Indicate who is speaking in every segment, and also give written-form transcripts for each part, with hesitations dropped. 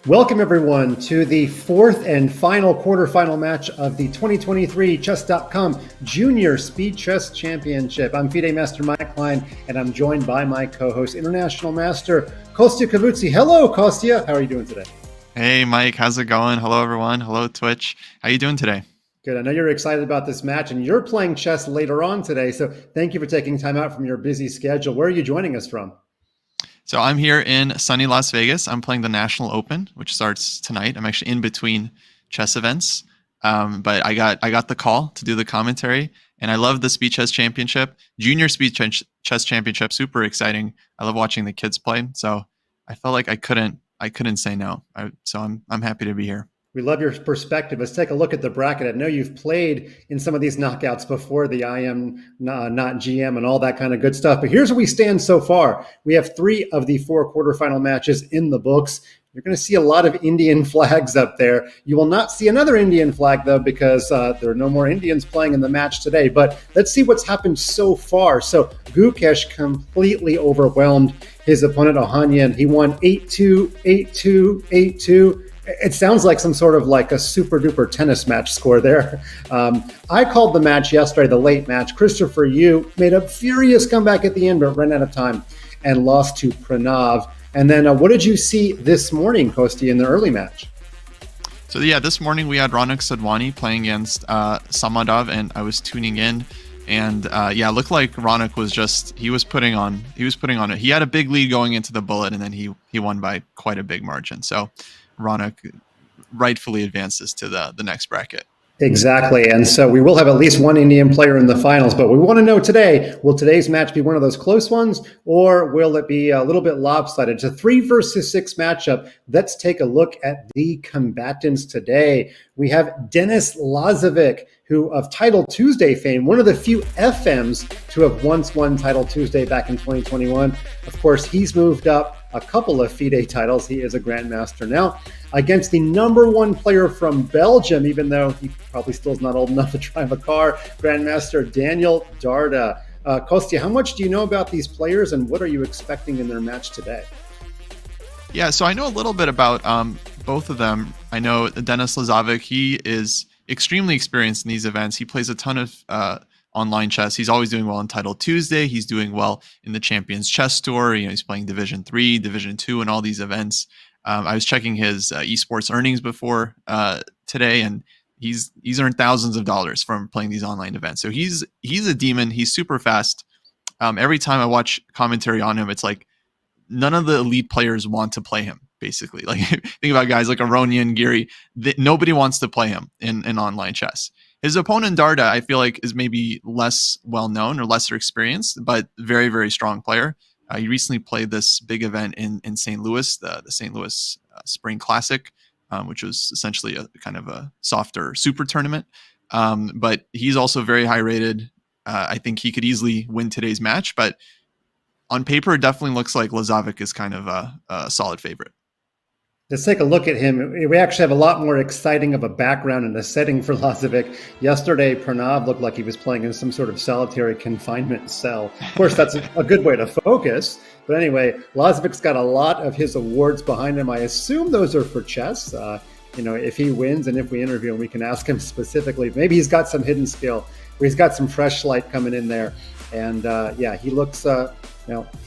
Speaker 1: Welcome, everyone, to the fourth and final quarterfinal match of the 2023 Chess.com Junior Speed Chess Championship. I'm FIDE Master Mike Klein, and I'm joined by my co-host, International Master Kostya Kavutsi. Hello, Kostya. How are you doing today?
Speaker 2: Hey, Mike. How's it going? Hello, everyone. Hello, Twitch. How you doing today?
Speaker 1: Good. I know you're excited about this match, and you're playing chess later on today, so thank you for taking time out from your busy schedule. Where are you joining us from?
Speaker 2: So I'm here in sunny Las Vegas. I'm playing the National Open, which starts tonight. I'm actually in between chess events, but I got the call to do the commentary, and I love the Speed Chess Championship, Junior Speed Chess Championship. Super exciting. I love watching the kids play, so I felt like I couldn't say no. So I'm happy to be here.
Speaker 1: We love your perspective. Let's take a look at the bracket. I know you've played in some of these knockouts before, the IM, not GM, and all that kind of good stuff. But here's where we stand so far. We have 3 of the 4 quarterfinal matches in the books. You're going to see a lot of Indian flags up there. You will not see another Indian flag, though, because there are no more Indians playing in the match today. But let's see what's happened so far. So Gukesh completely overwhelmed his opponent, Ohanian. He won 8-2, 8-2, 8-2. It sounds like some sort of like a super duper tennis match score there. I called the match yesterday, the late match. Christopher Yu made a furious comeback at the end, but ran out of time and lost to Pranav. And then what did you see this morning, Kosti, in the early match?
Speaker 2: So yeah, this morning we had Raunak Sadhwani playing against Samadov, and I was tuning in. And it looked like Raunak was putting on it. He had a big lead going into the bullet, and then he won by quite a big margin. So Raunak rightfully advances to the next bracket.
Speaker 1: Exactly. And so we will have at least one Indian player in the finals, but we want to know today, will today's match be one of those close ones, or will it be a little bit lopsided? It's a 3 versus 6 matchup. Let's take a look at the combatants today. We have Denis Lazavik, who of Title Tuesday fame, one of the few FMs to have once won Title Tuesday back in 2021. Of course, he's moved up a couple of FIDE titles. He is a grandmaster now, against the #1 player from Belgium, even though he probably still is not old enough to drive a car, Grandmaster Daniel Dardha. Kostya, how much do you know about these players, and what are you expecting in their match today?
Speaker 2: Yeah, so I know a little bit about both of them. I know Denis Lazavik, he is extremely experienced in these events. He plays a ton of online chess. He's always doing well on Title Tuesday. He's doing well in the Champions Chess Tour. He's playing Division 3, Division 2, and all these events. I was checking his esports earnings before today, and he's earned thousands of dollars from playing these online events. So he's a demon. He's super fast. Every time I watch commentary on him, it's like none of the elite players want to play him. Basically, like think about guys like Aronian, Giri. Nobody wants to play him in online chess. His opponent Dardha, I feel like, is maybe less well known or lesser experienced, but very, very strong player. He recently played this big event in St. Louis, the St. Louis Spring Classic, which was essentially a kind of a softer super tournament. But he's also very high rated. I think he could easily win today's match, but on paper, it definitely looks like Lazavik is kind of a solid favorite.
Speaker 1: Let's take a look at him. We actually have a lot more exciting of a background and a setting for Lazavik. Yesterday, Pranav looked like he was playing in some sort of solitary confinement cell. Of course, that's a good way to focus. But anyway, Lazavik's got a lot of his awards behind him. I assume those are for chess. If he wins and if we interview him, we can ask him specifically. Maybe he's got some hidden skill. He's got some fresh light coming in there. And he looks...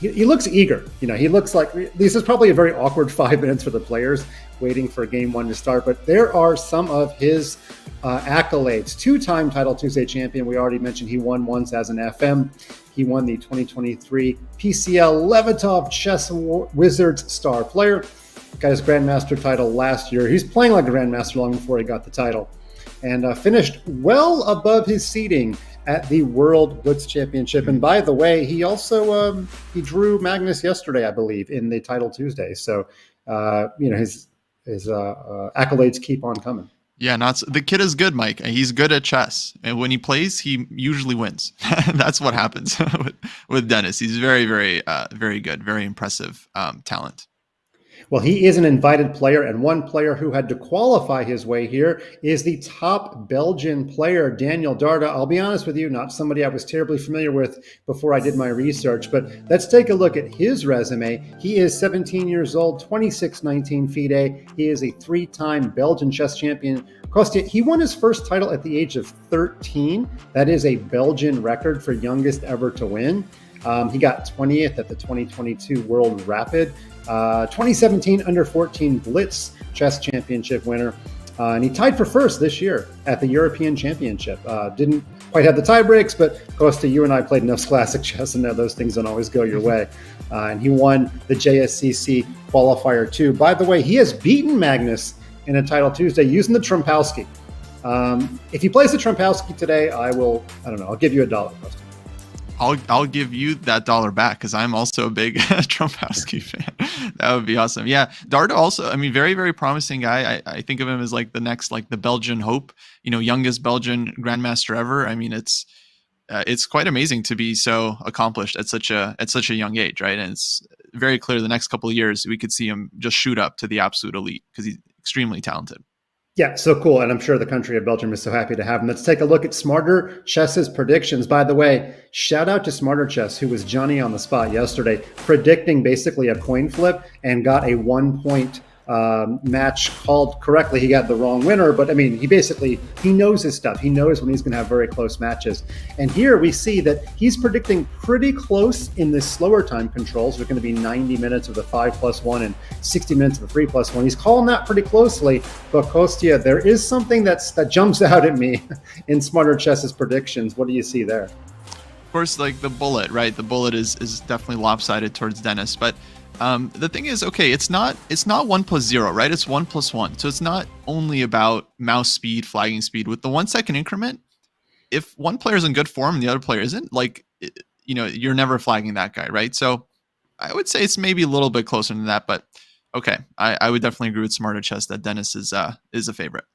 Speaker 1: he looks eager. He looks like this is probably a very awkward 5 minutes for the players waiting for game 1 to start. But there are some of his accolades. 2-time Title Tuesday champion. We already mentioned he won once as an FM. He won the 2023 PCL Levitov Chess Wizards Star Player. Got his Grandmaster title last year. He's playing like a Grandmaster long before he got the title. And finished well above his seeding at the World Blitz Championship. And by the way, he also he drew Magnus yesterday, I believe, in the Title Tuesday. So his accolades keep on coming.
Speaker 2: Yeah, the kid is good, Mike. He's good at chess, and when he plays, he usually wins. That's what happens with Denis. He's very, very, very good, very impressive talent.
Speaker 1: Well, he is an invited player, and one player who had to qualify his way here is the top Belgian player, Daniel Dardha. I'll be honest with you, not somebody I was terribly familiar with before I did my research, but let's take a look at his resume. He is 17 years old, 26'19" FIDE. He is a three-time Belgian chess champion. Kostya, he won his first title at the age of 13. That is a Belgian record for youngest ever to win. He got 20th at the 2022 World Rapid. 2017 under 14 Blitz chess championship winner. And he tied for first this year at the European Championship. Didn't quite have the tie breaks, but Costa, you and I played enough classic chess and know those things don't always go your way. And he won the JSCC qualifier too. By the way, he has beaten Magnus in a title Tuesday using the Trumpowski. If he plays the Trumpowski today, I'll give you $1, Costa.
Speaker 2: I'll give you that $1 back because I'm also a big Trumpowski fan. That would be awesome. Yeah, Dardha also, I mean, very, very promising guy. I think of him as like the next, like the Belgian hope, youngest Belgian grandmaster ever. I mean, it's quite amazing to be so accomplished at such a young age, right? And it's very clear the next couple of years we could see him just shoot up to the absolute elite because he's extremely talented.
Speaker 1: Yeah, so cool. And I'm sure the country of Belgium is so happy to have him. Let's take a look at Smarter Chess's predictions. By the way, shout out to Smarter Chess, who was Johnny on the spot yesterday, predicting basically a coin flip and got a 1-point match called correctly. He got the wrong winner, but I mean, he knows his stuff. He knows when he's going to have very close matches. And here we see that he's predicting pretty close in the slower time controls. There's going to be 90 minutes of the 5+1 and 60 minutes of the 3+1. He's calling that pretty closely. But Kostya, there is something that jumps out at me in Smarter Chess's predictions. What do you see there?
Speaker 2: Of course, like the bullet, right? The bullet is definitely lopsided towards Dennis, but the thing is, okay, it's not 1+0, right? It's 1+1. So it's not only about mouse speed, flagging speed. With the 1 second increment, if one player is in good form and the other player isn't, you're never flagging that guy, right? So I would say it's maybe a little bit closer than that, but okay, I would definitely agree with Smarter Chess that Dennis is a favorite.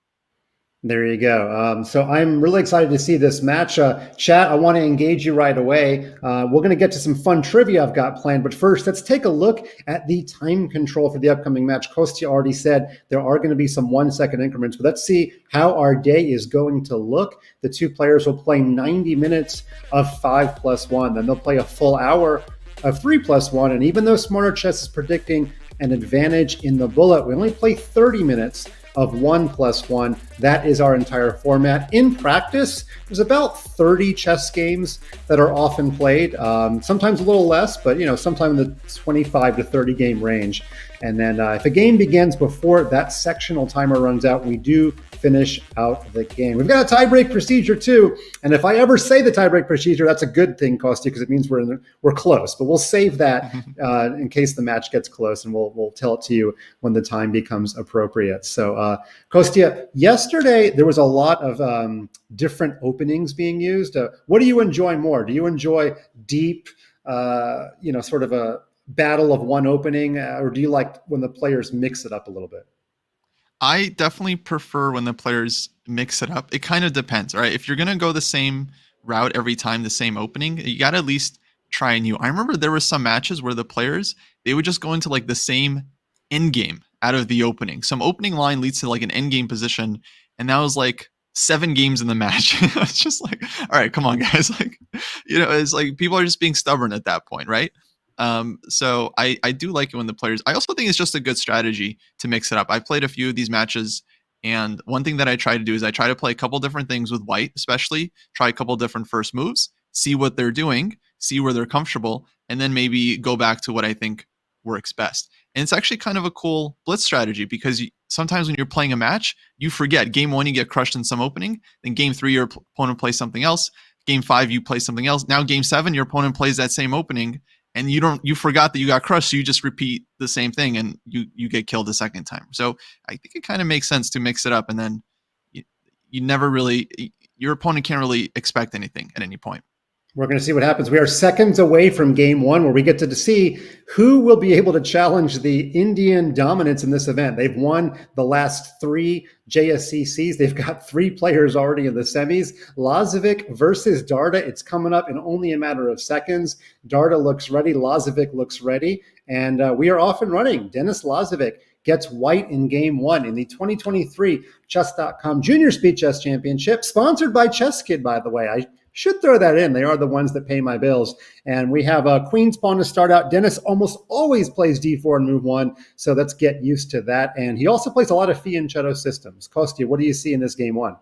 Speaker 1: There you go. So I'm really excited to see this match. Chat, I want to engage you right away. We're going to get to some fun trivia I've got planned. But first, let's take a look at the time control for the upcoming match. Kostya already said there are going to be some 1 second increments. But let's see how our day is going to look. The two players will play 90 minutes of 5+1. Then they'll play a full hour of 3+1. And even though Smarter Chess is predicting an advantage in the bullet, we only play 30 minutes of 1+1. That is our entire format. In practice, there's about 30 chess games that are often played, sometimes a little less, but sometime in the 25 to 30 game range. And then if a game begins before that sectional timer runs out, we do finish out the game. We've got a tiebreak procedure too. And if I ever say the tiebreak procedure, that's a good thing, Kostya, because it means we're close. But we'll save that in case the match gets close, and we'll tell it to you when the time becomes appropriate. So Kostya, yesterday there was a lot of different openings being used. What do you enjoy more? Do you enjoy deep, sort of a battle of one opening, or do you like when the players mix it up a little bit?
Speaker 2: I definitely prefer when the players mix it up. It kind of depends, right? If you're going to go the same route every time, the same opening, you got to at least try a new. I remember there were some matches where the players, they would just go into like the same end game out of the opening. Some opening line leads to like an end game position, and that was like 7 games in the match. It's just like, all right, come on, guys. Like, it's like people are just being stubborn at that point, right? So I do like it when the players, I also think it's just a good strategy to mix it up. I've played a few of these matches, and one thing that I try to do is I try to play a couple different things with white, especially try a couple different first moves, see what they're doing, see where they're comfortable, and then maybe go back to what I think works best. And it's actually kind of a cool blitz strategy because sometimes when you're playing a match, you forget. Game 1, you get crushed in some opening. Then Game 3, your opponent plays something else. Game 5, you play something else. Now Game 7, your opponent plays that same opening, and you forgot that you got crushed, so you just repeat the same thing, and you get killed a second time. So I think it kind of makes sense to mix it up, and then you never really, your opponent can't really expect anything at any point.
Speaker 1: We're going to see what happens. We are seconds away from game 1, where we get to see who will be able to challenge the Indian dominance in this event. They've won the last 3 JSCCs. They've got 3 players already in the semis. Lazavik versus Dardha. It's coming up in only a matter of seconds. Dardha looks ready. Lazavik looks ready. And we are off and running. Denis Lazavik gets white in game one in the 2023 Chess.com Junior Speed Chess Championship, sponsored by Chess Kid, by the way. I should throw that in. They are the ones that pay my bills. And we have a queen's pawn to start out. Denis almost always plays d4 and move one, so let's get used to that. And he also plays a lot of fianchetto systems. Kostya, what do you see in this game one?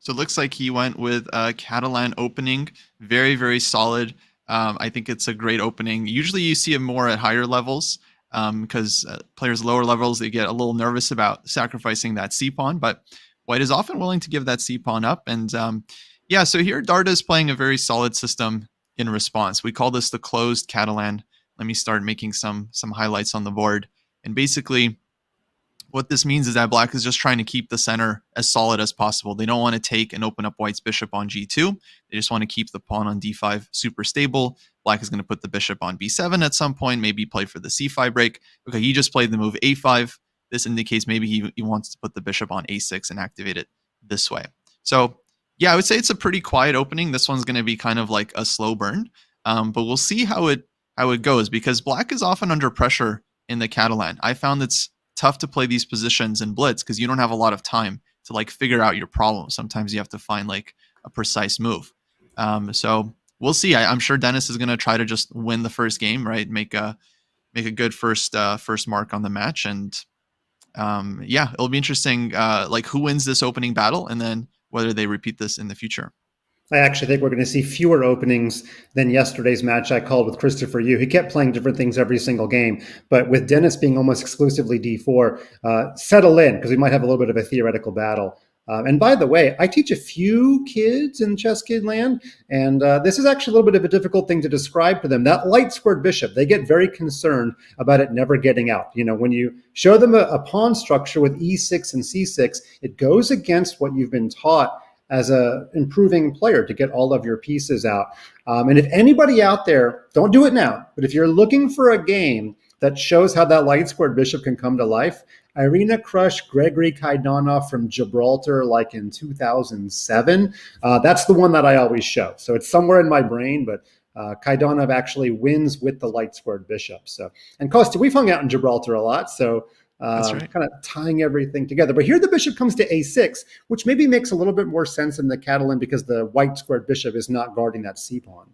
Speaker 2: So it looks like he went with a Catalan opening. Very, very solid. I think it's a great opening. Usually you see it more at higher levels because players lower levels, they get a little nervous about sacrificing that c-pawn, but white is often willing to give that c-pawn up. And yeah, so here Dardha is playing a very solid system in response. We call this the closed Catalan. Let me start making some highlights on the board. And basically, what this means is that black is just trying to keep the center as solid as possible. They don't want to take and open up white's bishop on g2. They just want to keep the pawn on d5 super stable. Black is going to put the bishop on b7 at some point, maybe play for the c5 break. Okay, he just played the move a5. This indicates maybe he wants to put the bishop on a6 and activate it this way. So yeah, I would say it's a pretty quiet opening. This one's going to be kind of like a slow burn, but we'll see how it goes because black is often under pressure in the Catalan. I found it's tough to play these positions in blitz because you don't have a lot of time to like figure out your problem. Sometimes you have to find like a precise move. So we'll see. I'm sure Denis is going to try to just win the first game, right? Make a good first mark on the match, and yeah, it'll be interesting. Like who wins this opening battle, and then whether they repeat this in the future.
Speaker 1: I actually think we're going to see fewer openings than yesterday's match I called with Christopher Yu. He kept playing different things every single game, but with Denis being almost exclusively d4, settle in because we might have a little bit of a theoretical battle. And by the way, I teach a few kids in Chess Kid land, and this is actually a little bit of a difficult thing to describe to them. That light squared bishop, they get very concerned about it never getting out. You know, when you show them a pawn structure with e6 and c6, it goes against what you've been taught as a improving player to get all of your pieces out. And if anybody out there, don't do it now, but if you're looking for a game that shows how that light squared bishop can come to life, Irina crushed Gregory Kaidanov from Gibraltar like in 2007. That's the one that I always show. So it's somewhere in my brain, but Kaidanov actually wins with the light squared bishop. So, and Kostya, we've hung out in Gibraltar a lot, so that's right. Kind of tying everything together. But here the bishop comes to a6, which maybe makes a little bit more sense in the Catalan because the white squared bishop is not guarding that c-pawn.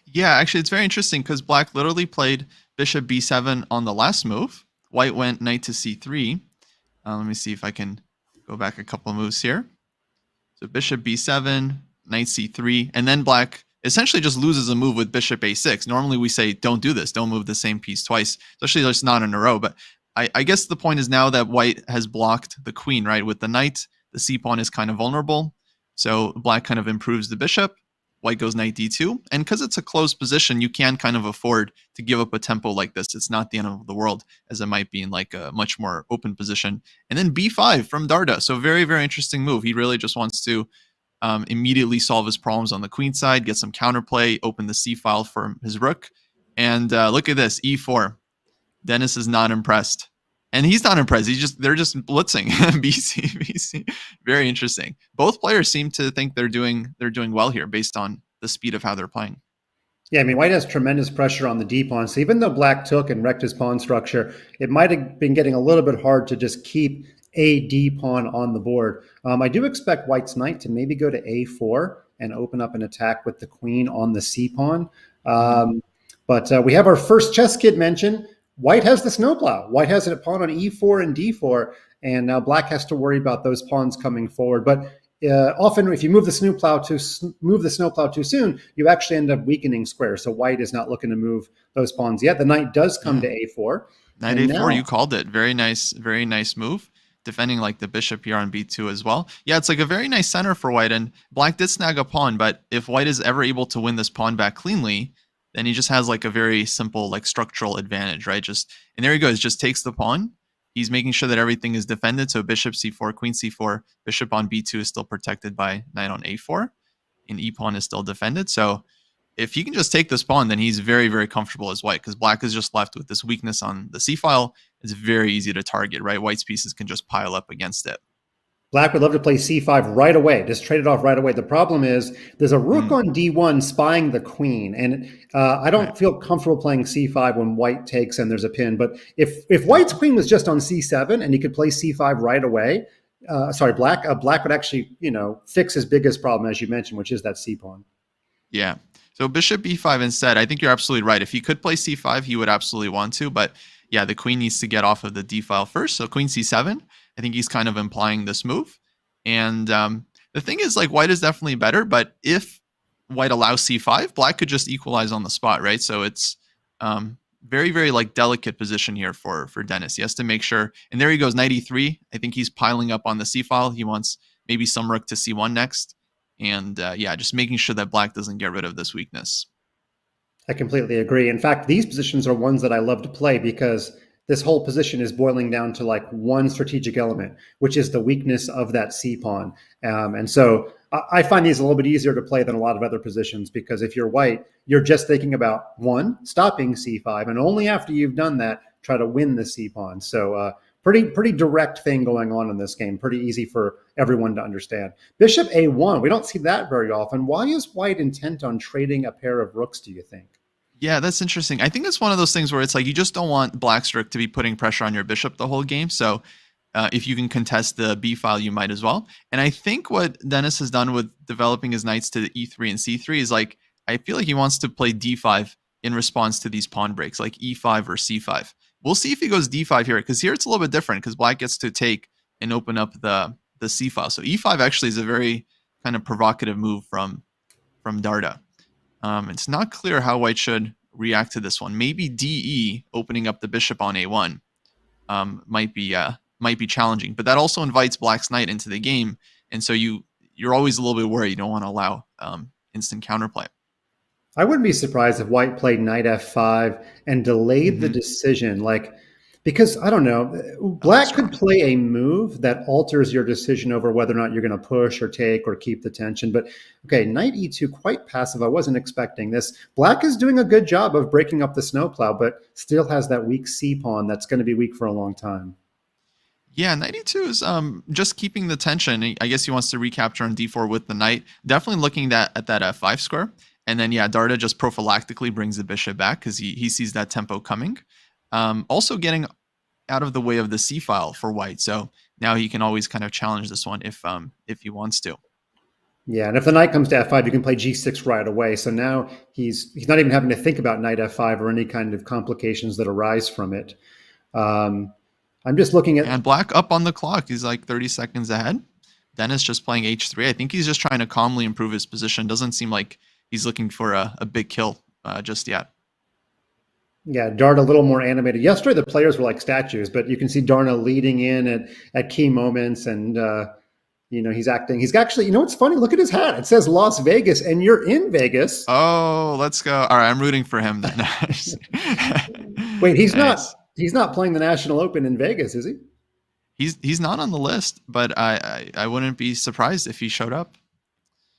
Speaker 2: Yeah, actually, it's very interesting because black literally played bishop b7 on the last move. White went knight to c3. Let me see if I can go back a couple of moves here. So bishop b7, knight c3, and then black essentially just loses a move with bishop a6. Normally we say, don't do this. Don't move the same piece twice, especially just not in a row. But I guess the point is now that white has blocked the queen, right? With the knight, the c-pawn is kind of vulnerable. So black kind of improves the bishop. White goes knight d2. And because it's a closed position, you can kind of afford to give up a tempo like this. It's not the end of the world as it might be in like a much more open position. And then b5 from Dardha. So very, very interesting move. He really just wants to immediately solve his problems on the queen side, get some counterplay, open the c-file for his rook. And look at this, e4. Denis is not impressed. And he's not impressed. They're just blitzing. BC. Very interesting. Both players seem to think they're doing well here based on the speed of how they're playing.
Speaker 1: Yeah, I mean, white has tremendous pressure on the d-pawn. So even though black took and wrecked his pawn structure, it might have been getting a little bit hard to just keep a d-pawn on the board. I do expect white's knight to maybe go to a4 and open up an attack with the queen on the c-pawn. But we have our first Chess Kid mention. White has the snowplow. White has a pawn on e4 and d4, and now black has to worry about those pawns coming forward. But often, if you move the snowplow too soon, you actually end up weakening squares. So white is not looking to move those pawns yet. The knight does come to a4.
Speaker 2: Knight a4, now, you called it. Very nice move. Defending like the bishop here on b2 as well. Yeah, it's like a very nice center for white, and black did snag a pawn, but if white is ever able to win this pawn back cleanly, then he just has like a very simple like structural advantage, right? And there he goes, just takes the pawn. He's making sure that everything is defended. So bishop c4, queen c4, bishop on b2 is still protected by knight on a4, and e-pawn is still defended. So if he can just take this pawn, then he's very, very comfortable as white, because black is just left with this weakness on the c-file. It's very easy to target, right? White's pieces can just pile up against it.
Speaker 1: Black would love to play c5 right away, just trade it off right away. The problem is there's a rook on d1 spying the queen, and I
Speaker 2: Right.
Speaker 1: don't feel comfortable playing c5 when white takes and there's a pin. But if white's queen was just on c7 and he could play c5 right away, black would actually fix his biggest problem, as you mentioned, which is that c pawn.
Speaker 2: Yeah. So bishop b5 instead. I think you're absolutely right. If he could play c5, he would absolutely want to. But yeah, the queen needs to get off of the d file first. So queen c7. I think he's kind of implying this move. And the thing is, like, white is definitely better. But if white allows c5, black could just equalize on the spot, right? So it's very, very like delicate position here for Dennis. He has to make sure. And there he goes, knight e3. I think he's piling up on the c file. He wants maybe some rook to c1 next. And yeah, just making sure that black doesn't get rid of this weakness.
Speaker 1: I completely agree. In fact, these positions are ones that I love to play because this whole position is boiling down to like one strategic element, which is the weakness of that c pawn. And so I find these a little bit easier to play than a lot of other positions because if you're white, you're just thinking about one, stopping c5, and only after you've done that, try to win the c pawn. So pretty direct thing going on in this game. Pretty easy for everyone to understand. Bishop a1. We don't see that very often. Why is white intent on trading a pair of rooks, do you think?
Speaker 2: Yeah, that's interesting. I think it's one of those things where it's like you just don't want black's rook to be putting pressure on your bishop the whole game. So if you can contest the b file, you might as well. And I think what Dennis has done with developing his knights to e3 and c3 is like, I feel like he wants to play d5 in response to these pawn breaks, like e5 or c5. We'll see if he goes d5 here, because here it's a little bit different because black gets to take and open up the c file. So e5 actually is a very kind of provocative move from Dardha. It's not clear how white should react to this one. Maybe DE, opening up the bishop on A1, might be challenging. But that also invites black's knight into the game, and so you're always a little bit worried. You don't want to allow instant counterplay.
Speaker 1: I wouldn't be surprised if white played knight f5 and delayed the decision, because I don't know, black could play a move that alters your decision over whether or not you're going to push or take or keep the tension. But okay, knight e2, quite passive. I wasn't expecting this. Black is doing a good job of breaking up the snowplow, but still has that weak c pawn that's going to be weak for a long time.
Speaker 2: Yeah, knight e2 is just keeping the tension. I guess he wants to recapture on d4 with the knight. Definitely looking at that f5 square. And then, yeah, Dardha just prophylactically brings the bishop back because he sees that tempo coming. Also getting out of the way of the c file for white. So now he can always kind of challenge this one if he wants to.
Speaker 1: Yeah, and if the knight comes to f5, you can play g6 right away. So now he's not even having to think about knight f5 or any kind of complications that arise from it. I'm just looking at...
Speaker 2: And black up on the clock. He's like 30 seconds ahead. Dennis just playing h3. I think he's just trying to calmly improve his position. Doesn't seem like he's looking for a big kill just yet.
Speaker 1: Yeah, Dardha a little more animated. Yesterday, the players were like statues, but you can see Dardha leading in at key moments, and he's acting. He's actually, what's funny? Look at his hat. It says Las Vegas, and you're in Vegas.
Speaker 2: Oh, let's go! All right, I'm rooting for him then.
Speaker 1: Wait, he's nice. He's not playing the National Open in Vegas, is he?
Speaker 2: He's not on the list, but I wouldn't be surprised if he showed up.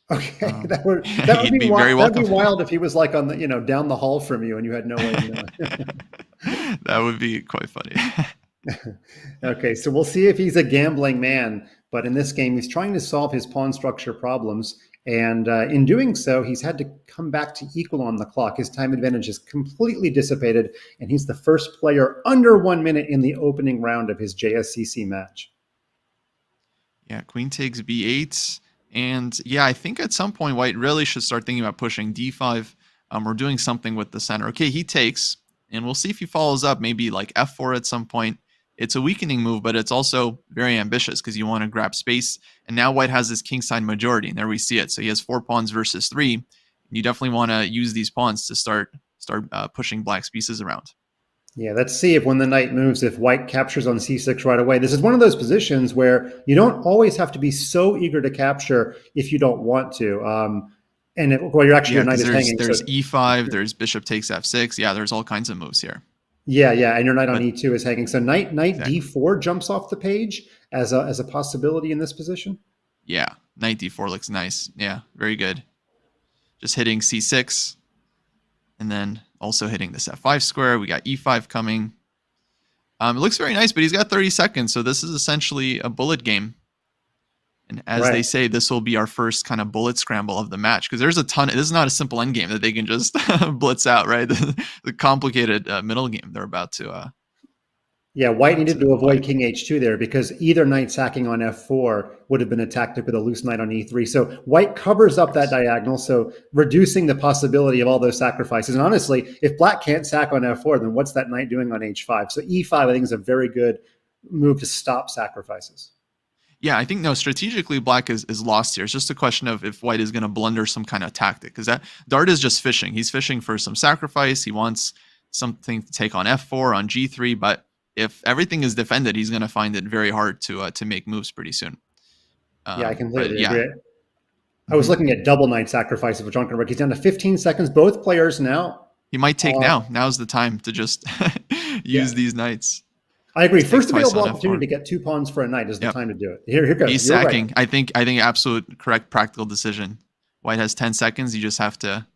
Speaker 1: Okay, that would be wild. That'd be wild if he was like on the down the hall from you and you had no way to know.
Speaker 2: That would be quite funny.
Speaker 1: Okay, so we'll see if he's a gambling man. But in this game, he's trying to solve his pawn structure problems, and in doing so, he's had to come back to equal on the clock. His time advantage is completely dissipated, and he's the first player under 1 minute in the opening round of his JSCC match.
Speaker 2: Yeah, queen takes b8. And yeah, I think at some point, white really should start thinking about pushing d5 or doing something with the center. Okay, he takes, and we'll see if he follows up, maybe like f4 at some point. It's a weakening move, but it's also very ambitious because you want to grab space. And now white has this kingside majority, and there we see it. So he has 4 pawns versus 3. You definitely want to use these pawns to start pushing black's pieces around.
Speaker 1: Yeah, let's see if when the knight moves, if white captures on c6 right away. This is one of those positions where you don't always have to be so eager to capture if you don't want to. You're actually, your knight is hanging.
Speaker 2: There's e5, there's bishop takes f6. Yeah, there's all kinds of moves here.
Speaker 1: Yeah, and your knight on e2 is hanging. So knight exactly. d4 jumps off the page as a possibility in this position.
Speaker 2: Yeah, knight d4 looks nice. Yeah, very good. Just hitting c6. And then also hitting this f5 square. We got e5 coming. It looks very nice, but he's got 30 seconds, so this is essentially a bullet game. And as they
Speaker 1: Right.
Speaker 2: say, this will be our first kind of bullet scramble of the match, because there's a ton. This is not a simple end game that they can just blitz out, right? The complicated middle game they're about to
Speaker 1: Yeah, White needed to
Speaker 2: play.
Speaker 1: avoid king h2 there because either knight sacking on f4 would have been a tactic with a loose knight on e3. So White covers up that
Speaker 2: Yes.
Speaker 1: diagonal, so reducing the possibility of all those sacrifices. And honestly, if Black can't sack on f4, then what's that knight doing on h5? So e5, I think, is a very good move to stop sacrifices.
Speaker 2: Yeah, I think no, strategically Black is lost here. It's just a question of if White is going to blunder some kind of tactic, because that Dart is just fishing. He's fishing for some sacrifice. He wants something to take on f4, on g3, but if everything is defended, he's going to find it very hard to make moves pretty soon.
Speaker 1: Yeah, I
Speaker 2: But
Speaker 1: completely
Speaker 2: yeah.
Speaker 1: agree. I was looking at double knight sacrifices with Drunken Rook. He's down to 15 seconds. Both players now.
Speaker 2: He might take
Speaker 1: Uh,
Speaker 2: now. Now's the time to just
Speaker 1: yeah,
Speaker 2: use these knights.
Speaker 1: I agree.
Speaker 2: Just take
Speaker 1: First
Speaker 2: twice
Speaker 1: available
Speaker 2: on
Speaker 1: opportunity
Speaker 2: f4.
Speaker 1: to get 2 pawns for a knight is the
Speaker 2: Yep.
Speaker 1: time to do it. Here goes.
Speaker 2: He's
Speaker 1: You're right.
Speaker 2: sacking. I think absolute correct practical decision. White has 10 seconds. You just have to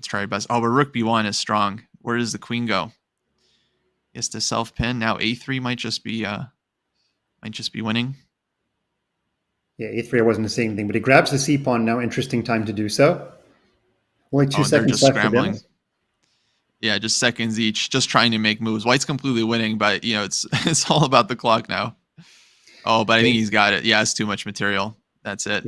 Speaker 2: try your best. Oh, but Rook B1 is strong. Where does the queen go? Yes, to self pin. Now A3 might just be winning.
Speaker 1: Yeah, e3, I wasn't seeing anything, but he grabs the c pawn now. Interesting time to do so. Only 2
Speaker 2: Oh, and they're
Speaker 1: seconds
Speaker 2: just
Speaker 1: left for
Speaker 2: scrambling.
Speaker 1: Dennis.
Speaker 2: Yeah, just seconds each, just trying to make moves. White's completely winning, but it's all about the clock now. Oh, but I think he's got it. Yeah, it's too much material. That's it.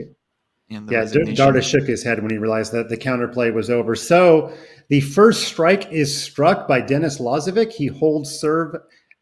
Speaker 2: And the
Speaker 1: Yeah,
Speaker 2: resignation.
Speaker 1: Dardha shook his head when he realized that the counterplay was over. So the first strike is struck by Denis Lazovic. He holds serve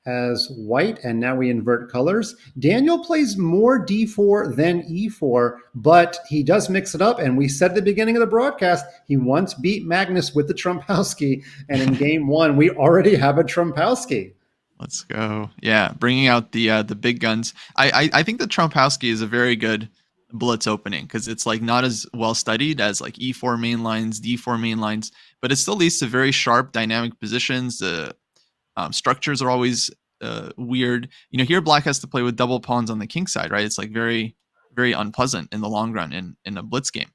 Speaker 1: as White, and now we invert colors. Daniel plays more d4 than e4, but he does mix it up. And we said at the beginning of the broadcast, he once beat Magnus with the Trumpowski. And in game one, we already have a Trumpowski.
Speaker 2: Let's go. Yeah, bringing out the big guns. I think the Trumpowski is a very good blitz opening, because it's like not as well studied as like e4 main lines, d4 main lines, but it still leads to very sharp dynamic positions. The structures are always weird. Here Black has to play with double pawns on the king side, right? It's like very, very unpleasant in the long run in a blitz game.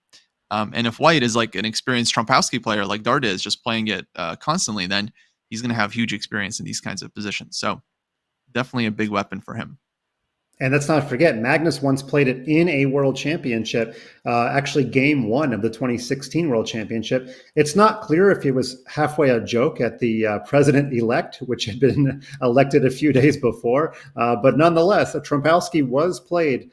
Speaker 2: And if White is like an experienced Trumpowski player like Dardha is, just playing it constantly, then he's going to have huge experience in these kinds of positions. So definitely a big weapon for him.
Speaker 1: And let's not forget, Magnus once played it in a world championship, actually game one of the 2016 world championship. It's not clear if it was halfway a joke at the president-elect, which had been elected a few days before. But nonetheless, Trumpowski was played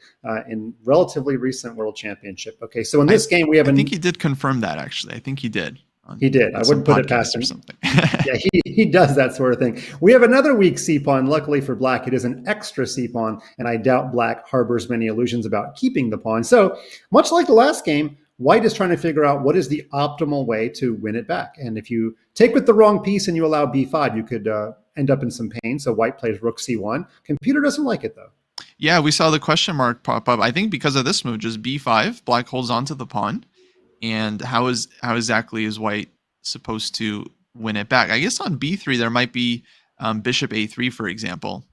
Speaker 1: in relatively recent world championship. Okay, so in this game, we have
Speaker 2: I think he did confirm that, actually. I think he did.
Speaker 1: He did. I wouldn't put it past him.
Speaker 2: Or something.
Speaker 1: Yeah, he does that sort of thing. We have another weak c-pawn. Luckily for Black, it is an extra c-pawn, and I doubt Black harbors many illusions about keeping the pawn. So much like the last game, White is trying to figure out what is the optimal way to win it back. And if you take with the wrong piece and you allow b5, you could end up in some pain. So White plays rook c1. Computer doesn't like it, though.
Speaker 2: Yeah, we saw the question mark pop up. I think because of this move, just b5, Black holds on to the pawn. And how exactly is White supposed to win it back? I guess on b3 there might be bishop a3, for example,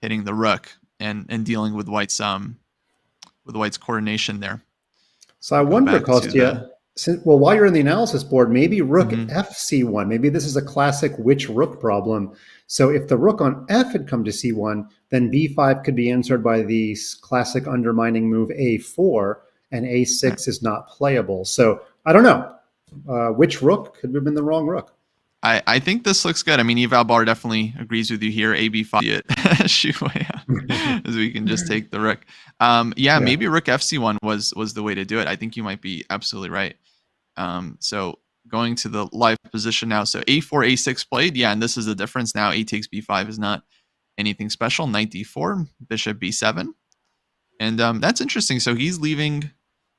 Speaker 2: hitting the rook and dealing with White's coordination there.
Speaker 1: So I wonder, Kostya, while you're in the analysis board, maybe rook fc1. Maybe this is a classic which rook problem. So if the rook on f had come to c1, then b5 could be answered by the classic undermining move a4, and a6 is not playable. So I don't know. Which rook could have been the wrong rook?
Speaker 2: I think this looks good. I mean, Eval Bar definitely agrees with you here. AB5, as we can just take the rook. Maybe rook fc1 was the way to do it. I think you might be absolutely right. So going to the live position now. So a4, a6 played. Yeah, and this is the difference now. A takes b5 is not anything special. Knight d4, bishop b7. And that's interesting. So he's leaving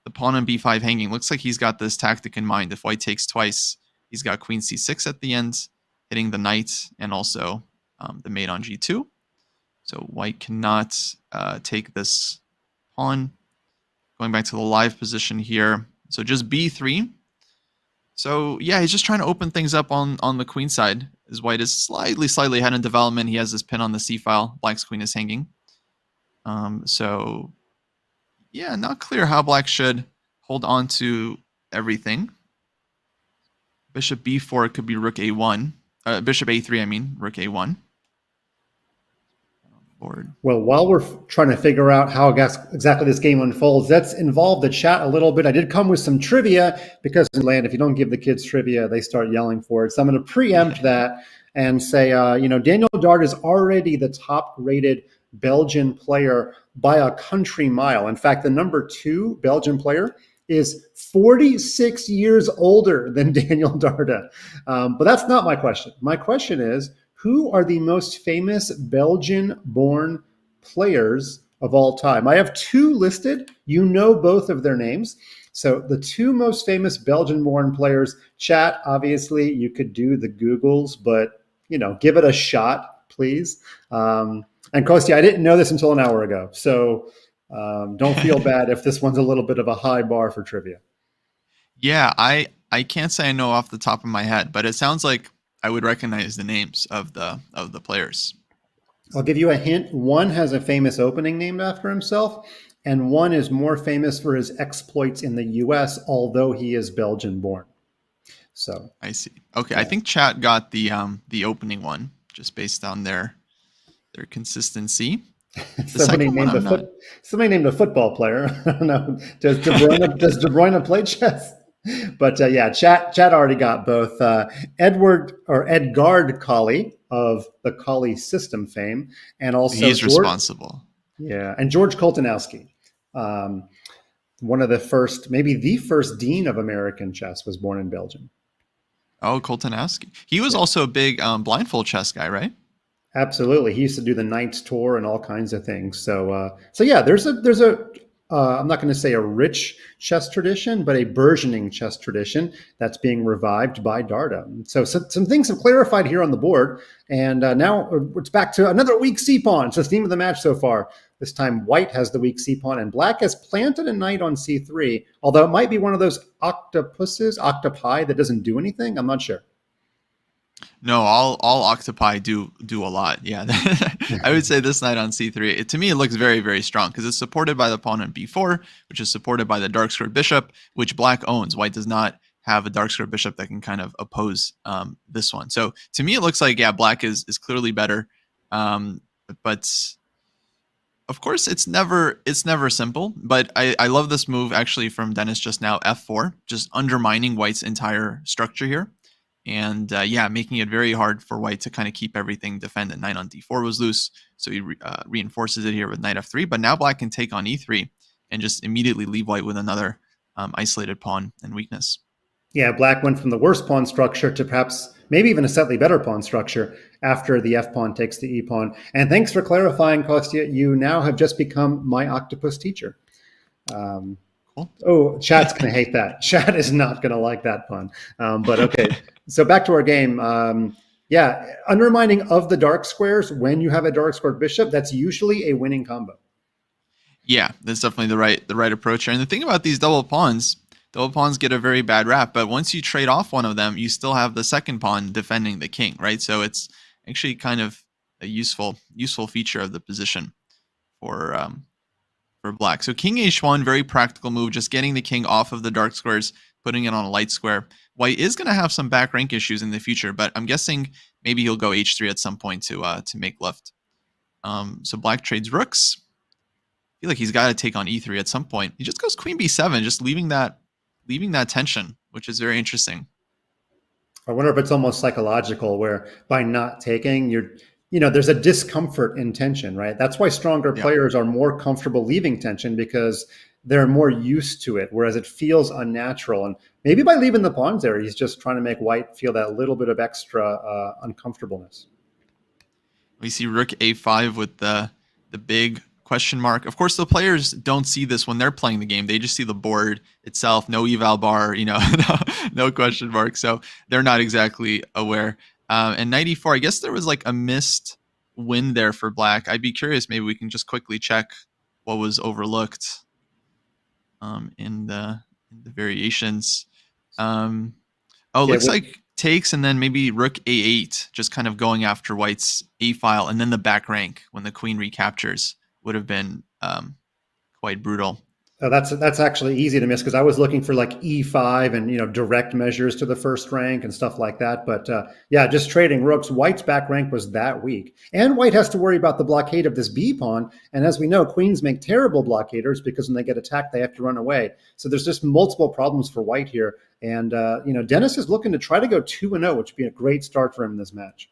Speaker 2: the pawn on b5 hanging. Looks like he's got this tactic in mind. If White takes twice, he's got queen c6 at the end, hitting the knight and also the mate on g2. So White cannot take this pawn. Going back to the live position here. So just b3. So yeah, he's just trying to open things up on the queen side. As White is slightly ahead in development. He has this pin on the c file. Black's queen is hanging. So yeah, not clear how Black should hold on to everything. Bishop b4 could be rook a1. Bishop a3, I mean, rook a1. board.
Speaker 1: Well, while we're trying to figure out how exactly this game unfolds, let's involve the chat a little bit. I did come with some trivia because in land, if you don't give the kids trivia, they start yelling for it. So I'm going to preempt that and say, Daniel Dard is already the top-rated Belgian player by a country mile. In fact, the number 2 Belgian player is 46 years older than Daniel Darda. But that's not my question. My question is, who are the most famous Belgian-born players of all time? I have 2 listed. You know both of their names. So the 2 most famous Belgian-born players, chat, obviously you could do the Googles, but give it a shot, please. And Kostya, I didn't know this until an hour ago. So don't feel bad if this one's a little bit of a high bar for trivia.
Speaker 2: Yeah, I can't say I know off the top of my head, but it sounds like I would recognize the names of the players.
Speaker 1: I'll give you a hint. One has a famous opening named after himself, and one is more famous for his exploits in the US, although he is Belgian born. So
Speaker 2: I see. Okay, yeah. I think chat got the opening one just based on their consistency.
Speaker 1: Somebody named a football player. I don't know. Does De Bruyne play chess? But chat already got both Edgard Colley of the Colley system fame, and also
Speaker 2: he's responsible.
Speaker 1: Yeah, and George Koltanowski, one of the first, maybe the first dean of American chess, was born in Belgium.
Speaker 2: Oh, Koltanowski. He was also a big blindfold chess guy, right?
Speaker 1: Absolutely. He used to do the Knights Tour and all kinds of things. So yeah, there's a I'm not going to say a rich chess tradition, but a burgeoning chess tradition that's being revived by Darda. So some things have clarified here on the board. And now it's back to another weak c-pawn. It's the theme of the match so far. This time white has the weak c-pawn and black has planted a knight on c3, although it might be one of those octopi that doesn't do anything. I'm not sure.
Speaker 2: No, all octopi do a lot. Yeah, I would say this knight on c3. To me, it looks very, very strong because it's supported by the pawn on b4, which is supported by the dark squared bishop, which black owns. White does not have a dark squared bishop that can kind of oppose this one. So to me, it looks like black is clearly better, but of course it's never simple. But I love this move actually from Dennis just now, f4, just undermining white's entire structure here. And making it very hard for white to kind of keep everything defended. Knight on d4 was loose, so he reinforces it here with knight f3. But now black can take on e3 and just immediately leave white with another isolated pawn and weakness.
Speaker 1: Yeah, black went from the worst pawn structure to perhaps maybe even a slightly better pawn structure after the f-pawn takes the e-pawn. And thanks for clarifying, Kostya. You now have just become my octopus teacher. Cool. Oh, chat's going to hate that. Chat is not going to like that pun. But okay. So back to our game. Undermining of the dark squares when you have a dark squared bishop, that's usually a winning combo.
Speaker 2: Yeah, that's definitely the right approach here. And the thing about these double pawns get a very bad rap, but once you trade off one of them, you still have the second pawn defending the king, right? So it's actually kind of a useful feature of the position for black. So king h1, very practical move, just getting the king off of the dark squares, putting it on a light square. White is going to have some back rank issues in the future, but I'm guessing maybe he'll go h3 at some point to make left. So black trades rooks. I feel like he's got to take on e3 at some point. He just goes queen b7, just leaving that tension, which is very interesting.
Speaker 1: I wonder if it's almost psychological, where by not taking, there's a discomfort in tension, right? That's why stronger players are more comfortable leaving tension, because they're more used to it, whereas it feels unnatural. And maybe by leaving the pawns there, he's just trying to make white feel that little bit of extra uncomfortableness.
Speaker 2: We see rook a5 with the big question mark. Of course, the players don't see this when they're playing the game. They just see the board itself, no eval bar, no question mark. So they're not exactly aware. And knight e4, I guess there was like a missed win there for black. I'd be curious, maybe we can just quickly check what was overlooked in the variations. Looks like takes and then maybe rook a8, just kind of going after white's a file, and then the back rank when the queen recaptures would have been quite brutal.
Speaker 1: Oh, that's actually easy to miss because I was looking for like E5 and direct measures to the first rank and stuff like that. But yeah, just trading rooks. White's back rank was that weak, and White has to worry about the blockade of this B pawn. And as we know, queens make terrible blockaders because when they get attacked, they have to run away. So there's just multiple problems for White here. And Dennis is looking to try to go 2-0, which would be a great start for him in this match.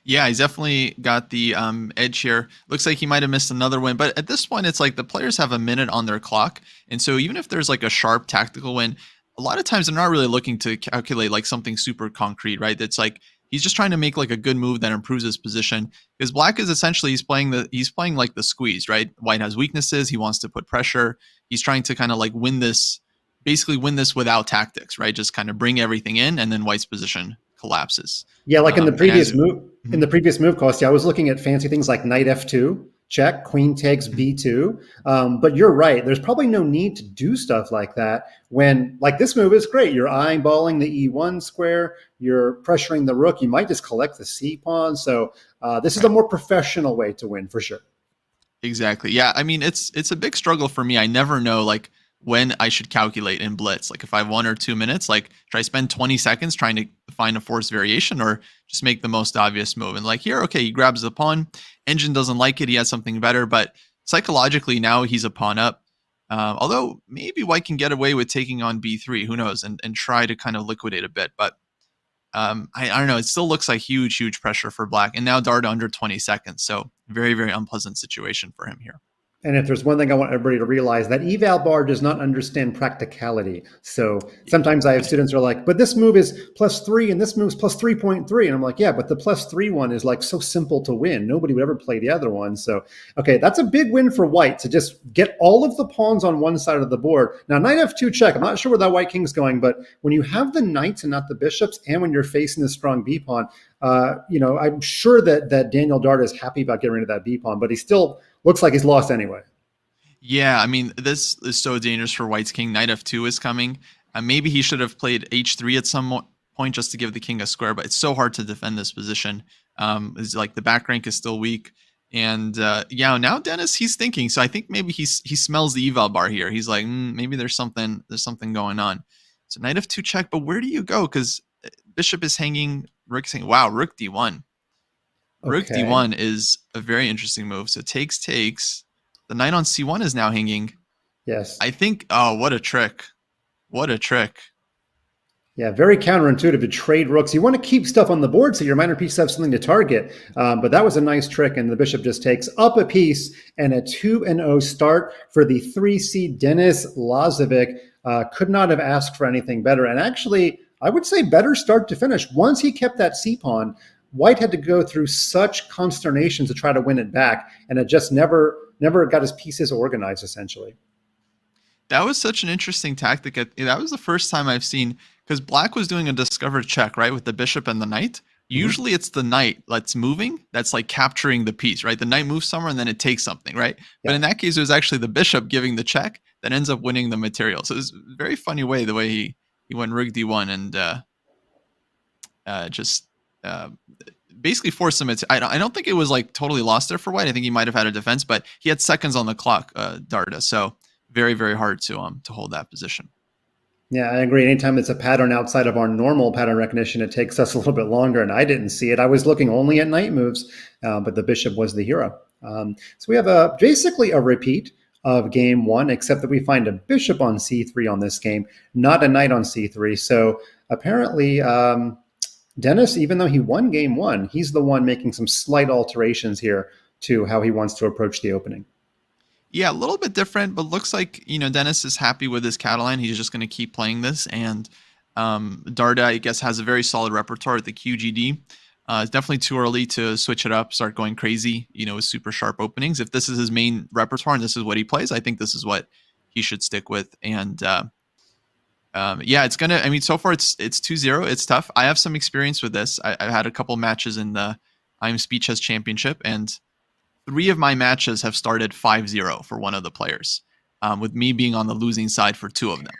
Speaker 2: Yeah, he's definitely got the edge here. Looks like he might have missed another win, but at this point, it's like the players have a minute on their clock, and so even if there's like a sharp tactical win, a lot of times they're not really looking to calculate like something super concrete, right? That's like he's just trying to make like a good move that improves his position. Because Black is essentially he's playing like the squeeze, right? White has weaknesses. He wants to put pressure. He's trying to kind of like basically win this without tactics, right? Just kind of bring everything in, and then White's position collapses.
Speaker 1: Yeah, like in the previous move,
Speaker 2: Mhm.
Speaker 1: in the previous move cost, yeah, I was looking at fancy things like knight f2, check, queen takes b2. But you're right. There's probably no need to do stuff like that when, like, this move is great. You're eyeballing the e1 square. You're pressuring the rook. You might just collect the c pawn. So this is a more professional way to win for sure.
Speaker 2: Exactly. Yeah. I mean, it's a big struggle for me. I never know like when I should calculate in blitz. Like if I have 1 or 2 minutes, like should I spend 20 seconds trying to find a forced variation or just make the most obvious move? And like here, okay, he grabs the pawn. Engine doesn't like it. He has something better, but psychologically now he's a pawn up. Although maybe White can get away with taking on b3, who knows, and try to kind of liquidate a bit. But I don't know. It still looks like huge pressure for Black. And now Dardha under 20 seconds. So very unpleasant situation for him here.
Speaker 1: And if there's one thing I want everybody to realize, that eval bar does not understand practicality. So sometimes I have students who are like, but this move is +3 and this move is +3.3. And I'm like, yeah, but the +3 one is like so simple to win. Nobody would ever play the other one. So, okay, that's a big win for White to just get all of the pawns on one side of the board. Now, knight f2 check. I'm not sure where that White king's going, but when you have the knights and not the bishops, and when you're facing the strong b pawn, I'm sure that Daniel Dardha is happy about getting rid of that b pawn, but he still looks like he's lost anyway.
Speaker 2: Yeah, I mean, this is so dangerous for White's king. Knight f2 is coming. Maybe he should have played h3 at some point just to give the king a square, but it's so hard to defend this position. It's like the back rank is still weak. And yeah, now Dennis, he's thinking. So I think maybe he smells the eval bar here. He's like, maybe there's something going on. So knight f2 check, but where do you go? Because bishop is hanging, rook's hanging. Wow, rook d1. Rook
Speaker 1: Okay.
Speaker 2: d1 is a very interesting move. So takes. The knight on c1 is now hanging.
Speaker 1: Yes.
Speaker 2: I think, oh, what a trick. What a trick.
Speaker 1: Yeah, very counterintuitive to trade rooks. You want to keep stuff on the board so your minor pieces have something to target. But that was a nice trick, and the bishop just takes up a piece, and a 2-0 start for the 3C Denis Lazavik. Could not have asked for anything better. And actually, I would say better start to finish. Once he kept that c-pawn, White had to go through such consternation to try to win it back, and it just never got his pieces organized, essentially.
Speaker 2: That was such an interesting tactic. That was the first time I've seen, because Black was doing a discovered check, right, with the bishop and the knight. Usually it's the knight that's moving, that's like capturing the piece, right? The knight moves somewhere and then it takes something, right? Yeah. But in that case, it was actually the bishop giving the check that ends up winning the material. So it was a very funny way, the way he went rook d1 and just basically forced him. I don't think it was like totally lost there for White. I think he might have had a defense, but he had seconds on the clock, Dardha. So very hard to hold that position.
Speaker 1: Yeah, I agree. Anytime it's a pattern outside of our normal pattern recognition, it takes us a little bit longer, and I didn't see it. I was looking only at knight moves, but the bishop was the hero. So we have basically a repeat of game one, except that we find a bishop on c3 on this game, not a knight on c3. So apparently Dennis, even though he won game one, he's the one making some slight alterations here to how he wants to approach the opening.
Speaker 2: Yeah, a little bit different, but looks like, Dennis is happy with his Catalan. He's just going to keep playing this. And Dardha, I guess, has a very solid repertoire at the QGD. It's definitely too early to switch it up, start going crazy, with super sharp openings. If this is his main repertoire and this is what he plays, I think this is what he should stick with. And yeah, it's going to, so far it's 2-0. It's tough. I have some experience with this. I've had a couple matches in the SpeedChess Championship, and 3 of my matches have started 5-0 for one of the players, with me being on the losing side for 2 of them.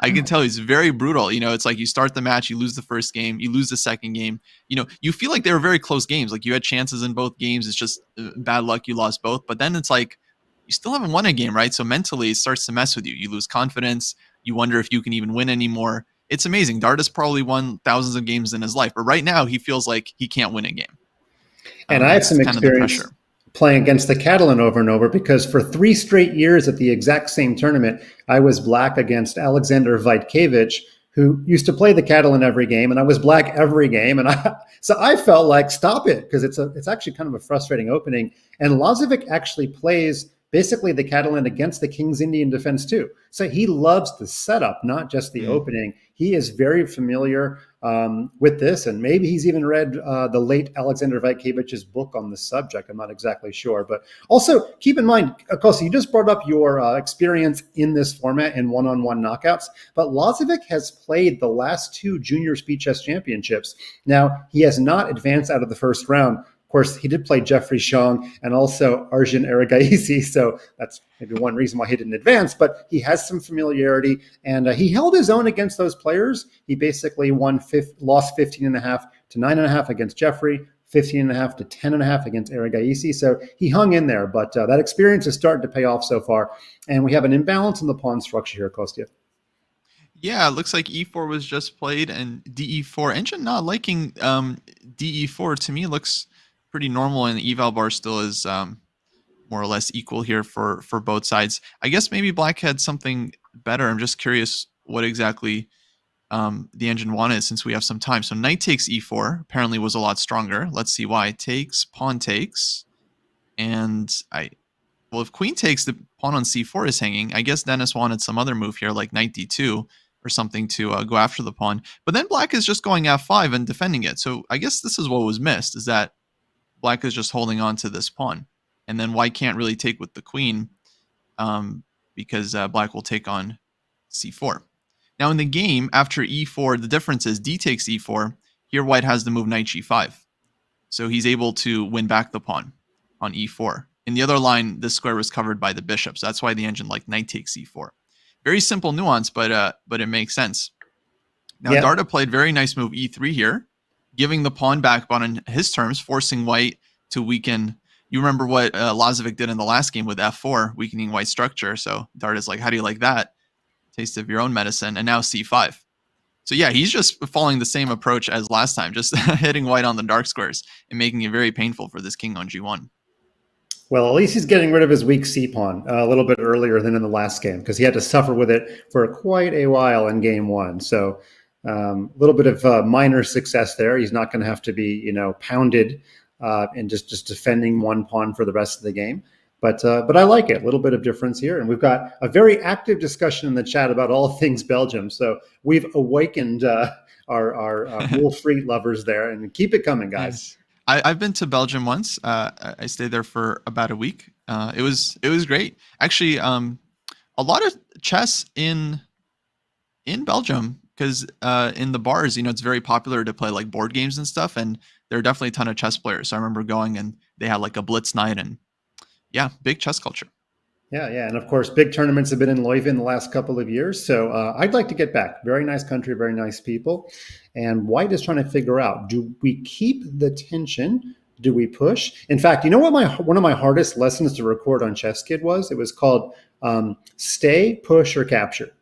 Speaker 2: I can tell he's very brutal. It's like you start the match, you lose the first game, you lose the second game. You feel like they were very close games. Like you had chances in both games. It's just bad luck you lost both. But then it's like, you still haven't won a game, right? So mentally, it starts to mess with you. You lose confidence. You wonder if you can even win anymore. It's amazing. Dardha's probably won thousands of games in his life, but right now he feels like he can't win a game.
Speaker 1: And I have
Speaker 2: That's
Speaker 1: some
Speaker 2: kind of the
Speaker 1: experience
Speaker 2: pressure.
Speaker 1: playing against the Catalan over and over, because for 3 straight years at the exact same tournament, I was black against Alexander Vaitkevich, who used to play the Catalan every game, and I was black every game. And so I felt like, stop it, because it's actually kind of a frustrating opening. And Lazavik actually plays basically the Catalan against the King's Indian defense too. So he loves the setup, not just the opening. He is very familiar with this, and maybe he's even read the late Alexander Vaitkevich's book on the subject. I'm not exactly sure. But also keep in mind, Kosi, you just brought up your experience in this format in one-on-one knockouts, but Lazavik has played the last 2 junior SpeedChess championships. Now, he has not advanced out of the first round. Of course, he did play Jeffrey Xiong and also Arjun Erigaisi, so that's maybe one reason why he didn't advance, but he has some familiarity, and he held his own against those players. He basically lost 15.5 to 9.5 against Jeffrey, 15.5 to 10.5 against Erigaisi, so he hung in there, but that experience is starting to pay off so far, and we have an imbalance in the pawn structure here, Kostya.
Speaker 2: Yeah, it looks like e4 was just played and de4. Engine not liking de4. To me, it looks pretty normal, and the eval bar still is more or less equal here for both sides. I guess maybe black had something better. I'm just curious what exactly the engine wanted, since we have some time. So knight takes e4 apparently was a lot stronger. Let's see why. Takes, pawn takes, and well, if queen takes, the pawn on c4 is hanging. I guess Dennis wanted some other move here, like knight d2 or something to go after the pawn. But then black is just going f5 and defending it. So I guess this is what was missed, is that black is just holding on to this pawn. And then white can't really take with the queen because black will take on c4. Now in the game, after e4, the difference is d takes e4. Here white has the move knight g5. So he's able to win back the pawn on e4. In the other line, this square was covered by the bishop. So that's why the engine like knight takes e4. Very simple nuance, but it makes sense. Now Dardha played very nice move e3 here, giving the pawn back, but on his terms, forcing white to weaken. You remember what Lazavik did in the last game with f4, weakening white structure. So Dardha's like, how do you like that? Taste of your own medicine. And now c5. So yeah, he's just following the same approach as last time, just hitting white on the dark squares and making it very painful for this king on g1.
Speaker 1: Well, at least he's getting rid of his weak c-pawn a little bit earlier than in the last game, because he had to suffer with it for quite a while in game 1. So a little bit of minor success there. He's not going to have to be, pounded and just defending one pawn for the rest of the game. But I like it. A little bit of difference here. And we've got a very active discussion in the chat about all things Belgium. So we've awakened our Wolf-Free lovers there. And keep it coming, guys.
Speaker 2: Yes. I've been to Belgium once. I stayed there for about a week. It was great. Actually, a lot of chess in Belgium, because in the bars, it's very popular to play like board games and stuff. And there are definitely a ton of chess players. So I remember going and they had like a blitz night, and yeah, big chess culture.
Speaker 1: Yeah. And of course, big tournaments have been in Leuven the last couple of years. So I'd like to get back. Very nice country, very nice people. And white is trying to figure out, do we keep the tension? Do we push? In fact, you know what one of my hardest lessons to record on Chess Kid was? It was called stay, push, or capture.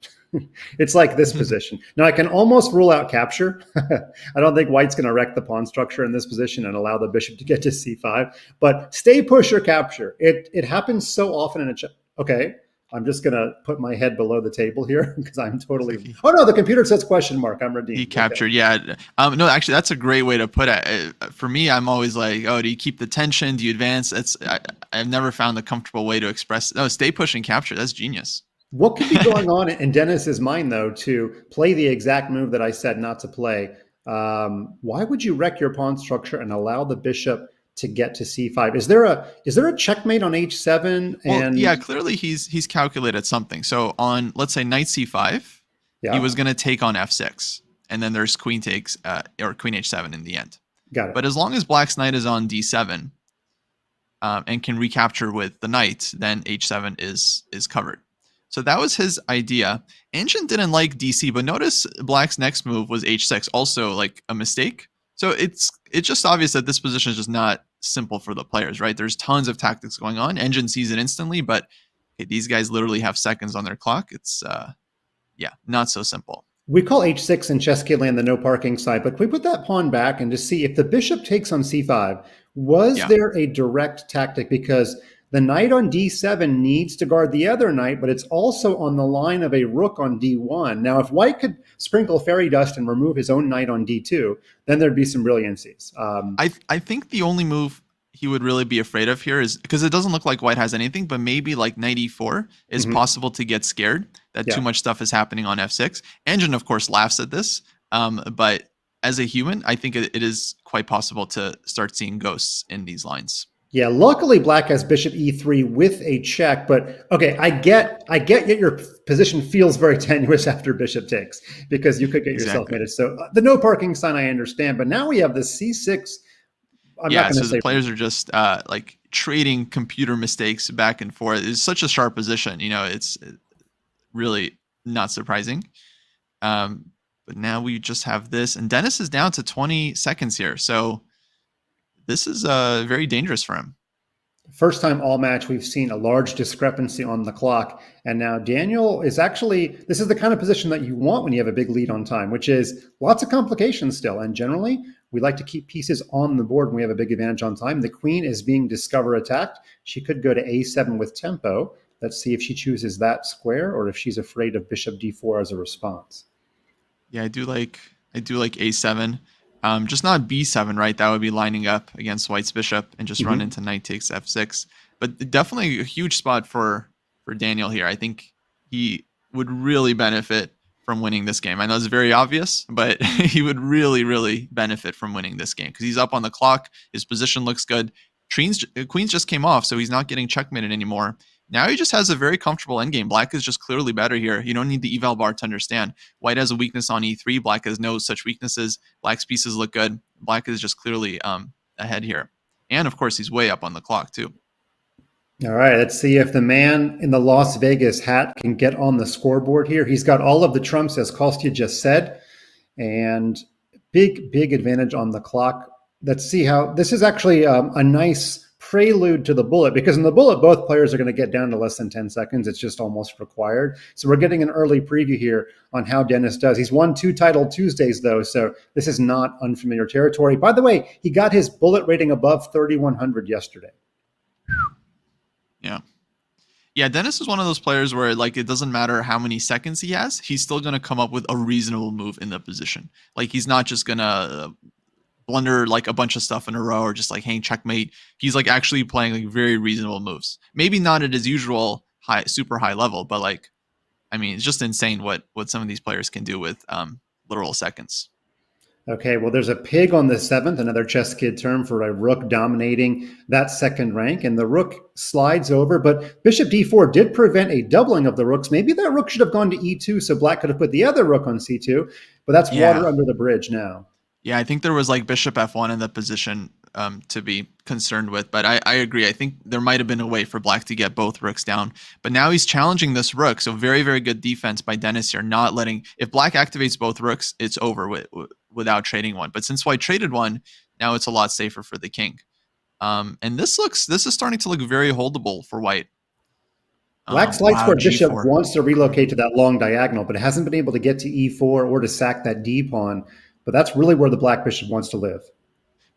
Speaker 1: It's like this position. Now, I can almost rule out capture. I don't think white's going to wreck the pawn structure in this position and allow the bishop to get to c5. But stay, push, or capture. It happens so often in a chess. Okay, I'm just going to put my head below the table here because I'm totally... Oh, no, the computer says question mark. I'm redeemed.
Speaker 2: He captured, yeah. No, actually, that's a great way to put it. For me, I'm always like, oh, do you keep the tension? Do you advance? I've never found a comfortable way to express... No, stay, push, and capture. That's genius.
Speaker 1: What could be going on in Dennis's mind, though, to play the exact move that I said not to play? Why would you wreck your pawn structure and allow the bishop to get to c5? Is there a checkmate on h7?
Speaker 2: Well, yeah, clearly he's calculated something. So on, let's say, knight c5, he was going to take on f6, and then there's queen takes or queen h7 in the end.
Speaker 1: Got it.
Speaker 2: But as long as black's knight is on d7 and can recapture with the knight, then h7 is covered. So that was his idea. Engine didn't like DC, but notice black's next move was h6, also like a mistake. So it's just obvious that this position is just not simple for the players, right? There's tons of tactics going on. Engine sees it instantly, but hey, these guys literally have seconds on their clock. It's not so simple.
Speaker 1: We call h6 in chess kid land the no parking side, but can we put that pawn back and just see if the bishop takes on c5, was
Speaker 2: Yeah.
Speaker 1: there a direct tactic? Because the knight on d7 needs to guard the other knight, but it's also on the line of a rook on d1. Now, if white could sprinkle fairy dust and remove his own knight on d2, then there'd be some brilliancies.
Speaker 2: I think the only move he would really be afraid of here is because it doesn't look like white has anything, but maybe like knight e4 is possible to get scared that too much stuff is happening on f6. Engine, of course, laughs at this, but as a human, I think it is quite possible to start seeing ghosts in these lines.
Speaker 1: Yeah, luckily black has bishop e3 with a check, but okay, I get yet your position feels very tenuous after bishop takes because you could get yourself mated. So the no parking sign I understand, but now we have the c6.
Speaker 2: So the players are just like trading computer mistakes back and forth. It's such a sharp position, it's really not surprising. But now we just have this, and Dennis is down to 20 seconds here, so this is very dangerous for him.
Speaker 1: First time all match, we've seen a large discrepancy on the clock. And now Daniel is this is the kind of position that you want when you have a big lead on time, which is lots of complications still. And generally, we like to keep pieces on the board when we have a big advantage on time. The queen is being discover attacked. She could go to a7 with tempo. Let's see if she chooses that square or if she's afraid of bishop d4 as a response.
Speaker 2: Yeah, I do like a7. Just not b7, right? That would be lining up against white's bishop and just run into knight takes f6. But definitely a huge spot for Daniel here. I think he would really benefit from winning this game. I know it's very obvious, but he would really, really benefit from winning this game because he's up on the clock. His position looks good. Queen's just came off, so he's not getting checkmated anymore. Now he just has a very comfortable endgame. Black is just clearly better here. You don't need the eval bar to understand. White has a weakness on e3. Black has no such weaknesses. Black's pieces look good. Black is just clearly ahead here. And, of course, he's way up on the clock, too.
Speaker 1: All right, let's see if the man in the Las Vegas hat can get on the scoreboard here. He's got all of the trumps, as Kostya just said, and big advantage on the clock. Let's see how this is actually a nice prelude to the bullet, because in the bullet, both players are going to get down to less than 10 seconds. It's just almost required. So we're getting an early preview here on how Dennis does. He's won 2 title Tuesdays, though, so this is not unfamiliar territory. By the way, he got his bullet rating above 3,100 yesterday.
Speaker 2: Yeah, Dennis is one of those players where like it doesn't matter how many seconds he has, he's still going to come up with a reasonable move in the position. Like he's not just going to blunder like a bunch of stuff in a row or just like hang checkmate. He's like actually playing like very reasonable moves. Maybe not at his usual super high level, but like, I mean, it's just insane what some of these players can do with literal seconds.
Speaker 1: Okay, well, there's a pig on the 7th, another chess kid term for a rook dominating that second rank, and the rook slides over, but bishop d4 did prevent a doubling of the rooks. Maybe that rook should have gone to e2, so black could have put the other rook on c2, but that's water under the bridge now.
Speaker 2: Yeah, I think there was like bishop f1 in the position to be concerned with, but I agree. I think there might have been a way for black to get both rooks down, but now he's challenging this rook, so very, very good defense by Dennis here, not letting, if black activates both rooks, it's over without trading one. But since white traded one, now it's a lot safer for the king. And this is starting to look very holdable for white.
Speaker 1: Black's light square bishop wants to relocate to that long diagonal, but it hasn't been able to get to e4 or to sack that d pawn. But that's really where the black bishop wants to live.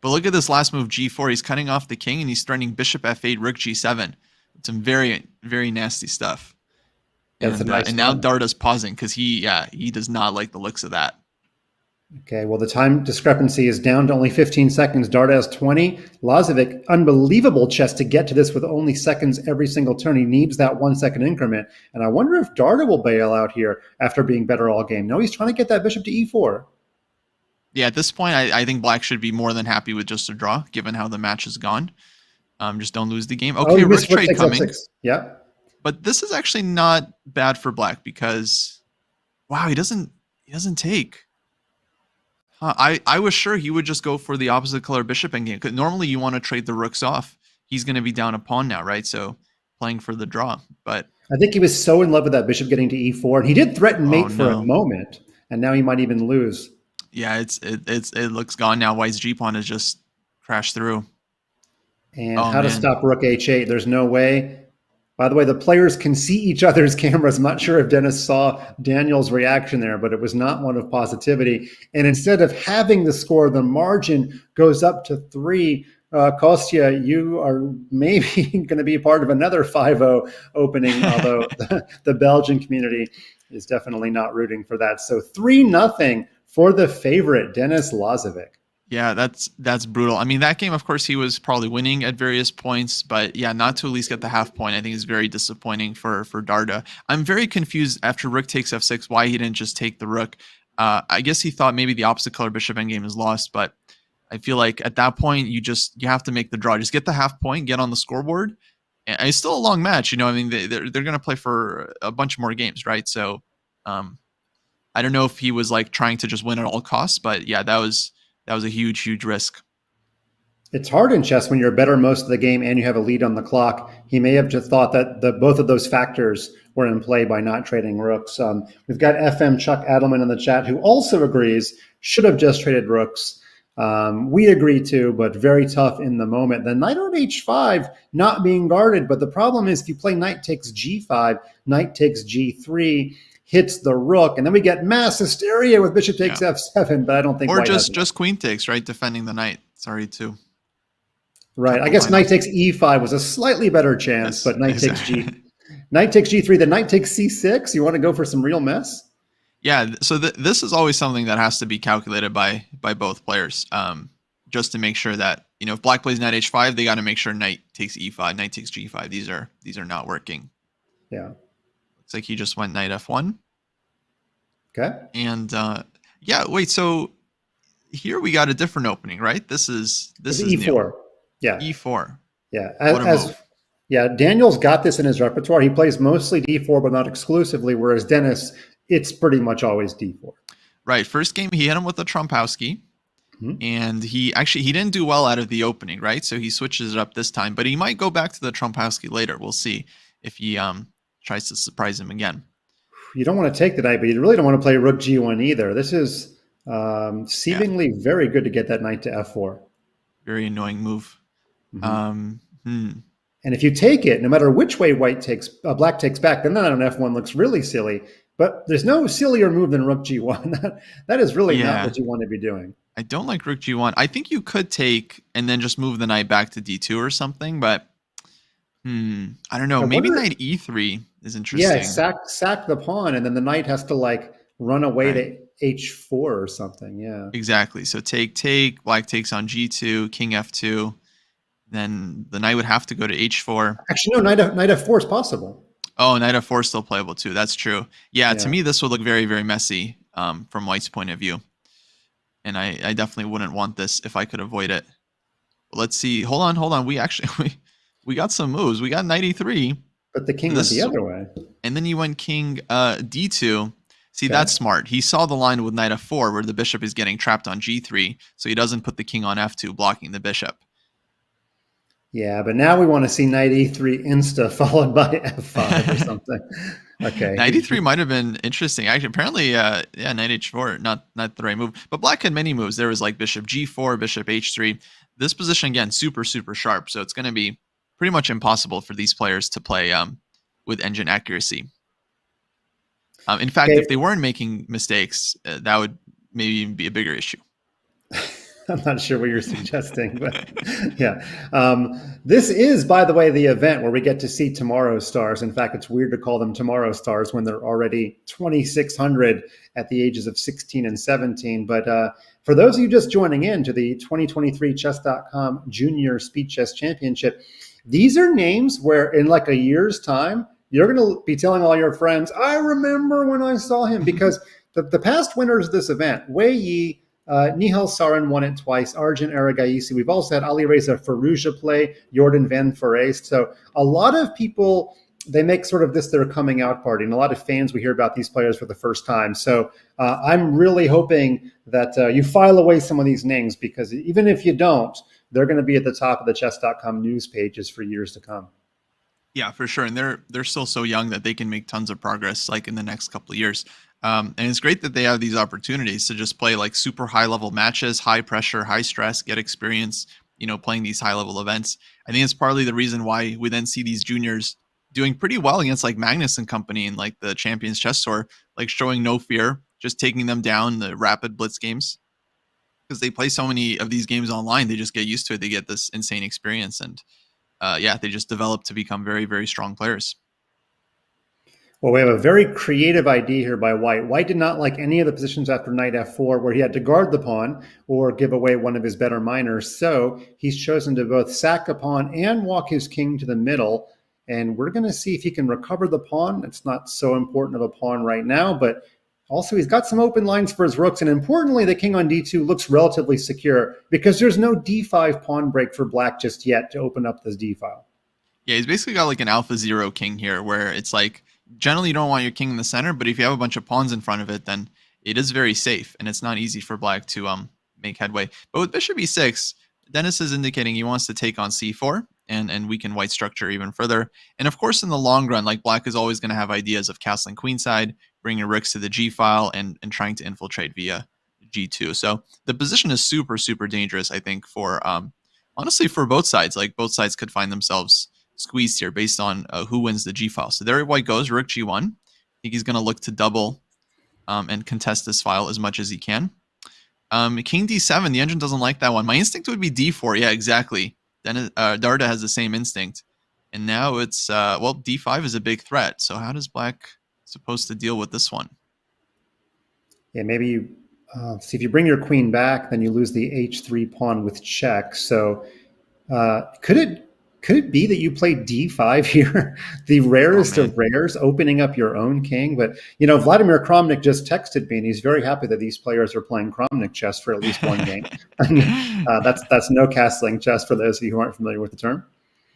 Speaker 2: But look at this last move, g4. He's cutting off the king, and he's threatening bishop f8, rook g7. Some very, very nasty stuff. And now Dardha's pausing because he does not like the looks of that. Okay,
Speaker 1: well, the time discrepancy is down to only 15 seconds. Dardha has 20. Lazavik, unbelievable chess to get to this with only seconds every single turn. He needs that 1 second increment. And I wonder if Dardha will bail out here after being better all game. No, he's trying to get that bishop to e4.
Speaker 2: Yeah, at this point, I think black should be more than happy with just a draw, given how the match has gone. Just don't lose the game. Okay, rook trade coming.
Speaker 1: Yeah.
Speaker 2: But this is actually not bad for black because, wow, he doesn't take. I was sure he would just go for the opposite color bishop endgame. Because normally you want to trade the rooks off. He's going to be down a pawn now, right? So playing for the draw. But
Speaker 1: I think he was so in love with that bishop getting to e4, and he did threaten mate for a moment, and now he might even lose.
Speaker 2: Yeah, it looks gone now. White's g pawn has just crashed through.
Speaker 1: And
Speaker 2: Oh
Speaker 1: how to
Speaker 2: man.
Speaker 1: stop rook h8. There's no way. By the way, the players can see each other's cameras. I'm not sure if Dennis saw Daniel's reaction there, but it was not one of positivity. And instead of having the score, the margin goes up to 3. Kostya, you are maybe going to be part of another 5-0 opening, although the Belgian community is definitely not rooting for that. So 3-0 for the favorite, Denis Lazovic.
Speaker 2: Yeah, that's brutal. I mean, that game, of course, he was probably winning at various points, but yeah, not to at least get the half point, I think is very disappointing for Dardha. I'm very confused after rook takes f6 why he didn't just take the rook. I guess he thought maybe the opposite color bishop endgame is lost, but I feel like at that point you have to make the draw. Just get the half point, get on the scoreboard. And it's still a long match, you know. I mean, they're going to play for a bunch more games, right? So, I don't know if he was like trying to just win at all costs, but yeah, that was a huge risk.
Speaker 1: It's hard in chess when you're better most of the game and you have a lead on the clock. He may have just thought that both of those factors were in play by not trading rooks. We've got FM Chuck Adelman in the chat who also agrees should have just traded rooks. We agree too, but very tough in the moment. The knight on h5 not being guarded, but the problem is if you play knight takes g5, knight takes g3, hits the rook, and then we get mass hysteria with bishop takes f7, but I don't think
Speaker 2: or
Speaker 1: white
Speaker 2: just queen takes, right, defending the knight. Sorry too.
Speaker 1: Right. I guess knight takes e5 was a slightly better chance,
Speaker 2: Yes,
Speaker 1: but knight
Speaker 2: exactly.
Speaker 1: takes knight takes g3, then knight takes c6. You want to go for some real mess?
Speaker 2: Yeah, so this is always something that has to be calculated by both players, just to make sure that, you know, if black plays knight h5, they got to make sure knight takes e5, knight takes g5. These are not working.
Speaker 1: Yeah.
Speaker 2: Looks like he just went knight f1.
Speaker 1: Okay.
Speaker 2: And yeah, wait. So here we got a different opening, right? This is
Speaker 1: e4.
Speaker 2: New.
Speaker 1: Yeah.
Speaker 2: E4.
Speaker 1: Yeah.
Speaker 2: What a move.
Speaker 1: Yeah, Daniel's got this in his repertoire. He plays mostly d4, but not exclusively, whereas Denis, it's pretty much always d4.
Speaker 2: Right. First game, he hit him with the Trompowski. Mm-hmm. And he didn't do well out of the opening, right? So he switches it up this time, but he might go back to the Trompowski later. We'll see if he tries to surprise him again.
Speaker 1: You don't want to take the knight, but you really don't want to play rook g1 either. This is seemingly very good to get that knight to f4.
Speaker 2: Very annoying move. Mm-hmm.
Speaker 1: And if you take it, no matter which way black takes back, then that on f1 looks really silly. But there's no sillier move than rook g1. That is really not what you want to be doing.
Speaker 2: I don't like rook g1. I think you could take and then just move the knight back to d2 or something, but I don't know. Maybe knight e3 is interesting.
Speaker 1: Yeah, sack the pawn, and then the knight has to like run away to h4 or something. Yeah,
Speaker 2: exactly. So take, black takes on g2, king f2. Then the knight would have to go to h4.
Speaker 1: Actually, no, knight f4 is possible.
Speaker 2: Oh, knight f4 is still playable too. That's true. Yeah, to me, this would look very, very messy from white's point of view. And I definitely wouldn't want this if I could avoid it. But let's see. Hold on. We actually we got some moves. We got knight e3.
Speaker 1: But the king went the other way.
Speaker 2: And then you went king d2. See, that's smart. He saw the line with knight f4 where the bishop is getting trapped on g3. So he doesn't put the king on f2, blocking the bishop.
Speaker 1: Yeah, but now we want to see knight e3 insta followed by f5 or something. Okay.
Speaker 2: Knight e3 might have been interesting. Actually, apparently, knight h4, not the right move. But black had many moves. There was like bishop g4, bishop h3. This position, again, super, super sharp. So it's going to be pretty much impossible for these players to play with engine accuracy. In fact, if they weren't making mistakes, that would maybe even be a bigger issue.
Speaker 1: I'm not sure what you're suggesting, but yeah. This is, by the way, the event where we get to see tomorrow's stars. In fact, it's weird to call them tomorrow stars when they're already 2,600 at the ages of 16 and 17. But for those of you just joining in to the 2023 Chess.com Junior Speed Chess Championship, these are names where in like a year's time, you're going to be telling all your friends, I remember when I saw him, because the past winners of this event, Wei Yi, Nihal Sarin won it twice, Arjun Aragaisi. We've also had Ali Reza Farouja play, Jordan Van Foreest. So a lot of people, they make sort of this their coming out party. And a lot of fans, we hear about these players for the first time. So I'm really hoping that you file away some of these names, because even if you don't, they're going to be at the top of the chess.com news pages for years to come.
Speaker 2: Yeah, for sure. And they're still so young that they can make tons of progress like in the next couple of years. And it's great that they have these opportunities to just play like super high level matches, high pressure, high stress, get experience. playing these high level events. I think it's partly the reason why we then see these juniors doing pretty well against like Magnus and company and like the Champions Chess Tour, like showing no fear, just taking them down the rapid blitz games. Because they play so many of these games online, they just get used to it. They get this insane experience, and they just develop to become very, very strong players.
Speaker 1: Well, we have a very creative idea here by White. White did not like any of the positions after knight f4 where he had to guard the pawn or give away one of his better minors. So he's chosen to both sack a pawn and walk his king to the middle. And we're going to see if he can recover the pawn. It's not so important of a pawn right now, but also he's got some open lines for his rooks. And importantly, the king on d2 looks relatively secure because there's no d5 pawn break for black just yet to open up this d file.
Speaker 2: Yeah, he's basically got like an alpha 0 king here where it's like, generally you don't want your king in the center, but if you have a bunch of pawns in front of it, then it is very safe and it's not easy for black to make headway. But with bishop e6, Dennis is indicating he wants to take on c4 and weaken white structure even further. And of course, in the long run, like black is always going to have ideas of castling queenside, bringing rooks to the g file, and trying to infiltrate via g2. So the position is super, super dangerous, I think, for honestly, for both sides. Like both sides could find themselves squeezed here based on who wins the g file. So there white goes, rook g1. I think he's going to look to double and contest this file as much as he can. King d7, the engine doesn't like that one. My instinct would be d4. Yeah, exactly. Then Dardha has the same instinct. And now it's, d5 is a big threat. So how does black supposed to deal with this one?
Speaker 1: Yeah, maybe you see if you bring your queen back, then you lose the h3 pawn with check. So could it be that you play d5 here? The rarest of rares, opening up your own king. But, Vladimir Kramnik just texted me, and he's very happy that these players are playing Kramnik chess for at least one game. That's no castling chess for those of you who aren't familiar with the term.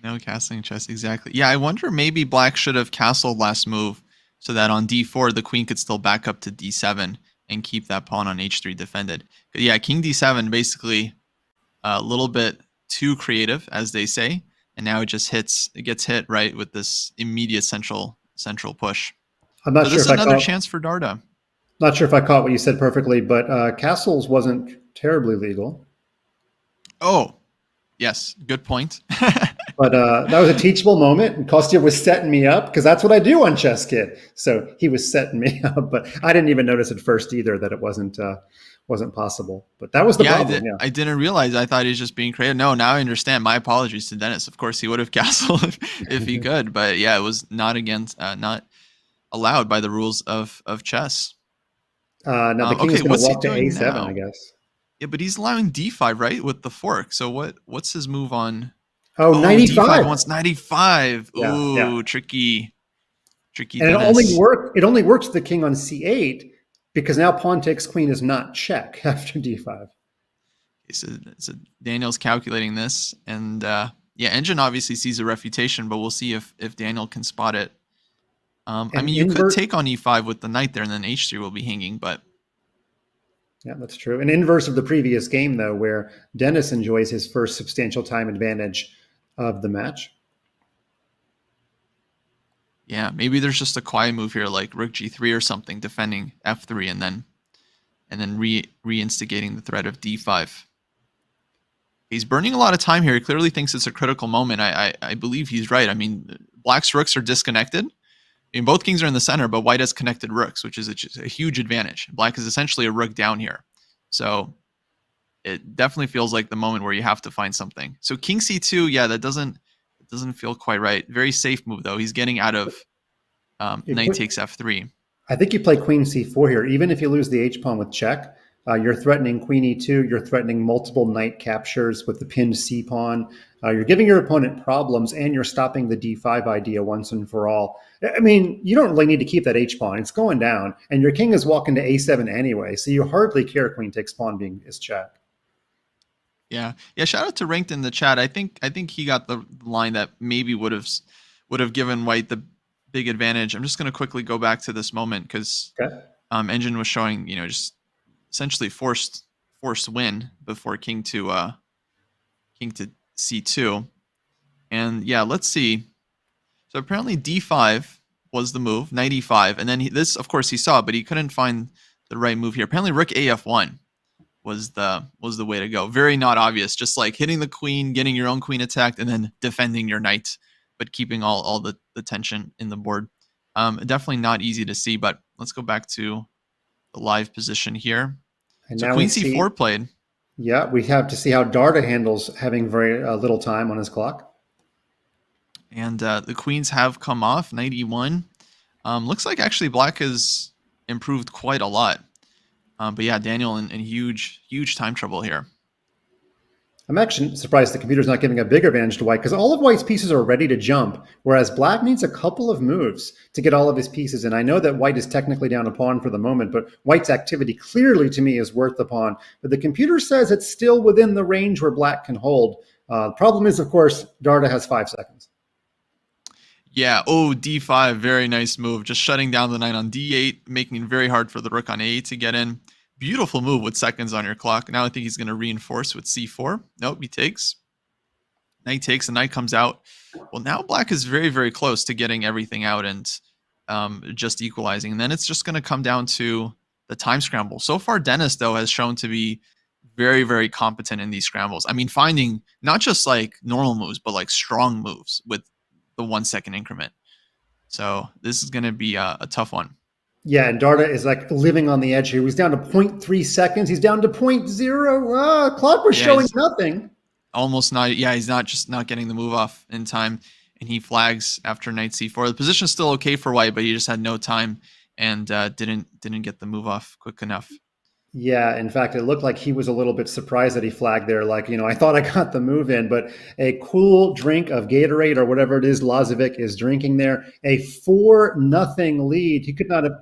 Speaker 2: No castling chess, exactly. Yeah, I wonder maybe black should have castled last move so that on d4, the queen could still back up to d7 and keep that pawn on h3 defended. But yeah, king d7, basically a little bit too creative, as they say. And now it gets hit right with this immediate central push.
Speaker 1: I'm not
Speaker 2: so
Speaker 1: sure
Speaker 2: this
Speaker 1: if
Speaker 2: is another chance for Dardha.
Speaker 1: Not sure if I caught what you said perfectly, but castles wasn't terribly legal.
Speaker 2: Oh, yes, good point.
Speaker 1: But that was a teachable moment, and Kostya was setting me up because that's what I do on Chess Kid. So he was setting me up, but I didn't even notice at first either that it wasn't possible. But that was the problem.
Speaker 2: I didn't realize. I thought he was just being creative. No, now I understand. My apologies to Dennis. Of course, he would have castled if he could, but yeah, it was not allowed by the rules of chess.
Speaker 1: Now the king is going to walk to a7,
Speaker 2: now?
Speaker 1: I guess.
Speaker 2: Yeah, but he's allowing d5 right with the fork. So what's his move on?
Speaker 1: Oh, 95.
Speaker 2: D5 wants 95.
Speaker 1: Yeah,
Speaker 2: Ooh, tricky.
Speaker 1: And it only works the king on c8 because now pawn takes queen is not check after d5.
Speaker 2: Okay, so Daniel's calculating this, and Engine obviously sees a refutation, but we'll see if Daniel can spot it. You could take on e5 with the knight there, and then h3 will be hanging, but.
Speaker 1: Yeah, that's true. An inverse of the previous game, though, where Dennis enjoys his first substantial time advantage of the match.
Speaker 2: Yeah, maybe there's just a quiet move here, like rook g3 or something, defending f3, and then reinstigating the threat of d5. He's burning a lot of time here. He clearly thinks it's a critical moment. I believe he's right. I mean, black's rooks are disconnected. I mean, both kings are in the center, but white has connected rooks, which is a huge advantage. Black is essentially a rook down here. So it definitely feels like the moment where you have to find something. So king c2, yeah, that doesn't feel quite right. Very safe move, though. He's getting out of knight takes f3.
Speaker 1: I think you play queen c4 here. Even if you lose the h-pawn with check, you're threatening queen e2. You're threatening multiple knight captures with the pinned c-pawn. You're giving your opponent problems, and you're stopping the d5 idea once and for all. I mean, you don't really need to keep that h-pawn. It's going down, and your king is walking to a7 anyway, so you hardly care queen takes pawn being his check.
Speaker 2: Yeah. Shout out to Ranked in the chat. I think he got the line that maybe would have given white the big advantage. I'm just going to quickly go back to this moment because Engine was showing just essentially forced win before king to c2, and yeah, let's see. So apparently d5 was the move, knight e5, and then this of course he saw, but he couldn't find the right move here. Apparently rook af1 was the way to go. Very not obvious, just like hitting the queen, getting your own queen attacked, and then defending your knight, but keeping all the tension in the board. Definitely not easy to see, but let's go back to the live position here.
Speaker 1: And
Speaker 2: So
Speaker 1: now
Speaker 2: queen
Speaker 1: we see,
Speaker 2: c4 played.
Speaker 1: Yeah, we have to see how Dardha handles having very little time on his clock.
Speaker 2: And the queens have come off, knight e1. Looks like actually black has improved quite a lot. But yeah, Daniel in huge time trouble here.
Speaker 1: I'm actually surprised the computer's not giving a big advantage to white, because all of white's pieces are ready to jump, whereas black needs a couple of moves to get all of his pieces. And I know that white is technically down a pawn for the moment, but white's activity clearly to me is worth the pawn. But the computer says it's still within the range where black can hold. The problem is, of course, Dardha has 5 seconds.
Speaker 2: Yeah, d5, very nice move. Just shutting down the knight on d8, making it very hard for the rook on a8 to get in. Beautiful move with seconds on your clock. Now I think he's going to reinforce with c4. Nope, he takes. Knight takes, the knight comes out. Well, now black is very close to getting everything out and just equalizing. And then it's just going to come down to the time scramble. So far, Dennis, though, has shown to be very competent in these scrambles. I mean, finding not just like normal moves, but like strong moves with the 1 second increment. So this is going to be a tough one.
Speaker 1: Yeah, and Dardha is like living on the edge here. He's down to 0.3 seconds. He's down to 0.0. Clock was showing nothing.
Speaker 2: Almost not. Yeah, he's not getting the move off in time, and he flags after knight c4. The position is still okay for white, but he just had no time and didn't get the move off quick enough.
Speaker 1: Yeah, in fact, it looked like he was a little bit surprised that he flagged there. Like, I thought I got the move in, but a cool drink of Gatorade or whatever it is Lazavik is drinking there. A 4-0 lead. He could not have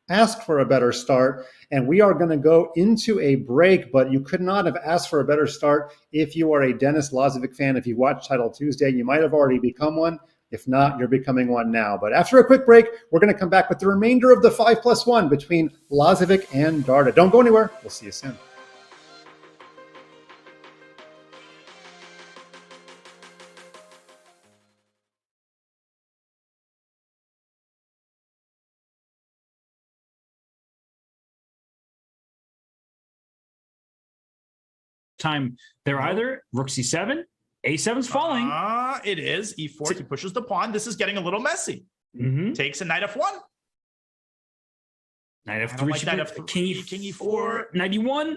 Speaker 1: asked for a better start. And we are going to go into a break, but you could not have asked for a better start if you are a Denis Lazavik fan. If you watched Title Tuesday, you might have already become one. If not, you're becoming one now. But after a quick break, we're going to come back with the remainder of the 5+1 between Lazavik and Dardha. Don't go anywhere. We'll see you soon.
Speaker 3: Time they're either rook c7, a7's falling.
Speaker 4: It is e4. He pushes the pawn. This is getting a little messy. Takes a knight f1.
Speaker 3: Knight f3.
Speaker 4: Like knight f3. King e4.
Speaker 3: Knight e1.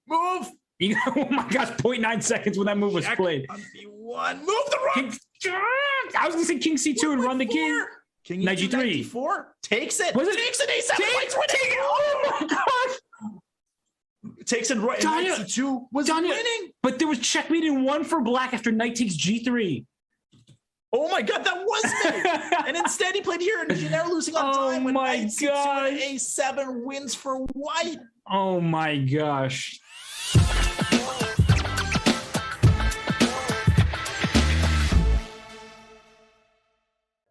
Speaker 4: Move.
Speaker 3: Oh my gosh! 0.9 seconds when that move was played.
Speaker 4: On b1. Move the rook.
Speaker 3: I was gonna say king c2 and run the king.
Speaker 4: King
Speaker 3: knight
Speaker 4: e2,
Speaker 3: g3.
Speaker 4: knight d4. Takes it.
Speaker 3: Was it?
Speaker 4: Takes an a7. White's winning.
Speaker 3: Oh my gosh!
Speaker 4: Takes it right. Knight c2 was winning.
Speaker 3: But there was checkmate in 1 for black after knight takes g3.
Speaker 4: Oh my god, that was me. And instead he played here, and they're losing on time. When knight c2 and a7 wins for white.
Speaker 3: Oh my gosh.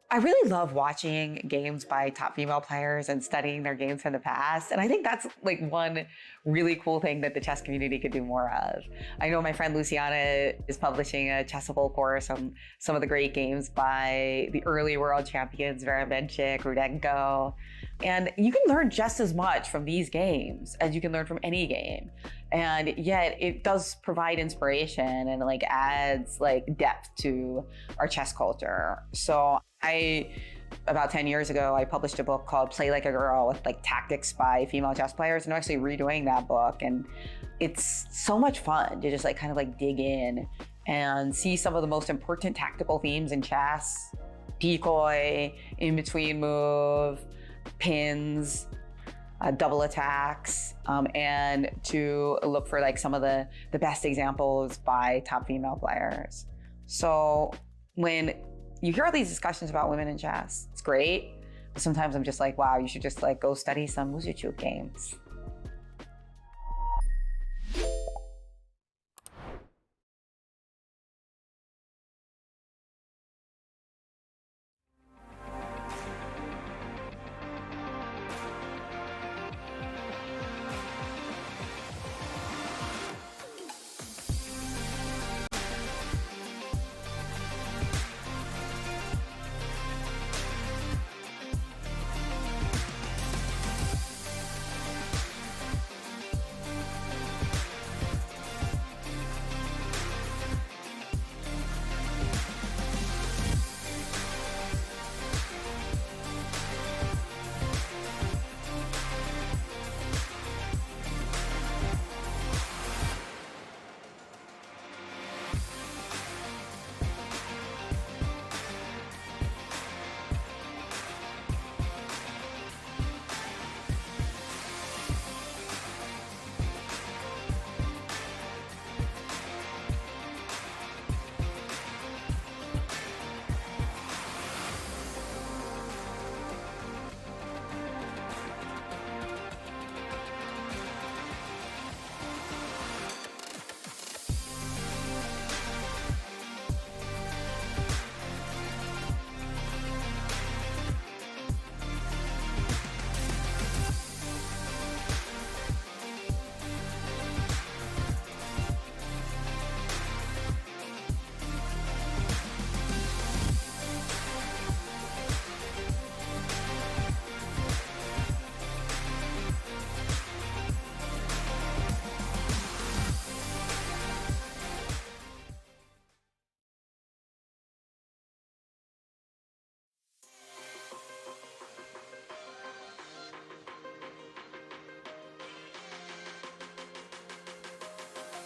Speaker 5: I really love watching games by top female players and studying their games from the past. And I think that's like one really cool thing that the chess community could do more of. I know my friend Luciana is publishing a chessable course on some of the great games by the early world champions, Vera Benchik, Rudenko. And you can learn just as much from these games as you can learn from any game. And yet it does provide inspiration and like adds like depth to our chess culture. So about 10 years ago, I published a book called Play Like a Girl with like tactics by female chess players, and I'm actually redoing that book. And it's so much fun to just like kind of like dig in and see some of the most important tactical themes in chess: decoy, in between move, pins, double attacks, and to look for like some of the best examples by top female players. So when you hear all these discussions about women in chess, it's great, but sometimes I'm just like, wow, you should just like go study some Muzichuk games.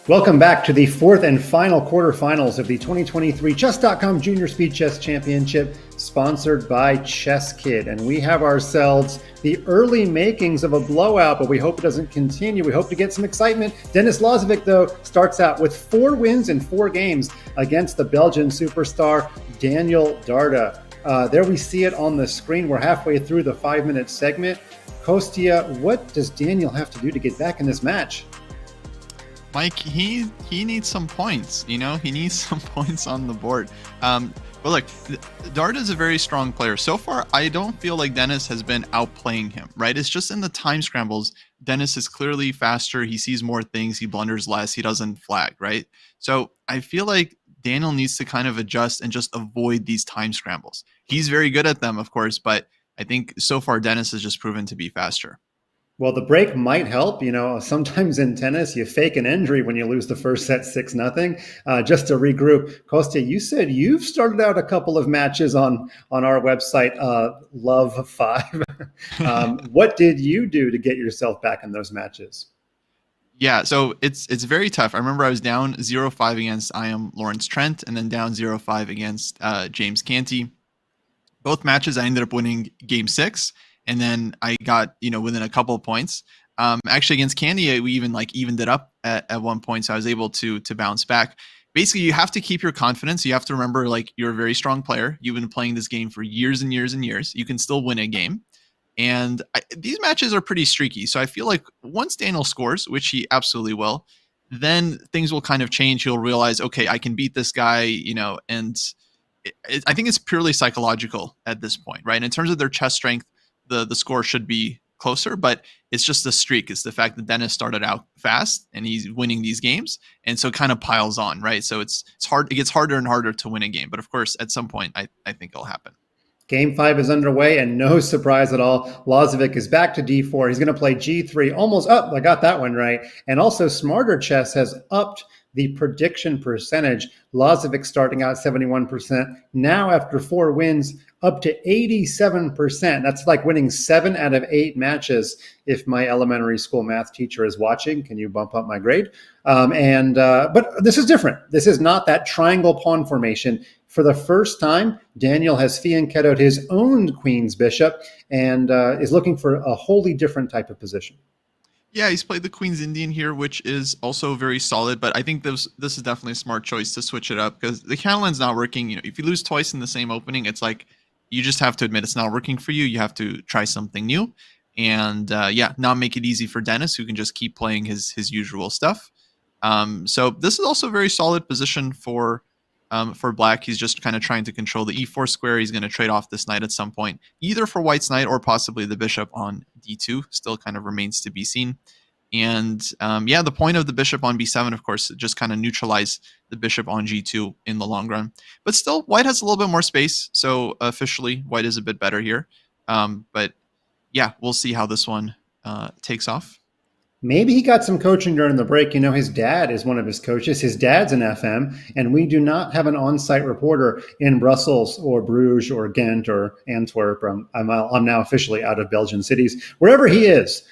Speaker 1: Welcome back to the fourth and final quarterfinals of the 2023 Chess.com Junior Speed Chess Championship, sponsored by Chess Kid. And we have ourselves the early makings of a blowout, but we hope it doesn't continue. We hope to get some excitement. Denis Lazavik, though, starts out with 4 wins in 4 games against the Belgian superstar Daniel Dardha. There we see it on the screen. We're halfway through the 5-minute segment. Kostya, what does Daniel have to do to get back in this match?
Speaker 2: Mike, he needs some points, he needs some points on the board. But look, Dardha is a very strong player. So far, I don't feel like Denis has been outplaying him, right? It's just in the time scrambles, Denis is clearly faster. He sees more things. He blunders less. He doesn't flag, right? So I feel like Daniel needs to kind of adjust and just avoid these time scrambles. He's very good at them, of course, but I think so far Denis has just proven to be faster.
Speaker 1: Well, the break might help. Sometimes in tennis, you fake an injury when you lose the first set 6-0, just to regroup. Kostya, you said you've started out a couple of matches on our website, Love 5. What did you do to get yourself back in those matches?
Speaker 2: Yeah, so it's very tough. I remember I was down 0-5 against Lawrence Trent, and then down 0-5 against James Canty. Both matches, I ended up winning game 6. And then I got, within a couple of points. Actually, against Candy, we even evened it up at one point, so I was able to bounce back. Basically, you have to keep your confidence. You have to remember, you're a very strong player. You've been playing this game for years and years and years. You can still win a game. And these matches are pretty streaky. So I feel like once Daniel scores, which he absolutely will, then things will kind of change. He'll realize, okay, I can beat this guy, and I think it's purely psychological at this point, right? In terms of their chess strength, the score should be closer, but it's just the streak. It's the fact that Denis started out fast and he's winning these games, and so it kind of piles on, right? So it's hard. It gets harder and harder to win a game, but of course, at some point, I think it'll happen.
Speaker 1: Game 5 is underway, and no surprise at all, Lazavik is back to d4. He's going to play g3, almost up. I got that one right. And also, Smarter Chess has upped the prediction percentage. Lazavik starting out 71%. Now, after 4 wins, up to 87%. That's like winning 7 out of 8 matches. If my elementary school math teacher is watching, can you bump up my grade? But this is different. This is not that triangle pawn formation. For the first time, Daniel has fianchettoed his own queen's bishop and is looking for a wholly different type of position.
Speaker 2: Yeah, he's played the Queen's Indian here, which is also very solid. But I think this is definitely a smart choice to switch it up because the Catalan's not working. If you lose twice in the same opening, it's like you just have to admit it's not working for you. You have to try something new, and not make it easy for Denis, who can just keep playing his usual stuff. So this is also a very solid position for Black. He's just kind of trying to control the e4 square. He's going to trade off this knight at some point, either for White's knight or possibly the bishop on d2. Still kind of remains to be seen. And the point of the bishop on b7, of course, just kind of neutralize the bishop on g2 in the long run. But still, White has a little bit more space. So officially, White is a bit better here. But yeah, we'll see how this one takes off.
Speaker 1: Maybe he got some coaching during the break. His dad is one of his coaches. His dad's an FM, and we do not have an on-site reporter in Brussels or Bruges or Ghent or Antwerp. I'm now officially out of Belgian cities. Wherever he is,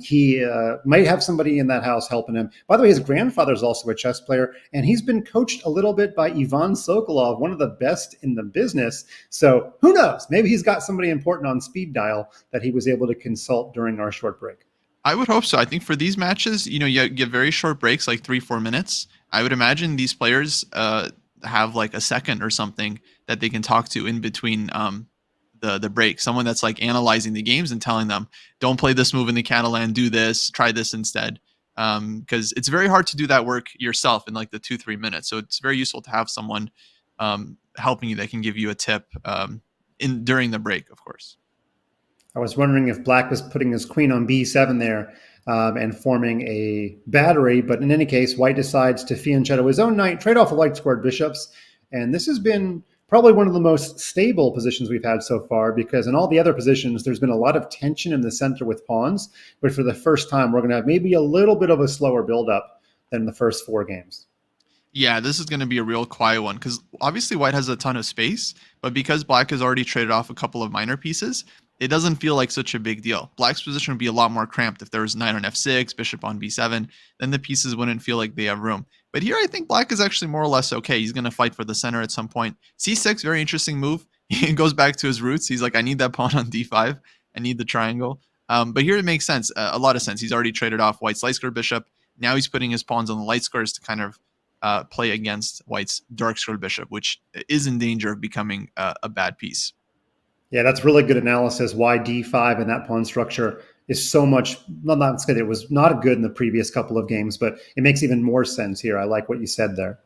Speaker 1: he might have somebody in that house helping him. By the way, his grandfather's also a chess player, and he's been coached a little bit by Ivan Sokolov, one of the best in the business. So who knows? Maybe he's got somebody important on speed dial that he was able to consult during our short break.
Speaker 2: I would hope so. I think for these matches, you get very short breaks, like 3-4 minutes. I would imagine these players have like a second or something that they can talk to in between the break. Someone that's like analyzing the games and telling them, don't play this move in the Catalan, do this, try this instead. Because it's very hard to do that work yourself in like the 2-3 minutes. So it's very useful to have someone helping you that can give you a tip during the break, of course.
Speaker 1: I was wondering if Black was putting his queen on b7 there and forming a battery. But in any case, White decides to fianchetto his own knight, trade off a white squared bishops. And this has been probably one of the most stable positions we've had so far, because in all the other positions, there's been a lot of tension in the center with pawns. But for the first time, we're going to have maybe a little bit of a slower buildup than the first 4 games.
Speaker 2: Yeah, this is going to be a real quiet one because obviously White has a ton of space, but because Black has already traded off a couple of minor pieces, it doesn't feel like such a big deal. Black's position would be a lot more cramped if there was knight on f6, bishop on b7. Then the pieces wouldn't feel like they have room. But here I think black is actually more or less okay. He's going to fight for the center at some point. c6, very interesting move. He goes back to his roots. He's like, I need that pawn on d5. I need the triangle. But here it makes sense, a lot of sense. He's already traded off white's light square bishop. Now he's putting his pawns on the light squares to kind of play against white's dark square bishop, which is in danger of becoming a bad piece.
Speaker 1: Yeah, that's really good analysis. Why d5 and that pawn structure is so much, not good. It was not good in the previous couple of games, but it makes even more sense here. I like what you said there.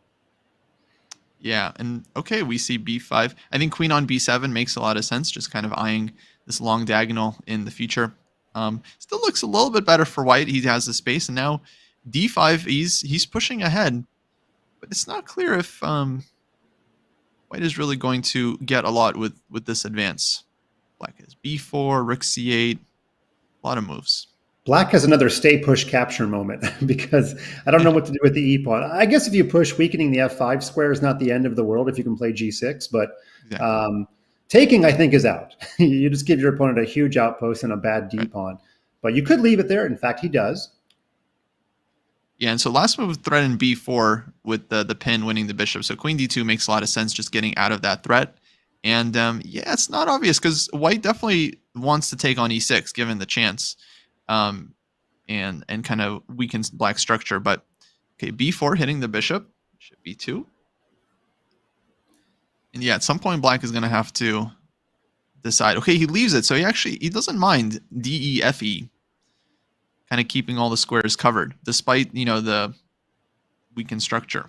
Speaker 2: Yeah, and okay, we see b5. I think queen on b7 makes a lot of sense, just kind of eyeing this long diagonal in the future. Still looks a little bit better for white. He has the space, and now d5, he's pushing ahead, but it's not clear if white is really going to get a lot with this advance. Black has b4, rook c8, a lot of moves.
Speaker 1: Black has another stay push capture moment because I don't know what to do with the e-pawn. I guess if you push, weakening the f5 square is not the end of the world if you can play g6, but exactly. Taking, I think, is out. You just give your opponent a huge outpost and a bad d-pawn. But you could leave it there. In fact, he does.
Speaker 2: Yeah, and so last move threatened b4 with the pin winning the bishop. So queen d2 makes a lot of sense, just getting out of that threat. And yeah, it's not obvious because white definitely wants to take on e6 given the chance, and kind of weakens black structure. But okay, b4 hitting the bishop, b2. And yeah, at some point black is going to have to decide. Okay, he leaves it, so he doesn't mind d, e, f, e. Kind of keeping all the squares covered, despite, the weakened structure.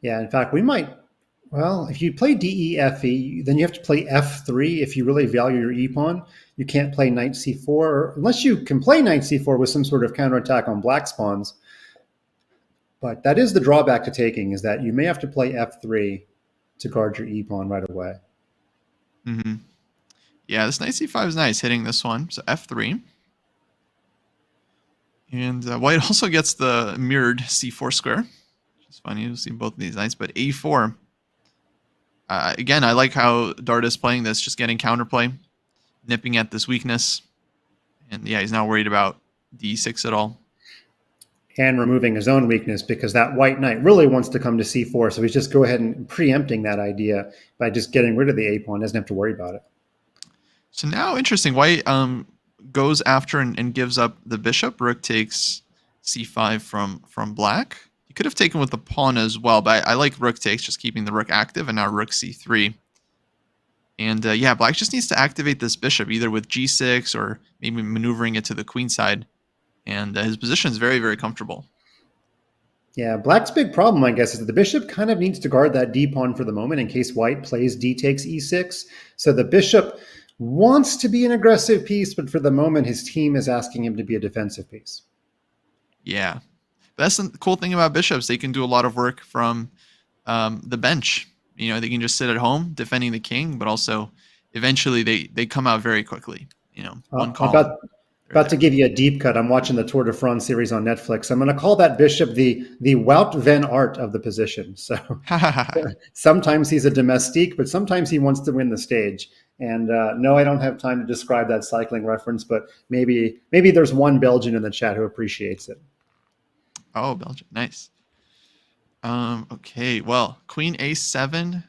Speaker 1: Yeah, in fact, if you play D, E, F, E, then you have to play F3 if you really value your e-pawn. You can't play knight C4, unless you can play knight C4 with some sort of counterattack on black's pawns. But that is the drawback to taking, is that you may have to play F3 to guard your e-pawn right away.
Speaker 2: Mm-hmm. Yeah, this knight C5 is nice, hitting this one. So F3. And white also gets the mirrored c4 square, which is funny. You'll see both of these knights. But a4, again, I like how Dardha is playing this, just getting counterplay, nipping at this weakness. And yeah, he's not worried about d6 at all.
Speaker 1: And removing his own weakness, because that white knight really wants to come to c4. So he's just go ahead and preempting that idea by just getting rid of the a-pawn. Doesn't have to worry about it.
Speaker 2: So now, interesting. White goes after and gives up the bishop. Rook takes c5 from black. He could have taken with the pawn as well, but I like rook takes, just keeping the rook active, and now rook c3. And yeah, black just needs to activate this bishop, either with g6 or maybe maneuvering it to the queen side. And his position is very, very comfortable.
Speaker 1: Yeah, black's big problem, I guess, is that the bishop kind of needs to guard that d-pawn for the moment in case white plays d takes e6. So the bishop wants to be an aggressive piece, but for the moment, his team is asking him to be a defensive piece.
Speaker 2: Yeah. But that's the cool thing about bishops. They can do a lot of work from the bench. They can just sit at home defending the king, but also eventually they come out very quickly. One call.
Speaker 1: About to give you a deep cut. I'm watching the Tour de France series on Netflix. I'm going to call that bishop the Wout van Aert of the position. So sometimes he's a domestique, but sometimes he wants to win the stage. And no, I don't have time to describe that cycling reference, but maybe there's one Belgian in the chat who appreciates it.
Speaker 2: Oh, Belgian. Nice. Okay, well, queen a7,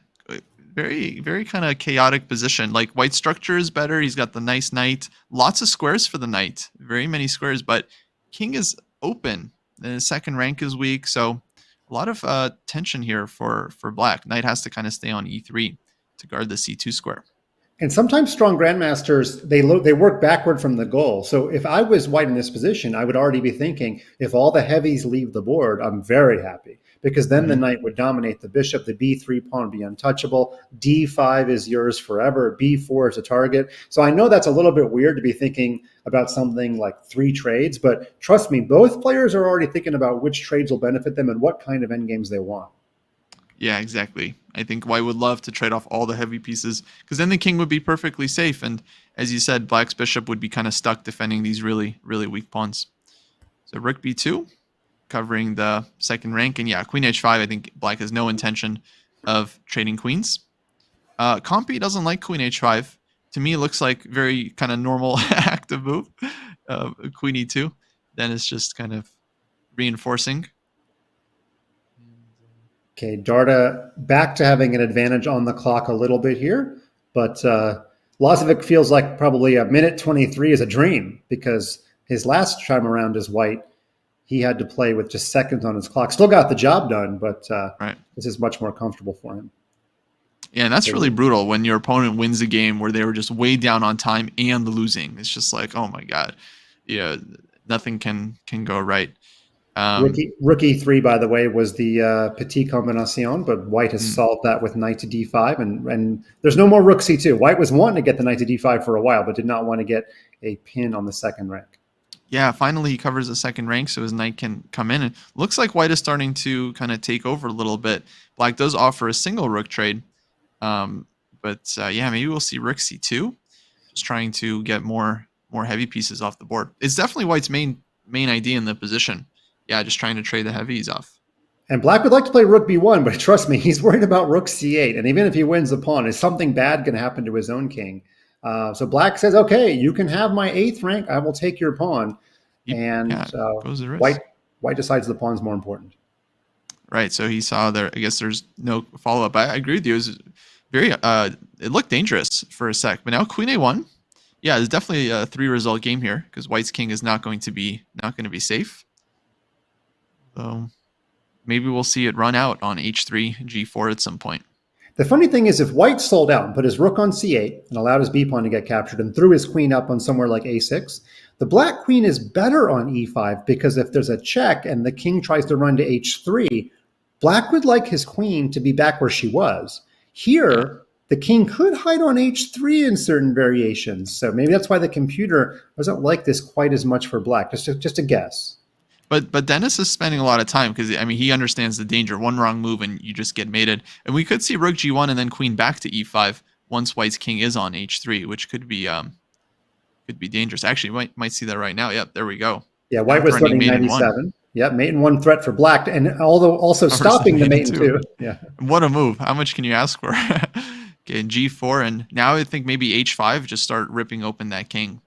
Speaker 2: very, very kind of chaotic position. Like white structure is better. He's got the nice knight. Lots of squares for the knight. Very many squares, but king is open. The second rank is weak, so a lot of tension here for black. Knight has to kind of stay on e3 to guard the c2 square.
Speaker 1: And sometimes strong grandmasters, they work backward from the goal. So if I was white in this position, I would already be thinking, if all the heavies leave the board, I'm very happy. Because then the knight would dominate the bishop, the b3 pawn would be untouchable, d5 is yours forever, b4 is a target. So I know that's a little bit weird to be thinking about something like 3 trades, but trust me, both players are already thinking about which trades will benefit them and what kind of endgames they want.
Speaker 2: Yeah, exactly. I think white would love to trade off all the heavy pieces, because then the king would be perfectly safe. And as you said, black's bishop would be kind of stuck defending these really, really weak pawns. So rook b2. Covering the second rank. And yeah, queen h5, I think black has no intention of trading queens. Compy doesn't like queen h5. to me, it looks like very kind of normal active move. Queen e2. Then it's just kind of reinforcing.
Speaker 1: Okay, Dardha back to having an advantage on the clock a little bit here, but Lazavik feels like probably a minute 23 is a dream because his last time around as white, he had to play with just seconds on his clock. Still got the job done, but this is much more comfortable for him.
Speaker 2: Yeah, and that's really brutal when your opponent wins a game where they were just way down on time and losing. It's just like, oh my God, nothing can go right.
Speaker 1: Rook e3, by the way, was the petit combination, but white has solved that with knight to d5, and there's no more rook c2. White was wanting to get the knight to d5 for a while, but did not want to get a pin on the second rank. Yeah,
Speaker 2: finally he covers the second rank, so his knight can come in. And looks like white is starting to kind of take over a little bit. Black does offer a single rook trade, but maybe we'll see rook c2, just trying to get more heavy pieces off the board. It's definitely white's main idea in the position. Yeah, just trying to trade the heavies off.
Speaker 1: And Black would like to play rook b1, but trust me, he's worried about rook c8. And even if he wins the pawn, is something bad going to happen to his own king? So Black says, okay, you can have my 8th rank. I will take your pawn. And white decides the pawn's more important.
Speaker 2: Right, so he saw there. I guess there's no follow-up. I agree with you. It was very, it looked dangerous for a sec. But now queen a1. Yeah, it's definitely a 3-result game here because white's king is not going to be safe. So maybe we'll see it run out on h3, g4 at some point.
Speaker 1: The funny thing is, if white sold out and put his rook on c8 and allowed his b-pawn to get captured and threw his queen up on somewhere like a6, the black queen is better on e5 because if there's a check and the king tries to run to h3, Black would like his queen to be back where she was. Here, the king could hide on h3 in certain variations. So maybe that's why the computer doesn't like this quite as much for Black. Just a guess.
Speaker 2: But Dennis is spending a lot of time because, I mean, he understands the danger. One wrong move and you just get mated. And we could see rook g1 and then queen back to e5 once white's king is on h3, which could be dangerous. Actually, might see that right now. Yep, there we go.
Speaker 1: Yeah, white was threatening 97. Yep, mate in 1 threat for Black, and although also stopping the mate in 2. Yeah.
Speaker 2: What a move. How much can you ask for? Okay, g4, and now I think maybe h5, just start ripping open that king.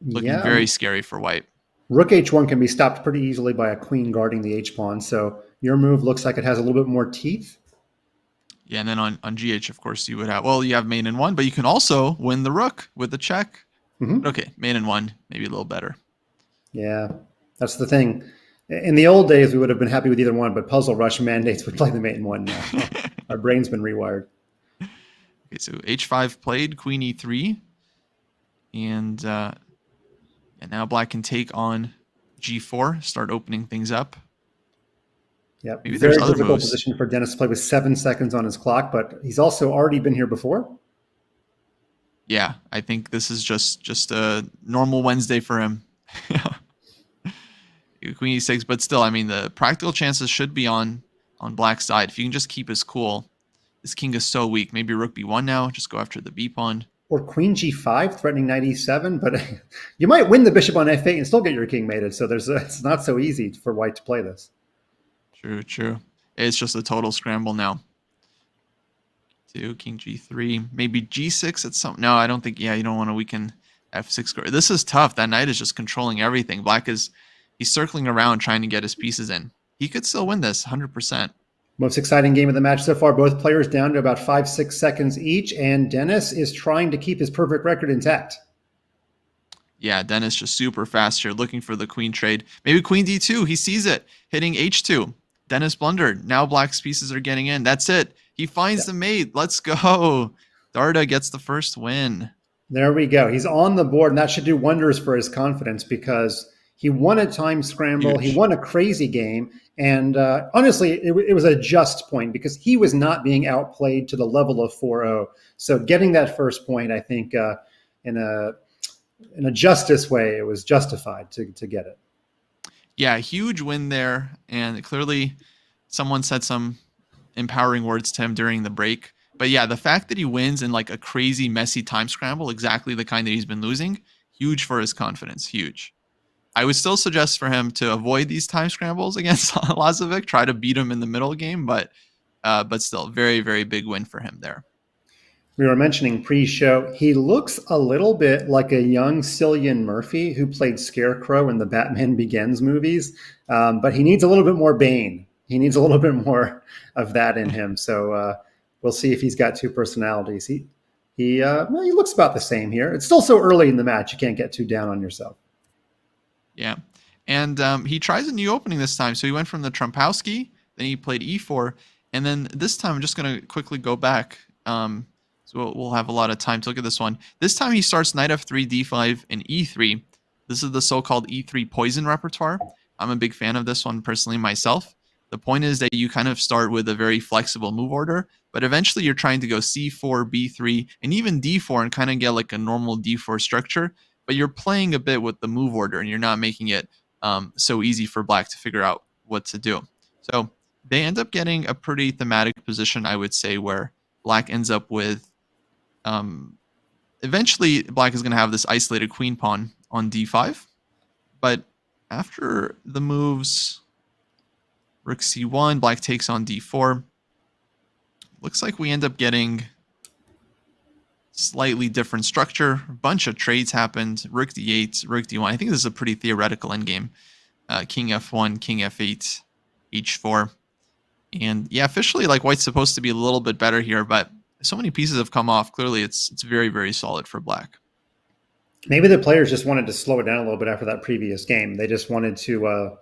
Speaker 2: Looking very scary for white.
Speaker 1: Rook h1 can be stopped pretty easily by a queen guarding the h-pawn, so your move looks like it has a little bit more teeth.
Speaker 2: Yeah, and then on gh, of course, you would have, well, you have mate in 1, but you can also win the rook with the check. Mm-hmm. Okay, mate in 1, maybe a little better.
Speaker 1: Yeah, that's the thing. In the old days, we would have been happy with either one, but Puzzle Rush mandates would play the mate in 1 now. Our brain's been rewired.
Speaker 2: Okay, so h5 played, queen e3, and now Black can take on g4, start opening things up.
Speaker 1: Yeah, maybe very difficult position for Dennis to play with 7 seconds on his clock, but he's also already been here before.
Speaker 2: Yeah, I think this is just a normal Wednesday for him. Queen e6, but still, I mean, the practical chances should be on Black's side. If you can just keep his cool. This king is so weak. Maybe rook b1 now, just go after the b-pawn.
Speaker 1: Or queen g5, threatening knight e7, but you might win the bishop on f8 and still get your king mated, so it's not so easy for white to play this.
Speaker 2: True. It's just a total scramble now. 2, king g3, maybe g6 at some... No, I don't think... Yeah, you don't want to weaken f6. This is tough. That knight is just controlling everything. Black is... He's circling around trying to get his pieces in. He could still win this 100%.
Speaker 1: Most exciting game of the match so far. Both players down to about 5-6 seconds each, and Dennis is trying to keep his perfect record intact.
Speaker 2: Yeah, Dennis just super fast here, looking for the queen trade. Maybe queen d2. He sees it, hitting h2. Dennis blundered. Now Black's pieces are getting in. That's it. He finds the mate. Let's go. Dardha gets the first win.
Speaker 1: There we go. He's on the board, and that should do wonders for his confidence because he won a time scramble. Huge. He won a crazy game. And honestly, it was a just point because he was not being outplayed to the level of 4-0. So getting that first point, I think in a justice way, it was justified to get it.
Speaker 2: Yeah, huge win there. And clearly someone said some empowering words to him during the break. But yeah, the fact that he wins in like a crazy, messy time scramble, exactly the kind that he's been losing, huge for his confidence, huge. I would still suggest for him to avoid these time scrambles against Lazavik, try to beat him in the middle game, but still, very, very big win for him there.
Speaker 1: We were mentioning pre-show. He looks a little bit like a young Cillian Murphy who played Scarecrow in the Batman Begins movies, but he needs a little bit more Bane. He needs a little bit more of that in him. So we'll see if he's got two personalities. He looks about the same here. It's still so early in the match. You can't get too down on yourself.
Speaker 2: Yeah. And he tries a new opening this time. So he went from the Trumpowski, then he played e4. And then this time, I'm just going to quickly go back. So we'll have a lot of time to look at this one. This time he starts knight f3, d5, and e3. This is the so-called e3 poison repertoire. I'm a big fan of this one personally myself. The point is that you kind of start with a very flexible move order, but eventually you're trying to go c4, b3, and even d4 and kind of get like a normal d4 structure, but you're playing a bit with the move order and you're not making it so easy for black to figure out what to do. So they end up getting a pretty thematic position, I would say, where black ends up with eventually black is going to have this isolated queen pawn on d5, but after the moves rook c1, black takes on d4, looks like we end up getting slightly different structure. A bunch of trades happened. Rook d8, rook d1. I think this is a pretty theoretical endgame. King f1, king f8, h4. And yeah, officially, like, white's supposed to be a little bit better here, but so many pieces have come off. Clearly, it's very, very solid for black.
Speaker 1: Maybe the players just wanted to slow it down a little bit after that previous game. They just wanted to,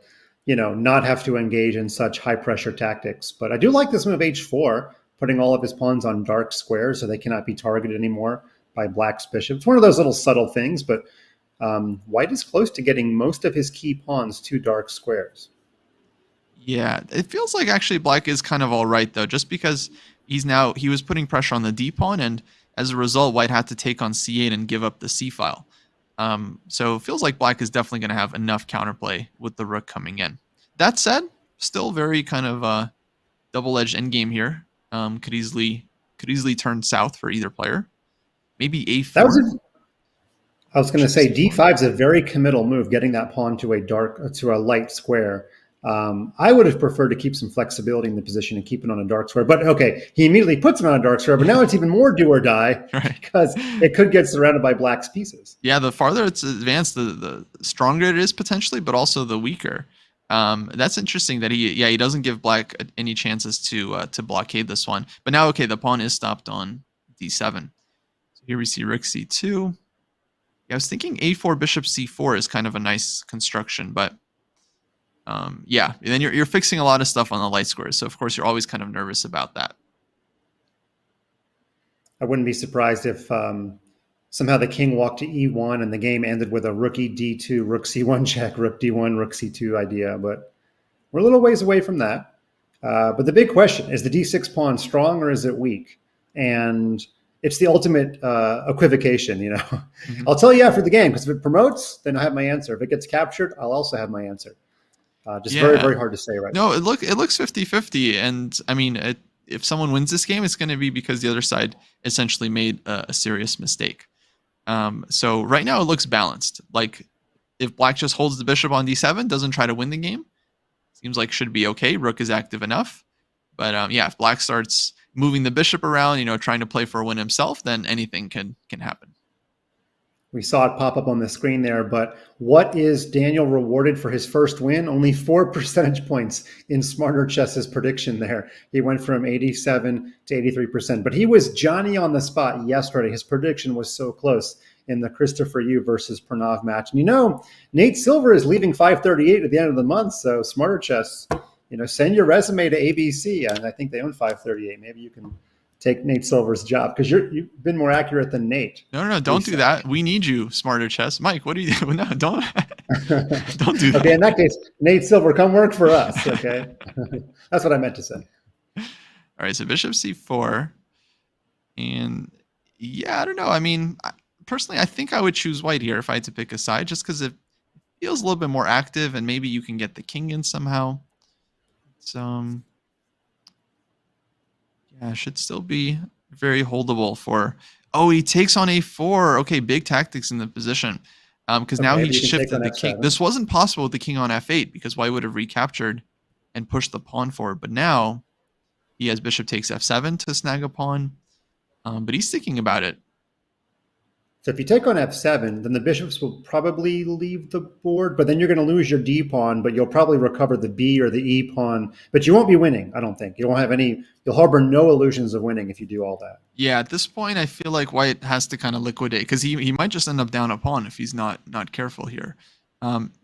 Speaker 1: not have to engage in such high-pressure tactics. But I do like this move h4, putting all of his pawns on dark squares so they cannot be targeted anymore by black's bishop. It's one of those little subtle things, but white is close to getting most of his key pawns to dark squares.
Speaker 2: Yeah, it feels like actually black is kind of all right, though, just because he was putting pressure on the d pawn, and as a result, white had to take on c8 and give up the c file. So it feels like black is definitely going to have enough counterplay with the rook coming in. That said, still very kind of double-edged endgame here. Could easily turn south for either player. Maybe a4.
Speaker 1: I was going to say d5 is a very committal move, getting that pawn to a light square. I would have preferred to keep some flexibility in the position and keep it on a dark square. But okay, he immediately puts it on a dark square, but now it's even more do or die because it could get surrounded by black's pieces.
Speaker 2: Yeah, the farther it's advanced, the stronger it is potentially, but also the weaker. That's interesting that he doesn't give black any chances to blockade this one. But now, okay, the pawn is stopped on d7. So here we see rook c2. Yeah, I was thinking a4 bishop c4 is kind of a nice construction, but yeah, and then you're fixing a lot of stuff on the light squares, so of course you're always kind of nervous about that.
Speaker 1: I wouldn't be surprised if somehow the king walked to e1 and the game ended with a rook d2, rook c1 check, rook d1, rook c2 idea, but we're a little ways away from that. But the big question is the d6 pawn strong or is it weak? And it's the ultimate equivocation, Mm-hmm. I'll tell you after the game, because if it promotes, then I have my answer. If it gets captured, I'll also have my answer. Very, very hard to say right now.
Speaker 2: No, it looks 50-50. And I mean, if someone wins this game, it's going to be because the other side essentially made a serious mistake. So right now it looks balanced. Like if black just holds the bishop on d7, doesn't try to win the game, seems like should be okay. Rook is active enough. But yeah, if black starts moving the bishop around, trying to play for a win himself, then anything can happen.
Speaker 1: We saw it pop up on the screen there, but what is Daniel rewarded for his first win? Only 4 percentage points in Smarter Chess's prediction there. He went from 87 to 83%, but he was Johnny on the spot yesterday. His prediction was so close in the Christopher Yu versus Pranav match. And Nate Silver is leaving 538 at the end of the month, so Smarter Chess, send your resume to ABC, and I think they own 538. Maybe you can take Nate Silver's job because you've been more accurate than Nate.
Speaker 2: No, don't do that. We need you, Smarter Chess. Mike, what do you do? No, don't don't do that.
Speaker 1: Okay, in that case, Nate Silver, come work for us. Okay, that's what I meant to say.
Speaker 2: All right, so bishop c4, and yeah, I don't know. I mean, personally, I think I would choose white here if I had to pick a side, just because it feels a little bit more active, and maybe you can get the king in somehow. So yeah, should still be very holdable for. Oh, he takes on a4. Okay, big tactics in the position. Because now he shifted the king. This wasn't possible with the king on f8 because white would have recaptured and pushed the pawn forward. But now he has bishop takes f7 to snag a pawn. but he's thinking about it.
Speaker 1: So if you take on f7, then the bishops will probably leave the board, but then you're going to lose your d pawn, but you'll probably recover the b or the e pawn, but you won't be winning, I don't think. You won't have any, you'll harbor no illusions of winning if you do all that.
Speaker 2: Yeah, at this point, I feel like white has to kind of liquidate, because he might just end up down a pawn if he's not careful here.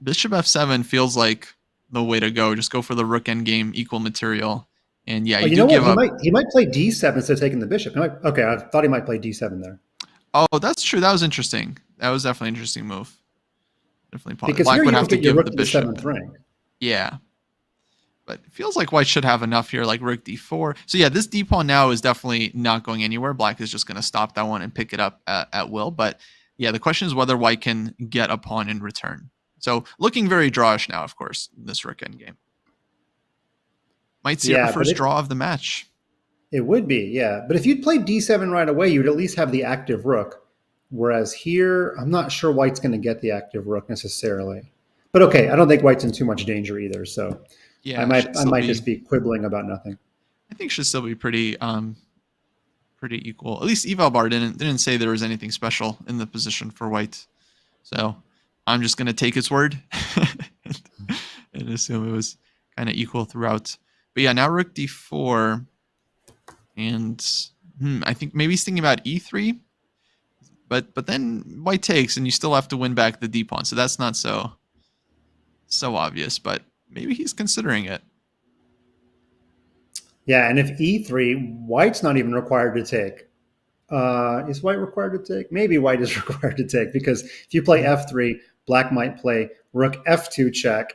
Speaker 2: Bishop f7 feels like the way to go. Just go for the rook endgame, equal material. And yeah,
Speaker 1: you do give up. He might play d7 instead of taking the bishop. Okay, I thought he might play d7 there.
Speaker 2: Oh, that's true. That was interesting. That was definitely an interesting move. Definitely possible.
Speaker 1: Because
Speaker 2: Black
Speaker 1: here
Speaker 2: would
Speaker 1: you
Speaker 2: have to
Speaker 1: get your
Speaker 2: give
Speaker 1: rook
Speaker 2: the
Speaker 1: to
Speaker 2: bishop.
Speaker 1: the 7th rank.
Speaker 2: Yeah. But it feels like white should have enough here, like rook d4. So yeah, this d pawn now is definitely not going anywhere. Black is just going to stop that one and pick it up at will. But yeah, the question is whether white can get a pawn in return. So looking very drawish now, of course, in this rook endgame. Might see our first draw of the match.
Speaker 1: It would be, yeah. But if you'd played d7 right away, you'd at least have the active rook. Whereas here, I'm not sure white's going to get the active rook necessarily. But okay, I don't think white's in too much danger either. So yeah, I might just be quibbling about nothing.
Speaker 2: I think it should still be pretty equal. At least eval bar didn't say there was anything special in the position for white. So I'm just going to take its word and assume it was kind of equal throughout. But yeah, now rook d4. And I think maybe he's thinking about e3. But then white takes, and you still have to win back the d pawn. So that's not so obvious, but maybe he's considering it.
Speaker 1: Yeah, and if e3, white's not even required to take. Is white required to take? Maybe white is required to take, because if you play f3, black might play rook f2 check,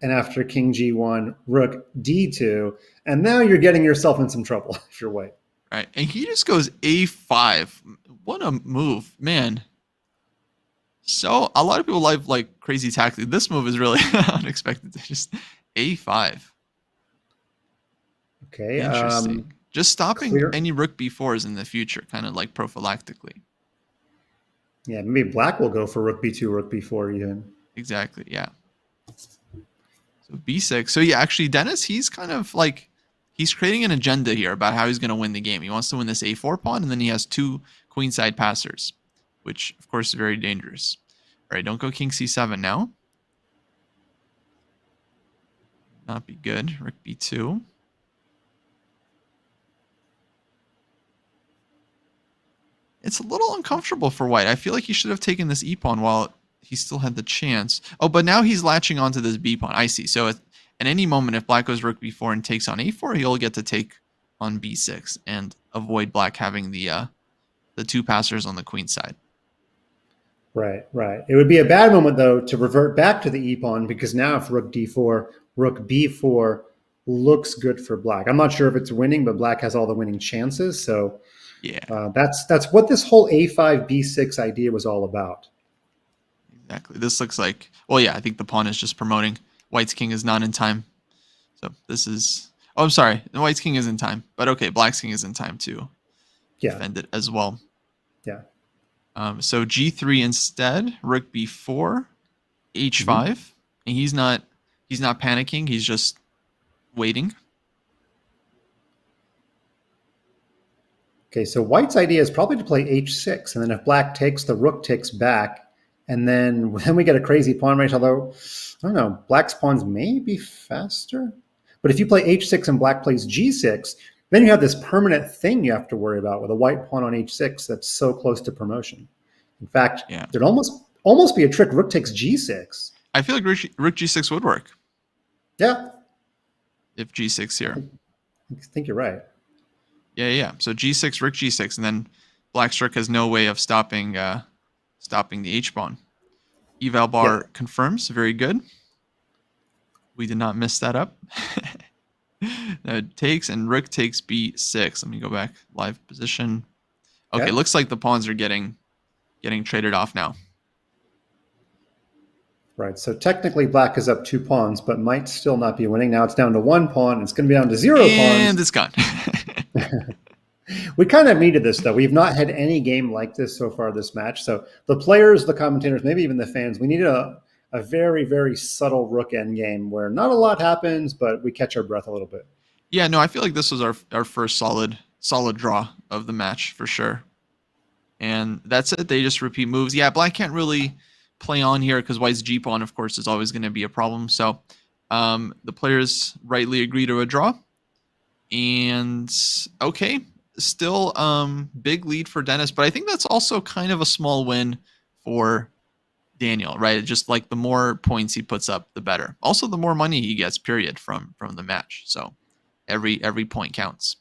Speaker 1: and after king g1, rook d2, and now you're getting yourself in some trouble if you're white.
Speaker 2: Right, and he just goes a5. What a move, man. So a lot of people like crazy tactics. This move is really unexpected. Just a5.
Speaker 1: Okay.
Speaker 2: Interesting. Just stopping any rook b4s in the future, kind of like prophylactically.
Speaker 1: Yeah, maybe black will go for rook b2, rook b4 even.
Speaker 2: Exactly, yeah. So b6. So yeah, actually Dennis, he's kind of like, he's creating an agenda here about how he's going to win the game. He wants to win this a4 pawn, and then he has 2 queenside passers, which of course is very dangerous. All right, don't go king c7 now. Not be good. Rook b2. It's a little uncomfortable for white. I feel like he should have taken this e pawn while he still had the chance. Oh, but now he's latching onto this b pawn. I see. So at any moment, if black goes rook b4 and takes on a4, he'll get to take on b6 and avoid black having the 2 passers on the queen side.
Speaker 1: Right. It would be a bad moment, though, to revert back to the e pawn, because now if rook d4, rook b4 looks good for black. I'm not sure if it's winning, but black has all the winning chances. So yeah, that's what this whole a5 b6 idea was all about.
Speaker 2: Exactly. This looks like, well, yeah, I think the pawn is just promoting white's king is not in time. So this is, oh, I'm sorry, the white's king is in time, but okay, black's king is in time too. Defend it as well.
Speaker 1: Yeah.
Speaker 2: So g3 instead, rook b4, h5, and he's not panicking. He's just waiting.
Speaker 1: Okay, so white's idea is probably to play h6, and then if black takes, the rook takes back, and then we get a crazy pawn race. Although I don't know, black's pawns may be faster, but if you play h6 and black plays g6. Then you have this permanent thing you have to worry about with a white pawn on h6 that's so close to promotion. In fact, there'd almost be a trick. Rook takes g6.
Speaker 2: I feel like rook g6 would work.
Speaker 1: Yeah.
Speaker 2: If g6 here.
Speaker 1: I think you're right.
Speaker 2: Yeah. So g6, rook g6, and then black's rook has no way of stopping the h pawn. Eval bar confirms. Very good. We did not mess that up. Now it takes, and rook takes b6. Let me go back. Live position. Okay, looks like the pawns are getting traded off now.
Speaker 1: Right, so technically black is up 2 pawns, but might still not be winning. Now it's down to 1 pawn. It's going to be down to 0 pawns.
Speaker 2: And it's gone.
Speaker 1: We kind of needed this, though. We've not had any game like this so far this match. So the players, the commentators, maybe even the fans, we needed a very, very subtle rook endgame where not a lot happens, but we catch our breath a little bit.
Speaker 2: Yeah, no, I feel like this was our first solid draw of the match for sure. And that's it. They just repeat moves. Yeah, black can't really play on here because white's g-pawn, of course, is always going to be a problem. So the players rightly agree to a draw. And okay, still big lead for Dennis, but I think that's also kind of a small win for Daniel, right? Just like the more points he puts up, the better. Also, the more money he gets, period, from the match. So every point counts.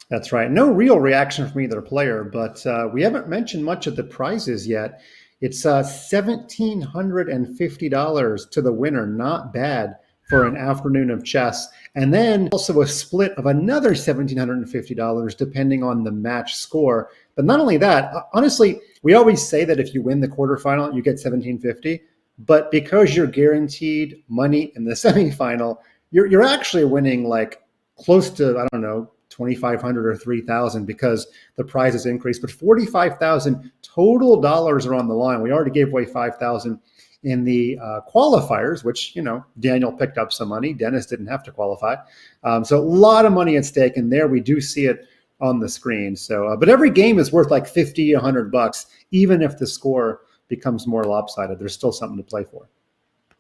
Speaker 1: That's right. No real reaction from either player, but we haven't mentioned much of the prizes yet. It's $1,750 to the winner. Not bad for an afternoon of chess. And then also a split of another $1,750 depending on the match score. But not only that, honestly, we always say that if you win the quarterfinal, you get $1,750. But because you're guaranteed money in the semifinal, you're actually winning like close to, I don't know, 2,500 or 3,000 because the prizes increase, but 45,000 total dollars are on the line. We already gave away 5,000 in the qualifiers, which, Daniel picked up some money. Dennis didn't have to qualify. So a lot of money at stake, and there we do see it on the screen. So, but every game is worth like 50, $100, even if the score becomes more lopsided. There's still something to play for.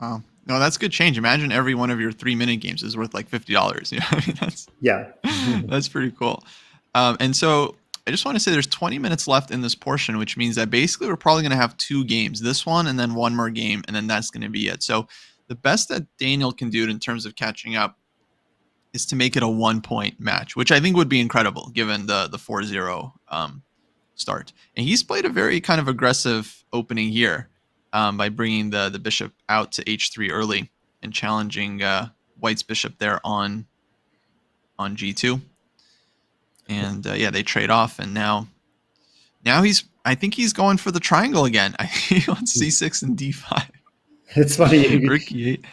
Speaker 2: Wow. No, that's good change. Imagine every one of your 3-minute games is worth like $50. That's pretty cool. And so I just want to say there's 20 minutes left in this portion, which means that basically we're probably going to have 2 games, this one and then one more game, and then that's going to be it. So the best that Daniel can do in terms of catching up is to make it a 1-point match, which I think would be incredible given the 4-0 start. And he's played a very kind of aggressive opening here. By bringing the bishop out to h3 early and challenging white's bishop there on g2. And they trade off, and now I think he's going for the triangle again. He wants c6 and d5.
Speaker 1: It's funny.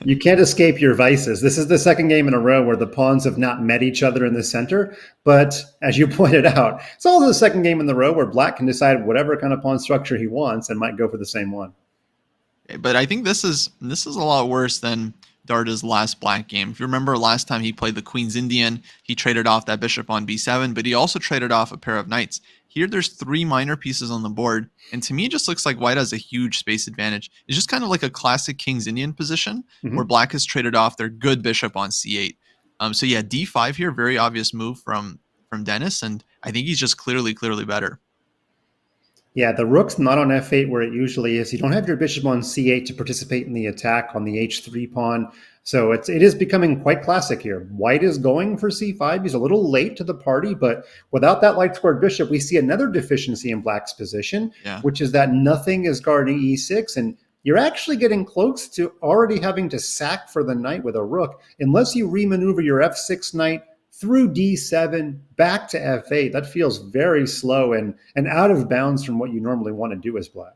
Speaker 1: You can't escape your vices. This is the second game in a row where the pawns have not met each other in the center. But as you pointed out, it's also the second game in the row where black can decide whatever kind of pawn structure he wants and might go for the same one.
Speaker 2: But I think this is a lot worse than Dardha's last black game. If you remember last time he played the Queen's Indian, he traded off that bishop on b7, but he also traded off a pair of knights. Here there's 3 minor pieces on the board, and to me it just looks like white has a huge space advantage. It's just kind of like a classic King's Indian position where black has traded off their good bishop on c8. So yeah, d5 here, very obvious move from Dennis, and I think he's just clearly better.
Speaker 1: Yeah, the rook's not on f8 where it usually is. You don't have your bishop on c8 to participate in the attack on the h3 pawn. So it is becoming quite classic here. White is going for c5. He's a little late to the party, but without that light squared bishop, we see another deficiency in black's position, which is that nothing is guarding e6. And you're actually getting close to already having to sack for the knight with a rook, unless you remaneuver your f6 knight through d7, back to f8. That feels very slow and out of bounds from what you normally want to do as black.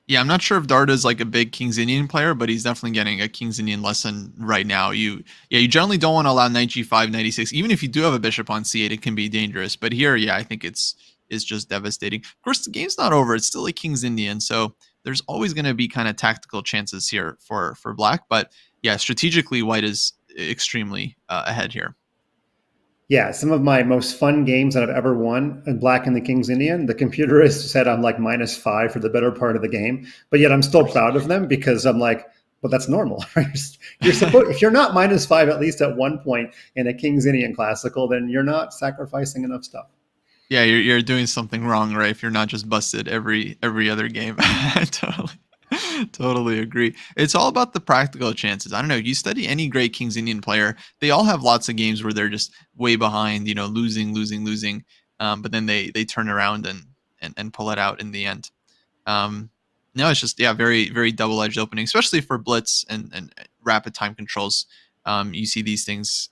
Speaker 2: Yeah, I'm not sure if Dardha is like a big King's Indian player, but he's definitely getting a King's Indian lesson right now. You generally don't want to allow knight g5, knight e6. Even if you do have a bishop on c8, it can be dangerous. But here, I think it's just devastating. Of course, the game's not over. It's still a King's Indian, so there's always going to be kind of tactical chances here for black. But yeah, strategically, white is extremely ahead here.
Speaker 1: Yeah, some of my most fun games that I've ever won in black and the King's Indian, the computer has said I'm like -5 for the better part of the game, but yet I'm still proud of them because I'm like, well, that's normal. You're supposed, if you're not -5 at least at one point in a King's Indian classical, then you're not sacrificing enough stuff.
Speaker 2: Yeah, you're doing something wrong, right? If you're not just busted every other game. Totally agree. It's all about the practical chances. I don't know. You study any great King's Indian player, they all have lots of games where they're just way behind, losing. But then they turn around and pull it out in the end. No, it's just, very, very double-edged opening, especially for blitz and rapid time controls. You see these things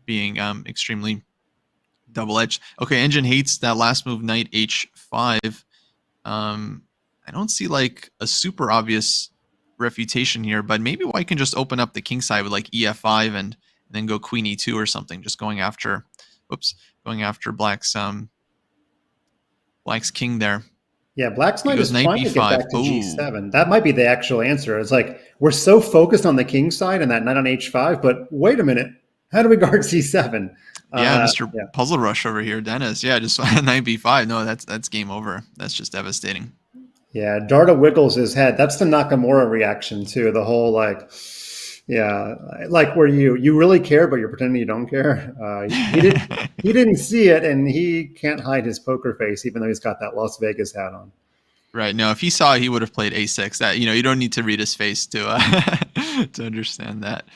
Speaker 2: being extremely double-edged. Okay, Engine hates that last move, knight h5. I don't see like a super obvious refutation here, but maybe white can just open up the king side with like ef5 and then go queen e2 or something, just going after black's king there.
Speaker 1: Yeah, black's knight is trying to get back to g7. That might be the actual answer. It's like we're so focused on the king side and that knight on h5, but wait a minute, How do we guard c7?
Speaker 2: Yeah, Mr.
Speaker 1: Yeah.
Speaker 2: Puzzle Rush over here, Dennis. Yeah, just knight b5. No, that's game over. That's just devastating.
Speaker 1: Yeah, Dardha wiggles his head. That's the Nakamura reaction too. The whole like, yeah, like where you really care, but you're pretending you don't care. He didn't see it, and he can't hide his poker face, even though he's got that Las Vegas hat on.
Speaker 2: Right. No, if he saw it, he would have played a6. That you don't need to read his face to to understand that.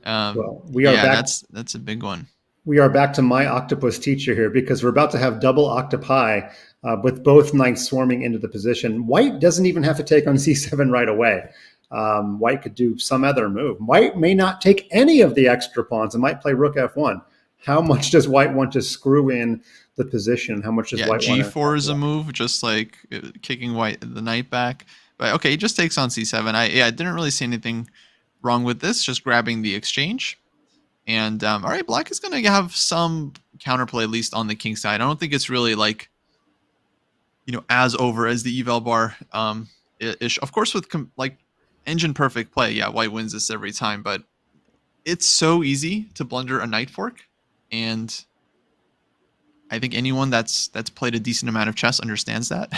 Speaker 1: Well, we are back.
Speaker 2: That's a big one.
Speaker 1: We are back to my octopus teacher here because we're about to have double octopi with both knights swarming into the position. White doesn't even have to take on c7 right away. White could do some other move. White may not take any of the extra pawns and might play rook f1. How much does White want to screw in the position? How much does White want to...
Speaker 2: G4 is a move, just like kicking White the knight back. But okay, he just takes on c7. I didn't really see anything wrong with this, just grabbing the exchange. And all right, Black is going to have some counterplay, at least on the king side. I don't think it's really like, as over as the eval bar ish. Of course, with like engine perfect play, yeah, White wins this every time. But it's so easy to blunder a knight fork, and I think anyone that's played a decent amount of chess understands that.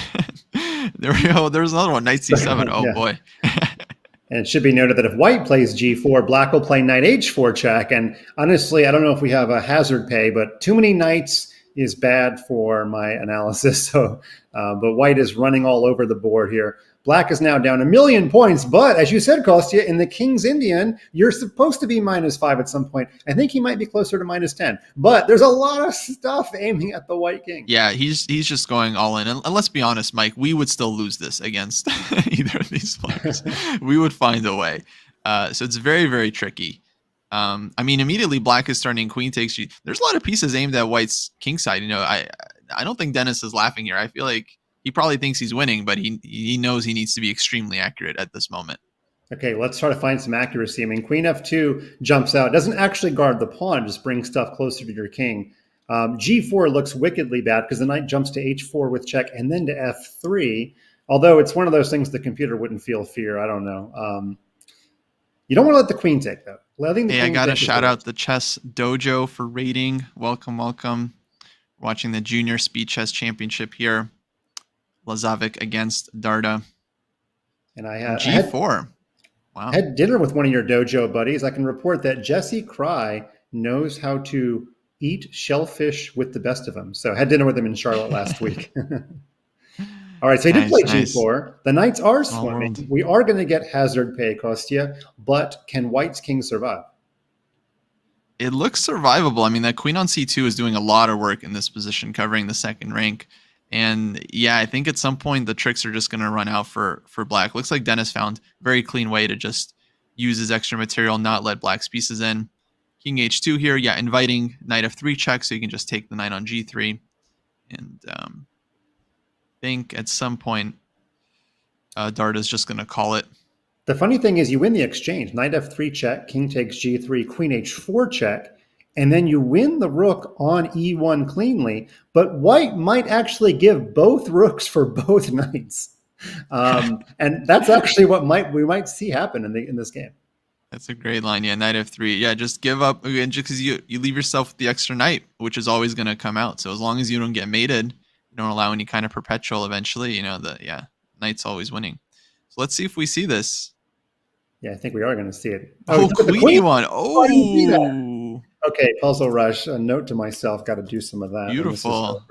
Speaker 2: There we go. There's another one, knight c7. Oh, yeah. Boy.
Speaker 1: And it should be noted that if White plays g4, Black will play knight h4 check. And honestly, I don't know if we have a hazard pay, but too many knights is bad for my analysis. So, but White is running all over the board here. Black is now down 1,000,000 points. But as you said, Kostya, in the King's Indian, you're supposed to be -5 at some point. I think he might be closer to -10. But there's a lot of stuff aiming at the White King.
Speaker 2: Yeah, he's just going all in. And let's be honest, Mike, we would still lose this against either of these players. We would find a way. So it's very, very tricky. I mean, immediately Black is starting queen takes G. There's a lot of pieces aimed at White's king side. I don't think Dennis is laughing here. I feel like he probably thinks he's winning, but he knows he needs to be extremely accurate at this moment.
Speaker 1: Okay, let's try to find some accuracy. I mean, queen f2 jumps out. Doesn't actually guard the pawn, just brings stuff closer to your king. G4 looks wickedly bad because the knight jumps to h4 with check and then to f3. Although it's one of those things the computer wouldn't feel fear. I don't know. You don't want to let the queen take, though.
Speaker 2: I got to shout out the Chess Dojo for rating. Welcome, welcome. Watching the Junior Speed Chess Championship here. Lazavik against Dardha.
Speaker 1: And I had
Speaker 2: G4. Wow.
Speaker 1: I had dinner with one of your dojo buddies. I can report that Jesse Cry knows how to eat shellfish with the best of them. So I had dinner with him in Charlotte last week. All right, so he did play G4. The knights are swimming. We are going to get hazard pay, Kostya, but can White's king survive?
Speaker 2: It looks survivable. I mean, that queen on c2 is doing a lot of work in this position, covering the second rank. And yeah, I think at some point the tricks are just going to run out for Black. Looks like Dennis found a very clean way to just use his extra material, not let Black's pieces in. King h2 here, yeah, inviting knight f3 check, so you can just take the knight on g3. And I think at some point Dardha's just going to call it.
Speaker 1: The funny thing is you win the exchange. Knight f3 check, king takes g3, queen h4 check. And then you win the rook on e1 cleanly, but White might actually give both rooks for both knights, and that's actually what we might see happen in this game.
Speaker 2: That's a great line, yeah. Knight f3, yeah. Just give up, and just because you leave yourself with the extra knight, which is always going to come out. So as long as you don't get mated, you don't allow any kind of perpetual. Eventually, knight's always winning. So let's see if we see this.
Speaker 1: Yeah, I think we are going to see it.
Speaker 2: Oh, queen e1. Oh.
Speaker 1: Okay, Puzzle Rush, a note to myself, got to do some of that.
Speaker 2: Beautiful.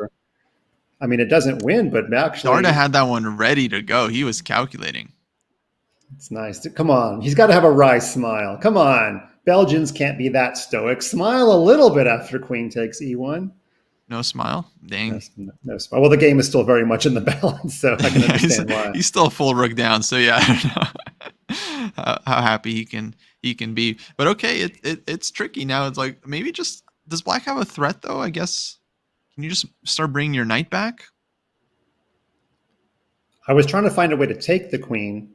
Speaker 1: I mean, it doesn't win, but actually...
Speaker 2: Dardha had that one ready to go. He was calculating.
Speaker 1: It's nice. Come on. He's got to have a wry smile. Come on. Belgians can't be that stoic. Smile a little bit after queen takes e1.
Speaker 2: No smile? Dang.
Speaker 1: No smile. Well, the game is still very much in the balance, so I can understand why.
Speaker 2: He's still full rook down, so yeah, I don't know how happy he can be. But okay, it's tricky now. It's like, maybe just, does Black have a threat though? I guess, can you just start bringing your knight back?
Speaker 1: I was trying to find a way to take the queen,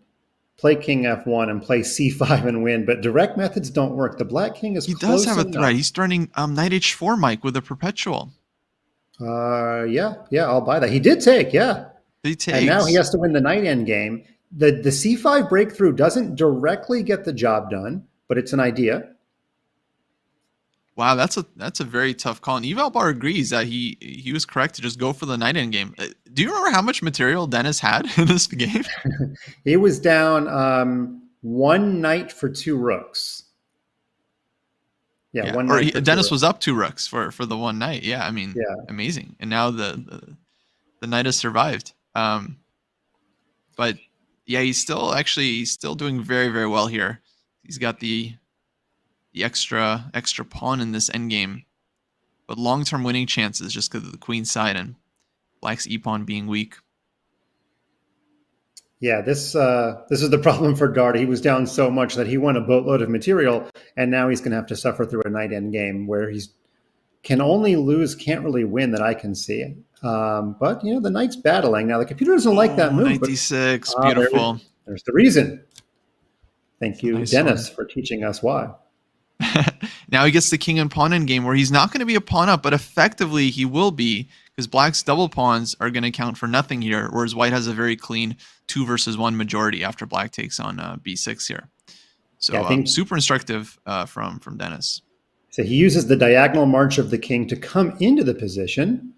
Speaker 1: play king f1 and play c5 and win, but direct methods don't work. The Black king is close. He does have a threat.
Speaker 2: He's starting knight h4, Mike, with a perpetual.
Speaker 1: Yeah, I'll buy that. He did take, yeah.
Speaker 2: He takes.
Speaker 1: And now he has to win the knight end game. The c5 breakthrough doesn't directly get the job done, but it's an idea.
Speaker 2: Wow, that's a very tough call. And Evalbar agrees that he was correct to just go for the knight endgame. Do you remember how much material Dennis had in this game?
Speaker 1: He was down one knight for 2 rooks. Yeah, one knight.
Speaker 2: Dennis was up 2 rooks for the one knight. Yeah, I mean,
Speaker 1: yeah,
Speaker 2: amazing. And now the knight has survived. But yeah, he's still doing very, very well here. He's got the extra pawn in this endgame, but long-term winning chances just because of the queen side and Black's e-pawn being weak.
Speaker 1: Yeah, this is the problem for Dardha. He was down so much that he won a boatload of material, and now he's going to have to suffer through a knight endgame where he's can only lose, can't really win that I can see. But the knight's battling now. The computer doesn't like that move.
Speaker 2: Knight d6, beautiful.
Speaker 1: There's the reason. Thank you,
Speaker 2: nice
Speaker 1: Dennis, for teaching us why.
Speaker 2: Now he gets the king and pawn endgame where he's not going to be a pawn up, but effectively he will be because Black's double pawns are going to count for nothing here, whereas White has a very clean 2 versus 1 majority after Black takes on b6 here. So yeah, I think super instructive from Dennis.
Speaker 1: So he uses the diagonal march of the king to come into the position,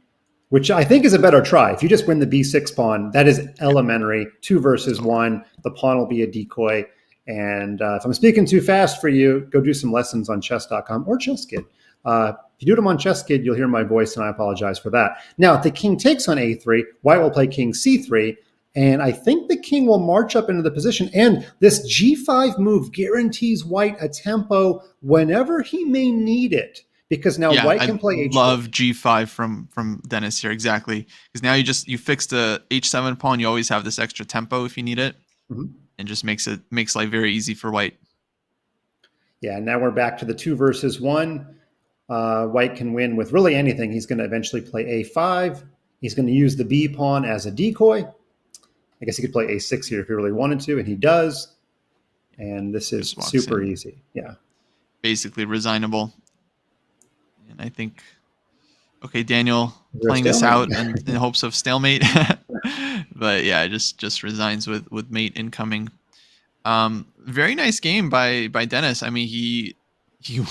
Speaker 1: which I think is a better try. If you just win the b6 pawn, that is elementary. 2 versus 1, the pawn will be a decoy. And if I'm speaking too fast for you, go do some lessons on chess.com or ChessKid. If you do them on ChessKid, you'll hear my voice, and I apologize for that. Now, if the king takes on a3, White will play king c3, and I think the king will march up into the position. And this g5 move guarantees White a tempo whenever he may need it, because now White can play h4.
Speaker 2: I love g5 from Dennis here, exactly. Because now you fix the h7 pawn, you always have this extra tempo if you need it. Mm-hmm. And just makes life very easy for White.
Speaker 1: Yeah, now we're back to the 2 versus 1. White can win with really anything. He's going to eventually play a5. He's going to use the b pawn as a decoy. I guess he could play a6 here if he really wanted to, and he does. And this is super easy. Yeah.
Speaker 2: Basically resignable. And I think, okay, Daniel playing this out in hopes of stalemate. But yeah, just resigns with mate incoming. Very nice game by Dennis. I mean, he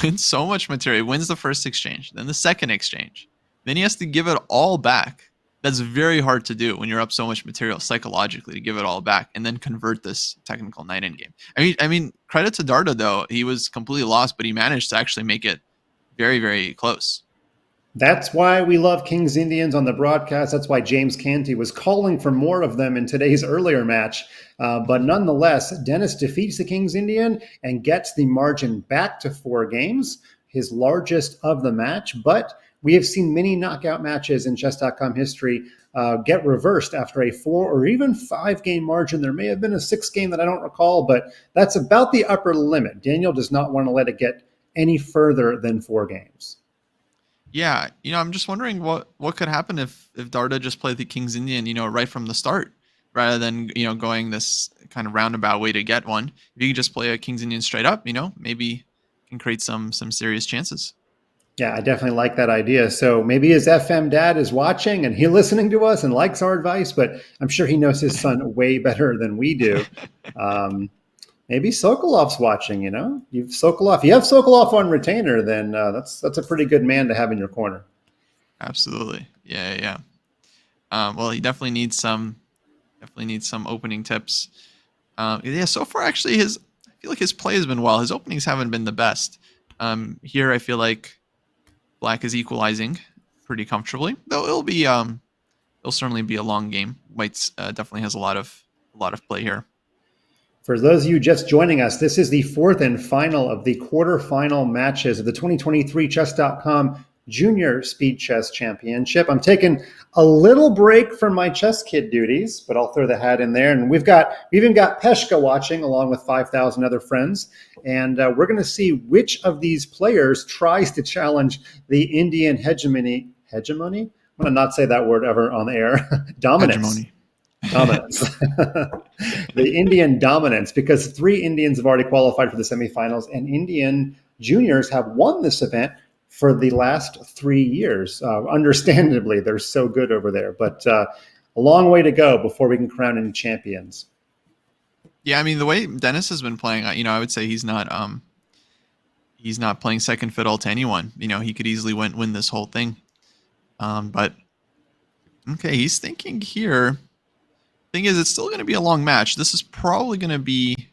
Speaker 2: wins so much material. He wins the first exchange, then the second exchange. Then he has to give it all back. That's very hard to do when you're up so much material psychologically, to give it all back and then convert this technical knight endgame. I mean, credit to Dardha though. He was completely lost, but he managed to actually make it very, very close.
Speaker 1: That's why we love King's Indians on the broadcast. That's why James Canty was calling for more of them in today's earlier match. But nonetheless, Dennis defeats the King's Indian and gets the margin back to 4 games, his largest of the match. But we have seen many knockout matches in chess.com history get reversed after a 4 or even 5 game margin. There may have been a 6 game that I don't recall, but that's about the upper limit. Daniel does not want to let it get any further than 4 games.
Speaker 2: Yeah, I'm just wondering what could happen if Dardha just played the King's Indian, right from the start, rather than, going this kind of roundabout way to get one. If you could just play a King's Indian straight up, maybe can create some serious chances.
Speaker 1: Yeah, I definitely like that idea. So maybe his FM dad is watching and he's listening to us and likes our advice, but I'm sure he knows his son way better than we do. Maybe Sokolov's watching, You have Sokolov on retainer, then that's a pretty good man to have in your corner.
Speaker 2: Absolutely. Yeah. Well, he definitely needs some opening tips. So far actually I feel like his play has been well. His openings haven't been the best. Here I feel like Black is equalizing pretty comfortably, though it'll certainly be a long game. White's definitely has a lot of play here.
Speaker 1: For those of you just joining us, this is the 4th and final of the quarterfinal matches of the 2023 Chess.com Junior Speed Chess Championship. I'm taking a little break from my chess kid duties, but I'll throw the hat in there. And we even got Peshka watching along with 5,000 other friends. And we're going to see which of these players tries to challenge the Indian hegemony. Hegemony? I'm going to not say that word ever on the air. Dominance.
Speaker 2: Hegemony.
Speaker 1: Dominance. The Indian dominance, because 3 Indians have already qualified for the semifinals, and Indian juniors have won this event for the last 3 years. Understandably, they're so good over there, but a long way to go before we can crown any champions.
Speaker 2: Yeah, I mean, the way Dennis has been playing, I would say he's not he's not playing second fiddle to anyone. He could easily win this whole thing. But okay, he's thinking here. Thing is, it's still going to be a long match. This is probably going to be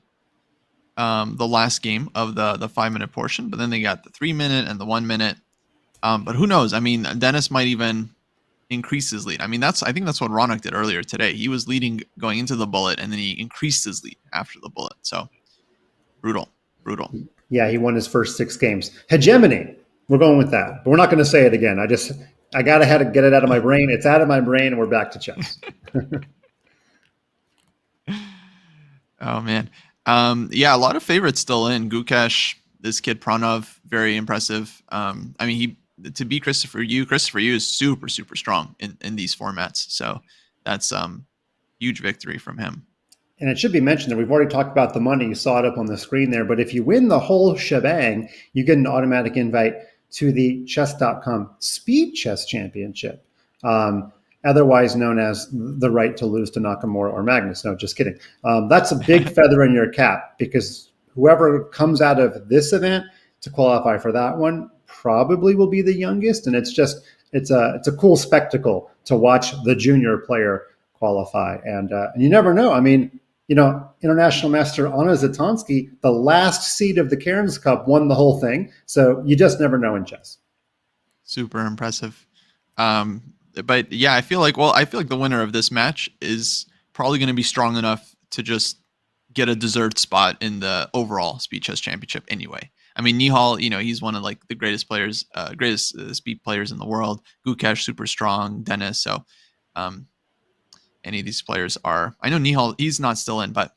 Speaker 2: the last game of the 5-minute portion, but then they got the 3-minute and the 1 minute. But who knows? I mean, Dennis might even increase his lead. I mean, I think that's what Raunak did earlier today. He was leading going into the bullet, and then he increased his lead after the bullet. So brutal.
Speaker 1: Yeah, he won his first 6 games. Hegemony. We're going with that, but we're not going to say it again. I gotta have to get it out of my brain. It's out of my brain, and we're back to chess.
Speaker 2: Oh man. Yeah, a lot of favorites still in. Gukesh, this kid Pranav, very impressive. I mean, to beat Christopher Yu is super, super strong in these formats. So that's huge victory from him.
Speaker 1: And it should be mentioned that we've already talked about the money. You saw it up on the screen there. But if you win the whole shebang, you get an automatic invite to the chess.com SpeedChess Championship, otherwise known as the right to lose to Nakamura or Magnus. No, just kidding. That's a big feather in your cap, because whoever comes out of this event to qualify for that one probably will be the youngest. And it's a cool spectacle to watch the junior player qualify. And you never know. I mean, International Master Anna Zatonsky, the last seed of the Cairns Cup, won the whole thing. So you just never know in chess.
Speaker 2: Super impressive. But yeah, I feel like the winner of this match is probably going to be strong enough to just get a deserved spot in the overall Speed Chess Championship anyway. I mean, Nihal, he's one of like the greatest players, speed players in the world. Gukesh, super strong. Dennis. So, any of these players are. I know Nihal, he's not still in, but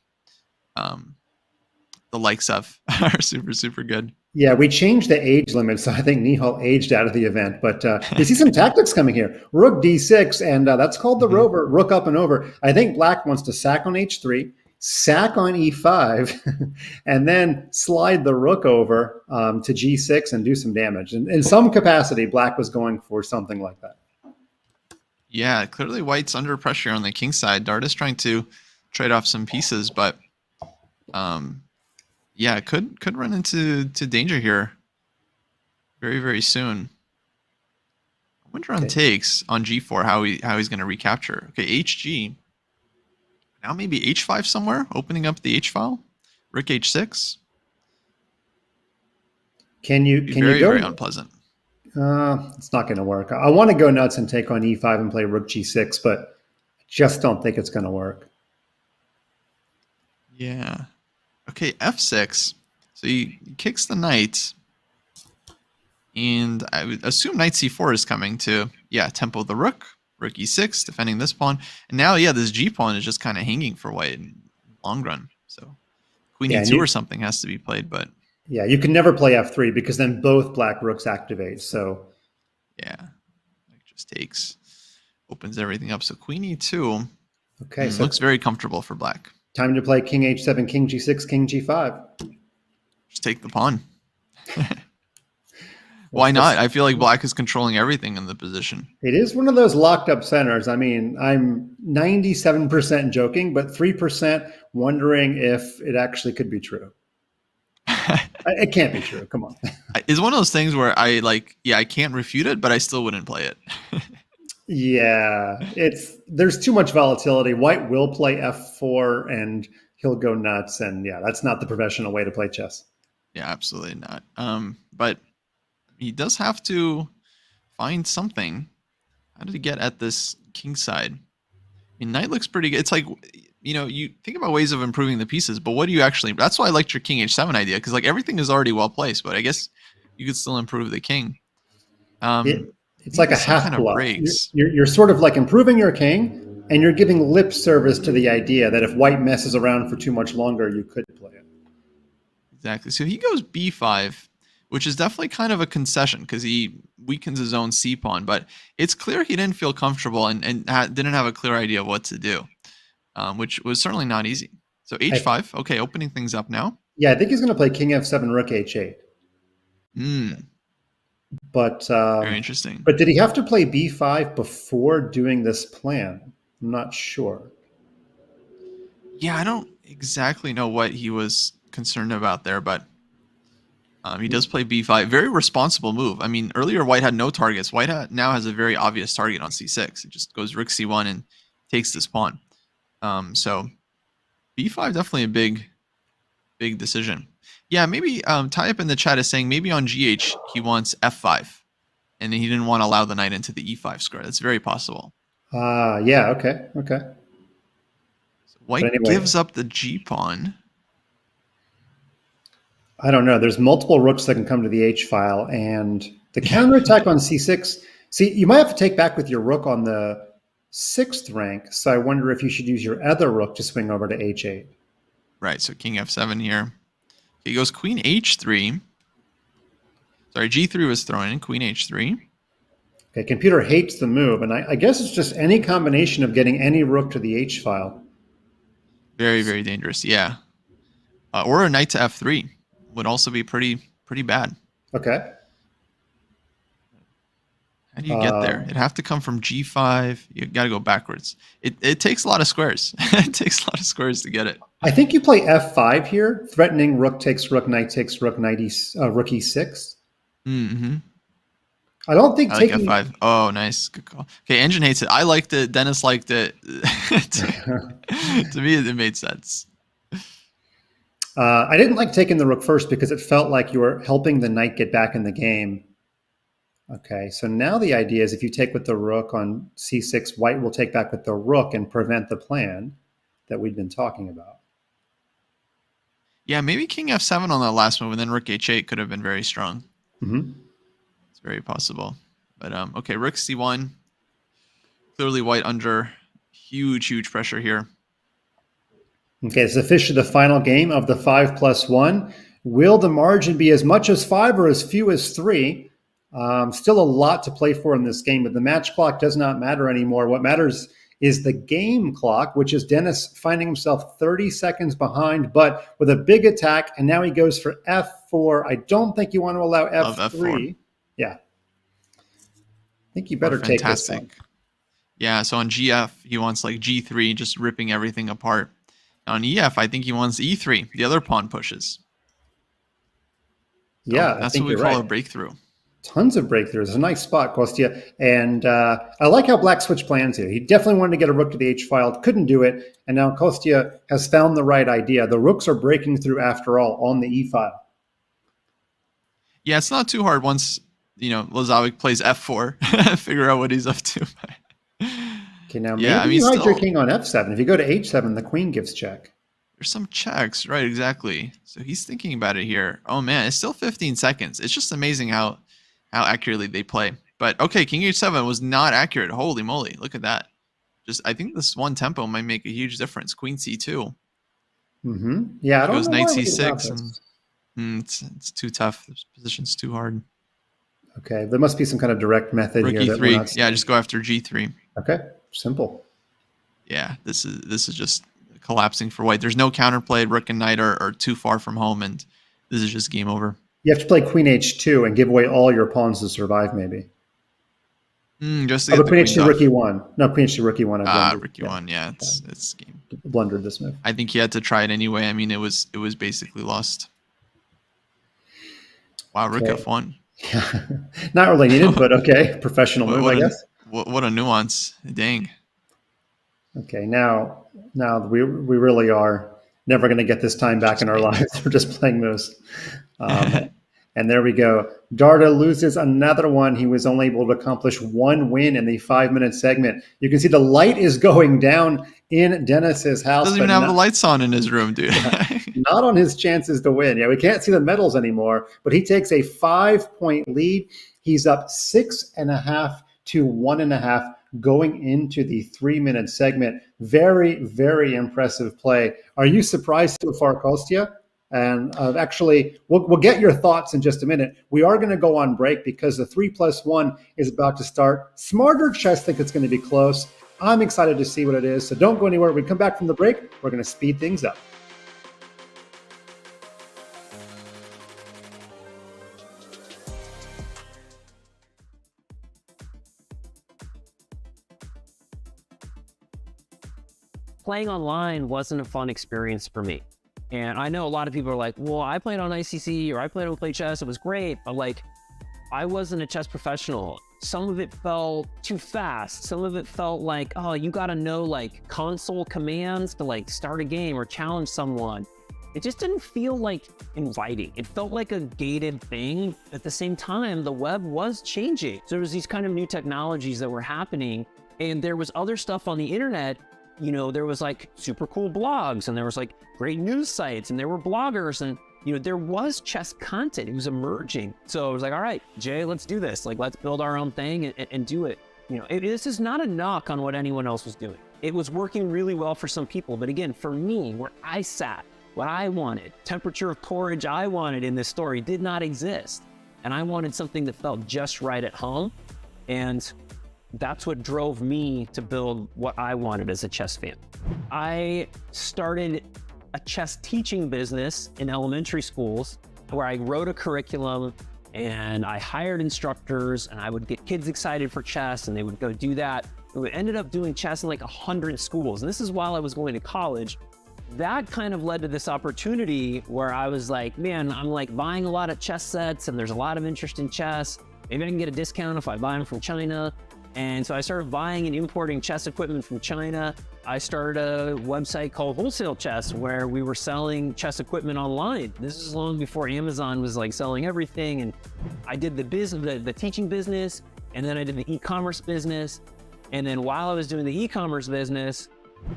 Speaker 2: the likes of are super, super good.
Speaker 1: Yeah, we changed the age limit, so I think Nihal aged out of the event. But you see some tactics coming here. Rook d6, and that's called the rover, rook up and over. I think black wants to sack on h3, sack on e5, and then slide the rook over to g6 and do some damage. And in some capacity, black was going for something like that.
Speaker 2: Yeah, clearly white's under pressure on the king side. Dardha's trying to trade off some pieces, but yeah, it could run into danger here very, very soon. I wonder on takes on g4 how he's going to recapture. Okay, hg. Now maybe h5 somewhere, opening up the h file. Rook h6.
Speaker 1: Can you
Speaker 2: very,
Speaker 1: go?
Speaker 2: Very unpleasant.
Speaker 1: It's not going to work. I want to go nuts and take on e5 and play rook g6, but I just don't think it's going to work.
Speaker 2: Yeah. Okay, f6. So he kicks the knight. And I would assume knight c4 is coming to, tempo the rook. Rook e6, defending this pawn. And now, this g pawn is just kind of hanging for white in long run. So queen e2 or something has to be played, but...
Speaker 1: Yeah, you can never play f3 because then both black rooks activate. So,
Speaker 2: yeah, like just takes, opens everything up. So queen e2.
Speaker 1: Okay, so
Speaker 2: looks very comfortable for black.
Speaker 1: Time to play king h7, king g6, king g5.
Speaker 2: Just take the pawn. Why not? I feel like black is controlling everything in the position.
Speaker 1: It is one of those locked up centers. I mean, I'm 97% joking, but 3% wondering if it actually could be true. It can't be true. Come on.
Speaker 2: It's one of those things where I can't refute it, but I still wouldn't play it.
Speaker 1: Yeah, there's too much volatility. White will play f4 and he'll go nuts. And that's not the professional way to play chess.
Speaker 2: Yeah, absolutely not. But he does have to find something. How did he get at this king side? I mean, knight looks pretty good. It's like, you think about ways of improving the pieces, but what do you actually... That's why I liked your king h7 idea, because everything is already well placed, but I guess you could still improve the king.
Speaker 1: It's like a half bluff. You're sort of like improving your king, and you're giving lip service to the idea that if white messes around for too much longer, you could play it.
Speaker 2: Exactly. So he goes b5, which is definitely kind of a concession because he weakens his own c pawn, but it's clear he didn't feel comfortable and didn't have a clear idea of what to do. Which was certainly not easy. So h5, okay, opening things up now.
Speaker 1: Yeah, I think he's going to play king f7, rook h8. But
Speaker 2: very interesting.
Speaker 1: But did he have to play b5 before doing this plan? I'm not sure.
Speaker 2: Yeah, I don't exactly know what he was concerned about there, but He does play b5. Very responsible move. I mean, earlier White had no targets. Now has a very obvious target on c6. It just goes rook c1 and takes this pawn. So b5 definitely a big decision. Yeah, maybe Tie Up in the chat is saying maybe on gh he wants f5, and then he didn't want to allow the knight into the e5 square. That's very possible.
Speaker 1: Yeah, okay.
Speaker 2: So White
Speaker 1: anyway,
Speaker 2: gives up the g pawn.
Speaker 1: I don't know. There's multiple rooks that can come to the H file, and the counterattack on c6. See, you might have to take back with your rook on the 6th rank, so I wonder if you should use your other rook to swing over to h8.
Speaker 2: Right, so king f7 here. He goes queen h3. Sorry, g3 was thrown in, queen h3.
Speaker 1: Okay, computer hates the move, and I guess it's just any combination of getting any rook to the H file.
Speaker 2: Very, very dangerous, yeah. Or a knight to f3 would also be pretty bad.
Speaker 1: Okay.
Speaker 2: How do you get there? It'd have to come from g5. You got to go backwards. It takes a lot of squares. It takes a lot of squares to get it.
Speaker 1: I think you play f5 here, threatening rook takes rook, knight, rook e6.
Speaker 2: Mm-hmm.
Speaker 1: I don't think
Speaker 2: I like
Speaker 1: taking
Speaker 2: f5. Oh, nice. Good call. Okay, Engine hates it. I liked it. Dennis liked it. To me, it made sense.
Speaker 1: I didn't like taking the rook first because it felt like you were helping the knight get back in the game. Okay, so now the idea is if you take with the rook on c6, White will take back with the rook and prevent the plan that we've been talking about.
Speaker 2: Yeah, maybe king f7 on that last move, and then rook h8 could have been very strong.
Speaker 1: Mm-hmm.
Speaker 2: It's very possible. But okay, rook c1. Clearly White under huge pressure here.
Speaker 1: Okay, it's officially the final game of the 5+1. Will the margin be as much as 5 or as few as 3? Still a lot to play for in this game, but the match clock does not matter anymore. What matters is the game clock, which is Dennis finding himself 30 seconds behind, but with a big attack, and now he goes for f4. I don't think you want to allow f3.
Speaker 2: F4.
Speaker 1: Yeah. I think you better take this one.
Speaker 2: Yeah, so on gf, he wants like g3, just ripping everything apart. On ef, I think he wants e3. The other pawn pushes. So
Speaker 1: yeah,
Speaker 2: that's what we call a breakthrough.
Speaker 1: Tons of breakthroughs. It's a nice spot, Kostya. And I like how Black switched plans here. He definitely wanted to get a rook to the H file, couldn't do it. And now Kostya has found the right idea. The rooks are breaking through after all on the E file.
Speaker 2: Yeah, it's not too hard once, Lazavik plays f4, figure out what he's up to.
Speaker 1: Okay, now maybe you hide your king on f7. If you go to h7, the queen gives check.
Speaker 2: There's some checks, right? Exactly. So he's thinking about it here. Oh man, it's still 15 seconds. It's just amazing how accurately they play. But okay, king h7 was not accurate. Holy moly, look at that. I think this one tempo might make a huge difference. Queen c2.
Speaker 1: Mm-hmm. Yeah, I don't
Speaker 2: goes
Speaker 1: know
Speaker 2: knight
Speaker 1: why
Speaker 2: c6, and it's too tough. This position's too hard.
Speaker 1: Okay, there must be some kind of direct method
Speaker 2: rook
Speaker 1: here.
Speaker 2: e3. Yeah, just go after g3.
Speaker 1: Okay, simple.
Speaker 2: Yeah, this is just collapsing for White. There's no counterplay. Rook and knight are too far from home, and this is just game over.
Speaker 1: You have to play queen h2 and give away all your pawns to survive, maybe.
Speaker 2: Just to get the
Speaker 1: queen
Speaker 2: queens
Speaker 1: h2,
Speaker 2: off.
Speaker 1: rook e1. No, queen h2, rook e1.
Speaker 2: Rook e1. Yeah, it's game.
Speaker 1: Blundered this move.
Speaker 2: I think he had to try it anyway. I mean, it was basically lost. Wow, rook f1.
Speaker 1: Yeah, not really needed, but okay, professional move, I guess.
Speaker 2: What a nuance! Dang.
Speaker 1: Okay, now we really are never going to get this time back in our lives. We're just playing moves. And there we go. Dardha loses another one. He was only able to accomplish one win in the 5-minute segment. You can see the light is going down in Dennis's house.
Speaker 2: Doesn't even have the lights on in his room, dude.
Speaker 1: Not on his chances to win. Yeah, we can't see the medals anymore, but he takes a 5-point lead. He's up 6.5 to 1.5 going into the 3-minute segment. Very, very impressive play. Are you surprised so far, Kostya? And actually, we'll get your thoughts in just a minute. We are going to go on break because the 3+1 is about to start. Smarter Chess think it's going to be close. I'm excited to see what it is. So don't go anywhere. When we come back from the break, we're going to speed things up.
Speaker 6: Playing online wasn't a fun experience for me. And I know a lot of people are like, well, I played on ICC or I played on Play Chess. It was great. But like, I wasn't a chess professional. Some of it felt too fast. Some of it felt like, oh, you got to know like console commands to like start a game or challenge someone. It just didn't feel like inviting. It felt like a gated thing. At the same time, the web was changing. So there was these kind of new technologies that were happening, and there was other stuff on the internet. You know, there was like super cool blogs, and there was like great news sites, and there were bloggers, and you know, there was chess content. It was emerging. So I was like, all right, Jay, let's do this. Like, let's build our own thing and do it. You know, this is not a knock on what anyone else was doing. It was working really well for some people. But again, for me, where I sat, what I wanted, temperature of porridge I wanted in this story did not exist. And I wanted something that felt just right at home. And that's what drove me to build what I wanted as a chess fan. I started a chess teaching business in elementary schools where I wrote a curriculum and I hired instructors, and I would get kids excited for chess and they would go do that. We ended up doing chess in like 100 schools. And this is while I was going to college. That kind of led to this opportunity where I was like, man, I'm like buying a lot of chess sets and there's a lot of interest in chess. Maybe I can get a discount if I buy them from China. And so I started buying and importing chess equipment from China. I started a website called Wholesale Chess where we were selling chess equipment online. This is long before Amazon was like selling everything. And I did the business, the teaching business, and then I did the e-commerce business. And then while I was doing the e-commerce business,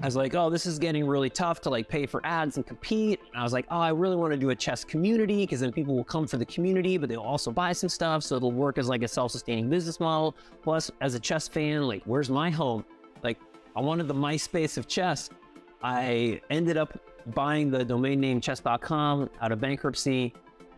Speaker 6: I was like, oh, this is getting really tough to like pay for ads and compete. And I was like, oh, I really want to do a chess community because then people will come for the community, but they'll also buy some stuff. So it'll work as like a self-sustaining business model. Plus, as a chess fan, like, where's my home? Like, I wanted the MySpace of chess. I ended up buying the domain name chess.com out of bankruptcy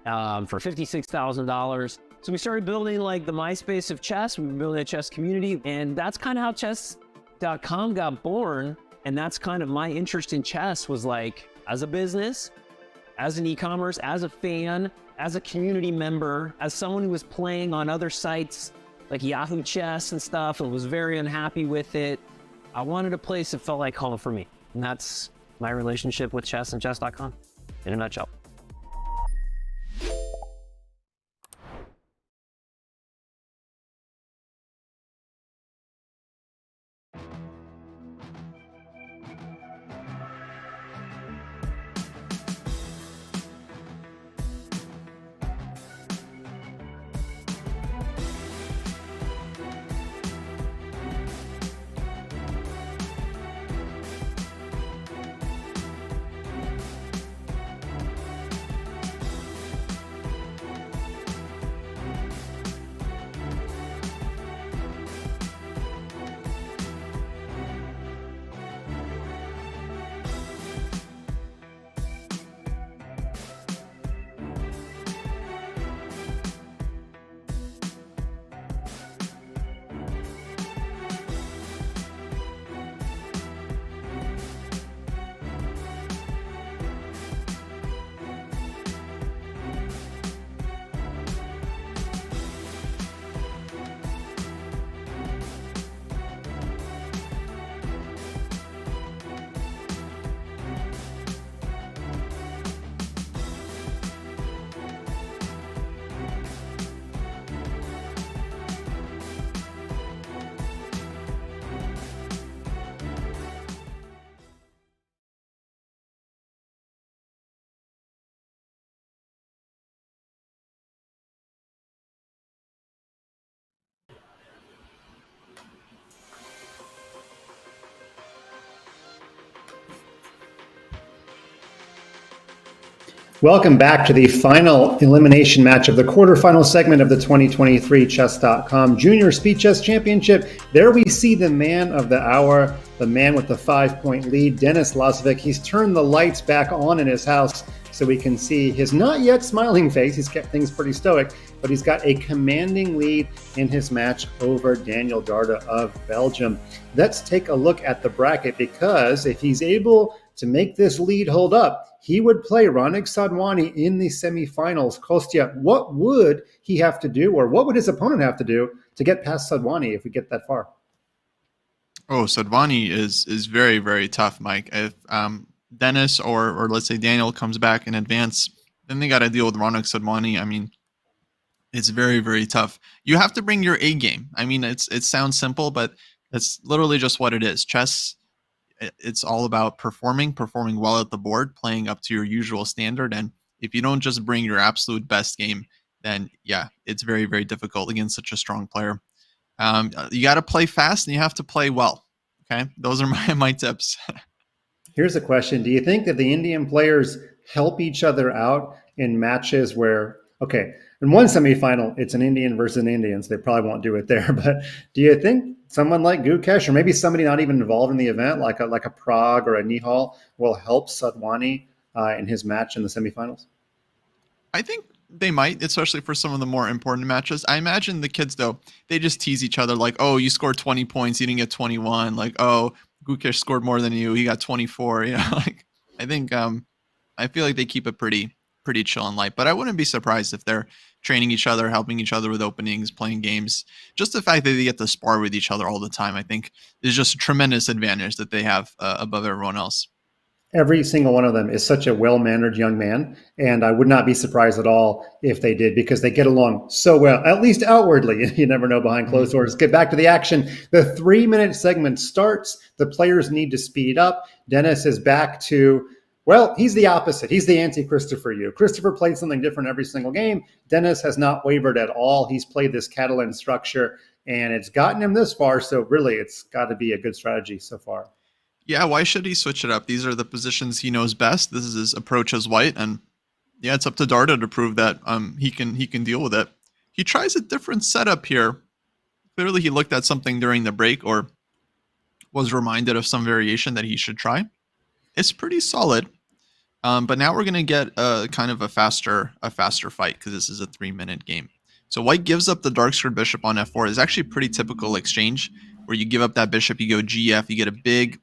Speaker 6: for $56,000. So we started building like the MySpace of chess. We were building a chess community, and that's kind of how chess.com got born. And that's kind of my interest in chess, was like, as a business, as an e-commerce, as a fan, as a community member, as someone who was playing on other sites like Yahoo Chess and stuff and was very unhappy with it. I wanted a place that felt like home for me. And that's my relationship with chess and chess.com in a nutshell.
Speaker 1: Welcome back to the final elimination match of the quarterfinal segment of the 2023 Chess.com Junior Speed Chess Championship. There we see the man of the hour, the man with the 5-point lead, Denis Lazavik. He's turned the lights back on in his house so we can see his not yet smiling face. He's kept things pretty stoic, but he's got a commanding lead in his match over Daniel Dardha of Belgium. Let's take a look at the bracket, because if he's able to make this lead hold up, he would play Raunak Sadhwani in the semifinals. Kostya, what would he have to do, or what would his opponent have to do to get past Sadhwani if we get that far?
Speaker 2: Oh, Sadhwani is very, very tough, Mike. If Dennis or let's say Daniel comes back in advance, then they got to deal with Raunak Sadhwani. I mean, it's very, very tough. You have to bring your A game. I mean, it sounds simple, but it's literally just what it is. Chess, it's all about performing well at the board, playing up to your usual standard. And if you don't just bring your absolute best game, then yeah, it's very, very difficult against such a strong player. You got to play fast and you have to play well. Okay, those are my tips.
Speaker 1: Here's a question. Do you think that the Indian players help each other out in matches where, okay, in one semifinal, it's an Indian versus an Indian, so they probably won't do it there. But do you think someone like Gukesh, or maybe somebody not even involved in the event, like a Prague or a Nihal, will help Sadhwani in his match in the semifinals?
Speaker 2: I think they might, especially for some of the more important matches. I imagine the kids, though, they just tease each other like, oh, you scored 20 points, you didn't get 21. Like, oh, Gukesh scored more than you, he got 24. You know, like I think I feel like they keep it pretty chill and light. But I wouldn't be surprised if they're training each other, helping each other with openings, playing games. Just the fact that they get to spar with each other all the time, I think, is just a tremendous advantage that they have above everyone else.
Speaker 1: Every single one of them is such a well-mannered young man, and I would not be surprised at all if they did, because they get along so well, at least outwardly. You never know behind closed doors. Get back to the action. The 3-minute segment starts. The players need to speed up. Dennis is back to, well, he's the opposite. He's the anti-Christopher Yu. Christopher played something different every single game. Dennis has not wavered at all. He's played this Catalan structure, and it's gotten him this far, so really it's got to be a good strategy so far.
Speaker 2: Yeah, why should he switch it up? These are the positions he knows best. This is his approach as white, and yeah, it's up to Dardha to prove that he can deal with it. He tries a different setup here. Clearly, he looked at something during the break or was reminded of some variation that he should try. It's pretty solid, but now we're going to get kind of a faster fight because this is a 3-minute game. So white gives up the dark squared bishop on f4. It's actually a pretty typical exchange where you give up that bishop, you go gf, you get a big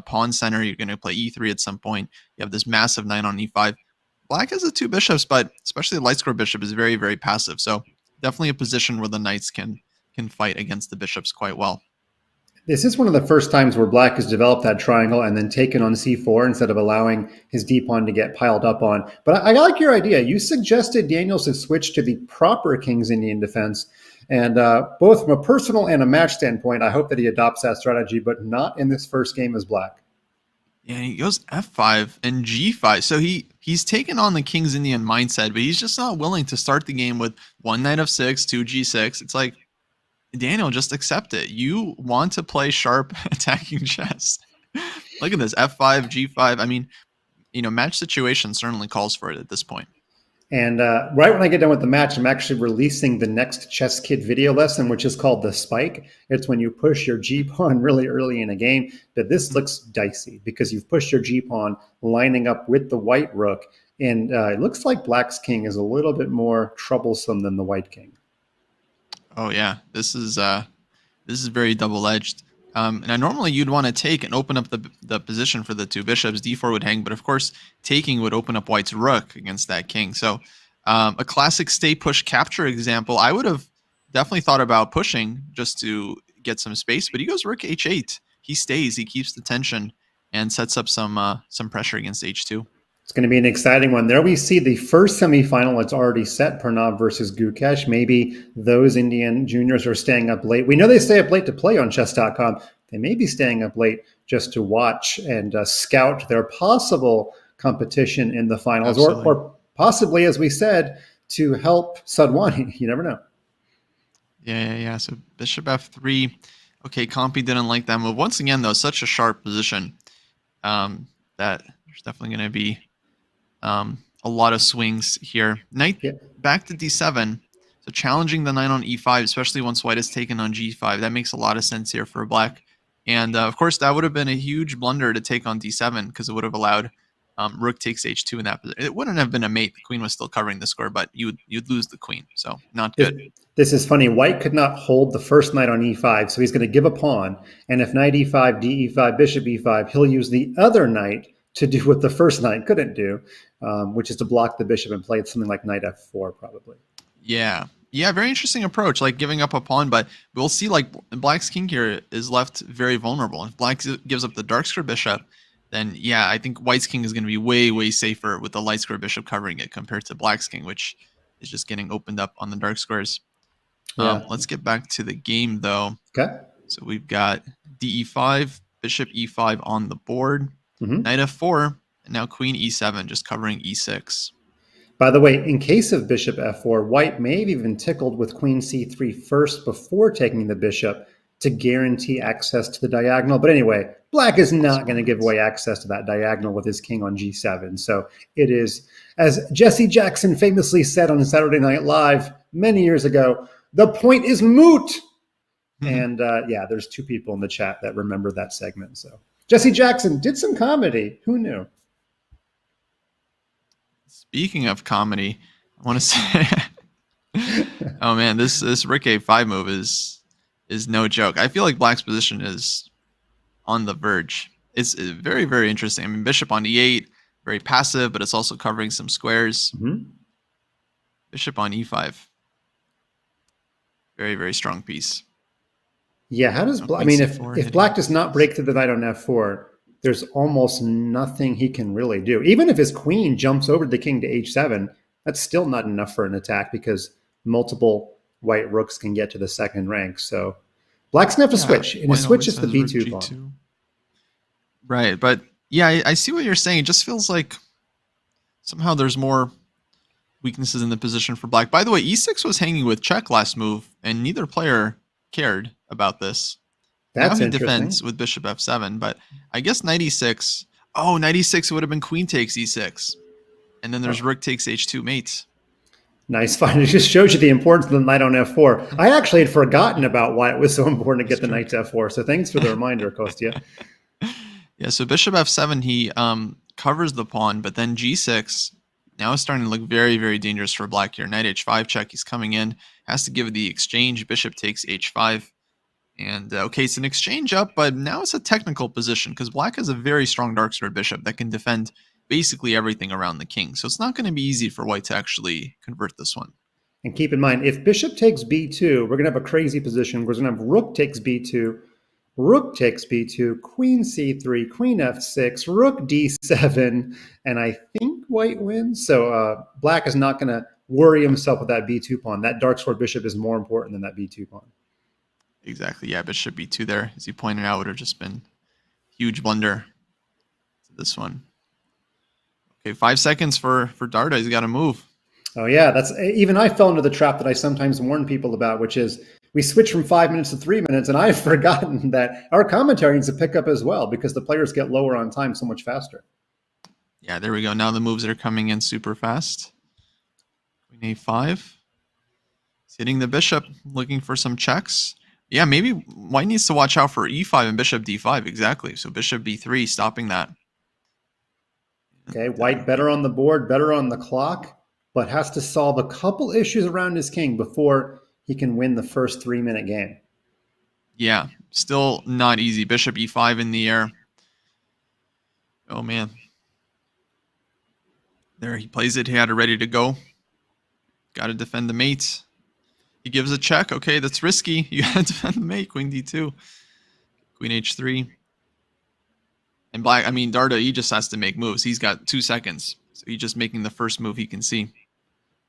Speaker 2: pawn center. You're going to play e3 at some point. You have this massive knight on e5. Black has the 2 bishops, but especially the light square bishop is very, very passive. So definitely a position where the knights can fight against the bishops quite well.
Speaker 1: This is one of the first times where black has developed that triangle and then taken on c4 instead of allowing his d pawn to get piled up on. But I like your idea. You suggested Daniel should switch to the proper King's Indian defense. And both from a personal and a match standpoint, I hope that he adopts that strategy, but not in this first game as black.
Speaker 2: Yeah, he goes f5 and g5. So he's taken on the King's Indian mindset, but he's just not willing to start the game with 1 knight f6, 2 g6. It's like, Daniel, just accept it. You want to play sharp attacking chess. Look at this, f5, g5. I mean, match situation certainly calls for it at this point.
Speaker 1: And right when I get done with the match, I'm actually releasing the next Chess Kid video lesson, which is called the spike. It's when you push your G-pawn really early in a game. But this looks dicey because you've pushed your G-pawn lining up with the white rook. And it looks like black's king is a little bit more troublesome than the white king.
Speaker 2: Oh, yeah. This is very double-edged. Now, normally you'd want to take and open up the position for the 2 bishops. d4 would hang, but of course, taking would open up white's rook against that king. So a classic stay push capture example, I would have definitely thought about pushing just to get some space, but he goes rook h8. He stays, he keeps the tension, and sets up some pressure against h2.
Speaker 1: It's going to be an exciting one. There we see the first semifinal. It's already set, Pranav versus Gukesh. Maybe those Indian juniors are staying up late. We know they stay up late to play on chess.com. They may be staying up late just to watch and scout their possible competition in the finals, or possibly, as we said, to help Sadhwani. You never know.
Speaker 2: Yeah. So bishop f3. Okay, Compy didn't like that move. Once again, though, such a sharp position that there's definitely going to be a lot of swings here. Knight back to d7. So challenging the knight on e5, especially once white is taken on g5. That makes a lot of sense here for black. And of course, that would have been a huge blunder to take on d7 because it would have allowed rook takes h2 in that position. It wouldn't have been a mate. The queen was still covering the square, but you'd lose the queen. So not good.
Speaker 1: This is funny. White could not hold the first knight on e5, so he's going to give a pawn. And if knight e5, d e5, bishop e5, he'll use the other knight to do what the first knight couldn't do, which is to block the bishop and play something like knight f4 probably.
Speaker 2: Yeah, very interesting approach, like giving up a pawn, but we'll see like black's king here is left very vulnerable. If black gives up the dark square bishop, then yeah, I think White's king is going to be way, way safer with the light square bishop covering it compared to Black's king, which is just getting opened up on the dark squares.
Speaker 1: Yeah.
Speaker 2: Let's get back to the game though.
Speaker 1: Okay.
Speaker 2: So we've got DE5, bishop E5 on the board, knight F4, and now queen E7 just covering E6.
Speaker 1: By the way, in case of bishop F4, White may have even tickled with queen C3 first before taking the bishop to guarantee access to the diagonal. But anyway, Black is not going to give away access to that diagonal with his king on G7. So it is, as Jesse Jackson famously said on Saturday Night Live many years ago, the point is moot. And yeah, there's 2 people in the chat that remember that segment. So Jesse Jackson did some comedy. Who knew?
Speaker 2: Speaking of comedy, I want to say, oh man, this Rook A5 move is no joke. I feel like Black's position is on the verge. It's very, very interesting. I mean, bishop on E8, very passive, but it's also covering some squares. Bishop on E5, very, very strong piece.
Speaker 1: Yeah, how does Black? I mean, if Black does not break through the knight on F4, there's almost nothing he can really do. Even if his queen jumps over the king to H7, that's still not enough for an attack because multiple white rooks can get to the second rank. So Black's going to have to switch. And his switch is the B2 pawn.
Speaker 2: Right, but yeah, I see what you're saying. It just feels like somehow there's more weaknesses in the position for Black. By the way, E6 was hanging with check last move, and neither player cared about this.
Speaker 1: That's
Speaker 2: now he
Speaker 1: interesting.
Speaker 2: defends with bishop F7, but I guess knight E6. Oh, knight E6 would have been queen takes E6. And then there's rook takes H2 mates.
Speaker 1: Nice find. It just shows you the importance of the knight on F4. I actually had forgotten about why it was so important to get the knight to F4. So thanks for the reminder, Kostya.
Speaker 2: Yeah, so bishop F7, he covers the pawn, but then G6 now is starting to look very, very dangerous for Black here. Knight H5 check, he's coming in, has to give the exchange. Bishop takes H5. And okay, it's an exchange up, but now it's a technical position because Black has a very strong dark square bishop that can defend basically everything around the king. So it's not going to be easy for White to actually convert this one.
Speaker 1: And keep in mind, if bishop takes B2, we're going to have a crazy position. We're going to have rook takes B2, rook takes B2, queen C3, queen F6, rook D7, and I think White wins. So Black is not going to worry himself with that B2 pawn. That dark square bishop is more important than that B2 pawn.
Speaker 2: Exactly. Yeah, bishop B2 there, as you pointed out, would have just been huge blunder to this one. Okay, 5 seconds for Dardha. He's got to move.
Speaker 1: Oh yeah, that's even I fell into the trap that I sometimes warn people about, which is we switch from 5 minutes to 3 minutes, and I've forgotten that our commentary needs to pick up as well because the players get lower on time so much faster.
Speaker 2: Yeah, there we go. Now the moves are coming in super fast. Queen A5. He's hitting the bishop, looking for some checks. Yeah, maybe White needs to watch out for E5 and bishop D5. Exactly. So bishop B3, stopping that.
Speaker 1: Okay, White better on the board, better on the clock, but has to solve a couple issues around his king before he can win the first 3-minute game.
Speaker 2: Yeah, still not easy. Bishop E5 in the air. Oh, man. There, he plays it. He had it ready to go. Got to defend the mate. He gives a check. Okay, that's risky. You got to defend the mate. Queen D2. Queen H3. And Black, I mean, Dardha, he just has to make moves. He's got 2 seconds. So he's just making the first move he can see.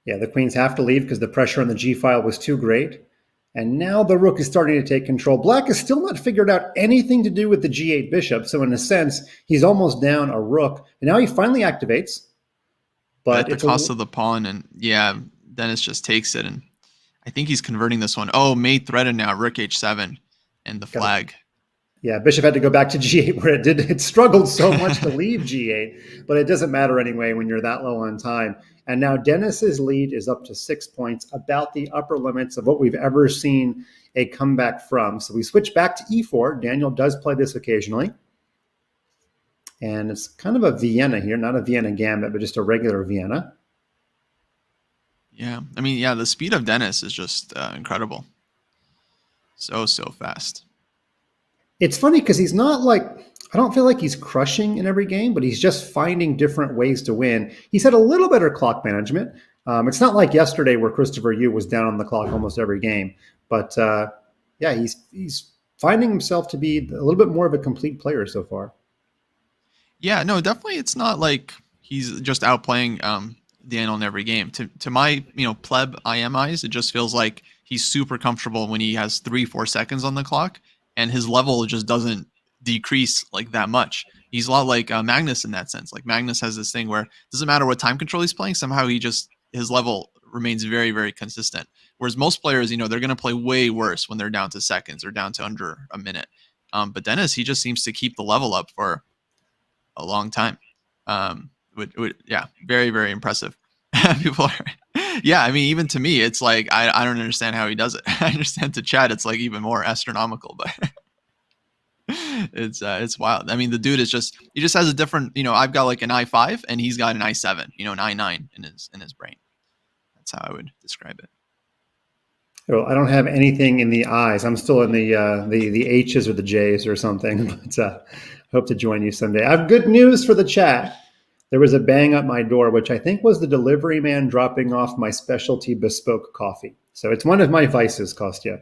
Speaker 1: Yeah, the queens have to leave because the pressure on the G file was too great. And now the rook is starting to take control. Black has still not figured out anything to do with the G8 bishop. So in a sense, he's almost down a rook. And now he finally activates. But
Speaker 2: at the cost of the pawn. And yeah, Dennis just takes it. And I think he's converting this one. Oh, mate threatened now. Rook H7 and the flag.
Speaker 1: Yeah, bishop had to go back to G8 where it struggled so much to leave G8, but it doesn't matter anyway when you're that low on time. And now Dennis's lead is up to 6 points, about the upper limits of what we've ever seen a comeback from. So we switch back to E4. Daniel does play this occasionally. And it's kind of a Vienna here, not a Vienna gambit, but just a regular Vienna.
Speaker 2: Yeah, I mean, yeah, the speed of Dennis is just incredible. So fast.
Speaker 1: It's funny because he's not like, I don't feel like he's crushing in every game, but he's just finding different ways to win. He's had a little better clock management. It's not like yesterday where Christopher Yu was down on the clock almost every game. But yeah, he's finding himself to be a little bit more of a complete player so far.
Speaker 2: Yeah, no, definitely. It's not like he's just outplaying Daniel in every game. To my pleb IM eyes, it just feels like he's super comfortable when he has 3-4 seconds on the clock, and his level just doesn't decrease like that much. He's a lot like Magnus in that sense. Like Magnus has this thing where it doesn't matter what time control he's playing, somehow his level remains very, very consistent. Whereas most players, they're going to play way worse when they're down to seconds or down to under a minute. But Dennis, he just seems to keep the level up for a long time. Yeah, very, very impressive. People are, yeah, I mean, even to me, it's like, I don't understand how he does it. I understand to Chad, it's like even more astronomical, but it's wild. I mean, the dude he just has a different, I've got like an i5 and he's got an i7, an i9 in his brain. That's how I would describe it.
Speaker 1: Well, I don't have anything in the I's. I'm still in the H's or the J's or something, but hope to join you someday. I have good news for the chat. There was a bang at my door, which I think was the delivery man dropping off my specialty bespoke coffee. So it's one of my vices, Kostya.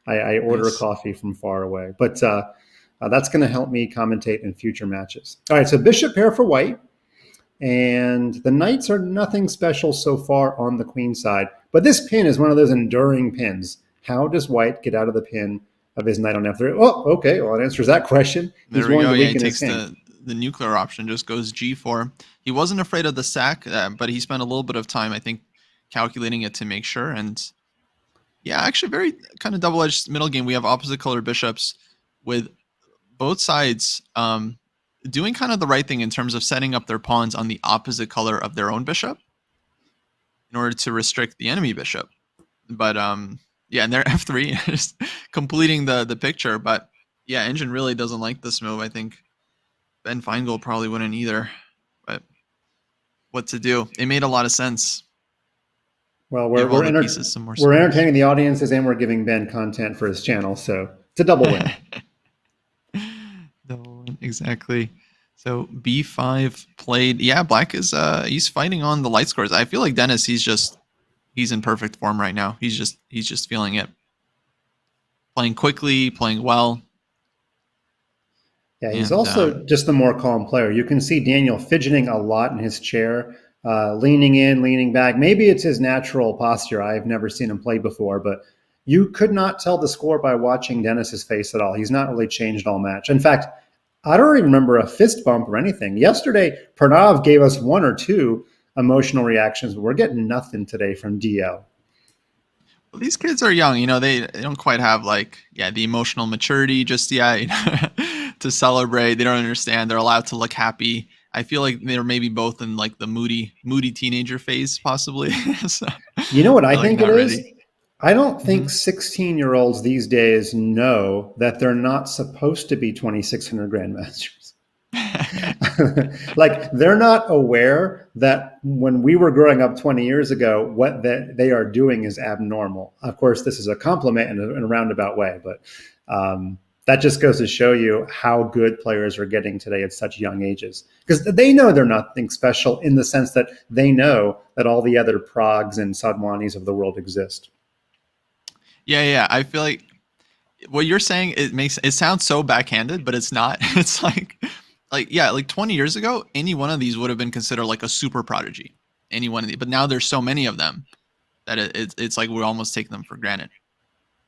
Speaker 1: I order coffee from far away, but that's going to help me commentate in future matches. All right, so bishop pair for white. And the knights are nothing special so far on the queen side. But this pin is one of those enduring pins. How does white get out of the pin of his knight on f3? Oh, okay. Well, it answers that question.
Speaker 2: There we go. Yeah, he takes the nuclear option, just goes g4. He wasn't afraid of the sack, but he spent a little bit of time, I think, calculating it to make sure. And yeah, actually very kind of double-edged middle game. We have opposite color bishops with both sides doing kind of the right thing in terms of setting up their pawns on the opposite color of their own bishop in order to restrict the enemy bishop. But yeah, and they're f3, just completing the picture. But yeah, Engine really doesn't like this move. I think Ben Feingold probably wouldn't either. But what to do? It made a lot of sense.
Speaker 1: Well, we're entertaining the audiences and we're giving Ben content for his channel, so it's a double win.
Speaker 2: Exactly. So b5 played. Yeah, black is he's fighting on the light scores. I feel like Dennis, he's in perfect form right now. He's just feeling it. Playing quickly, playing well.
Speaker 1: Yeah, he's also just the more calm player. You can see Daniel fidgeting a lot in his chair, leaning in, leaning back. Maybe it's his natural posture. I've never seen him play before, but you could not tell the score by watching Dennis's face at all. He's not really changed all match. In fact, I don't even remember a fist bump or anything. Yesterday, Pranav gave us one or two emotional reactions, but we're getting nothing today from DL.
Speaker 2: Well, these kids are young. They don't quite have the emotional maturity just yet to celebrate. They don't understand. They're allowed to look happy. I feel like they're maybe both in like the moody teenager phase, possibly. So,
Speaker 1: you know what I think it is? I don't think 16-year-olds these days know that they're not supposed to be 2,600 grandmasters. Like, they're not aware that when we were growing up 20 years ago, what they are doing is abnormal. Of course, this is a compliment in a roundabout way, but that just goes to show you how good players are getting today at such young ages. Because they know they're nothing special in the sense that they know that all the other Pragues and Sadhwanis of the world exist.
Speaker 2: Yeah. I feel like what you're saying, it sounds so backhanded, but it's not. It's like 20 years ago, any one of these would have been considered like a super prodigy. Any one of these, but now there's so many of them that it's like we almost take them for granted.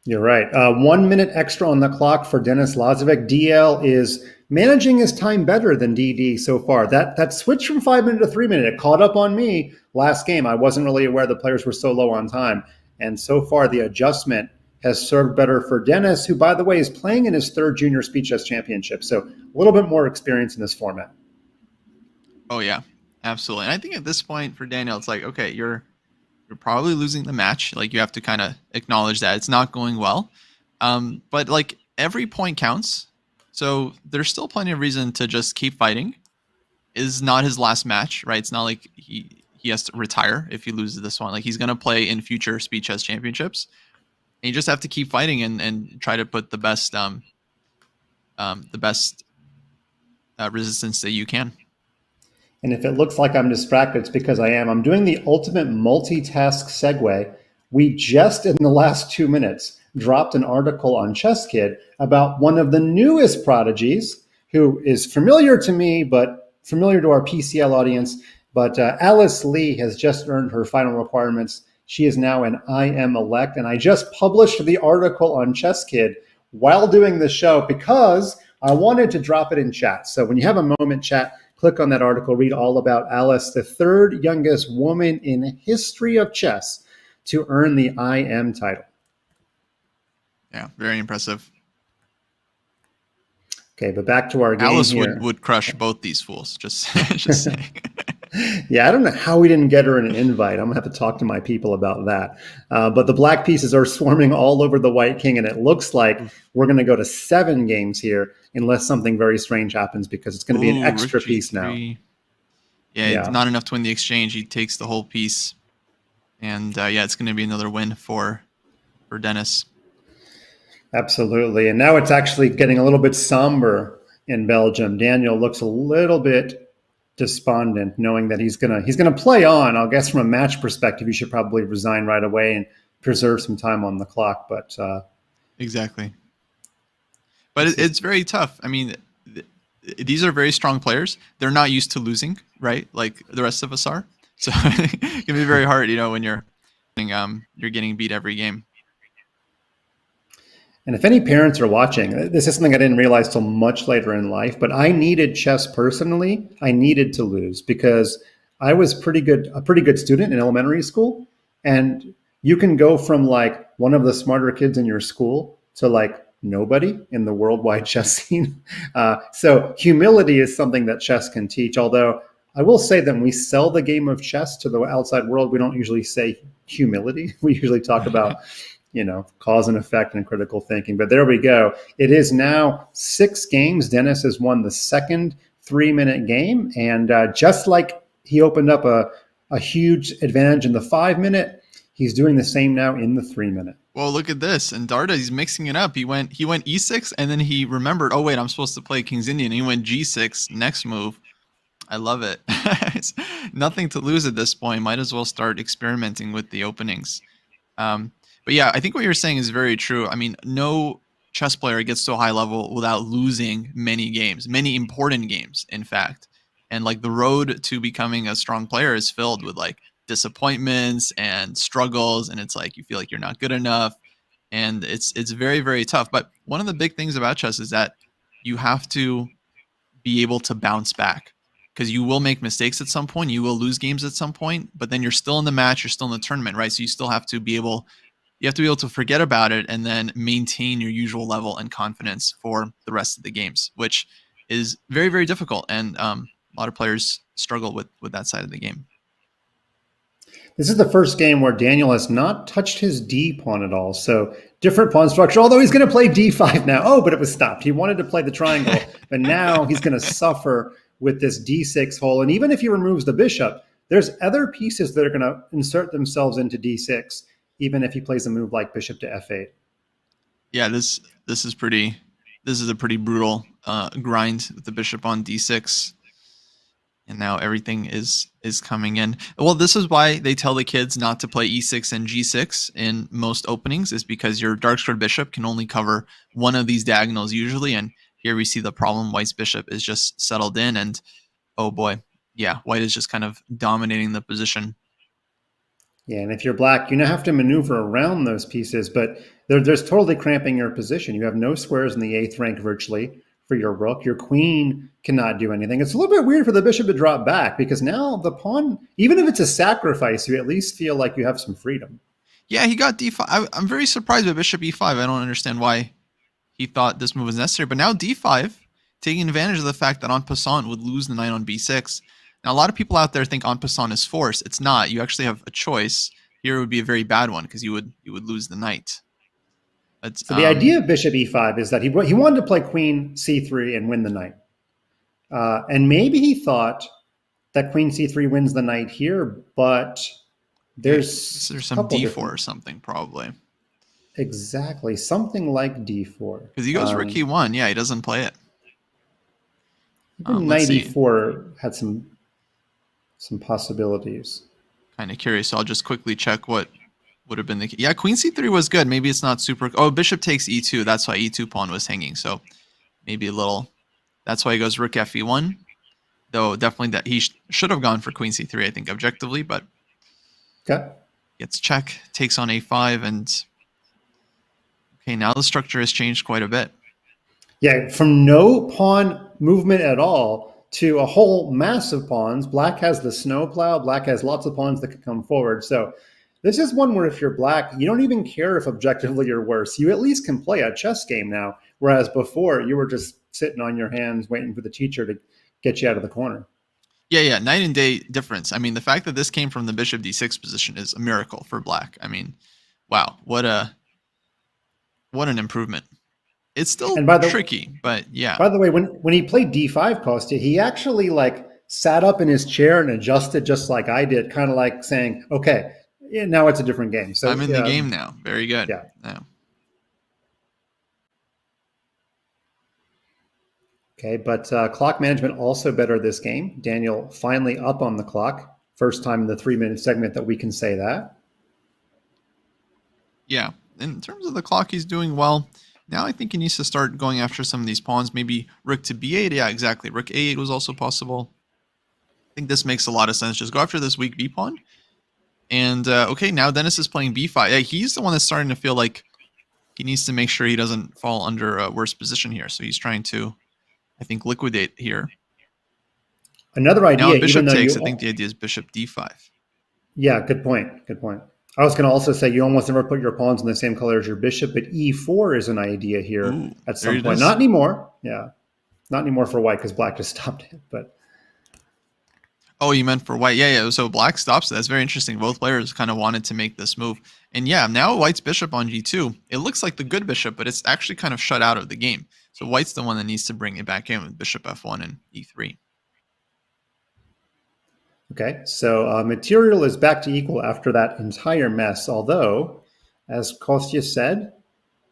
Speaker 1: You're right. 1 minute extra on the clock for Denis Lazavik. DL is managing his time better than DD so far. That switch from 5 minute to 3 minute, it caught up on me last game. I wasn't really aware the players were so low on time. And so far, the adjustment has served better for Dennis, who, by the way, is playing in his third junior SpeedChess championship. So a little bit more experience in this format.
Speaker 2: Oh, yeah, absolutely. And I think at this point for Daniel, it's like, okay, you're probably losing the match. Like, you have to kind of acknowledge that it's not going well. But like every point counts. So there's still plenty of reason to just keep fighting. Is not his last match, right? It's not like he has to retire if he loses this one. Like, he's going to play in future SpeedChess championships. And you just have to keep fighting and try to put the best resistance that you can.
Speaker 1: And if it looks like I'm distracted, it's because I am. I'm doing the ultimate multitask segue. We just, in the last 2 minutes, dropped an article on ChessKid about one of the newest prodigies who is familiar to me, but familiar to our PCL audience, but Alice Lee has just earned her final requirements. She is now an IM elect, and I just published the article on Chess Kid while doing the show because I wanted to drop it in chat. So when you have a moment, chat, click on that article, read all about Alice, the third youngest woman in history of chess to earn the IM title.
Speaker 2: Yeah, very impressive.
Speaker 1: Okay, but back to our game
Speaker 2: Alice
Speaker 1: here.
Speaker 2: would crush both these fools. Just saying.
Speaker 1: Yeah, I don't know how we didn't get her an invite. I'm going to have to talk to my people about that. But the black pieces are swarming all over the white king, and it looks like we're going to go to 7 games here unless something very strange happens because it's going to be an extra piece now.
Speaker 2: Yeah, it's not enough to win the exchange. He takes the whole piece. And it's going to be another win for Dennis.
Speaker 1: Absolutely. And now it's actually getting a little bit somber in Belgium. Daniel looks a little bit despondent, knowing that he's gonna play on. I guess from a match perspective, he should probably resign right away and preserve some time on the clock. But
Speaker 2: exactly. But it's very tough. I mean, these are very strong players. They're not used to losing, right? Like the rest of us are. So it can be very hard, when you're getting beat every game.
Speaker 1: And if any parents are watching, this is something I didn't realize till much later in life, but I needed chess personally. I needed to lose because I was a pretty good student in elementary school. And you can go from like one of the smarter kids in your school to like nobody in the worldwide chess scene. So humility is something that chess can teach. Although I will say that when we sell the game of chess to the outside world, we don't usually say humility. We usually talk about cause and effect and critical thinking. But there we go. It is now 6 games. Dennis has won the second 3-minute game. And just like he opened up a huge advantage in the 5-minute, he's doing the same now in the 3-minute.
Speaker 2: Well, look at this. And Dardha, he's mixing it up. He went E6, and then he remembered, oh, wait, I'm supposed to play King's Indian. And he went G6, next move. I love it. It's nothing to lose at this point. Might as well start experimenting with the openings. But yeah, I think what you're saying is very true. I mean, no chess player gets to a high level without losing many games, many important games, in fact. And like the road to becoming a strong player is filled with like disappointments and struggles. And it's like you feel like you're not good enough. And it's very, very tough. But one of the big things about chess is that you have to be able to bounce back. Because you will make mistakes at some point. You will lose games at some point. But then you're still in the match. You're still in the tournament, right? So you still have to be able... You have to be able to forget about it and then maintain your usual level and confidence for the rest of the games, which is very, very difficult. And a lot of players struggle with that side of the game.
Speaker 1: This is the first game where Daniel has not touched his D pawn at all. So different pawn structure, although he's going to play D5 now. Oh, but it was stopped. He wanted to play the triangle, but now he's going to suffer with this D6 hole. And even if he removes the bishop, there's other pieces that are going to insert themselves into D6. Even if he plays a move like bishop to F8.
Speaker 2: Yeah, this is a pretty brutal grind with the bishop on D6. And now everything is coming in. Well, this is why they tell the kids not to play E6 and G6 in most openings, is because your dark squared bishop can only cover one of these diagonals usually. And here we see the problem. White's bishop is just settled in, and oh boy, yeah, white is just kind of dominating the position.
Speaker 1: Yeah, and if you're black, you now have to maneuver around those pieces, but there's totally cramping your position. You have no squares in the 8th rank virtually for your rook. Your queen cannot do anything. It's a little bit weird for the bishop to drop back because now the pawn, even if it's a sacrifice, you at least feel like you have some freedom.
Speaker 2: Yeah, he got D5. I'm very surprised by bishop E5. I don't understand why he thought this move was necessary. But now D5, taking advantage of the fact that en passant would lose the knight on B6. Now, a lot of people out there think en passant is force. It's not. You actually have a choice. Here would be a very bad one because you would lose the knight.
Speaker 1: So the idea of bishop E5 is that he wanted to play queen C3 and win the knight. And maybe he thought that queen C3 wins the knight here, but there's
Speaker 2: some D4 or something probably.
Speaker 1: Exactly. Something like D4.
Speaker 2: Because he goes rook E1. Yeah, he doesn't play it.
Speaker 1: Knight E4 had some possibilities.
Speaker 2: Kind of curious. So I'll just quickly check what would have been the... Yeah, queen C3 was good. Maybe it's not super... Oh, bishop takes E2. That's why E2 pawn was hanging. So maybe a little... That's why he goes rook F E1. though definitely that he should have gone for queen c3, I think, objectively, but
Speaker 1: Okay.
Speaker 2: gets check, takes on a5, and okay, now the structure has changed quite a bit.
Speaker 1: Yeah, from no pawn movement at all to a whole mass of pawns. Black has the snowplow. Black has lots of pawns that can come forward. So this is one where if you're black, you don't even care if objectively you're worse. You at least can play a chess game now, whereas before you were just sitting on your hands waiting for the teacher to get you out of the corner.
Speaker 2: Yeah, night and day difference. I mean, the fact that this came from the bishop d6 position is a miracle for black. I mean, wow, what an improvement. It's still tricky, but yeah.
Speaker 1: By the way, when he played d5, Kostya, he actually like sat up in his chair and adjusted just like I did, kind of like saying, okay, yeah, now it's a different game. So
Speaker 2: I'm in the game now. Very good.
Speaker 1: Yeah. Okay, but clock management also better this game. Daniel finally up on the clock. First time in the 3-minute segment that we can say that.
Speaker 2: Yeah, in terms of the clock, he's doing well. Now I think he needs to start going after some of these pawns. Maybe rook to b8. Yeah, exactly. Rook a8 was also possible. I think this makes a lot of sense. Just go after this weak b pawn. And okay, now Dennis is playing b5. Yeah, he's the one that's starting to feel like he needs to make sure he doesn't fall under a worse position here. So he's trying to, I think, liquidate here.
Speaker 1: Another idea.
Speaker 2: Now bishop takes. I think the idea is bishop d5.
Speaker 1: Yeah, good point. Good point. I was going to also say you almost never put your pawns in the same color as your bishop, but e4 is an idea here at some point. Not anymore. Yeah, not anymore for white because black just stopped it. But
Speaker 2: oh, you meant for white? Yeah. So black stops it. That's very interesting. Both players kind of wanted to make this move, and yeah, now white's bishop on g2. It looks like the good bishop, but it's actually kind of shut out of the game. So white's the one that needs to bring it back in with bishop f1 and e3.
Speaker 1: Okay, so material is back to equal after that entire mess, although, as Kostya said,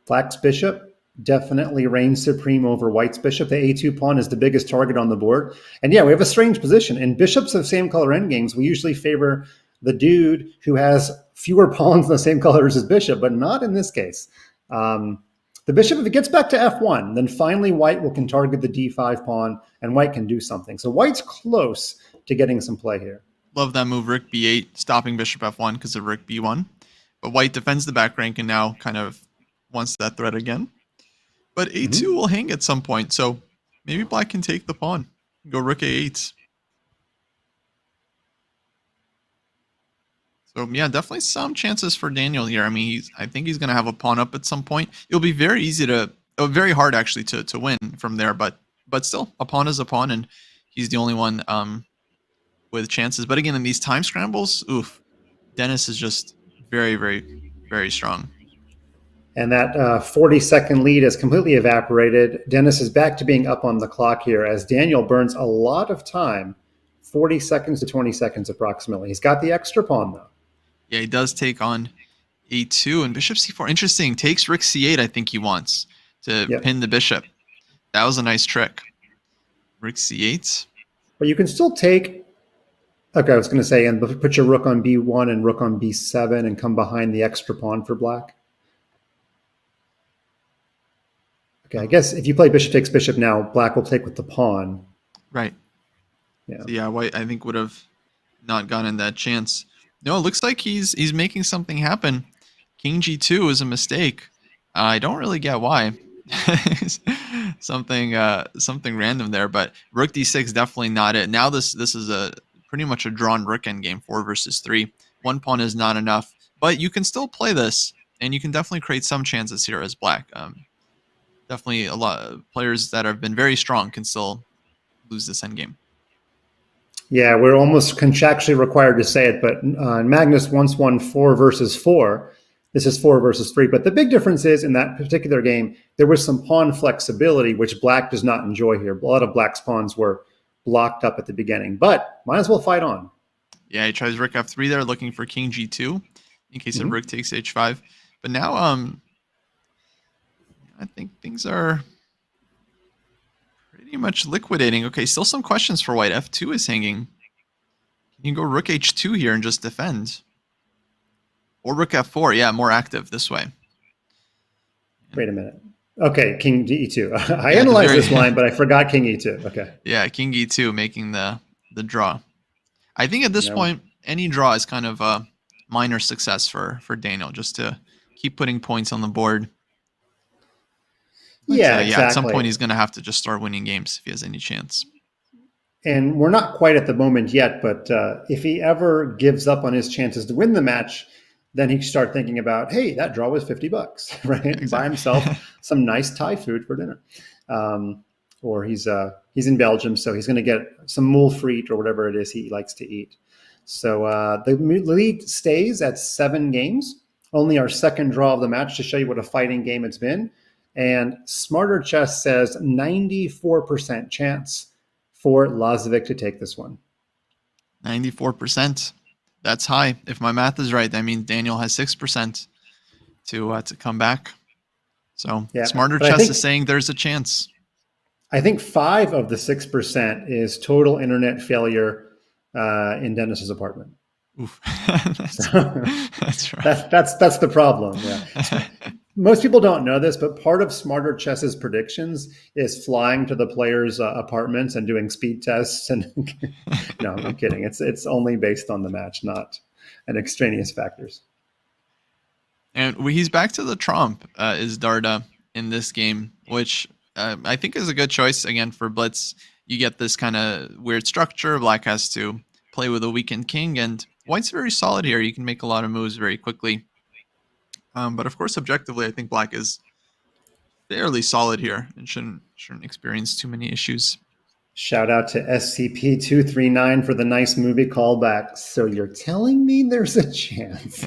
Speaker 1: black's bishop definitely reigns supreme over white's bishop. The a2 pawn is the biggest target on the board. And yeah, we have a strange position. In bishops of same color endgames, we usually favor the dude who has fewer pawns in the same color as his bishop, but not in this case. The bishop, if it gets back to f1, then finally white can target the d5 pawn, and white can do something. So white's close to getting some play here.
Speaker 2: Love that move, rook b8, stopping bishop f1 because of rook b1. But white defends the back rank and now kind of wants that threat again. But a2 will hang at some point, so maybe black can take the pawn. Go rook a8. So yeah, definitely some chances for Daniel here. I mean, I think he's going to have a pawn up at some point. It'll be very easy very hard actually to win from there, but still, a pawn is a pawn, and he's the only one with chances. But again, in these time scrambles, Dennis is just very, very, very strong.
Speaker 1: And that 40-second lead is completely evaporated. Dennis is back to being up on the clock here as Daniel burns a lot of time, 40 seconds to 20 seconds approximately. He's got the extra pawn, though.
Speaker 2: Yeah, he does take on a2 and bishop c4. Interesting. Takes rook c8, I think he wants to pin the bishop. That was a nice trick. Rook c8.
Speaker 1: But you can still take... Okay, I was going to say, and put your rook on b1 and rook on b7 and come behind the extra pawn for black. Okay, I guess if you play bishop takes bishop now, black will take with the pawn.
Speaker 2: Right.
Speaker 1: Yeah.
Speaker 2: So yeah, white I think would have not gotten that chance. No, it looks like he's making something happen. King g2 is a mistake. I don't really get why. something random there, but rook d6 definitely not it. Now this is a pretty much a drawn rook endgame, 4 versus 3. One pawn is not enough, but you can still play this, and you can definitely create some chances here as black. Definitely a lot of players that have been very strong can still lose this endgame.
Speaker 1: Yeah, we're almost contractually required to say it, but Magnus once won 4 versus 4. This is 4 versus 3. But the big difference is in that particular game, there was some pawn flexibility, which black does not enjoy here. A lot of black's pawns were blocked up at the beginning, but might as well fight on.
Speaker 2: Yeah, he tries rook f3 there, looking for king g2 in case of rook takes h5. But now, I think things are pretty much liquidating. Okay, still some questions for white. f2 is hanging. Can you go rook h2 here and just defend? Or rook f4, yeah, more active this way.
Speaker 1: Wait a minute. Okay, King E2. I
Speaker 2: Yeah,
Speaker 1: analyzed this line, but I forgot King E2. Okay.
Speaker 2: Yeah, King E2 making the draw. I think at this
Speaker 1: No.
Speaker 2: point, any draw is kind of a minor success for Daniel, just to keep putting points on the board. But,
Speaker 1: Yeah,
Speaker 2: yeah, at some point
Speaker 1: exactly.
Speaker 2: he's going to have to just start winning games if he has any chance.
Speaker 1: And we're not quite at the moment yet, but if he ever gives up on his chances to win the match, then he start thinking about, hey, that draw was $50, right?
Speaker 2: Exactly.
Speaker 1: Buy himself some nice Thai food for dinner. Or he's in Belgium, so he's going to get some moule frite or whatever it is he likes to eat. So the lead stays at 7 games, only our second draw of the match to show you what a fighting game it's been. And Smarter Chess says 94% chance for Lazavik to take this one.
Speaker 2: 94%. That's high. If my math is right, that means Daniel has 6% to come back. So
Speaker 1: Yeah,
Speaker 2: Smarter Chess is saying there's a chance.
Speaker 1: I think 5 of the 6% is total internet failure in Dennis's apartment.
Speaker 2: Oof.
Speaker 1: That's right. That's the problem. Yeah. Most people don't know this, but part of Smarter Chess's predictions is flying to the players' apartments and doing speed tests. And no, I'm kidding. It's only based on the match, not an extraneous factors.
Speaker 2: And he's back to the trump is Dardha in this game, which I think is a good choice. Again, for Blitz, you get this kind of weird structure. Black has to play with a weakened king, and White's very solid here. You can make a lot of moves very quickly. But of course, objectively, I think Black is fairly solid here and shouldn't experience too many issues.
Speaker 1: Shout out to SCP-239 for the nice movie callback. So you're telling me there's a chance?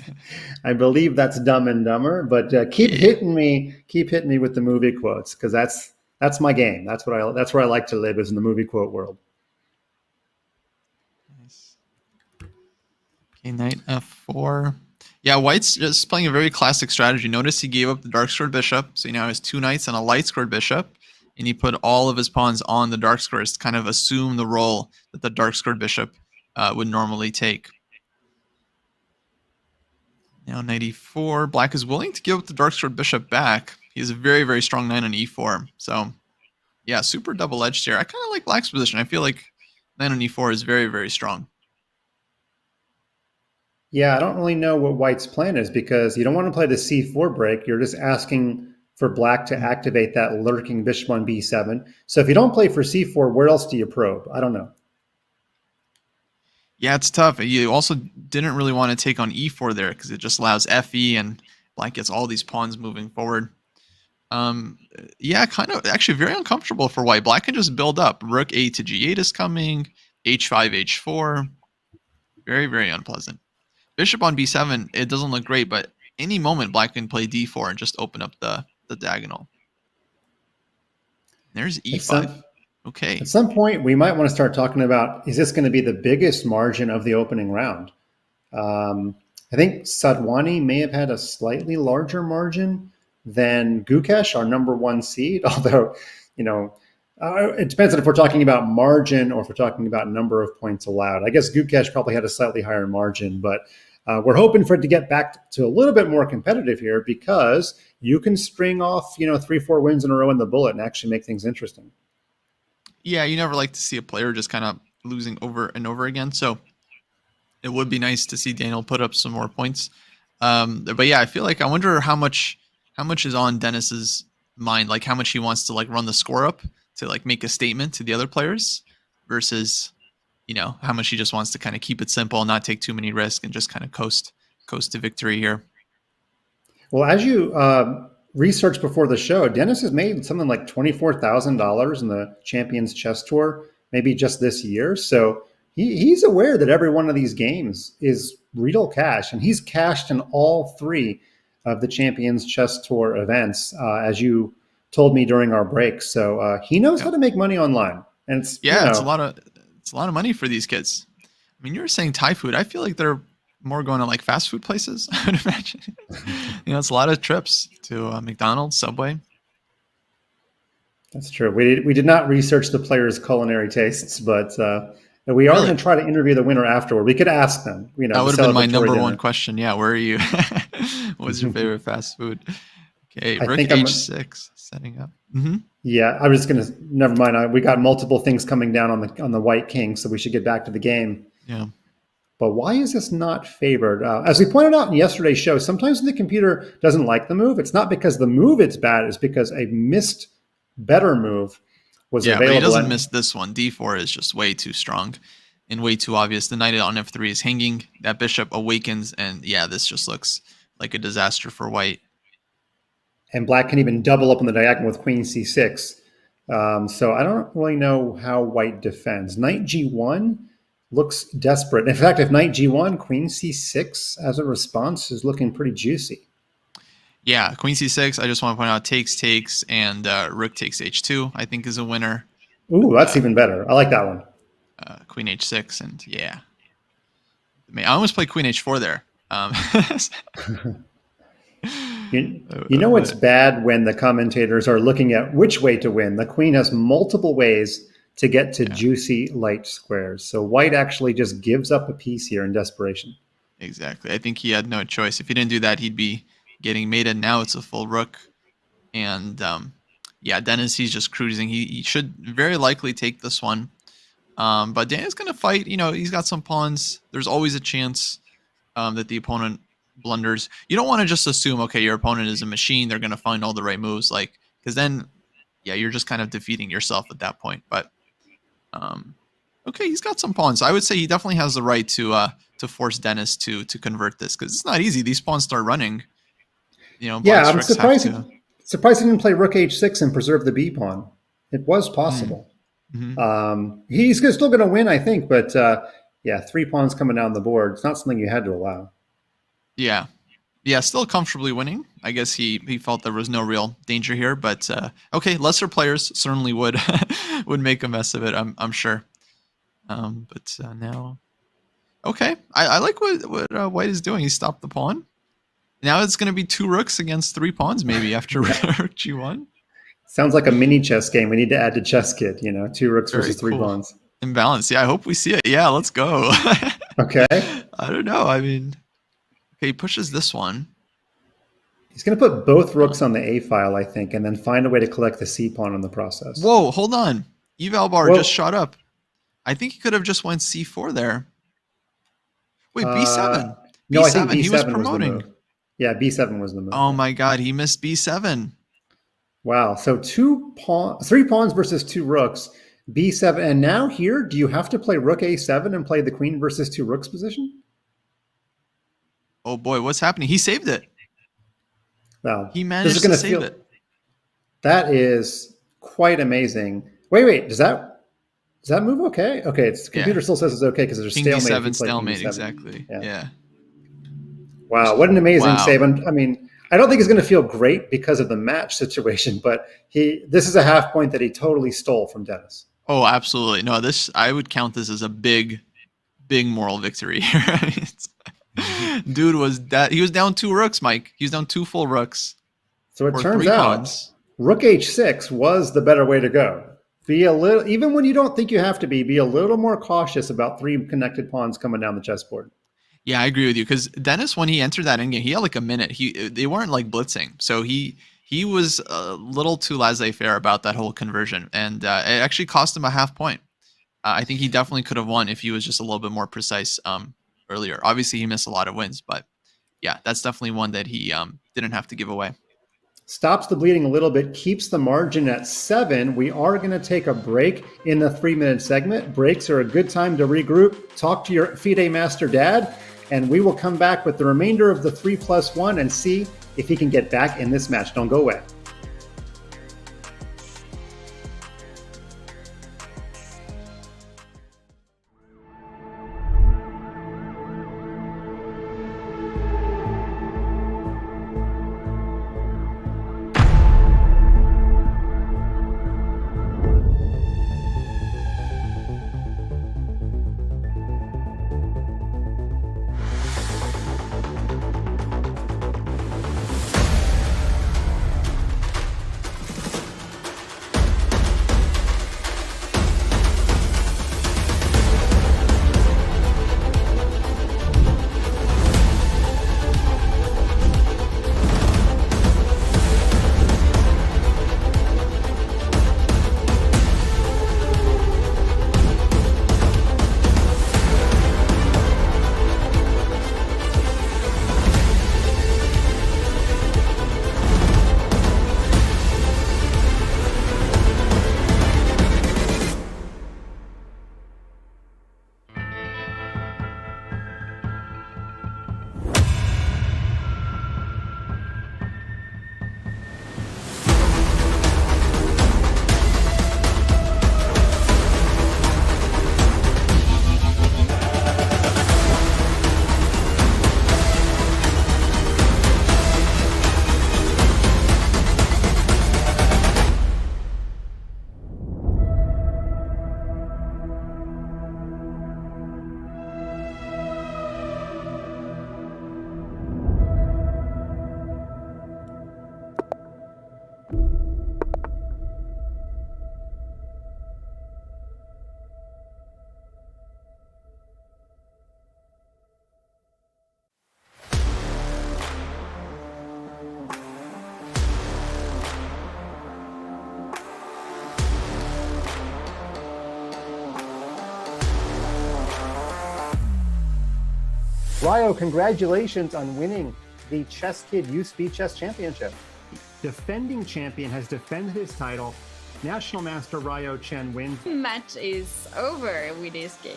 Speaker 1: I believe that's Dumb and Dumber, but keep hitting me with the movie quotes, because that's my game. That's where I like to live, is in the movie quote world.
Speaker 2: Nice. Okay, knight f4. Yeah, White's just playing a very classic strategy. Notice he gave up the dark squared bishop, so he now has 2 knights and a light squared bishop, and he put all of his pawns on the dark squares to kind of assume the role that the dark squared bishop would normally take. Now knight e4. Black is willing to give up the dark squared bishop back. He has a very, very strong knight on e4. So, yeah, super double-edged here. I kind of like Black's position. I feel like knight on e4 is very, very strong.
Speaker 1: Yeah, I don't really know what White's plan is, because you don't want to play the c4 break. You're just asking for Black to activate that lurking bishop on b7. So if you don't play for c4, where else do you probe? I don't know.
Speaker 2: Yeah, it's tough. You also didn't really want to take on e4 there, because it just allows fe, and Black gets all these pawns moving forward. Yeah, kind of actually very uncomfortable for White. Black can just build up. Rook a to g8 is coming. h5, h4. Very, very unpleasant. Bishop on b7, it doesn't look great, but any moment Black can play d4 and just open up the diagonal. There's e5. Okay.
Speaker 1: At some point, we might want to start talking about, is this going to be the biggest margin of the opening round? I think Sadhwani may have had a slightly larger margin than Gukesh, our #1 seed, although, it depends on if we're talking about margin or if we're talking about number of points allowed. I guess Gukesh probably had a slightly higher margin, but we're hoping for it to get back to a little bit more competitive here, because you can string off, 3-4 wins in a row in the bullet and actually make things interesting.
Speaker 2: Yeah, you never like to see a player just kind of losing over and over again. So it would be nice to see Daniel put up some more points. But yeah, I wonder how much is on Dennis's mind, like how much he wants to run the score up to make a statement to the other players, versus how much he just wants to kind of keep it simple and not take too many risks and just kind of coast to victory here.
Speaker 1: Well, as you researched before the show, Dennis has made something like $24,000 in the Champions Chess Tour, maybe just this year. So he's aware that every one of these games is real cash, and he's cashed in all 3 of the Champions Chess Tour events, as you told me during our break. So he knows how to make money online, and it's
Speaker 2: it's a lot of money for these kids. I mean, you were saying Thai food. I feel like they're more going to fast food places, I would imagine. It's a lot of trips to McDonald's, Subway.
Speaker 1: That's true. We did not research the players' culinary tastes, but we are going to try to interview the winner afterward. We could ask them.
Speaker 2: That would have been my #1 question. Yeah, where are you? What's your favorite fast food? Okay, Rook h6. Setting up.
Speaker 1: Yeah, I was just gonna. Never mind. We got multiple things coming down on the white king, so we should get back to the game.
Speaker 2: Yeah.
Speaker 1: But why is this not favored? As we pointed out in yesterday's show, sometimes the computer doesn't like the move. It's not because the move it's bad. It's because a missed better move was available.
Speaker 2: Yeah, but he doesn't miss this one. D4 is just way too strong and way too obvious. The knight on F3 is hanging. That bishop awakens, and yeah, this just looks like a disaster for white.
Speaker 1: And black can even double up on the diagonal with queen c6. So I don't really know how white defends. Knight g1 looks desperate. In fact, if knight g1, queen c6 as a response is looking pretty juicy.
Speaker 2: Yeah, queen c6, I just want to point out, takes, and rook takes h2, I think is a winner.
Speaker 1: Ooh, that's even better. I like that one.
Speaker 2: Queen h6, and yeah. I almost played queen h4 there.
Speaker 1: You know what's bad when the commentators are looking at which way to win. The queen has multiple ways to get to juicy light squares. So white actually just gives up a piece here in desperation.
Speaker 2: Exactly. I think he had no choice. If he didn't do that, he'd be getting mated. Now it's a full rook. And yeah, Dennis, he's just cruising. He should very likely take this one. But Danny's going to fight. You know, he's got some pawns. There's always a chance that the opponent blunders. You don't want to just assume, okay, your opponent is a machine. They're going to find all the right moves. Like, because then, yeah, you're just kind of defeating yourself at that point. But okay, he's got some pawns. I would say he definitely has the right to force Dennis to convert this, because it's not easy. These pawns start running. You know,
Speaker 1: yeah, I'm surprised he didn't play rook h6 and preserve the b pawn. It was possible. He's still going to win, I think, but yeah, 3 pawns coming down the board. It's not something you had to allow.
Speaker 2: Yeah. Yeah, still comfortably winning. I guess he felt there was no real danger here, but okay, lesser players certainly would make a mess of it, I'm sure. But now, okay, I like what White is doing. He stopped the pawn. Now it's going to be 2 rooks against 3 pawns maybe after rook g1.
Speaker 1: Sounds like a mini chess game. We need to add to Chess Kit, 2 rooks versus 3 pawns.
Speaker 2: Imbalance. Yeah, I hope we see it. Yeah, let's go.
Speaker 1: Okay.
Speaker 2: I don't know. I mean, okay, he pushes this one.
Speaker 1: He's going to put both rooks on the A file, I think, and then find a way to collect the C pawn in the process.
Speaker 2: Whoa, hold on. Eval bar just shot up. I think he could have just went C4 there. Wait, B7.
Speaker 1: No, I think
Speaker 2: B7. He was
Speaker 1: B7
Speaker 2: promoting.
Speaker 1: was the move. Yeah, B7 was the move.
Speaker 2: Oh my God, he missed B7.
Speaker 1: Wow. So 3 pawns versus 2 rooks, B7. And now here, do you have to play rook A7 and play the queen versus 2 rooks position?
Speaker 2: Oh boy, what's happening? He saved it.
Speaker 1: Wow.
Speaker 2: He managed to save it.
Speaker 1: That is quite amazing. Wait. Does that move okay? Okay, the computer still says it's okay because there's a
Speaker 2: King
Speaker 1: stalemate.
Speaker 2: D7, stalemate, exactly. Yeah.
Speaker 1: Wow, what an amazing save. I mean, I don't think he's going to feel great because of the match situation, but this is a half point that he totally stole from Dennis.
Speaker 2: Oh, absolutely. No, I would count this as a big moral victory here. Dude he was down 2 rooks, Mike. He was down 2 full rooks.
Speaker 1: So it turns out rook h6 was the better way to go. Even when you don't think you have to be a little more cautious about 3 connected pawns coming down the chessboard.
Speaker 2: Yeah, I agree with you, because Dennis, when he entered that endgame, he had like a minute. They weren't like blitzing, so he was a little too laissez-faire about that whole conversion, and it actually cost him a half point. I think he definitely could have won if he was just a little bit more precise earlier. Obviously, he missed a lot of wins, but yeah, that's definitely one that he didn't have to give away.
Speaker 1: Stops the bleeding a little bit, keeps the margin at 7. We are going to take a break in the 3-minute segment. Breaks are a good time to regroup, talk to your FIDE master dad, and we will come back with the remainder of the 3+1 and see if he can get back in this match. Don't go away. Ryo, congratulations on winning the Chess Kid U Speed Chess Championship. Defending champion has defended his title. National Master Ryo Chen wins.
Speaker 7: Match is over with this game.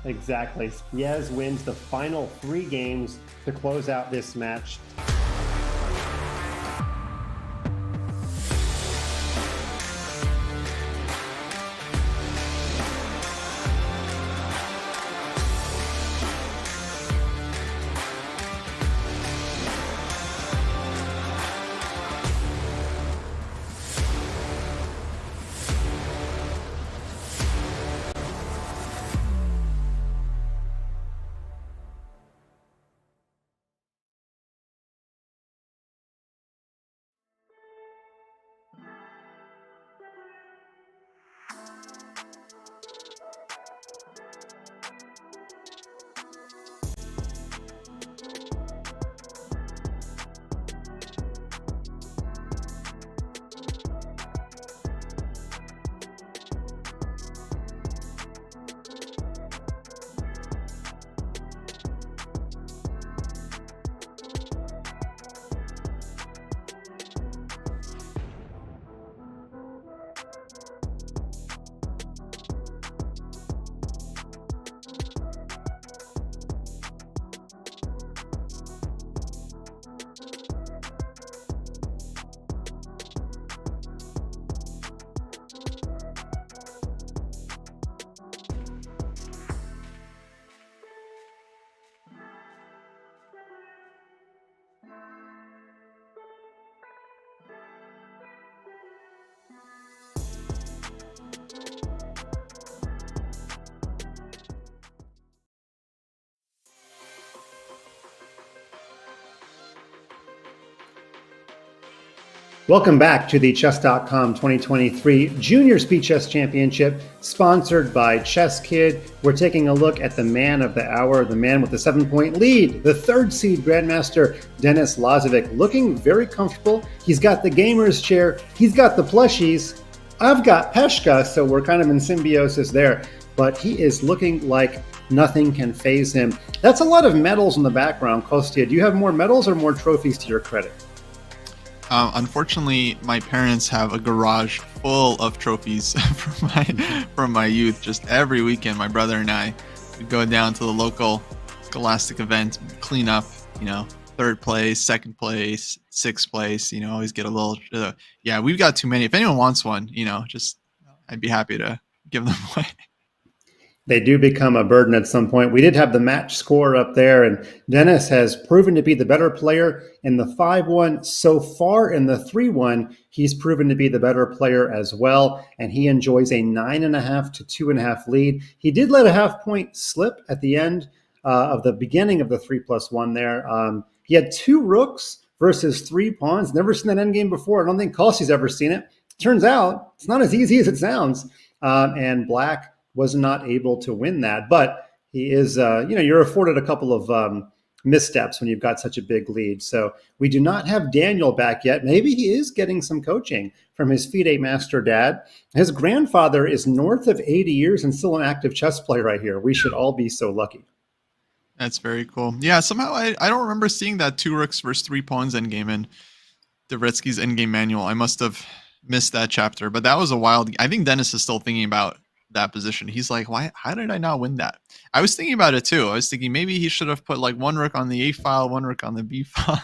Speaker 1: Exactly. Spiez wins the final 3 games to close out this match. Welcome back to the Chess.com 2023 Junior Speed Chess Championship, sponsored by Chess Kid. We're taking a look at the man of the hour, the man with the 7-point lead, the 3rd seed Grandmaster Denis Lazavik, looking very comfortable. He's got the gamer's chair, he's got the plushies. I've got Peshka, so we're kind of in symbiosis there, but he is looking like nothing can faze him. That's a lot of medals in the background. Kostya, do you have more medals or more trophies to your credit?
Speaker 2: Unfortunately, my parents have a garage full of trophies from my youth. Just every weekend, my brother and I would go down to the local Scholastic event, clean up, 3rd place, 2nd place, 6th place, always get a little, yeah, we've got too many. If anyone wants one, I'd be happy to give them away.
Speaker 1: They do become a burden at some point. We did have the match score up there, and Denis has proven to be the better player in the 5-1. So far in the 3-1, he's proven to be the better player as well, and he enjoys a 9.5 to 2.5 lead. He did let a half-point slip at the end of the beginning of the 3+1 there. He had 2 rooks versus 3 pawns. Never seen that endgame before. I don't think Kostya's ever seen it. Turns out it's not as easy as it sounds, and Black was not able to win that. But he is, you're afforded a couple of missteps when you've got such a big lead. So we do not have Daniel back yet. Maybe he is getting some coaching from his FIDE master dad. His grandfather is north of 80 years and still an active chess player right here. We should all be so lucky.
Speaker 2: That's very cool. Yeah, somehow I don't remember seeing that 2 rooks versus 3 pawns endgame in Dvoretsky's endgame manual. I must have missed that chapter, but that was a wild. I think Denis is still thinking about that position. He's like, how did I not win that? I was thinking about it too. I was thinking maybe he should have put like 1 rook on the A file, 1 rook on the B file,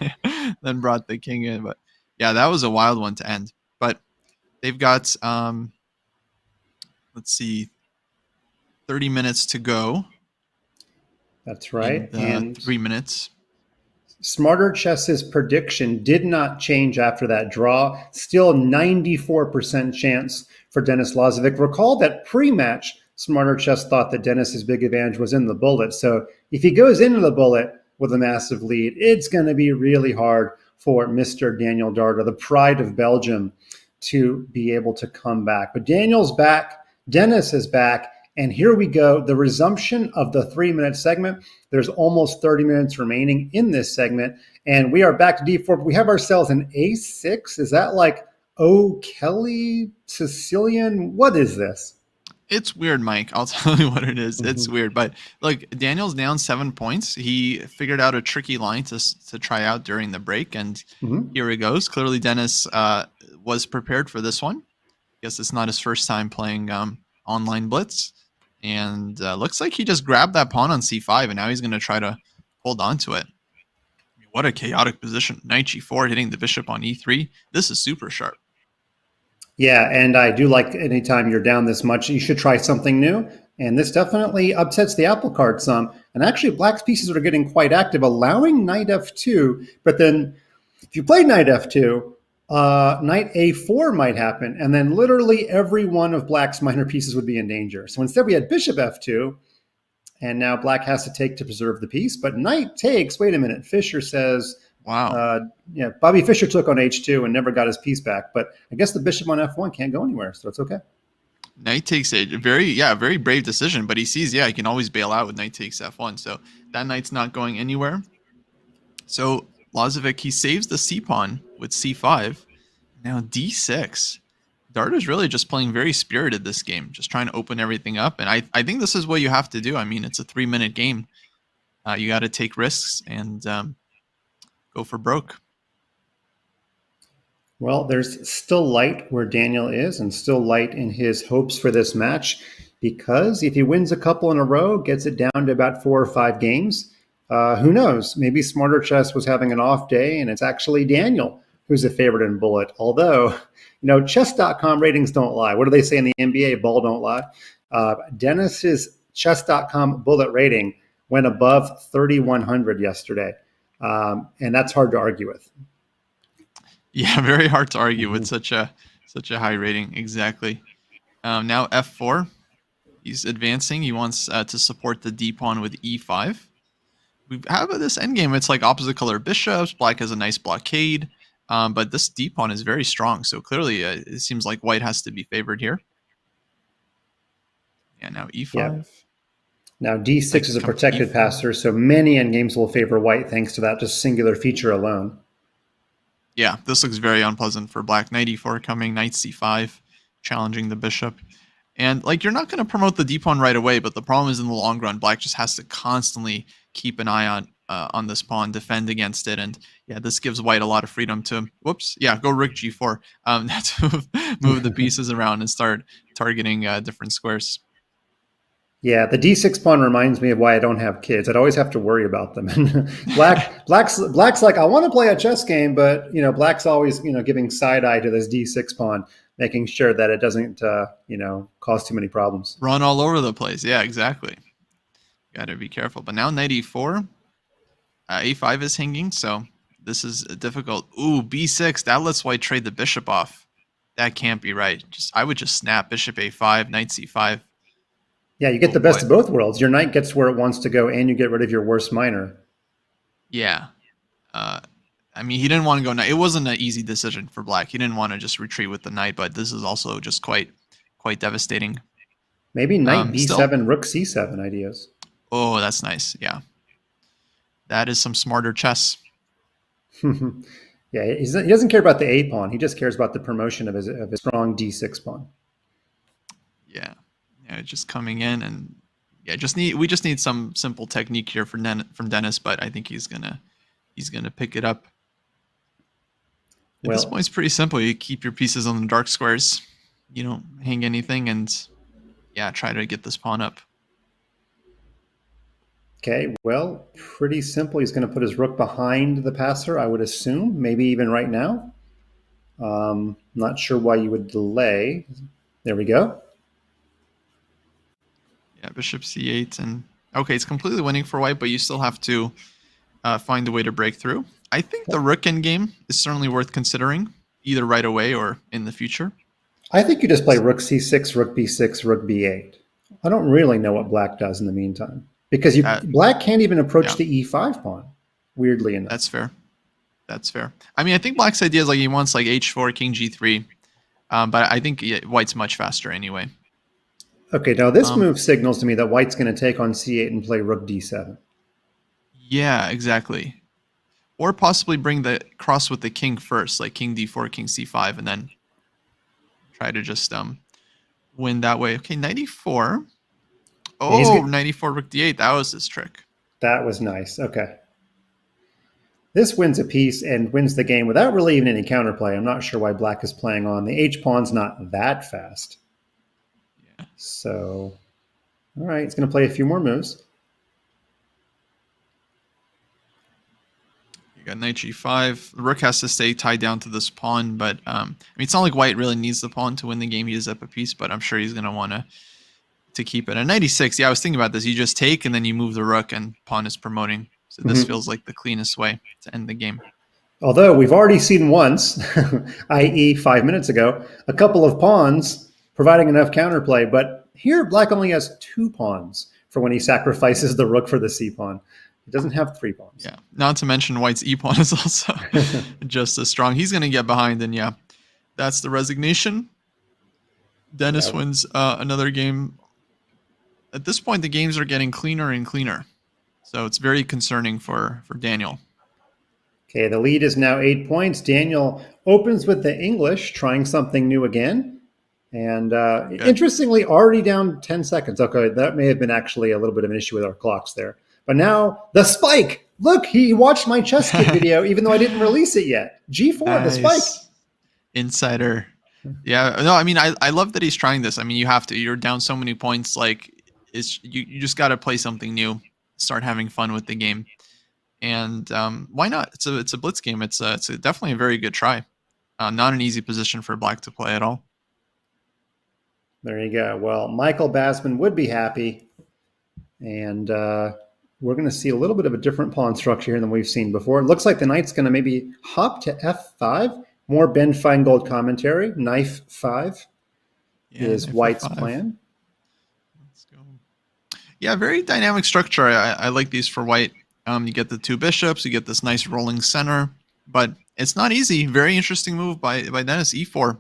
Speaker 2: then brought the king in. But yeah, that was a wild one to end. But they've got, let's see, 30 minutes to go.
Speaker 1: That's right.
Speaker 2: And 3 minutes.
Speaker 1: Smarter Chess's prediction did not change after that draw. Still 94% chance for Denis Lazavik. Recall that pre-match, Smarter Chess thought that Denis's big advantage was in the bullet. So if he goes into the bullet with a massive lead, it's going to be really hard for Mr. Daniel Dardha, the pride of Belgium, to be able to come back. But Daniel's back, Denis is back, and here we go, the resumption of the 3-minute segment. There's almost 30 minutes remaining in this segment, and we are back to D4. We have ourselves an A6. Is that like O'Kelly Sicilian? What is this?
Speaker 2: It's weird, Mike. I'll tell you what it is. It's weird. But look, Daniel's down 7 points. He figured out a tricky line to try out during the break, and here he goes. Clearly, Dennis was prepared for this one. Guess it's not his first time playing online blitz, and looks like he just grabbed that pawn on c5, and now he's going to try to hold on to it. I mean, what a chaotic position. Knight g4 hitting the bishop on e3. This is super sharp.
Speaker 1: Yeah, and I do like anytime you're down this much, you should try something new. And this definitely upsets the apple cart some. And actually, black's pieces are getting quite active, allowing knight f2. But then if you play knight f2, knight a4 might happen. And then literally every one of black's minor pieces would be in danger. So instead we had bishop f2. And now black has to take to preserve the piece. But knight takes, wait a minute, Fischer says...
Speaker 2: Wow.
Speaker 1: Yeah, Bobby Fischer took on h2 and never got his piece back. But I guess the bishop on f1 can't go anywhere, so it's okay.
Speaker 2: Knight takes a very brave decision, but he sees, he can always bail out with knight takes f1. So that knight's not going anywhere. So Lazavik, he saves the c-pawn with c5. Now d6. Dardha's really just playing very spirited this game, just trying to open everything up. And I think this is what you have to do. I mean, it's a 3-minute game. You got to take risks and go for broke. Well,
Speaker 1: there's still light where Daniel is and still light in his hopes for this match, because if he wins a couple in a row, gets it down to about 4 or 5 games, who knows? Maybe Smarter Chess was having an off day and it's actually Daniel who's a favorite in Bullet. Although, chess.com ratings don't lie. What do they say in the NBA? Ball don't lie. Dennis's chess.com Bullet rating went above 3,100 yesterday. And that's hard to argue with.
Speaker 2: Yeah, very hard to argue with such a high rating. Exactly. Now f4, he's advancing. He wants to support the d pawn with e5. We have this endgame. It's like opposite color bishops. Black has a nice blockade, but this d pawn is very strong. So clearly, it seems like white has to be favored here. Yeah. Now e5. Yeah.
Speaker 1: Now, d6 is a protected passer, so many endgames will favor white thanks to that just singular feature alone.
Speaker 2: Yeah, this looks very unpleasant for black. Knight e4 coming, knight c5, challenging the bishop. And, you're not going to promote the d-pawn right away, but the problem is in the long run, black just has to constantly keep an eye on this pawn, defend against it. And, yeah, this gives white a lot of freedom to, go rook g4. To move the pieces around and start targeting different squares.
Speaker 1: Yeah, the d6 pawn reminds me of why I don't have kids. I'd always have to worry about them. And black's like, I want to play a chess game, but black's always giving side eye to this d6 pawn, making sure that it doesn't cause too many problems.
Speaker 2: Run all over the place. Yeah, exactly. Got to be careful. But now knight e4, a5 is hanging, so this is difficult. Ooh, b6. That lets white trade the bishop off. That can't be right. I would just snap bishop a5, knight c5.
Speaker 1: Yeah, you get the best of both worlds. Your knight gets where it wants to go, and you get rid of your worst minor.
Speaker 2: Yeah. He didn't want to go knight. It wasn't an easy decision for black. He didn't want to just retreat with the knight, but this is also just quite devastating.
Speaker 1: Maybe knight b7, rook c7 ideas.
Speaker 2: Oh, that's nice. Yeah. That is some smarter chess.
Speaker 1: Yeah, he doesn't care about the a pawn. He just cares about the promotion of his strong d6 pawn.
Speaker 2: Yeah. Yeah, just coming in, and we just need some simple technique here from Dennis, but I think he's gonna pick it up. At this point, it's pretty simple. You keep your pieces on the dark squares. You don't hang anything, and try to get this pawn up.
Speaker 1: Okay, well, pretty simple. He's going to put his rook behind the passer, I would assume, maybe even right now. Not sure why you would delay. There we go.
Speaker 2: Yeah, bishop c8, and okay, it's completely winning for white, but you still have to find a way to break through. I think the rook endgame is certainly worth considering, either right away or in the future.
Speaker 1: I think you just play rook c6, rook b6, rook b8. I don't really know what black does in the meantime, because black can't even approach the e5 pawn, weirdly enough.
Speaker 2: That's fair. That's fair. I think black's idea is he wants h4, king g3, but I think white's much faster anyway.
Speaker 1: Okay, now this move signals to me that white's going to take on c8 and play rook d7.
Speaker 2: Yeah, exactly. Or possibly bring the cross with the king first, like king d4, king c5, and then try to just win that way. Okay, 94.
Speaker 1: Yeah, he's
Speaker 2: Oh,
Speaker 1: good.
Speaker 2: 94 rook d8. That was his trick.
Speaker 1: That was nice. Okay. This wins a piece and wins the game without really even any counterplay. I'm not sure why black is playing on. The h-pawn's not that fast.
Speaker 2: Yeah.
Speaker 1: So, all right, it's going to play a few more moves.
Speaker 2: You got knight g5. The rook has to stay tied down to this pawn, but I mean, it's not like white really needs the pawn to win the game. He is up a piece, but I'm sure he's going to want to keep it. At 96, yeah, I was thinking about this. You just take and then you move the rook and pawn is promoting. So this feels like the cleanest way to end the game.
Speaker 1: Although we've already seen once, i.e. 5 minutes ago, a couple of pawns providing enough counterplay, but here black only has 2 pawns for when he sacrifices the rook for the c-pawn. He doesn't have 3 pawns.
Speaker 2: Yeah, not to mention white's e-pawn is also just as strong. He's going to get behind, and yeah, that's the resignation. Dennis wins another game. At this point, the games are getting cleaner and cleaner. So it's very concerning for Daniel.
Speaker 1: Okay, the lead is now 8 points. Daniel opens with the English, trying something new again. And interestingly, already down 10 seconds. Okay, that may have been actually a little bit of an issue with our clocks there. But now the spike. Look, he watched my chess kit video, even though I didn't release it yet. G4, nice. The spike.
Speaker 2: Insider. Yeah, no, I mean, I love that he's trying this. I mean, you have to. You're down so many points. Like, you just got to play something new. Start having fun with the game, and why not? It's a blitz game. It's definitely a very good try. Not an easy position for black to play at all.
Speaker 1: There you go. Well, Michael Basman would be happy, and we're going to see a little bit of a different pawn structure here than we've seen before. It looks like the knight's going to maybe hop to f5. More Ben Feingold commentary. Knife 5 is white's plan.
Speaker 2: Yeah, very dynamic structure. I like these for white. You get the 2 bishops, you get this nice rolling center, but it's not easy. Very interesting move by Dennis, e4,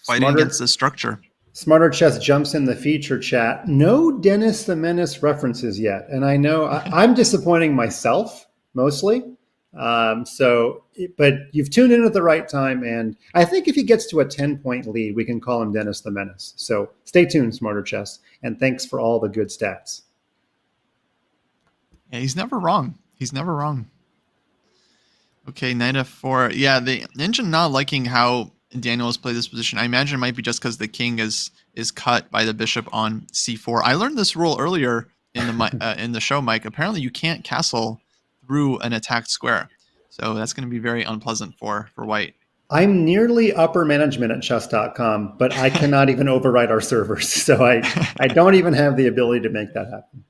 Speaker 2: fighting against this structure.
Speaker 1: Smarter Chess jumps in the feature chat. No Dennis the Menace references yet, and I know I'm disappointing myself mostly. But you've tuned in at the right time, and I think if he gets to a 10-point lead, we can call him Dennis the Menace. So stay tuned, Smarter Chess, and thanks for all the good stats.
Speaker 2: Yeah, he's never wrong. He's never wrong. Okay, knight f4. Yeah, the ninja not liking how Daniel has played this position. I imagine it might be just because the king is cut by the bishop on c4. I learned this rule earlier in the show, Mike. Apparently, you can't castle through an attacked square. So that's going to be very unpleasant for white.
Speaker 1: I'm nearly upper management at chess.com, but I cannot even override our servers. So I don't even have the ability to make that happen.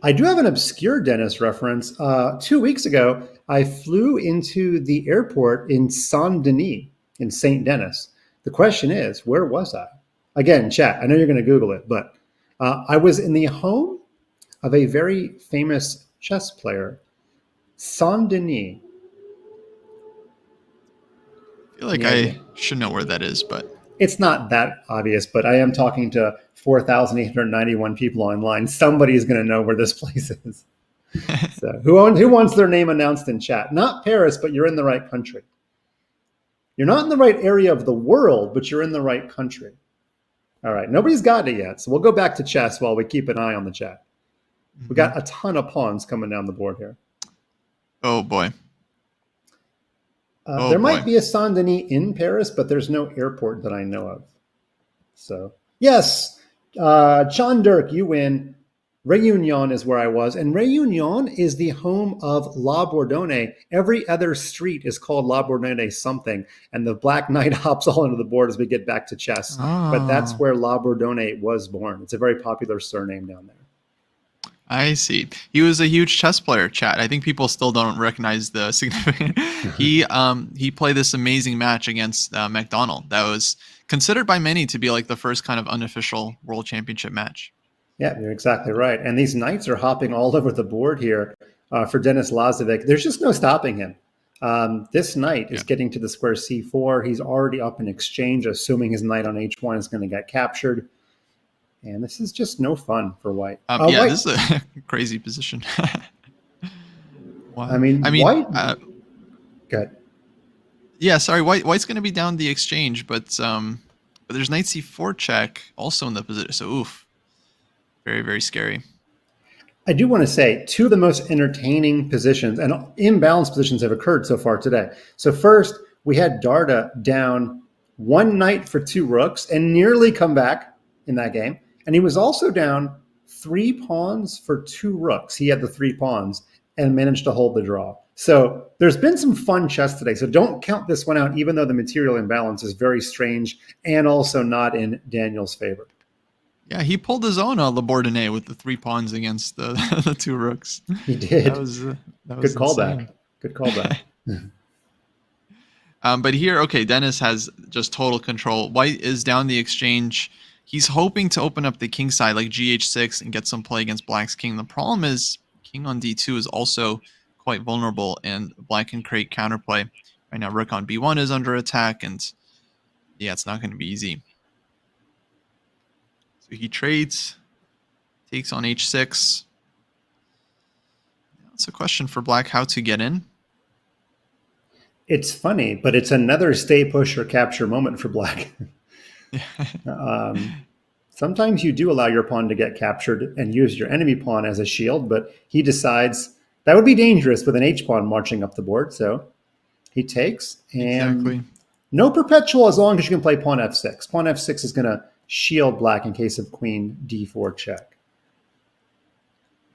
Speaker 1: I do have an obscure Dennis reference. 2 weeks ago, I flew into the airport in Saint-Denis in St. Denis. The question is, where was I? Again, chat, I know you're going to Google it, but I was in the home of a very famous chess player, Saint-Denis.
Speaker 2: I feel like I should know where that is, but
Speaker 1: it's not that obvious, but I am talking to 4,891 people online. Somebody is going to know where this place is. So who wants their name announced in chat? Not Paris, but you're in the right country. You're not in the right area of the world, but you're in the right country. All right, nobody's got it yet, so we'll go back to chess while we keep an eye on the chat. We got a ton of pawns coming down the board here.
Speaker 2: Oh, boy.
Speaker 1: There might be a Saint-Denis in Paris, but there's no airport that I know of. So, yes, John Dirk, you win. Réunion is where I was. And Réunion is the home of La Bourdonnais. Every other street is called La Bourdonnais something. And the Black Knight hops all into the board as we get back to chess. Oh. But that's where La Bourdonnais was born. It's a very popular surname down there.
Speaker 2: I see. He was a huge chess player, chat. I think people still don't recognize the significance. He played this amazing match against McDonald. That was considered by many to be like the first kind of unofficial world championship match.
Speaker 1: Yeah, you're exactly right. And these knights are hopping all over the board here for Denis Lazavik. There's just no stopping him. This knight is getting to the square c4. He's already up in exchange, assuming his knight on h1 is going to get captured. And this is just no fun for white.
Speaker 2: White. This is a crazy position.
Speaker 1: I mean, white. Good.
Speaker 2: Yeah, sorry. White's going to be down the exchange, but there's knight c4 check also in the position. So oof, very very scary.
Speaker 1: I do want to say two of the most entertaining positions and imbalanced positions have occurred so far today. So first, we had Dardha down one knight for two rooks and nearly come back in that game. And he was also down 3 pawns for 2 rooks. He had the 3 pawns and managed to hold the draw. So there's been some fun chess today. So don't count this one out, even though the material imbalance is very strange and also not in Daniel's favor.
Speaker 2: Yeah, he pulled his own Labordonnais with the 3 pawns against the, the 2 rooks.
Speaker 1: He did.
Speaker 2: That was
Speaker 1: good callback. Good callback.
Speaker 2: But here, okay, Dennis has just total control. White is down the exchange. He's hoping to open up the king side like gh6 and get some play against black's king. The problem is king on d2 is also quite vulnerable, and black can create counterplay. Right now, rook on b1 is under attack, and yeah, it's not going to be easy. So he trades, takes on h6. That's a question for black, how to get in.
Speaker 1: It's funny, but it's another stay push or capture moment for black. Sometimes you do allow your pawn to get captured and use your enemy pawn as a shield, but he decides that would be dangerous with an h-pawn marching up the board. So he takes, and no perpetual as long as you can play pawn f6. Pawn f6 is going to shield black in case of queen d4 check.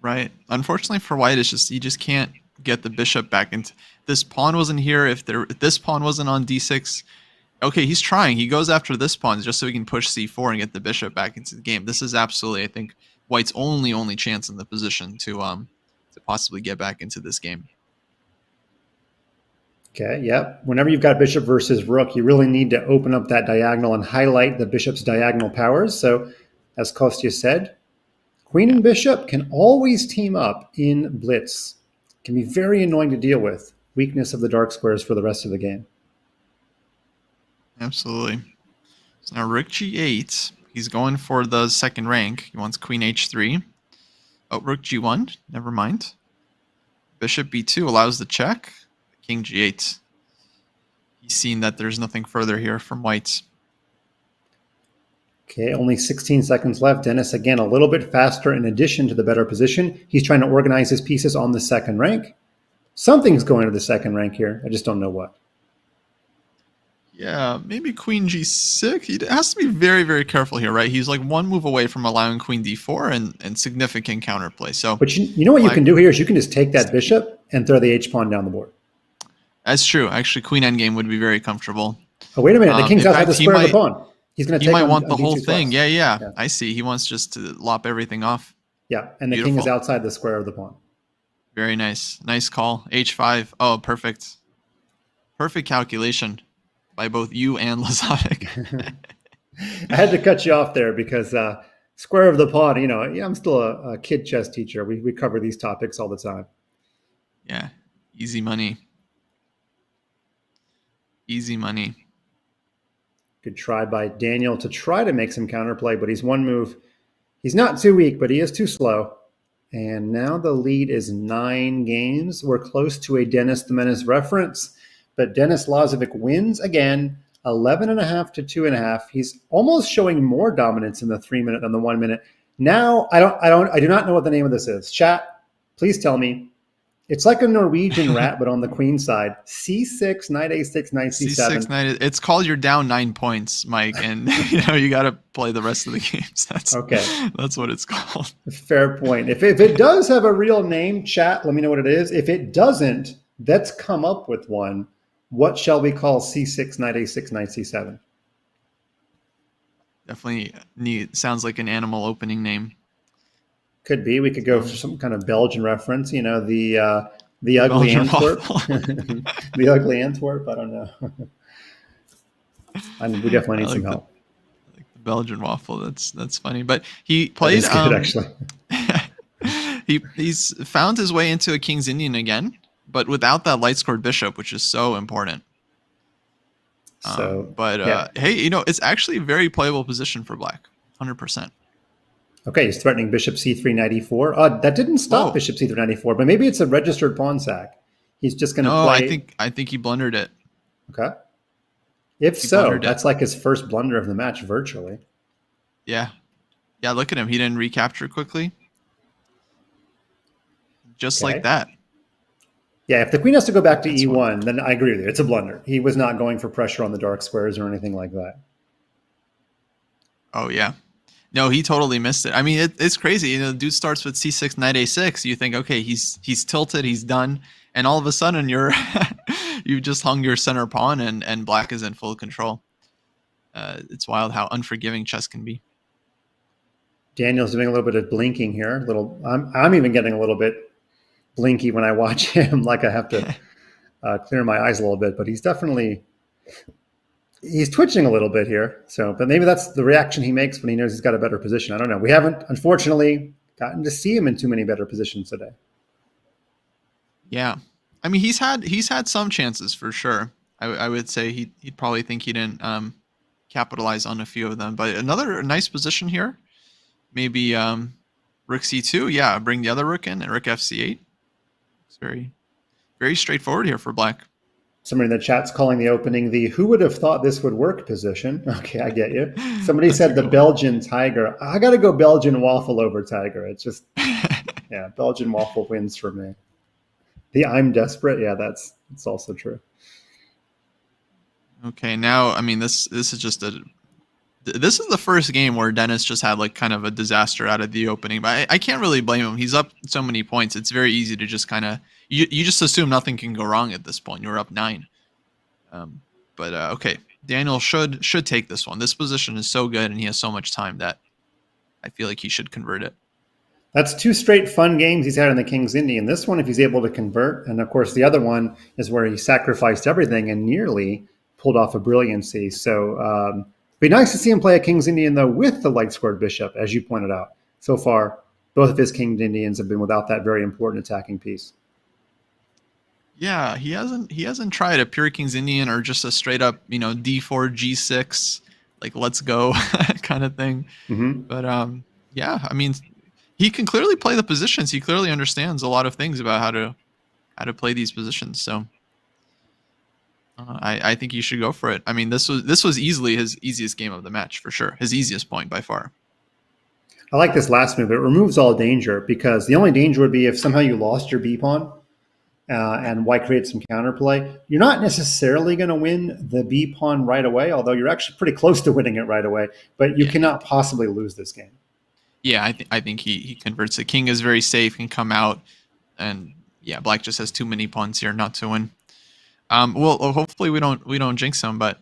Speaker 2: Right. Unfortunately for white, it's just you just can't get the bishop back into this pawn wasn't here. If this pawn wasn't on d6, okay, he's trying. He goes after this pawn just so he can push c4 and get the bishop back into the game. This is absolutely, I think, white's only chance in the position to possibly get back into this game.
Speaker 1: Okay, yep. Whenever you've got bishop versus rook, you really need to open up that diagonal and highlight the bishop's diagonal powers. So, as Kostya said, queen and bishop can always team up in blitz. It can be very annoying to deal with. Weakness of the dark squares for the rest of the game.
Speaker 2: Absolutely. So now rook g8. He's going for the second rank. He wants queen h3. Oh, rook g1. Never mind. Bishop b2 allows the check. King g8. He's seen that there's nothing further here from white.
Speaker 1: Okay, only 16 seconds left. Dennis, again, a little bit faster in addition to the better position. He's trying to organize his pieces on the second rank. Something's going to the second rank here. I just don't know what.
Speaker 2: Yeah, maybe queen g6. He has to be very, very careful here, right? He's like one move away from allowing queen d4 and significant counterplay. So,
Speaker 1: but you know what you can do here is you can just take that bishop and throw the h-pawn down the board.
Speaker 2: That's true. Actually, queen endgame would be very comfortable.
Speaker 1: Oh, wait a minute. The king's outside the square of the pawn. He's going to take.
Speaker 2: He might want the whole thing.
Speaker 1: Yeah.
Speaker 2: Yeah. I see. He wants just to lop everything off.
Speaker 1: Yeah, and the king is outside the square of the pawn.
Speaker 2: Very nice. Nice call. h5. Oh, perfect. Perfect calculation by both you and Lazavik.
Speaker 1: I had to cut you off there because square of the pawn, you know, I'm still a kid chess teacher. We cover these topics all the time.
Speaker 2: Yeah. Easy money. Easy money.
Speaker 1: Good try by Daniel to try to make some counterplay, but he's one move. He's not too weak, but he is too slow. And now the lead is 9 games. We're close to a Dennis the Menace reference, but Denis Lazovic wins again, 11.5 to 2.5. He's almost showing more dominance in the 3 minute than the 1 minute. Now I do not know what the name of this is. Chat, please tell me. It's like a Norwegian rat, but on the queen side. C6, knight a6, knight c7.
Speaker 2: C6, knight. It's called you're down 9 points, Mike, and you got to play the rest of the games. That's okay. That's what it's called.
Speaker 1: Fair point. If it does have a real name, chat, let me know what it is. If it doesn't, let's come up with one. What shall we call C6, knight a6, knight c7?
Speaker 2: Definitely neat. Sounds like an animal opening name.
Speaker 1: Could be. We could go for some kind of Belgian reference. You know, the ugly Antwerp. The ugly Antwerp. I don't know. We definitely need some help.
Speaker 2: I like the Belgian waffle. That's funny. But he played.
Speaker 1: That is good,
Speaker 2: actually. He's found his way into a King's Indian again, but without that light scored bishop, which is so important. Hey, it's actually a very playable position for black. 100%.
Speaker 1: Okay, he's threatening bishop c3, knight e4. That didn't stop bishop c3, knight e4, but maybe it's a registered pawn sack. He's just going to play.
Speaker 2: I think he blundered it.
Speaker 1: Okay. If
Speaker 2: He
Speaker 1: so,
Speaker 2: blundered it.
Speaker 1: that's like his first blunder of the match virtually.
Speaker 2: Yeah. Yeah, look at him. He didn't recapture quickly. Just
Speaker 1: Okay.
Speaker 2: like that.
Speaker 1: Yeah, if the queen has to go back to
Speaker 2: That's
Speaker 1: E1, then I agree with you. It's a blunder. He was not going for pressure on the dark squares or anything like that.
Speaker 2: Oh, yeah. No, he totally missed it. I mean, it's crazy. You know, the dude starts with C6, knight A6. You think, okay, he's tilted, he's done. And all of a sudden, you've just hung your center pawn and black is in full control. It's wild how unforgiving chess can be.
Speaker 1: Daniel's doing a little bit of blinking here. I'm even getting a little bit blinky when I watch him. Like I have to clear my eyes a little bit, but he's twitching a little bit here. So, but maybe that's the reaction he makes when he knows he's got a better position. I don't know. We haven't, unfortunately, gotten to see him in too many better positions today.
Speaker 2: Yeah, I mean, he's had some chances for sure. I would say he'd probably think he didn't capitalize on a few of them. But another nice position here, maybe rook c2. Yeah, bring the other rook in and rook fc8. It's very, very straightforward here for black.
Speaker 1: Somebody in the chat's calling the opening the "who would have thought this would work" position. Okay, I get you. Somebody said the Belgian tiger. I got to go Belgian waffle over tiger. It's just, yeah, Belgian waffle wins for me. The I'm desperate. Yeah, that's also true.
Speaker 2: Okay, now I mean this is just this is the first game where Dennis just had like kind of a disaster out of the opening, but I can't really blame him. He's up so many points. It's very easy to just kind of you just assume nothing can go wrong at this point. You're up 9. But okay, Daniel should take this one. This position is so good and he has so much time that I feel like he should convert it.
Speaker 1: That's 2 straight fun games he's had in the King's Indian. This one, if he's able to convert, and of course the other one is where he sacrificed everything and nearly pulled off a brilliancy. So it'd be nice to see him play a King's Indian, though, with the light squared bishop, as you pointed out. So far, both of his King's Indians have been without that very important attacking piece.
Speaker 2: Yeah, he hasn't tried a pure King's Indian or just a straight up, D4, G6, like let's go kind of thing.
Speaker 1: Mm-hmm.
Speaker 2: But yeah, I mean, he can clearly play the positions. He clearly understands a lot of things about how to play these positions. So I think you should go for it. I mean, this was easily his easiest game of the match for sure. His easiest point by far.
Speaker 1: I like this last move. It removes all danger because the only danger would be if somehow you lost your B pawn and white creates some counterplay. You're not necessarily going to win the B pawn right away, although you're actually pretty close to winning it right away. But you cannot possibly lose this game. Yeah,
Speaker 2: I think he converts. The king is very safe, can come out, and yeah, black just has too many pawns here not to win. Well, hopefully we don't jinx him, but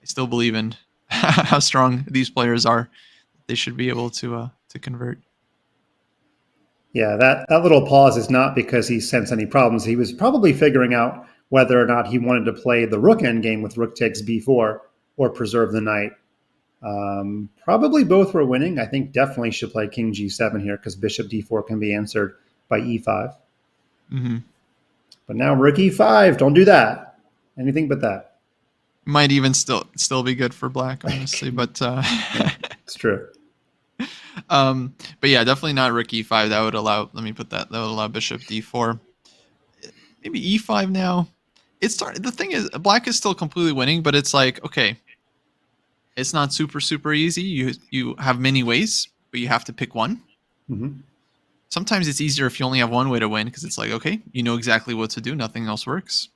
Speaker 2: I still believe in how strong these players are. They should be able to convert.
Speaker 1: Yeah, that little pause is not because he sensed any problems. He was probably figuring out whether or not he wanted to play the rook endgame with rook takes b4 or preserve the knight. Probably both were winning. I think definitely should play king g7 here because bishop d4 can be answered by e5.
Speaker 2: Mm-hmm.
Speaker 1: But now rook e5, don't do that. Anything but that.
Speaker 2: Might even still be good for black, honestly, but
Speaker 1: yeah, it's true.
Speaker 2: But yeah, definitely not rook e5. That would allow, let me put that would allow bishop d4. Maybe e5 now. The thing is, black is still completely winning, but it's like, okay, it's not super easy. You have many ways, but you have to pick one.
Speaker 1: Mm-hmm.
Speaker 2: Sometimes it's easier if you only have one way to win because it's like, okay, you know exactly what to do. Nothing else works.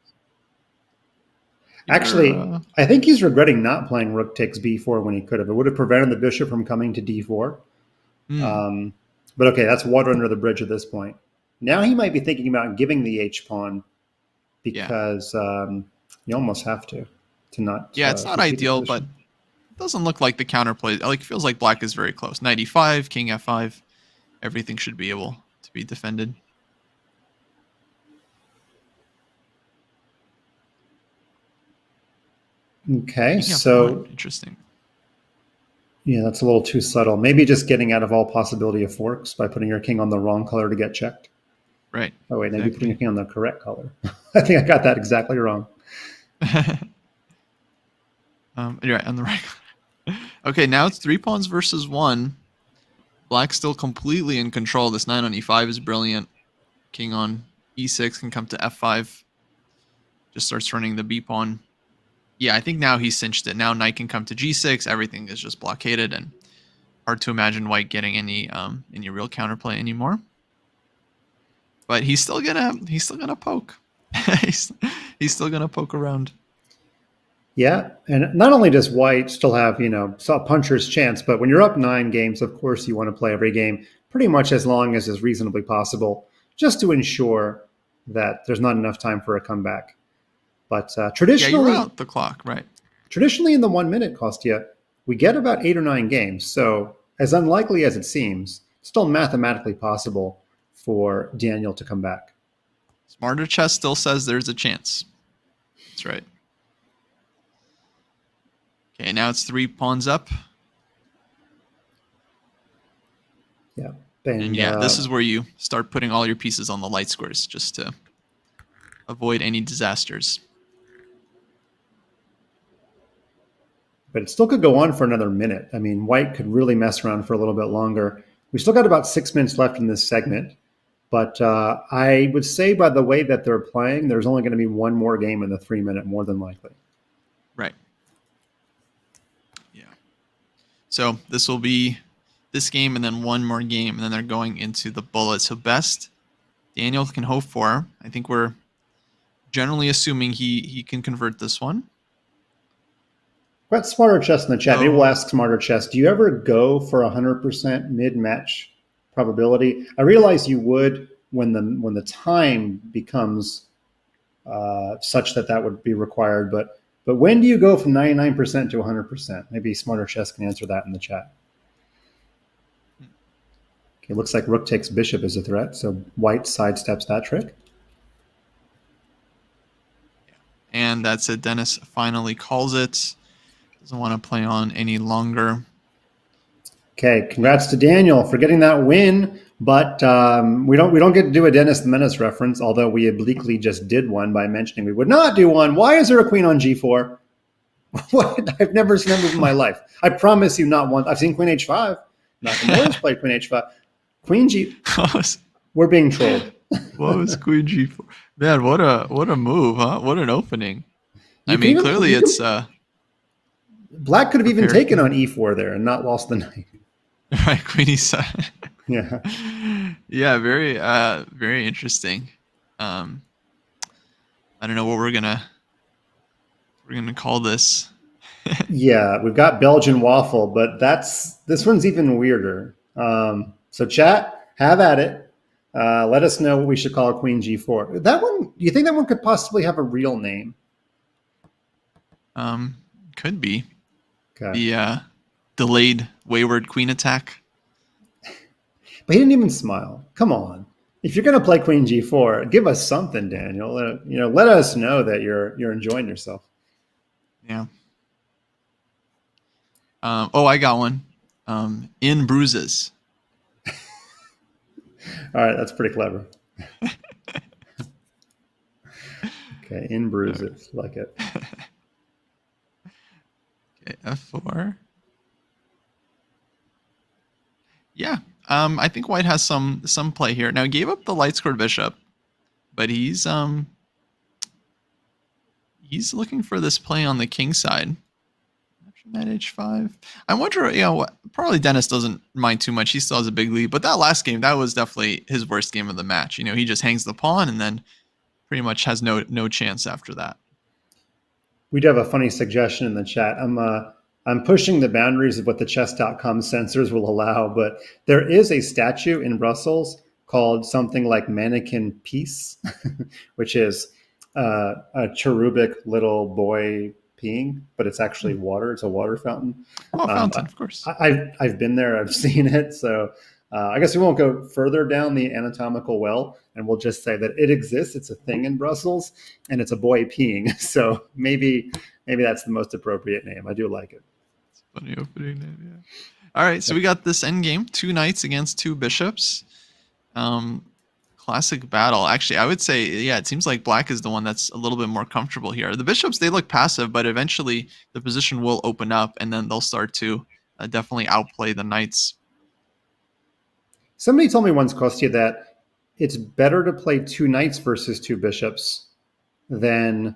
Speaker 1: Actually, I think he's regretting not playing rook takes b4 when he could have. It would have prevented the bishop from coming to d4. But okay, that's water under the bridge at this point. Now he might be thinking about giving the h-pawn because you almost have to not.
Speaker 2: Yeah, it's not ideal, but it doesn't look like the counterplay. Like it feels like black is very close. Knight e5, king f5. Everything should be able to be defended.
Speaker 1: Okay, so
Speaker 2: interesting.
Speaker 1: Yeah, that's a little too subtle. Maybe just getting out of all possibility of forks by putting your king on the wrong color to get checked.
Speaker 2: Right.
Speaker 1: Oh wait, maybe putting your king on the correct color. I think I got that exactly wrong.
Speaker 2: You're right, on the right color. Okay, now it's 3 pawns versus 1. Black's still completely in control. This knight on e5 is brilliant. King on e6 can come to f5. just starts running the B pawn. Yeah, I think now he's cinched it. Now knight can come to G6. Everything is just blockaded, and hard to imagine white getting any real counterplay anymore. But he's still gonna poke. he's still gonna poke around.
Speaker 1: Yeah, and not only does white still have, a puncher's chance, but when you're up 9 games, of course you want to play every game pretty much as long as is reasonably possible, just to ensure that there's not enough time for a comeback. But traditionally,
Speaker 2: you're out the clock, right?
Speaker 1: Traditionally, in the 1 minute, Kostya, we get about 8 or 9 games. So, as unlikely as it seems, it's still mathematically possible for Daniel to come back.
Speaker 2: Smarter Chess still says there's a chance. That's right. Okay, now it's 3 pawns up.
Speaker 1: Yeah.
Speaker 2: And this is where you start putting all your pieces on the light squares just to avoid any disasters.
Speaker 1: But it still could go on for another minute. I mean, white could really mess around for a little bit longer. We still got about 6 minutes left in this segment. But I would say by the way that they're playing, there's only going to be one more game in the 3 minute, more than likely.
Speaker 2: Right. Yeah. So this will be this game and then one more game, and then they're going into the bullet. So best Daniel can hope for, I think we're generally assuming he can convert this one.
Speaker 1: Got Smarter Chess in the chat. Maybe we'll ask Smarter Chess, do you ever go for 100% mid-match probability? I realize you would when the time becomes such that would be required, but when do you go from 99% to 100%? Maybe Smarter Chess can answer that in the chat. Okay, looks like rook takes bishop as a threat, so white sidesteps that trick.
Speaker 2: And that's it. Dennis finally calls it. Doesn't want to play on any longer.
Speaker 1: Okay, congrats to Daniel for getting that win. But we don't get to do a Dennis the Menace reference, although we obliquely just did one by mentioning we would not do one. Why is there a queen on G4? What? I've never seen that move in my life. I promise you, not one. I've seen Queen H5. Nakamura's played Queen H5. Queen G. We're being trolled.
Speaker 2: What was Queen G4? Man, what a move, huh? What an opening. Clearly it's
Speaker 1: Black could have even taken on E4 there and not lost the knight.
Speaker 2: Right, Queen E7.
Speaker 1: Yeah.
Speaker 2: Yeah, very interesting. I don't know what we're gonna call this.
Speaker 1: Yeah, we've got Belgian waffle, but this one's even weirder. So chat, have at it. Let us know what we should call Queen G4. That one, you think that one could possibly have a real name?
Speaker 2: Could be.
Speaker 1: Okay.
Speaker 2: The delayed wayward queen attack.
Speaker 1: But he didn't even smile. Come on. If you're going to play Queen G4, give us something, Daniel. Let us know that you're enjoying yourself.
Speaker 2: Yeah. I got one. In bruises.
Speaker 1: All right, that's pretty clever. Okay, in bruises, like it.
Speaker 2: Okay, F4. Yeah, I think white has some play here. Now, he gave up the light squared bishop, but he's looking for this play on the king side. Knight H5. I wonder, probably Dennis doesn't mind too much. He still has a big lead, but that last game, that was definitely his worst game of the match. He just hangs the pawn and then pretty much has no chance after that.
Speaker 1: We do have a funny suggestion in the chat. I'm pushing the boundaries of what the chess.com censors will allow, but there is a statue in Brussels called something like Mannequin Peace, which is a cherubic little boy peeing, but it's actually water. It's a water fountain.
Speaker 2: Oh, fountain, of course.
Speaker 1: I've been there. I've seen it. So I guess we won't go further down the anatomical well, and we'll just say that it exists. It's a thing in Brussels, and it's a boy peeing. So maybe that's the most appropriate name. I do like it.
Speaker 2: It's a funny opening name, yeah. All right, so we got this endgame, 2 knights against 2 bishops. Classic battle. Actually, I would say, yeah, it seems like black is the one that's a little bit more comfortable here. The bishops, they look passive, but eventually the position will open up, and then they'll start to definitely outplay the knights.
Speaker 1: Somebody told me once, Kostya, that it's better to play 2 knights versus 2 bishops than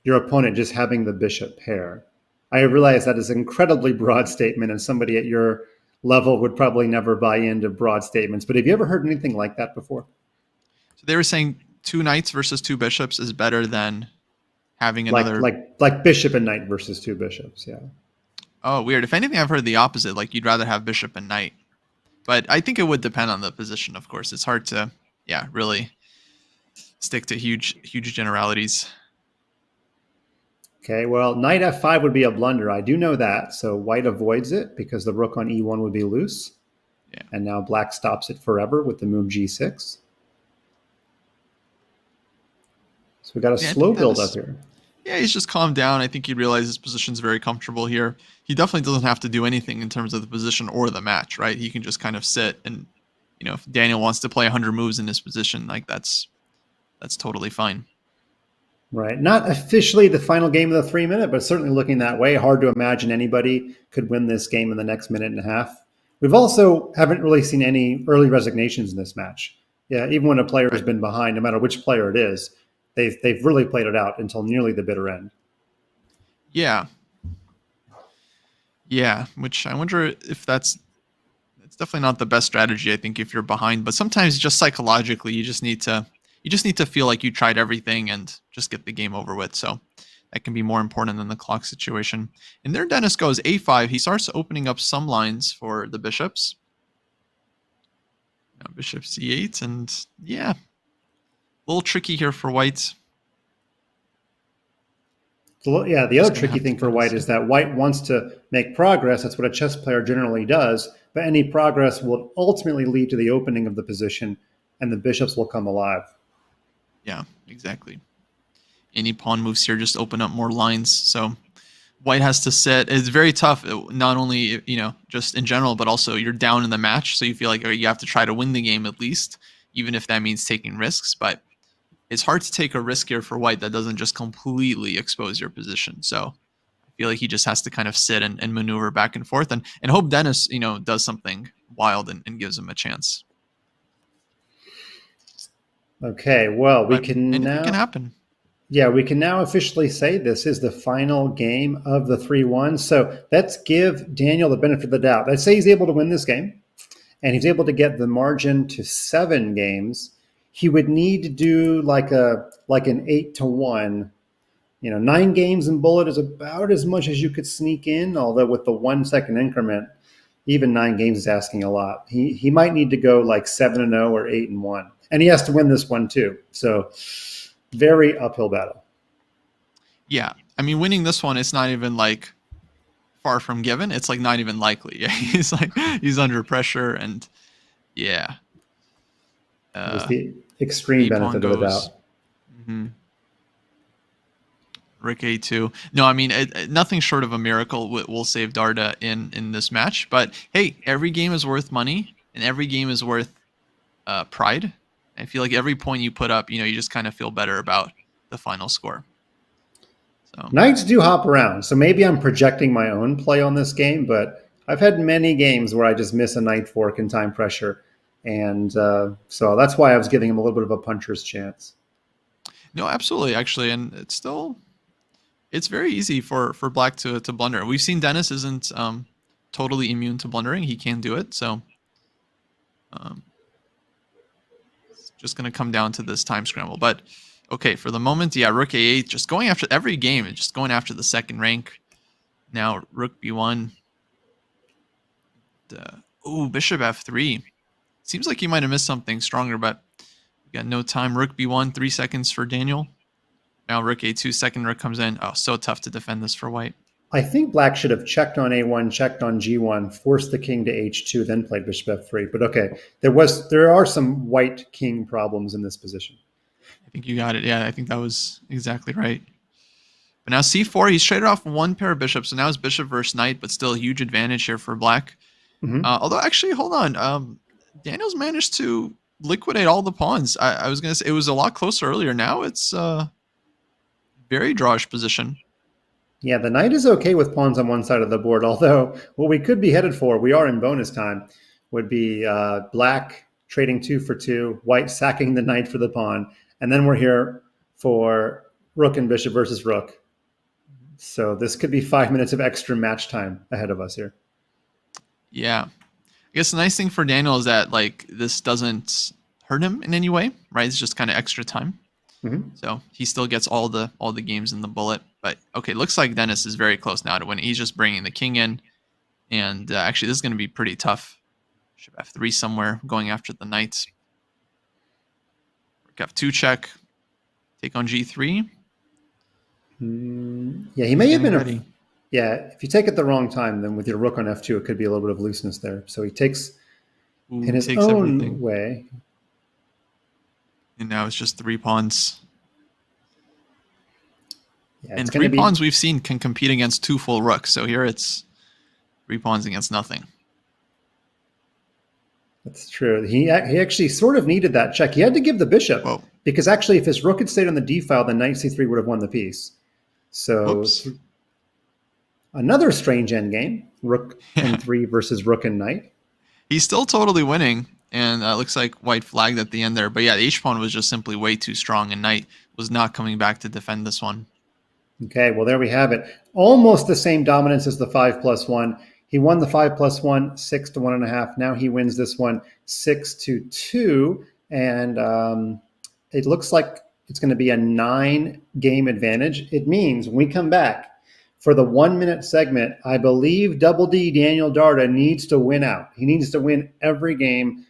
Speaker 1: your opponent just having the bishop pair. I realize that is an incredibly broad statement, and somebody at your level would probably never buy into broad statements. But have you ever heard anything like that before?
Speaker 2: So they were saying 2 knights versus 2 bishops is better than having another.
Speaker 1: Like bishop and knight versus 2 bishops. Yeah.
Speaker 2: Oh, weird. If anything, I've heard the opposite. Like you'd rather have bishop and knight. But I think it would depend on the position, of course. It's hard to, really stick to huge generalities.
Speaker 1: Okay, well, knight f5 would be a blunder. I do know that. So white avoids it because the rook on e1 would be loose.
Speaker 2: Yeah.
Speaker 1: And now black stops it forever with the move g6. So we got a slow build up here.
Speaker 2: Yeah, he's just calmed down. I think he realizes his position's very comfortable here. He definitely doesn't have to do anything in terms of the position or the match, right? He can just kind of sit and, if Daniel wants to play 100 moves in this position, like that's totally fine.
Speaker 1: Right. Not officially the final game of the 3-minute, but certainly looking that way. Hard to imagine anybody could win this game in the next minute and a half. We've also haven't really seen any early resignations in this match. Yeah, even when a player has been behind, no matter which player it is, they've really played it out until nearly the bitter end.
Speaker 2: Yeah. Yeah, which I wonder if it's definitely not the best strategy, I think, if you're behind. But sometimes just psychologically, you just need to feel like you tried everything and just get the game over with. So that can be more important than the clock situation. And there Dennis goes a5. He starts opening up some lines for the bishops. Now bishop c8, and yeah, a little tricky here for white.
Speaker 1: Yeah, the other tricky thing for white is that white wants to make progress. That's what a chess player generally does. But any progress will ultimately lead to the opening of the position, and the bishops will come alive.
Speaker 2: Yeah, exactly. Any pawn moves here just open up more lines. So white has to sit. It's very tough, not only, just in general, but also you're down in the match. So you feel like you have to try to win the game at least, even if that means taking risks. But it's hard to take a risk here for white that doesn't just completely expose your position. So I feel like he just has to kind of sit and maneuver back and forth and hope Dennis, does something wild and gives him a chance.
Speaker 1: Okay, well,
Speaker 2: anything can happen.
Speaker 1: Yeah, we can now officially say this is the final game of the 3-1. So let's give Daniel the benefit of the doubt. Let's say he's able to win this game, and he's able to get the margin to 7 games. He would need to do like an 8-1. 9 games in bullet is about as much as you could sneak in, although with the 1 second increment, even 9 games is asking a lot. He might need to go like 7-0 or 8-1. And he has to win this one too. So very uphill battle.
Speaker 2: Yeah. I mean, winning this one, it's not even like far from given. It's like not even likely. Yeah. He's under pressure and yeah.
Speaker 1: It's the extreme benefit of the doubt.
Speaker 2: Mm-hmm. Rook a2. No, I mean, nothing short of a miracle will save Dardha in this match. But hey, every game is worth money and every game is worth pride. I feel like every point you put up, you just kind of feel better about the final score. So
Speaker 1: knights do hop around. So maybe I'm projecting my own play on this game, but I've had many games where I just miss a knight fork in time pressure. And so that's why I was giving him a little bit of a puncher's chance.
Speaker 2: No, absolutely, actually. And it's very easy for black to blunder. We've seen Dennis isn't totally immune to blundering. He can do it. So it's just going to come down to this time scramble. But okay, for the moment, yeah, rook a8, just going after every game, just going after the second rank. Now rook b1. Bishop f3. Seems like he might have missed something stronger, but we got no time. Rook b1, 3 seconds for Daniel. Now rook a2, second rook comes in. Oh, so tough to defend this for white.
Speaker 1: I think black should have checked on a1, checked on g1, forced the king to h2, then played bishop f3. But okay, there are some white king problems in this position.
Speaker 2: I think you got it. Yeah, I think that was exactly right. But now c4, he's traded off 1 pair of bishops, so now it's bishop versus knight, but still a huge advantage here for black. Mm-hmm. Although actually, hold on. Daniel's managed to liquidate all the pawns. I was going to say it was a lot closer earlier. Now it's very drawish position.
Speaker 1: Yeah, the knight is okay with pawns on one side of the board, although what we could be headed for, we are in bonus time, would be black trading 2 for 2, white sacking the knight for the pawn, and then we're here for rook and bishop versus rook. So this could be 5 minutes of extra match time ahead of us here.
Speaker 2: Yeah. I guess the nice thing for Daniel is that like this doesn't hurt him in any way, right? It's just kind of extra time.
Speaker 1: Mm-hmm.
Speaker 2: So he still gets all the games in the bullet. But okay, looks like Dennis is very close now to winning. He's just bringing the king in. And actually, this is going to be pretty tough. Bishop f3 somewhere, going after the knight. Rook f2 check. Take on g3.
Speaker 1: Yeah, he may have been
Speaker 2: ready.
Speaker 1: Yeah, if you take it the wrong time, then with your rook on f2, it could be a little bit of looseness there. So he takes in his own
Speaker 2: everything.
Speaker 1: way.
Speaker 2: And now it's just 3 pawns.
Speaker 1: Yeah,
Speaker 2: and 3 pawns we've seen can compete against 2 full rooks. So here it's 3 pawns against nothing.
Speaker 1: That's true. He actually sort of needed that check. He had to give the bishop.
Speaker 2: Whoa.
Speaker 1: Because actually, if his rook had stayed on the d file, then knight c3 would have won the piece. So
Speaker 2: Oops.
Speaker 1: Another strange endgame. Rook and 3 versus rook and knight.
Speaker 2: He's still totally winning. And looks like white flagged at the end there. But yeah, the h-pawn was just simply way too strong. And knight was not coming back to defend this one.
Speaker 1: Okay, well, there we have it. Almost the same dominance as the 5+1. He won the 5+1, 6-1.5. Now he wins this one 6-2. And it looks like it's going to be a 9-game advantage. It means when we come back for the 1-minute segment, I believe Double D Daniel Dardha needs to win out. He needs to win every game.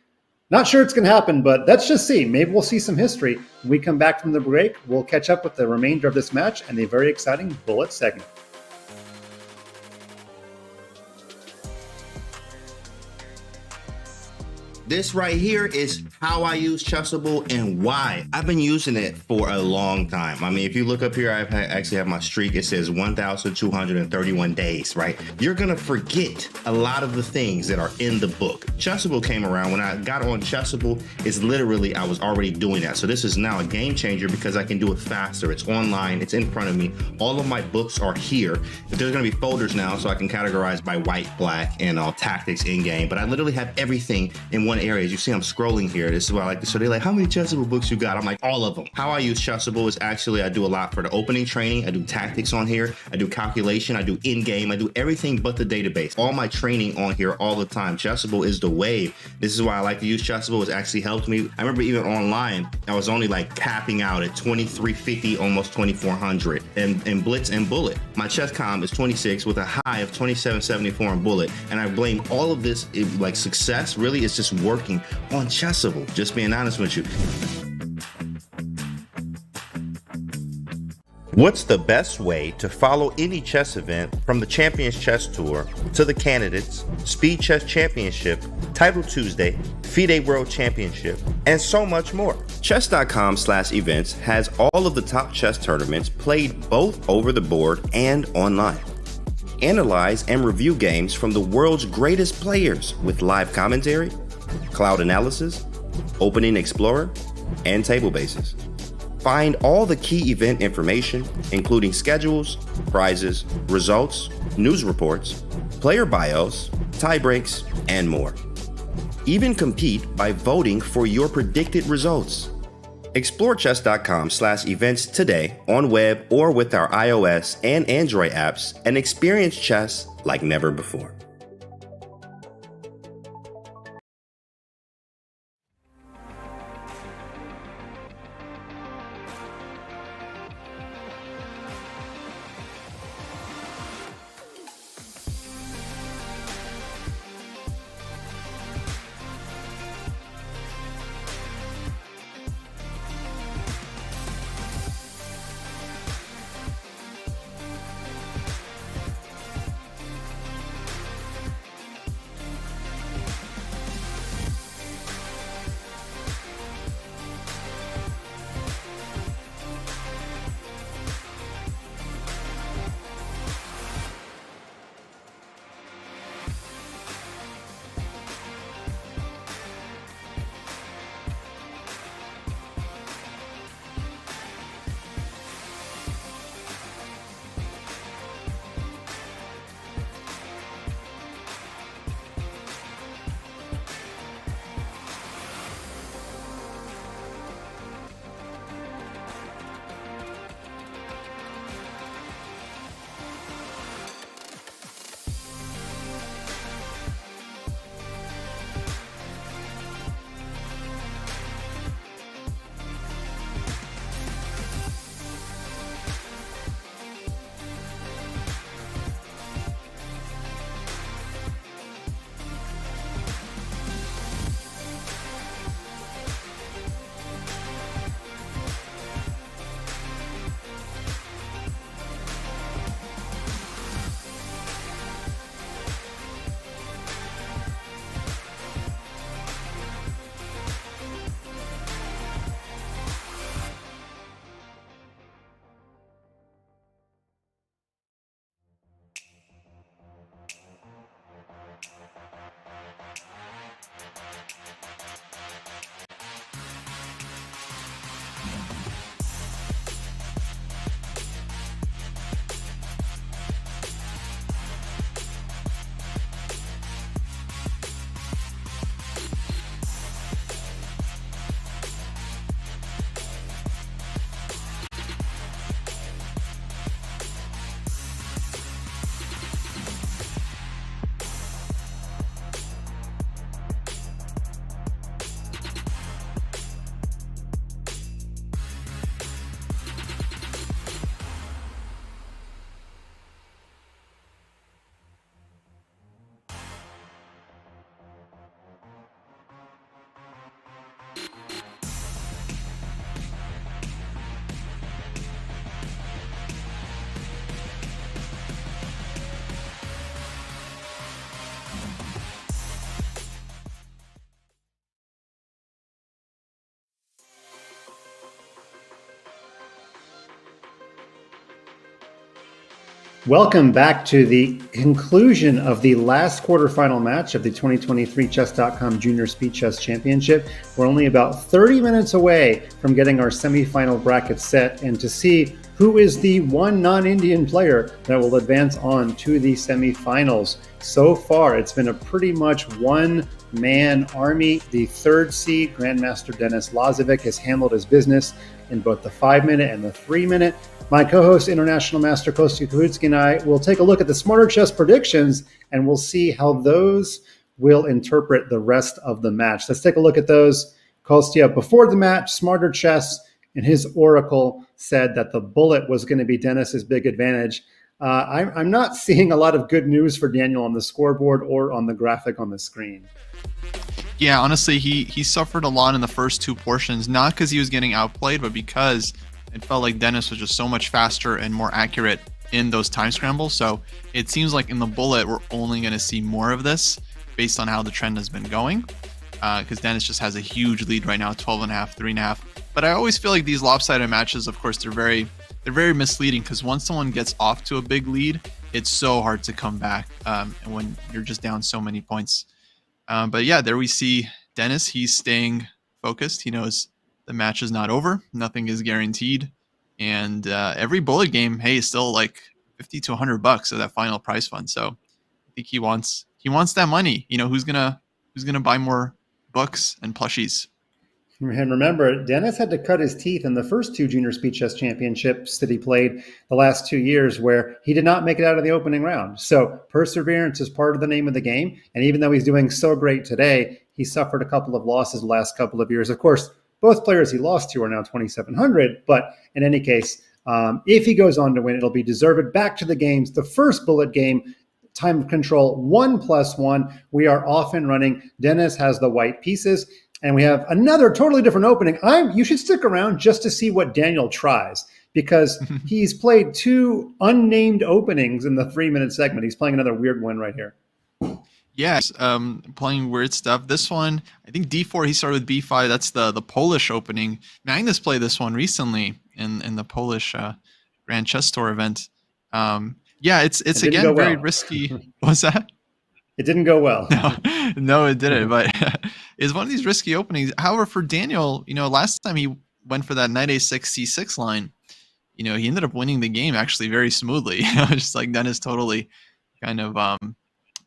Speaker 1: Not sure it's going to happen, but let's just see. Maybe we'll see some history. When we come back from the break, we'll catch up with the remainder of this match and the very exciting bullet segment.
Speaker 8: This right here is how I use Chessable and why. I've been using it for a long time. I mean, if you look up here, I actually have my streak. It says 1,231 days, right? You're gonna forget a lot of the things that are in the book. Chessable came around. When I got on Chessable, it's literally, I was already doing that. So this is now a game changer because I can do it faster. It's online, it's in front of me. All of my books are here. There's gonna be folders now so I can categorize by white, black, and tactics in game. But I literally have everything in one area. As you see, I'm scrolling here. This is what I like to. So they're like, how many Chessable books you got? I'm like, all of them. How I use Chessable is actually, I do a lot for the opening training. I do tactics on here. I do calculation. I do in-game. I do everything but the database. All my training on here all the time. Chessable is the wave. This is why I like to use Chessable. It's actually helped me. I remember even online, I was only like capping out at 2350, almost 2400 in Blitz and Bullet. My chess comm is 26 with a high of 2774 in Bullet. And I blame all of this, like success really is just working on Chessable, just being honest with you. What's the best way to follow any chess event from the Champions Chess Tour to the Candidates, SpeedChess Championship, Title Tuesday, FIDE World Championship, and so much more? Chess.com/events has all of the top chess tournaments played both over the board and online. Analyze and review games from the world's greatest players with live commentary, cloud analysis, opening explorer, and table bases. Find all the key event information, including schedules, prizes, results, news reports, player bios, tie breaks, and more. Even compete by voting for your predicted results. Explore chess.com/events today on web or with our iOS and Android apps and experience chess like never before.
Speaker 1: Welcome back to the conclusion of the last quarterfinal match of the 2023 Chess.com Junior Speed Chess Championship. We're only about 30 minutes away from getting our semifinal bracket set and to see who is the one non-Indian player that will advance on to the semifinals. So far, it's been a pretty much one-man army. The third seed, Grandmaster Denis Lazavik, has handled his business in both the 5-minute and the 3-minute. My co-host, International Master Kostya Kahutsky, and I will take a look at the Smarter Chess predictions, and we'll see how those will interpret the rest of the match. Let's take a look at those. Kostya, before the match, Smarter Chess in his oracle said that the bullet was going to be Denis's big advantage. I'm not seeing a lot of good news for Daniel on the scoreboard or on the graphic on the screen.
Speaker 2: Yeah, honestly, he suffered a lot in the first two portions, not because he was getting outplayed, but because it felt like Denis was just so much faster and more accurate in those time scrambles. So it seems like in the bullet, we're only going to see more of this based on how the trend has been going, because Denis just has a huge lead right now, 12.5, 3.5. But I always feel like these lopsided matches, of course, they're very misleading, because once someone gets off to a big lead, it's so hard to come back, and when you're just down so many points. But yeah, there we see Denis. He's staying focused. He knows the match is not over. Nothing is guaranteed. And every bullet game, hey, is still like $50 to $100 of that final prize fund. So I think he wants that money. You know, who's gonna buy more books and plushies?
Speaker 1: And remember, Denis had to cut his teeth in the first two Junior Speed Chess Championships that he played the last 2 years, where he did not make it out of the opening round. So perseverance is part of the name of the game. And even though he's doing so great today, he suffered a couple of losses the last couple of years. Of course, both players he lost to are now 2,700. But in any case, if he goes on to win, it'll be deserved. Back to the games. The first bullet game, time control 1+1. We are off and running. Denis has the white pieces. And we have another totally different opening. You should stick around just to see what Daniel tries, because he's played two unnamed openings in the 3-minute segment. He's playing another weird one right here.
Speaker 2: Yes, playing weird stuff. This one, I think D4, he started with B5. That's the Polish opening. Magnus played this one recently in the Polish Grand Chess Tour event. Yeah, it's again very risky. What's that?
Speaker 1: It didn't go well.
Speaker 2: No, it didn't. But it's one of these risky openings. However, for Daniel, you know, last time he went for that knight a6, c6 line, you know, he ended up winning the game actually very smoothly. Just like Denis totally kind of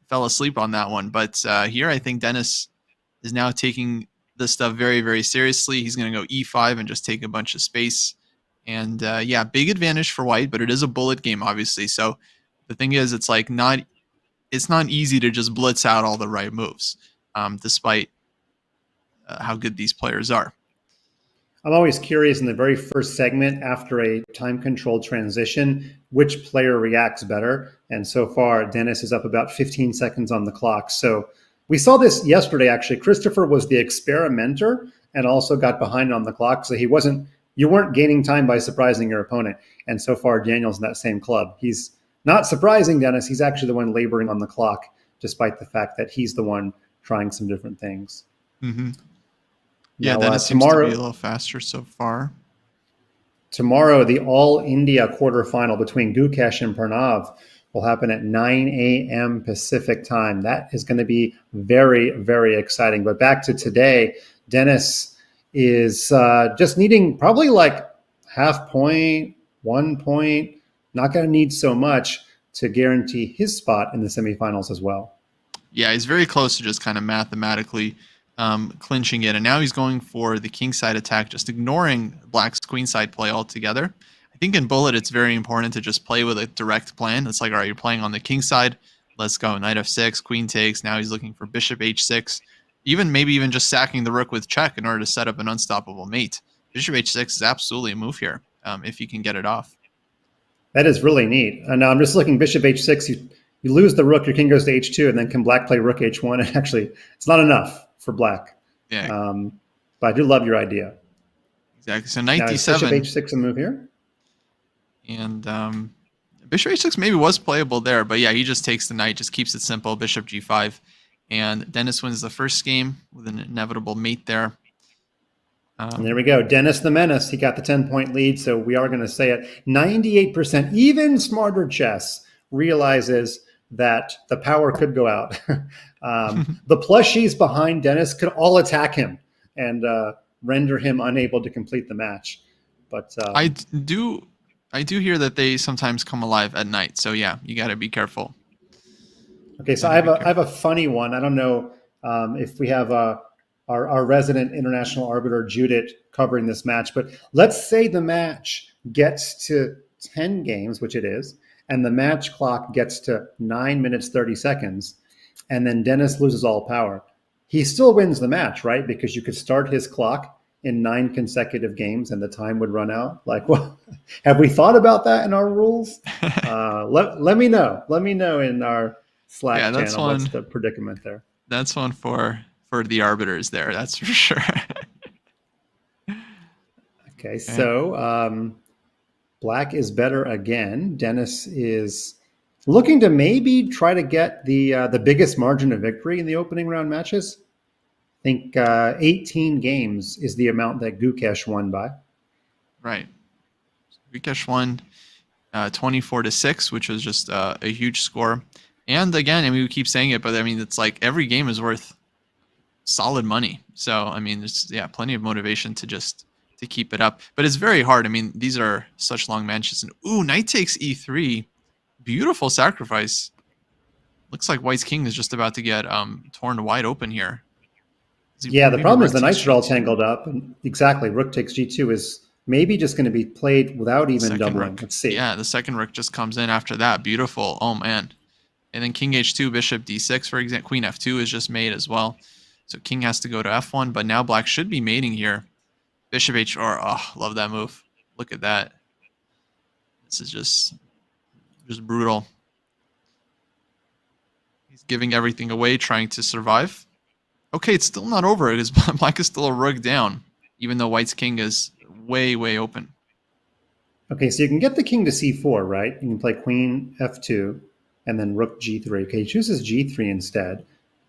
Speaker 2: fell asleep on that one. But here, I think Denis is now taking this stuff very, very seriously. He's going to go e5 and just take a bunch of space. And yeah, big advantage for white, but it is a bullet game, obviously. So the thing is, it's like it's not easy to just blitz out all the right moves, despite how good these players are.
Speaker 1: I'm always curious in the very first segment after a time-controlled transition, which player reacts better. And so far, Denis is up about 15 seconds on the clock. So we saw this yesterday, actually. Christopher was the experimenter and also got behind on the clock. So you weren't gaining time by surprising your opponent. And so far, Daniel's in that same club. He's not surprising Denis. He's actually the one laboring on the clock, despite the fact that he's the one trying some different things.
Speaker 2: Mm-hmm. Yeah,
Speaker 1: now,
Speaker 2: Denis seems to be a little faster so far.
Speaker 1: Tomorrow, the All India quarterfinal between Gukesh and Pranav will happen at 9 a.m. Pacific time. That is going to be very, very exciting. But back to today, Denis is just needing probably like half point, 1 point. Not going to need so much to guarantee his spot in the semifinals as well.
Speaker 2: Yeah, he's very close to just kind of mathematically clinching it. And now he's going for the kingside attack, just ignoring Black's queenside play altogether. I think in bullet, it's very important to just play with a direct plan. It's like, all right, you're playing on the kingside. Let's go. Knight f6, queen takes. Now he's looking for bishop h6. Maybe even just sacking the rook with check in order to set up an unstoppable mate. Bishop h6 is absolutely a move here if you can get it off.
Speaker 1: That is really neat. And now I'm just looking bishop h6. You lose the rook, your king goes to h2, and then can black play rook h1? And actually, it's not enough for black.
Speaker 2: Yeah.
Speaker 1: But I do love your idea.
Speaker 2: Exactly. So knight
Speaker 1: now,
Speaker 2: d7.
Speaker 1: Bishop h6 a move here?
Speaker 2: And bishop h6 maybe was playable there. But yeah, he just takes the knight, just keeps it simple. Bishop g5. And Denis wins the first game with an inevitable mate there.
Speaker 1: And there we go. Denis the Menace. He got the 10-point lead. So we are going to say it. 98%. Even Smarter Chess realizes that the power could go out. The plushies behind Dennis could all attack him and render him unable to complete the match. But
Speaker 2: I do hear that they sometimes come alive at night. So yeah, you got to be careful.
Speaker 1: Okay, so I have a funny one. I don't know if we have our resident international arbiter Judith covering this match, but let's say the match gets to 10 games, which it is, and the match clock gets to 9 minutes 30 seconds, and then Dennis loses all power. He still wins the match, right? Because you could start his clock in 9 consecutive games and the time would run out. Like, well, have we thought about that in our rules? Let me know. Let me know in our Slack channel. What's the predicament there?
Speaker 2: That's one for the arbiters there. That's for sure.
Speaker 1: Okay, so Black is better again. Dennis is looking to maybe try to get the biggest margin of victory in the opening round matches. I think 18 games is the amount that Gukesh won by.
Speaker 2: Right. Gukesh won 24-6, which was just a huge score. And again, I mean, we keep saying it, but I mean, it's like every game is worth solid money. So, I mean, there's plenty of motivation to keep it up. But it's very hard. I mean, these are such long matches. And ooh, knight takes e3. Beautiful sacrifice. Looks like White's king is just about to get torn wide open here.
Speaker 1: Yeah, the problem is the knights are all tangled up. Exactly. Rook takes g2 is maybe just going to be played without even doubling. Let's see.
Speaker 2: Yeah, the second rook just comes in after that. Beautiful. Oh, man. And then king h2, bishop d6, for example. Queen f2 is just made as well. So king has to go to f1, but now black should be mating here. Bishop h4. Oh, love that move. Look at that. This is just brutal. He's giving everything away, trying to survive. Okay, it's still not over. It is black is still a rook down, even though white's king is way, way open.
Speaker 1: Okay, so you can get the king to c4, right? You can play queen f2 and then rook g3. Okay, he chooses g3 instead.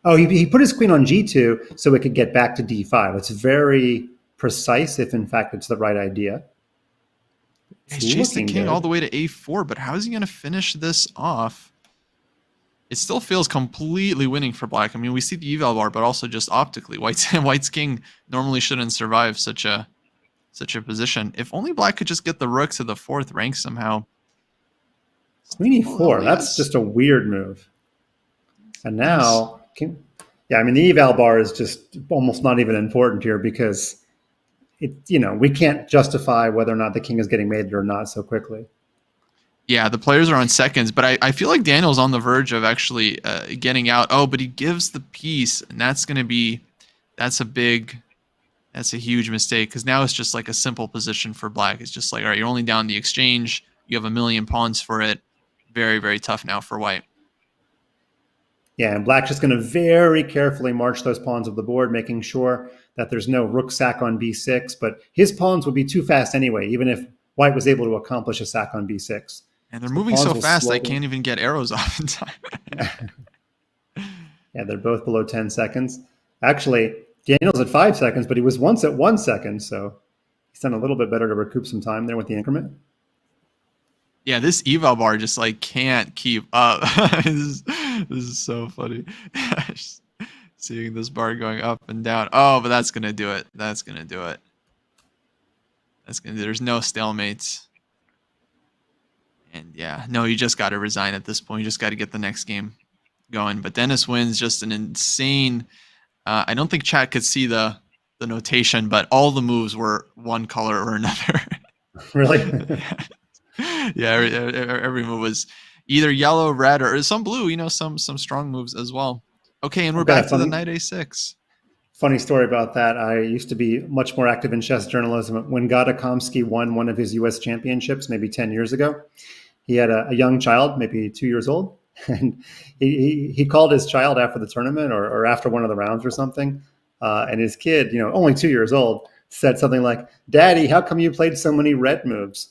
Speaker 1: Oh, he put his queen on g2 so it could get back to d5. It's very precise if, in fact, it's the right idea.
Speaker 2: He's chased the king all the way to a4, but how is he going to finish this off? It still feels completely winning for black. I mean, we see the eval bar, but also just optically, white's king normally shouldn't survive such a position. If only black could just get the rook to the 4th rank somehow.
Speaker 1: Queen e4, that's just a weird move. And now, I mean, the eval bar is just almost not even important here because we can't justify whether or not the king is getting mated or not so quickly.
Speaker 2: Yeah, the players are on seconds, but I feel like Daniel's on the verge of actually getting out. Oh, but he gives the piece, and that's a huge mistake because now it's just like a simple position for black. It's just like, all right, you're only down the exchange. You have a million pawns for it. Very, very tough now for white.
Speaker 1: Yeah, and black's just going to very carefully march those pawns of the board, making sure that there's no rook sack on b6, but his pawns would be too fast anyway, even if white was able to accomplish a sack on b6.
Speaker 2: And they're moving so fast, I can't even get arrows off in time.
Speaker 1: Yeah, they're both below 10 seconds. Actually, Daniel's at 5 seconds, but he was once at 1 second, so he's done a little bit better to recoup some time there with the increment.
Speaker 2: Yeah, this eval bar just like can't keep up. This is so funny. Seeing this bar going up and down. Oh, but that's gonna do it. That's gonna do it. There's no stalemates. And yeah, no, you just got to resign at this point. You just got to get the next game going. But Dennis wins just an insane. I don't think chat could see the notation, but all the moves were one color or another.
Speaker 1: Really?
Speaker 2: Yeah, every move was either yellow, red, or some blue. Some strong moves as well. Okay, and we're back to the knight a6.
Speaker 1: Funny story about that. I used to be much more active in chess journalism. When Gadakomsky won one of his U.S. championships, maybe 10 years ago, he had a young child, maybe 2 years old, and he called his child after the tournament or after one of the rounds or something, and his kid, only 2 years old, said something like, "Daddy, how come you played so many red moves?"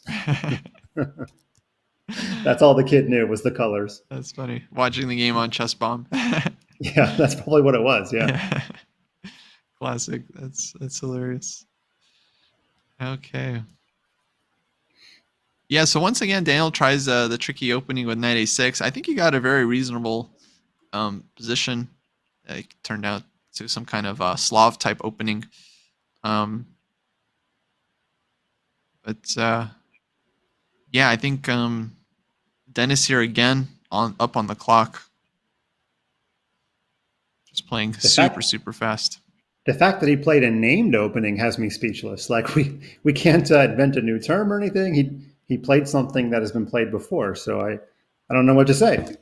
Speaker 1: That's all the kid knew was the colors.
Speaker 2: That's funny. Watching the game on Chess Bomb.
Speaker 1: Yeah, that's probably what it was. Yeah.
Speaker 2: Classic. That's hilarious. Okay. Yeah, so once again, Daniel tries the tricky opening with knight a6. I think he got a very reasonable position. It turned out to some kind of Slav type opening. But yeah, I think Dennis here again up on the clock. Just playing super fast.
Speaker 1: The fact that he played a named opening has me speechless. Like we can't invent a new term or anything. He played something that has been played before, so I don't know what to say.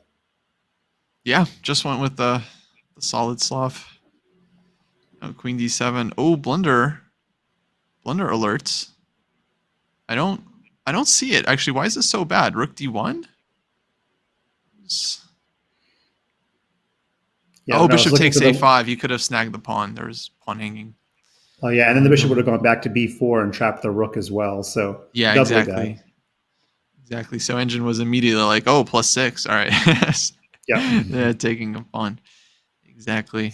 Speaker 2: Yeah, just went with the solid Slav. Oh, Queen D7. Oh, blunder alerts. I don't see it actually. Why is this so bad? Rook D1. Yeah, oh, bishop takes a5. He could have snagged the pawn. There's pawn hanging.
Speaker 1: Oh yeah, and then the bishop would have gone back to b4 and trapped the rook as well. So
Speaker 2: yeah, exactly. Exactly. So engine was immediately like, oh, +6. All right. Yeah, taking a pawn. Exactly.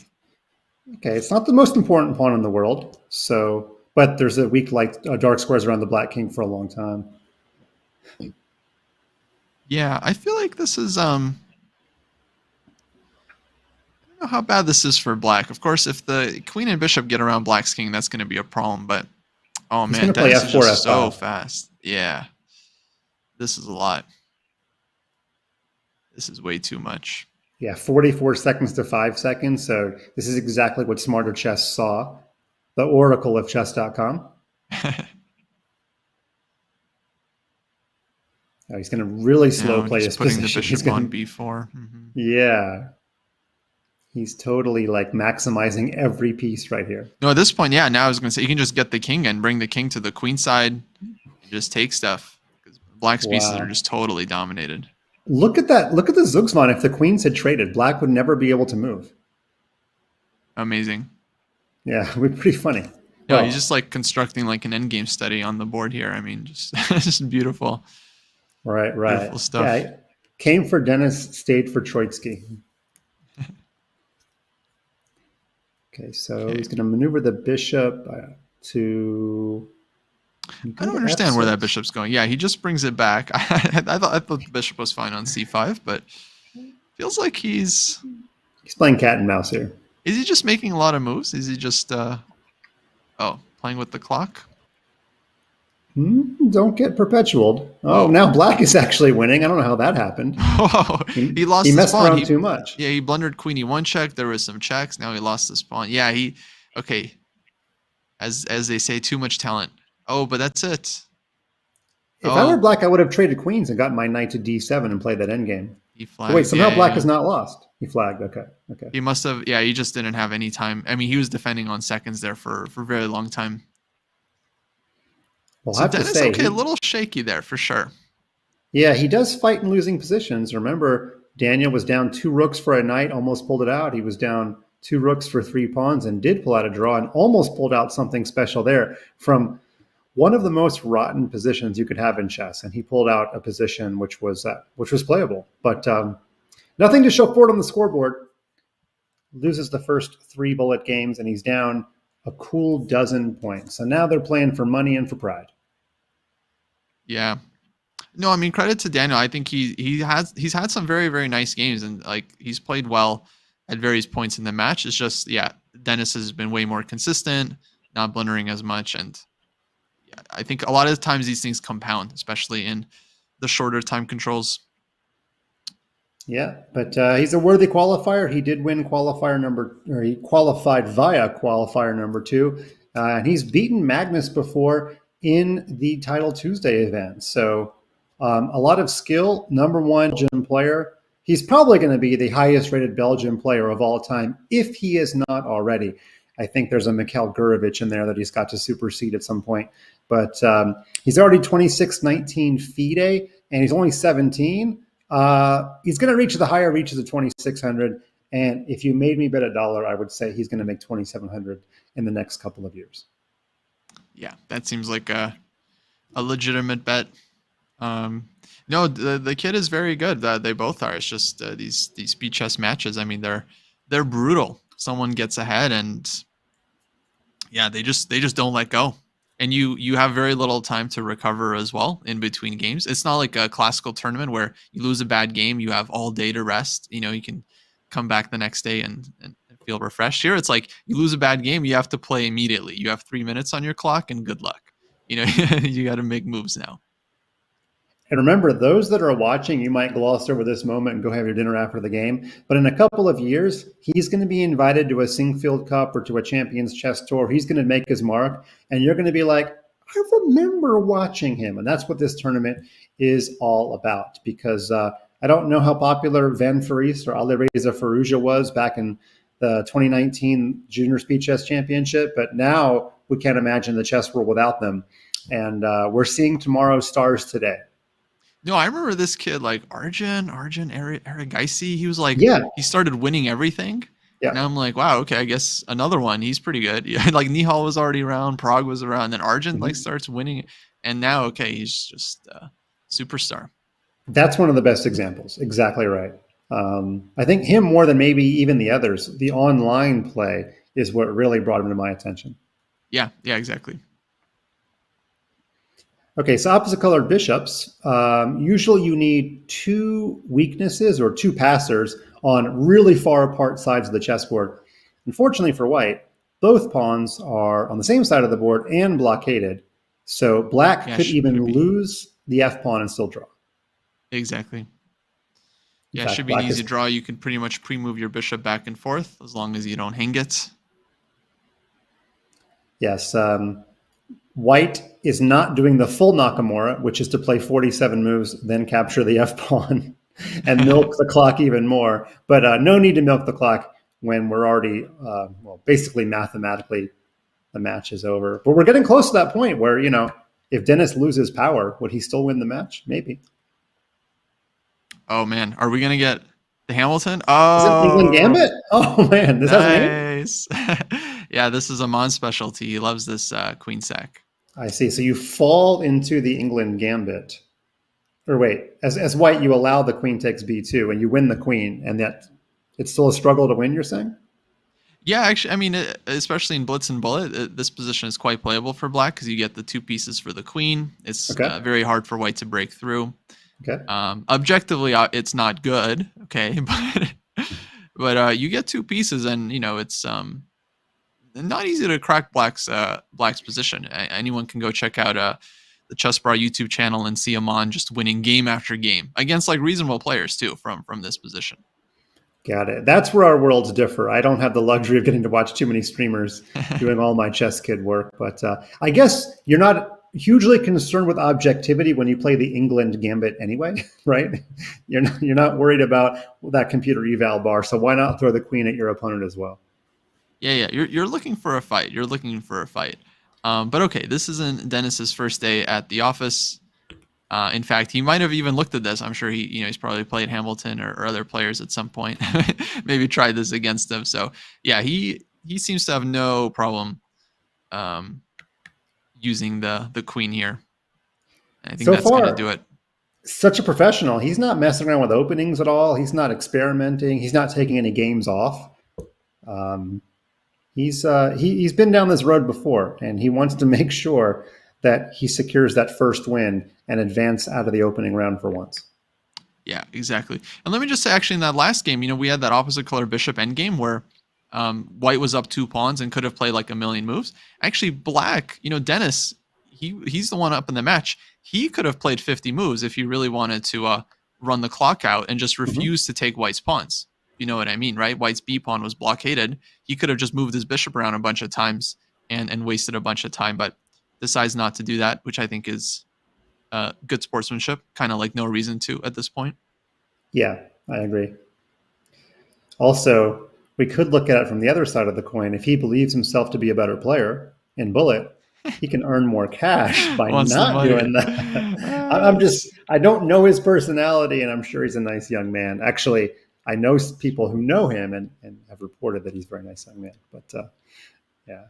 Speaker 1: Okay, it's not the most important pawn in the world. So, but there's a weak dark squares around the black king for a long time.
Speaker 2: Yeah, I feel like this is I don't know how bad this is for black. Of course, if the queen and bishop get around black's king, that's going to be a problem. But oh man, Dennis is just so fast. Yeah. This is a lot. This is way too much.
Speaker 1: Yeah, 44 seconds to 5 seconds. So this is exactly what Smarter Chess saw. The oracle of chess.com. Oh, he's going to really slow play this
Speaker 2: putting
Speaker 1: position.
Speaker 2: The bishop on b4. Mm-hmm.
Speaker 1: Yeah. He's totally like maximizing every piece right here.
Speaker 2: No, at this point, yeah, now I was going to say, you can just get the king and bring the king to the queen side and just take stuff. Black's pieces are just totally dominated.
Speaker 1: Look at that. Look at the Zugzwang. If the queens had traded, black would never be able to move.
Speaker 2: Amazing.
Speaker 1: Yeah, it would be pretty funny.
Speaker 2: No, he's just like constructing like an endgame study on the board here. I mean, just beautiful.
Speaker 1: Right.
Speaker 2: Beautiful stuff.
Speaker 1: Yeah, came for Dennis, stayed for Troitsky. Okay, so he's going to maneuver the bishop to...
Speaker 2: I don't understand where that bishop's going. Yeah, he just brings it back. I thought the bishop was fine on c5, but feels like he's
Speaker 1: playing cat and mouse here.
Speaker 2: Is he just making a lot of moves? Is he just playing with the clock?
Speaker 1: Don't get perpetualed. Oh, now black is actually winning. I don't know how that happened.
Speaker 2: Oh, he lost.
Speaker 1: He messed around too much.
Speaker 2: Yeah, he blundered queen e1 check. There was some checks. Now he lost his pawn. Yeah, okay. As they say, too much talent. Oh, but that's it.
Speaker 1: If I were black, I would have traded queens and gotten my knight to d7 and played that endgame.
Speaker 2: He flagged.
Speaker 1: Wait, somehow black is not lost. He flagged. Okay.
Speaker 2: He must have. Yeah, he just didn't have any time. I mean, he was defending on seconds there for a very long time.
Speaker 1: Well,
Speaker 2: so Dennis, a little shaky there for sure.
Speaker 1: Yeah, he does fight in losing positions. Remember, Daniel was down 2 rooks for a knight, almost pulled it out. He was down 2 rooks for 3 pawns and did pull out a draw and almost pulled out something special there from one of the most rotten positions you could have in chess. And he pulled out a position which was playable, but nothing to show for it on the scoreboard. Loses the first 3 bullet games and he's down a cool dozen points. So now they're playing for money and for pride.
Speaker 2: Yeah. No, I mean, credit to Daniel. I think he's had some very, very nice games and like he's played well at various points in the match. It's just, yeah, Dennis has been way more consistent, not blundering as much. And yeah, I think a lot of the times these things compound, especially in the shorter time controls.
Speaker 1: Yeah, but he's a worthy qualifier. He did win he qualified via qualifier number 2. And he's beaten Magnus before in the Title Tuesday event. So a lot of skill, number 1 Belgian player. He's probably going to be the highest rated Belgian player of all time, if he is not already. I think there's a Mikhail Gurevich in there that he's got to supersede at some point. But he's already 26-19 FIDE, and he's only 17. He's going to reach the higher reaches of 2,600. And if you made me bet $1, I would say he's going to make 2,700 in the next couple of years.
Speaker 2: Yeah, that seems like a legitimate bet. No, the kid is very good. They both are. It's just these speed chess matches. I mean, they're brutal. Someone gets ahead, and yeah, they just don't let go. and you have very little time to recover as well in between games. It's not like a classical tournament where you lose a bad game, you have all day to rest. You can come back the next day and feel refreshed. Here, it's like you lose a bad game, you have to play immediately. You have 3 minutes on your clock, and good luck. You got to make moves now.
Speaker 1: And remember, those that are watching, you might gloss over this moment and go have your dinner after the game. But in a couple of years, he's going to be invited to a Singfield Cup or to a Champions Chess Tour. He's going to make his mark, and you're going to be like, I remember watching him. And that's what this tournament is all about. Because I don't know how popular Van Faris or Alireza Firouzja was back in the 2019 Junior Speed Chess Championship, but now we can't imagine the chess world without them. And we're seeing tomorrow's stars today.
Speaker 2: No, I remember this kid like Arjun Erigaisi. He was like, he started winning everything. Yeah. And I'm like, wow, okay, I guess another one. He's pretty good. Yeah, like Nihal was already around, Prague was around, then Arjun like starts winning, and now he's just a superstar.
Speaker 1: That's one of the best examples. Exactly right. I think him more than maybe even the others. The online play is what really brought him to my attention.
Speaker 2: Yeah, exactly.
Speaker 1: Okay, so opposite colored bishops. Usually you need two weaknesses or two passers on really far apart sides of the chessboard. Unfortunately for white, both pawns are on the same side of the board and blockaded. So black could even lose the F pawn and still draw.
Speaker 2: Exactly. Yeah, it should be an easy draw. You can pretty much pre-move your bishop back and forth as long as you don't hang it.
Speaker 1: Yes. White is not doing the full Nakamura, which is to play 47 moves, then capture the F pawn and milk the clock even more. But no need to milk the clock when we're already, basically mathematically, the match is over. But we're getting close to that point where, if Dennis loses power, would he still win the match? Maybe.
Speaker 2: Oh, man. Are we going to get the Hamilton?
Speaker 1: Oh, is it England Gambit? Oh, man. This
Speaker 2: nice. Yeah, this is Amon's specialty. He loves this queen sack.
Speaker 1: I see. So you fall into the England Gambit. Or wait, as white, you allow the queen takes b2 and you win the queen, and that it's still a struggle to win, you're saying?
Speaker 2: Yeah, actually, I mean, especially in Blitz and Bullet, this position is quite playable for black because you get the two pieces for the queen. It's very hard for white to break through.
Speaker 1: Okay.
Speaker 2: Objectively, it's not good. Okay, but you get two pieces, and it's not easy to crack black's position. Anyone can go check out the Chess Bra YouTube channel and see Amon just winning game after game against like reasonable players too from this position.
Speaker 1: Got it. That's where our worlds differ. I don't have the luxury of getting to watch too many streamers doing all my chess kid work, but I guess you're not hugely concerned with objectivity when you play the England Gambit anyway, right? You're not worried about that computer eval bar, so why not throw the queen at your opponent as well?
Speaker 2: Yeah. You're looking for a fight. But okay, this isn't Dennis's first day at the office. In fact, he might have even looked at this. I'm sure he's probably played Hamilton or other players at some point. Maybe tried this against them. So yeah, he seems to have no problem using the queen here. I think that's going to do it.
Speaker 1: Such a professional. He's not messing around with openings at all. He's not experimenting. He's not taking any games off. He's been down this road before, and he wants to make sure that he secures that first win and advance out of the opening round for once.
Speaker 2: Yeah, exactly. And let me just say, actually, in that last game, we had that opposite color bishop endgame where white was up 2 pawns and could have played like a million moves. Actually, black, Dennis, he's the one up in the match. He could have played 50 moves if he really wanted to run the clock out and just refuse to take white's pawns. You know what I mean, right? White's B pawn was blockaded. He could have just moved his bishop around a bunch of times and wasted a bunch of time, but decides not to do that, which I think is good sportsmanship, kind of like no reason to at this point.
Speaker 1: Yeah, I agree. Also, we could look at it from the other side of the coin. If he believes himself to be a better player in Bullet, he can earn more cash by not doing that. I don't know his personality, and I'm sure he's a nice young man. Actually, I know people who know him and have reported that he's a very nice young man. But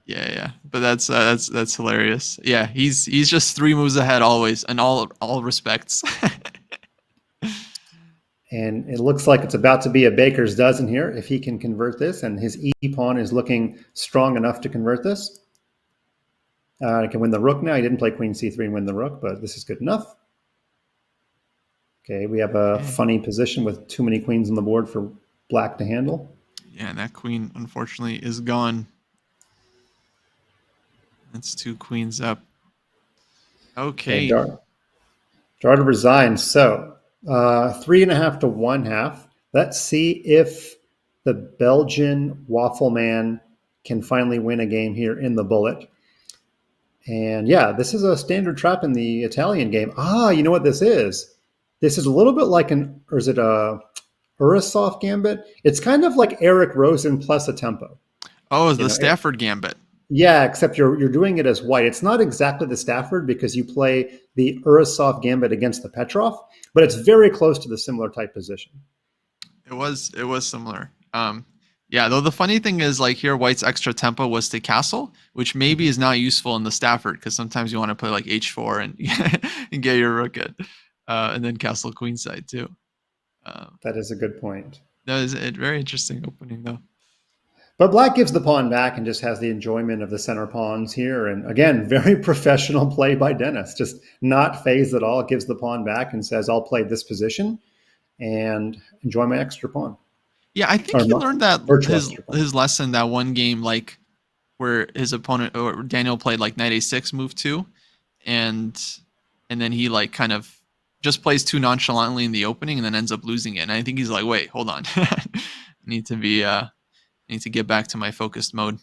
Speaker 2: yeah. But that's hilarious. Yeah, he's just 3 moves ahead always, in all respects.
Speaker 1: And it looks like it's about to be a baker's dozen here if he can convert this, and his E pawn is looking strong enough to convert this. I can win the rook now. He didn't play queen c3 and win the rook, but this is good enough. Okay, we have a funny position with too many queens on the board for black to handle.
Speaker 2: Yeah, and that queen, unfortunately, is gone. That's 2 queens up. Okay.
Speaker 1: Dardha resigns. So 3.5 to 1/2. Let's see if the Belgian waffle man can finally win a game here in the bullet. And yeah, this is a standard trap in the Italian game. You know what this is? This is a little bit like or is it a Urasov gambit? It's kind of like Eric Rosen plus a tempo.
Speaker 2: Oh, it's the Stafford gambit.
Speaker 1: Yeah, except you're doing it as white. It's not exactly the Stafford because you play the Urasov gambit against the Petrov, but it's very close to the similar type position.
Speaker 2: It was similar. Yeah, though the funny thing is, like here, white's extra tempo was to castle, which maybe is not useful in the Stafford because sometimes you want to play like h4 and get your rook in, and then castle queenside too.
Speaker 1: That is a good point.
Speaker 2: That was a very interesting opening though.
Speaker 1: But black gives the pawn back and just has the enjoyment of the center pawns here. And again, very professional play by Dennis, just not phased at all. Gives the pawn back and says, I'll play this position and enjoy my extra pawn.
Speaker 2: Yeah, I think he learned that his lesson that one game, like where his opponent or Daniel played like knight a6 move 2, and then he like kind of just plays too nonchalantly in the opening and then ends up losing it. And I think he's like, wait, hold on, I need to get back to my focused mode.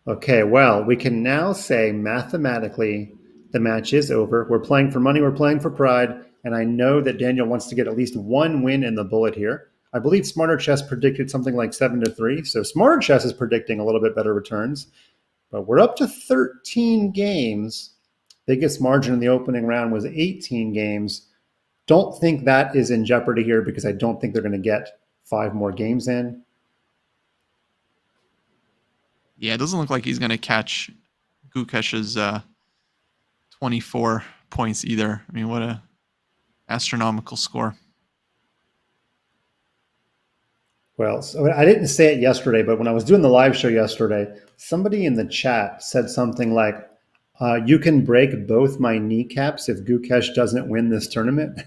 Speaker 1: Okay, well, we can now say mathematically the match is over. We're playing for money, we're playing for pride, and I know that Daniel wants to get at least one win in the bullet here. I believe Smarter Chess predicted something like 7-3, so Smarter Chess is predicting a little bit better returns. But we're up to 13 games. Biggest margin in the opening round was 18 games. Don't think that is in jeopardy here because I don't think they're going to get 5 more games in.
Speaker 2: Yeah, it doesn't look like he's going to catch Gukesh's 24 points either. I mean, what a astronomical score.
Speaker 1: Well, so I didn't say it yesterday, but when I was doing the live show yesterday, somebody in the chat said something like, you can break both my kneecaps if Gukesh doesn't win this tournament.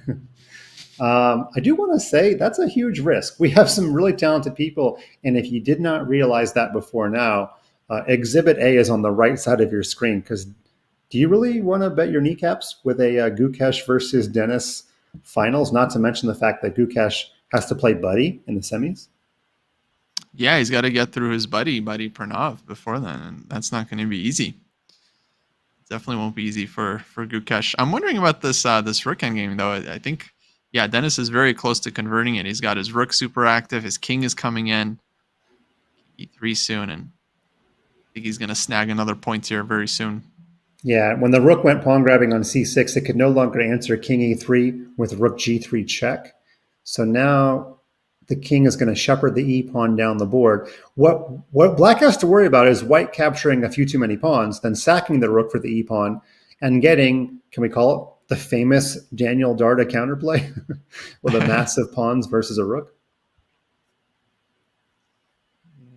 Speaker 1: I do want to say that's a huge risk. We have some really talented people, and if you did not realize that before now, Exhibit A is on the right side of your screen, because do you really want to bet your kneecaps with a Gukesh versus Dennis finals, not to mention the fact that Gukesh has to play Buddy in the semis?
Speaker 2: Yeah, he's got to get through his buddy Pranav before then, and that's not going to be easy. Definitely won't be easy for Gukesh. I'm wondering about this rook endgame though. I think, yeah, Dennis is very close to converting it. He's got his rook super active. His king is coming in. E3 soon, and I think he's going to snag another point here very soon.
Speaker 1: Yeah, when the rook went pawn grabbing on c6, it could no longer answer king e3 with rook g3 check. So now the king is going to shepherd the e pawn down the board. What black has to worry about is white capturing a few too many pawns, then sacking the rook for the e pawn, and getting, can we call it the famous Daniel Dardha counterplay with a massive pawns versus a rook?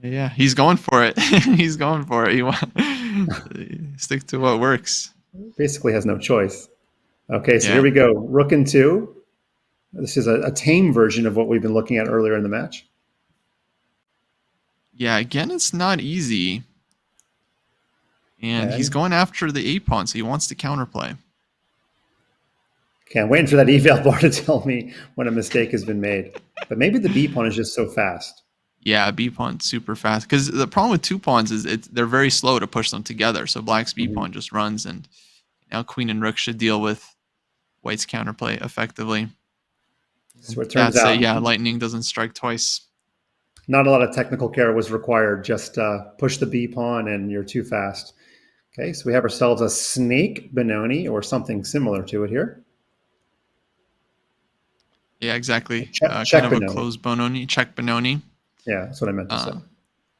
Speaker 2: Yeah, he's going for it. He's going for it. Stick to what works.
Speaker 1: Basically has no choice. Okay, so here we go. Rook and 2. This is a tame version of what we've been looking at earlier in the match.
Speaker 2: Yeah, again, it's not easy. And he's going after the a-pawn, so he wants to counterplay.
Speaker 1: Okay, I'm waiting for that eval bar to tell me when a mistake has been made. But maybe the b-pawn is just so fast.
Speaker 2: Yeah, b-pawn's super fast. Because the problem with 2 pawns is they're very slow to push them together. So black's b-pawn just runs, and now queen and rook should deal with white's counterplay effectively.
Speaker 1: So it turns out,
Speaker 2: yeah, lightning doesn't strike twice.
Speaker 1: Not a lot of technical care was required. Just push the b pawn, and you're too fast. Okay, so we have ourselves a snake Benoni or something similar to it here.
Speaker 2: Yeah, exactly.
Speaker 1: Check
Speaker 2: kind of
Speaker 1: Benoni.
Speaker 2: a closed Benoni, check Benoni.
Speaker 1: Yeah, that's what I meant to say.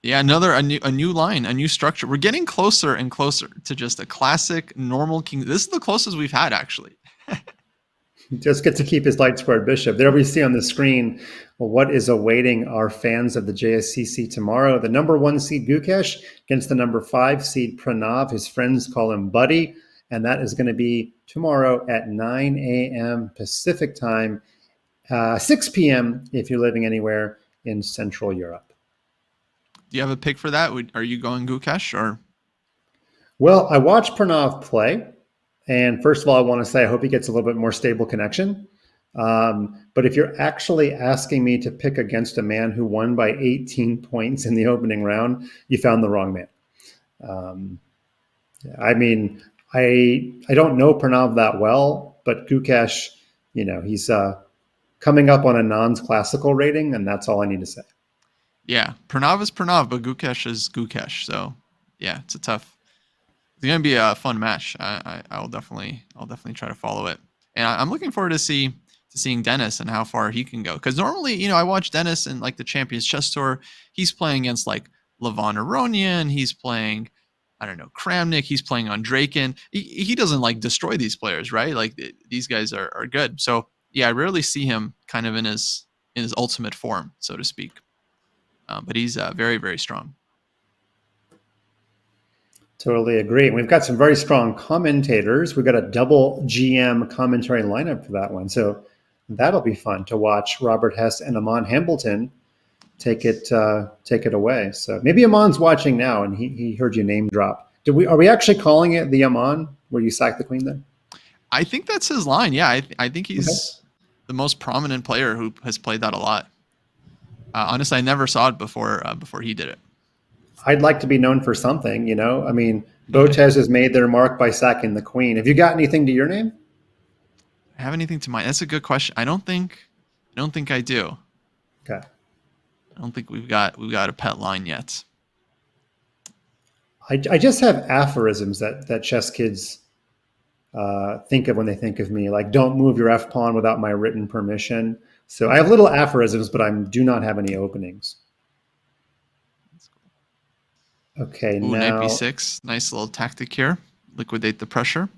Speaker 2: Yeah, a new line, a new structure. We're getting closer and closer to just a classic normal king. This is the closest we've had, actually.
Speaker 1: Just get to keep his light squared bishop. There we see on the screen what is awaiting our fans of the JSCC tomorrow. The number 1 seed Gukesh against the number 5 seed Pranav. His friends call him Buddy. And that is going to be tomorrow at 9 a.m. Pacific time, 6 p.m. if you're living anywhere in Central Europe.
Speaker 2: Do you have a pick for that? Are you going Gukesh or?
Speaker 1: Well, I watched Pranav play. And first of all, I want to say I hope he gets a little bit more stable connection. But if you're actually asking me to pick against a man who won by 18 points in the opening round, you found the wrong man. I mean, I don't know Pranav that well, but Gukesh, he's coming up on a non-classical rating, and that's all I need to say.
Speaker 2: Yeah, Pranav is Pranav, but Gukesh is Gukesh. So yeah, it's going to be a fun match. I'll definitely try to follow it, and I'm looking forward to seeing Dennis and how far he can go. Because normally, I watch Dennis in like the Champions Chess Tour. He's playing against like Levon Aronian. He's playing, I don't know, Kramnik. He's playing on Draken. He doesn't like destroy these players, right? Like these guys are good. So yeah, I rarely see him kind of in his ultimate form, so to speak. But he's very, very strong.
Speaker 1: Totally agree. We've got some very strong commentators. We've got a double GM commentary lineup for that one. So that'll be fun to watch Robert Hess and Aman Hambleton take it away. So maybe Aman's watching now and he heard your name drop. Are we actually calling it the Aman where you sack the queen there?
Speaker 2: I think that's his line. Yeah, I think he's the most prominent player who has played that a lot. Honestly, I never saw it before he did it.
Speaker 1: I'd like to be known for something, I mean, Botez has made their mark by sacking the queen. Have you got anything to your name?
Speaker 2: I have anything to mine? That's a good question. I don't think I do.
Speaker 1: Okay.
Speaker 2: I don't think we've got a pet line yet.
Speaker 1: I just have aphorisms that chess kids think of when they think of me, like don't move your F pawn without my written permission. So I have little aphorisms, but I do not have any openings. Okay,
Speaker 2: Ooh,
Speaker 1: now
Speaker 2: knight b6, nice little tactic here. Liquidate the pressure.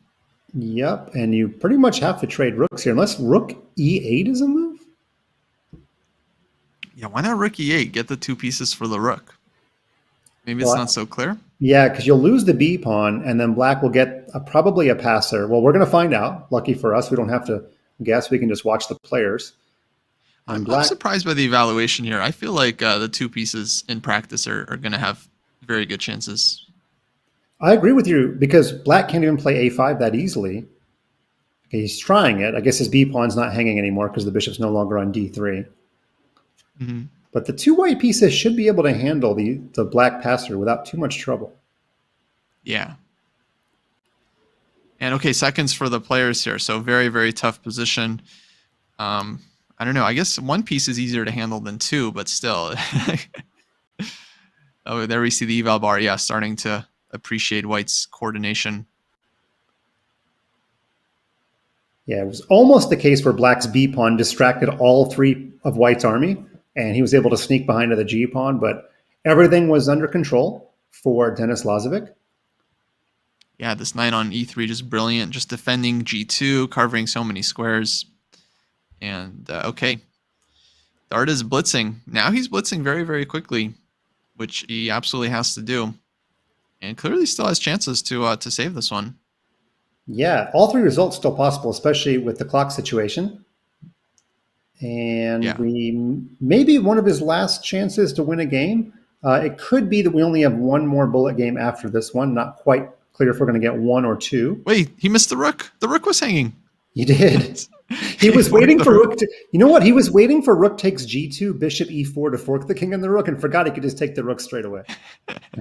Speaker 1: Yep, and you pretty much have to trade rooks here, unless rook e8 is a move.
Speaker 2: Yeah, why not rook e8? Get the 2 pieces for the rook. Maybe it's not so clear.
Speaker 1: Yeah, because you'll lose the b pawn, and then black will get probably a passer. Well, we're going to find out. Lucky for us, we don't have to guess. We can just watch the players.
Speaker 2: I'm surprised by the evaluation here. I feel like the 2 pieces in practice are going to have very good chances.
Speaker 1: I agree with you because black can't even play a5 that easily. Okay, he's trying it. I guess his b pawn's not hanging anymore because the bishop's no longer on d3.
Speaker 2: Mm-hmm.
Speaker 1: But the 2 white pieces should be able to handle the black passer without too much trouble.
Speaker 2: Yeah. And okay, seconds for the players here. So very, very tough position. I don't know. I guess 1 piece is easier to handle than 2, but still. Oh, there we see the eval bar. Yeah, starting to appreciate white's coordination.
Speaker 1: Yeah, it was almost the case where black's b pawn distracted all 3 of white's army, and he was able to sneak behind to the g pawn, but everything was under control for Denis Lazavik.
Speaker 2: Yeah, this knight on e3 just brilliant, just defending g2, carving so many squares. And okay, Dardha is blitzing. Now he's blitzing very, very quickly, which he absolutely has to do, and clearly still has chances to save this one.
Speaker 1: Yeah, all 3 results still possible, especially with the clock situation. And
Speaker 2: yeah,
Speaker 1: maybe one of his last chances to win a game. It could be that we only have 1 more bullet game after this one. Not quite clear if we're going to get 1 or 2.
Speaker 2: Wait, he missed the rook. The rook was hanging.
Speaker 1: He did. He was waiting for rook to, you know what? He was waiting for rook takes g2, bishop e4 to fork the king and the rook, and forgot he could just take the rook straight away.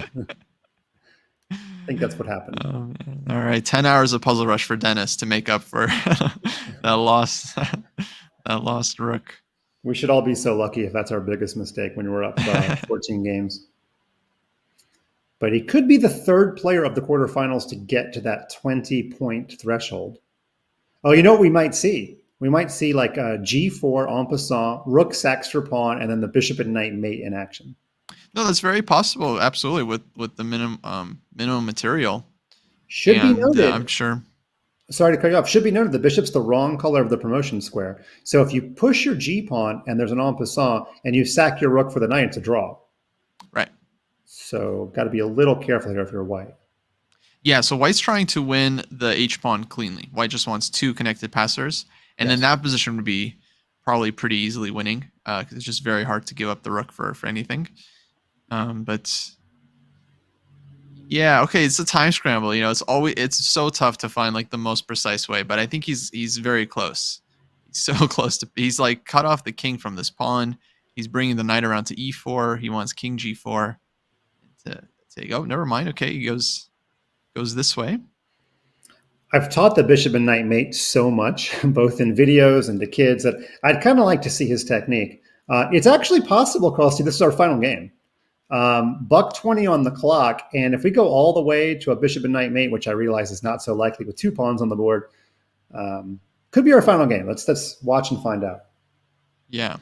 Speaker 1: I think that's what happened.
Speaker 2: Oh, all right, 10 hours of puzzle rush for Dennis to make up for that lost rook.
Speaker 1: We should all be so lucky if that's our biggest mistake when we're up 14 games. But he could be the 3rd player of the quarterfinals to get to that 20-point threshold. Oh, you know what we might see? We might see like a g4 en passant, rook sacks for pawn, and then the bishop and knight mate in action.
Speaker 2: No, that's very possible. Absolutely, with the minimum material.
Speaker 1: Should be noted.
Speaker 2: I'm sure.
Speaker 1: Sorry to cut you off. Should be noted the bishop's the wrong color of the promotion square. So if you push your G pawn and there's an en passant and you sack your rook for the knight, it's a draw.
Speaker 2: Right.
Speaker 1: So got to be a little careful here if you're white.
Speaker 2: Yeah, so white's trying to win the H pawn cleanly. White just wants 2 connected passers. And
Speaker 1: Yes.
Speaker 2: then that position would be probably pretty easily winning because it's just very hard to give up the rook for anything. But yeah, okay, it's a time scramble. It's so tough to find like the most precise way. But I think he's very close. He's so close to. He's like cut off the king from this pawn. He's bringing the knight around to e4. He wants king g4 to take. Oh, never mind. Okay, he goes this way.
Speaker 1: I've taught the bishop and knight mate so much, both in videos and to kids, that I'd kind of like to see his technique. It's actually possible, Kosty. This is our final game. Buck 20 on the clock, and if we go all the way to a bishop and knight mate, which I realize is not so likely with 2 pawns on the board, could be our final game. Let's watch and find out.
Speaker 2: Yeah.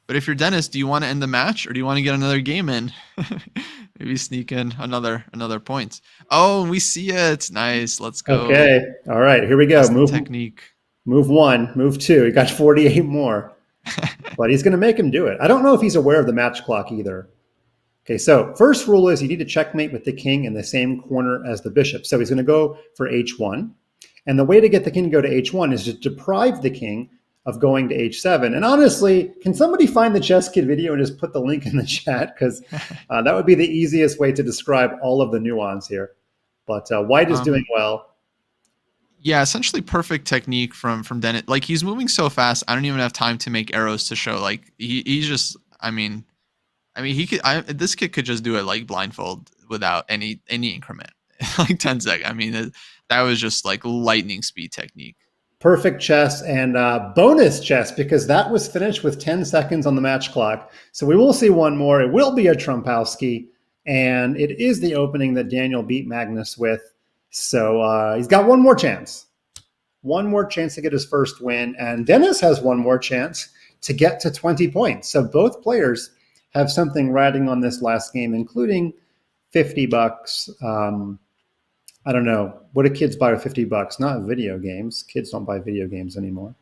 Speaker 2: But if you're Dennis, do you want to end the match or do you want to get another game in? Maybe sneak in another point. Oh, we see it. Nice. Let's go.
Speaker 1: Okay. All right. Here we go.
Speaker 2: That's the
Speaker 1: Move
Speaker 2: technique.
Speaker 1: Move 1, move 2. He got 48 more, but he's going to make him do it. I don't know if he's aware of the match clock either. Okay. So first rule is you need to checkmate with the king in the same corner as the bishop. So he's going to go for H1. And the way to get the king to go to H1 is to deprive the king of going to H7. And honestly, can somebody find the Chess Kid video and just put the link in the chat? Because that would be the easiest way to describe all of the nuance here. But white is doing well.
Speaker 2: Yeah, essentially perfect technique from Dennis. Like he's moving so fast, I don't even have time to make arrows to show. Like he's just, I mean, he could. This kid could just do it like blindfold without any increment, like 10 seconds. I mean, that was just like lightning speed technique.
Speaker 1: Perfect chess and bonus chess, because that was finished with 10 seconds on the match clock. So we will see one more. It will be a Trumpowski, and it is the opening that Daniel beat Magnus with. So he's got one more chance. One more chance to get his first win. And Dennis has one more chance to get to 20 points. So both players have something riding on this last game, including $50. I don't know. What do kids buy with $50? Not video games. Kids don't buy video games anymore.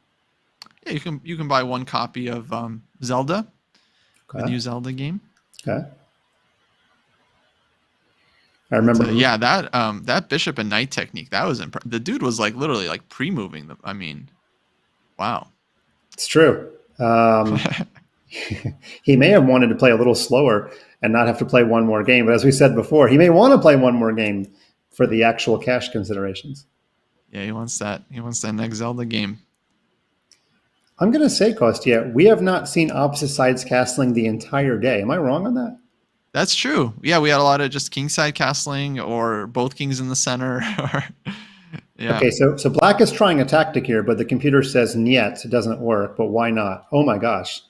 Speaker 2: Yeah, you can buy one copy of Zelda, the new Zelda game.
Speaker 1: Okay. I remember.
Speaker 2: So, yeah, that bishop and knight technique, that was the dude was like literally like pre-moving them. I mean, wow.
Speaker 1: It's true. He may have wanted to play a little slower and not have to play one more game. But as we said before, he may want to play one more game for the actual cash considerations.
Speaker 2: Yeah, he wants that. He wants that next Zelda game.
Speaker 1: I'm going to say, Kostya, we have not seen opposite sides castling the entire day. Am I wrong on that?
Speaker 2: That's true. Yeah, we had a lot of just kingside castling or both kings in the center. Yeah.
Speaker 1: Okay, so black is trying a tactic here, but the computer says, "Niet, it doesn't work." But why not? Oh my gosh.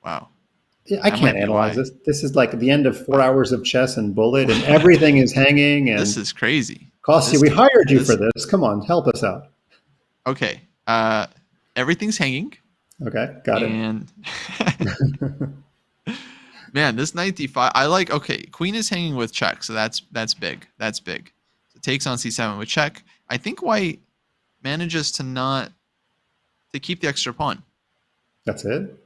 Speaker 2: Wow.
Speaker 1: I can't analyze this. This is like the end of 4 hours of chess and bullet, and everything is hanging. And
Speaker 2: this is crazy.
Speaker 1: Kostya, we hired you for this. Come on, help us out.
Speaker 2: Okay. Everything's hanging.
Speaker 1: Okay, got it.
Speaker 2: And man, this knight d5, I like. Okay, queen is hanging with check, so that's big. That's big. So takes on c7 with check. I think white manages to keep the extra pawn.
Speaker 1: That's it.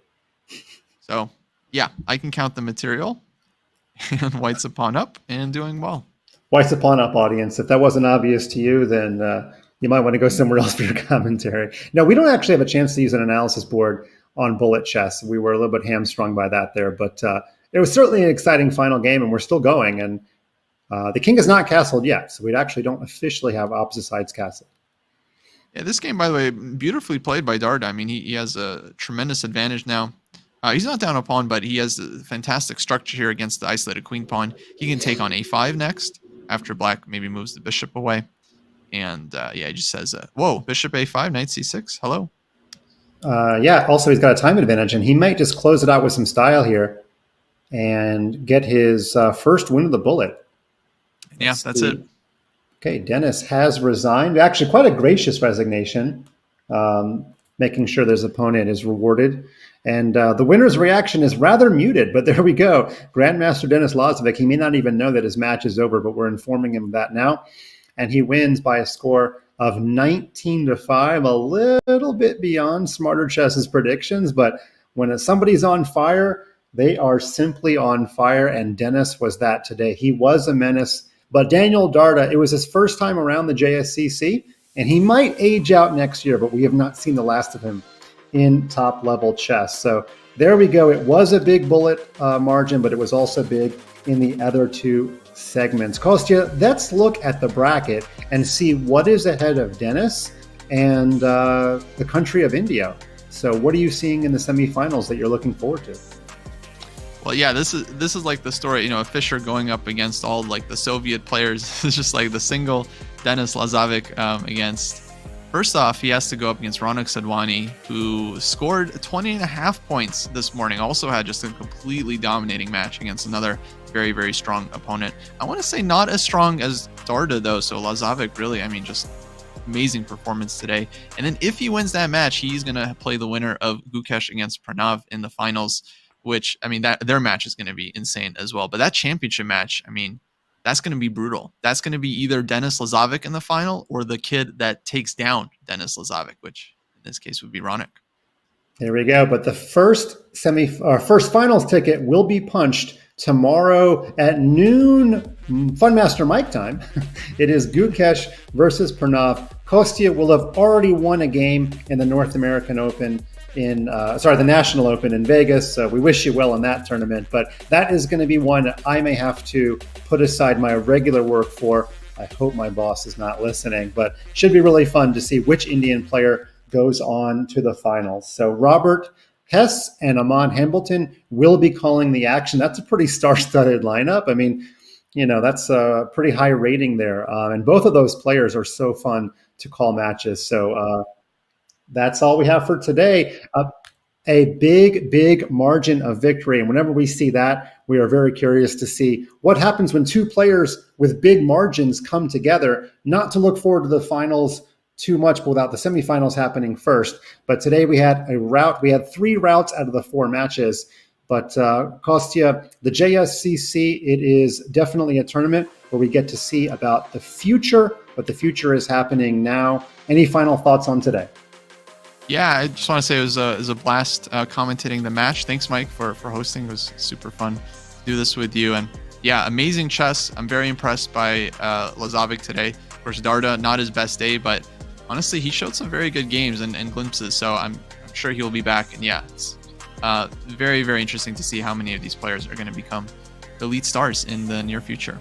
Speaker 2: So yeah, I can count the material. And white's a pawn up and doing well.
Speaker 1: White's a pawn up, audience. If that wasn't obvious to you, then you might want to go somewhere else for your commentary. No, we don't actually have a chance to use an analysis board on bullet chess. We were a little bit hamstrung by that there, but it was certainly an exciting final game, and we're still going. And the king is not castled yet, so we actually don't officially have opposite sides castled.
Speaker 2: Yeah, this game, by the way, beautifully played by Dardha. I mean, he has a tremendous advantage now. He's not down a pawn, but he has a fantastic structure here against the isolated queen pawn. He can take on a5 next after black maybe moves the bishop away. And yeah, he just says, whoa, bishop a5, knight c6, hello.
Speaker 1: Yeah, also he's got a time advantage, and he might just close it out with some style here and get his first win of the bullet.
Speaker 2: Yeah, that's it.
Speaker 1: Okay, Dennis has resigned. Actually, quite a gracious resignation, making sure his opponent is rewarded. And the winner's reaction is rather muted, but there we go. Grandmaster Dennis Lazavik, he may not even know that his match is over, but we're informing him of that now. And he wins by a score of 19-5, a little bit beyond Smarter Chess's predictions. But when somebody's on fire, they are simply on fire. And Dennis was that today. He was a menace. But Daniel Dardha, it was his first time around the JSCC, and he might age out next year, but we have not seen the last of him in top-level chess. So there we go. It was a big bullet margin, but it was also big in the other two segments. Kostya, let's look at the bracket and see what is ahead of Dennis and the country of India. So what are you seeing in the semifinals that you're looking forward to?
Speaker 2: Well, yeah, this is like the story, Fischer going up against all like the Soviet players. It's just like the single Denis Lazavik against. First off, he has to go up against Raunak Sadhwani, who scored 20.5 points this morning. Also had just a completely dominating match against another very, very strong opponent. I want to say not as strong as Dardha, though. So Lazavik really, just amazing performance today. And then if he wins that match, he's going to play the winner of Gukesh against Pranav in the finals, which, that their match is going to be insane as well. But that championship match, that's going to be brutal. That's going to be either Denis Lazavik in the final or the kid that takes down Denis Lazavik, which in this case would be Raunak.
Speaker 1: There we go. But the first finals ticket will be punched tomorrow at noon, Funmaster Mike time. It is Gukesh versus Pranav. Kostya will have already won a game in the North American Open the National Open in Vegas. So we wish you well in that tournament. But that is going to be one I may have to put aside my regular work for. I hope my boss is not listening, but should be really fun to see which Indian player goes on to the finals. So Robert Hess and Aman Hambleton will be calling the action. That's a pretty star-studded lineup. That's a pretty high rating there. And both of those players are so fun to call matches. So that's all we have for today. A big margin of victory. And whenever we see that, we are very curious to see what happens when two players with big margins come together. Not to look forward to the finals too much without the semifinals happening first. But today we had a rout. We had 3 routes out of the 4 matches. But Kostya, the JSCC, it is definitely a tournament where we get to see about the future, but the future is happening now. Any final thoughts on today?
Speaker 2: Yeah, I just want to say it was a blast commentating the match. Thanks, Mike, for hosting. It was super fun to do this with you. And yeah, amazing chess. I'm very impressed by Lazavik today. Of course, Dardha, not his best day, but honestly, he showed some very good games and glimpses. So I'm sure he'll be back. And yeah, it's very, very interesting to see how many of these players are going to become elite stars in the near future.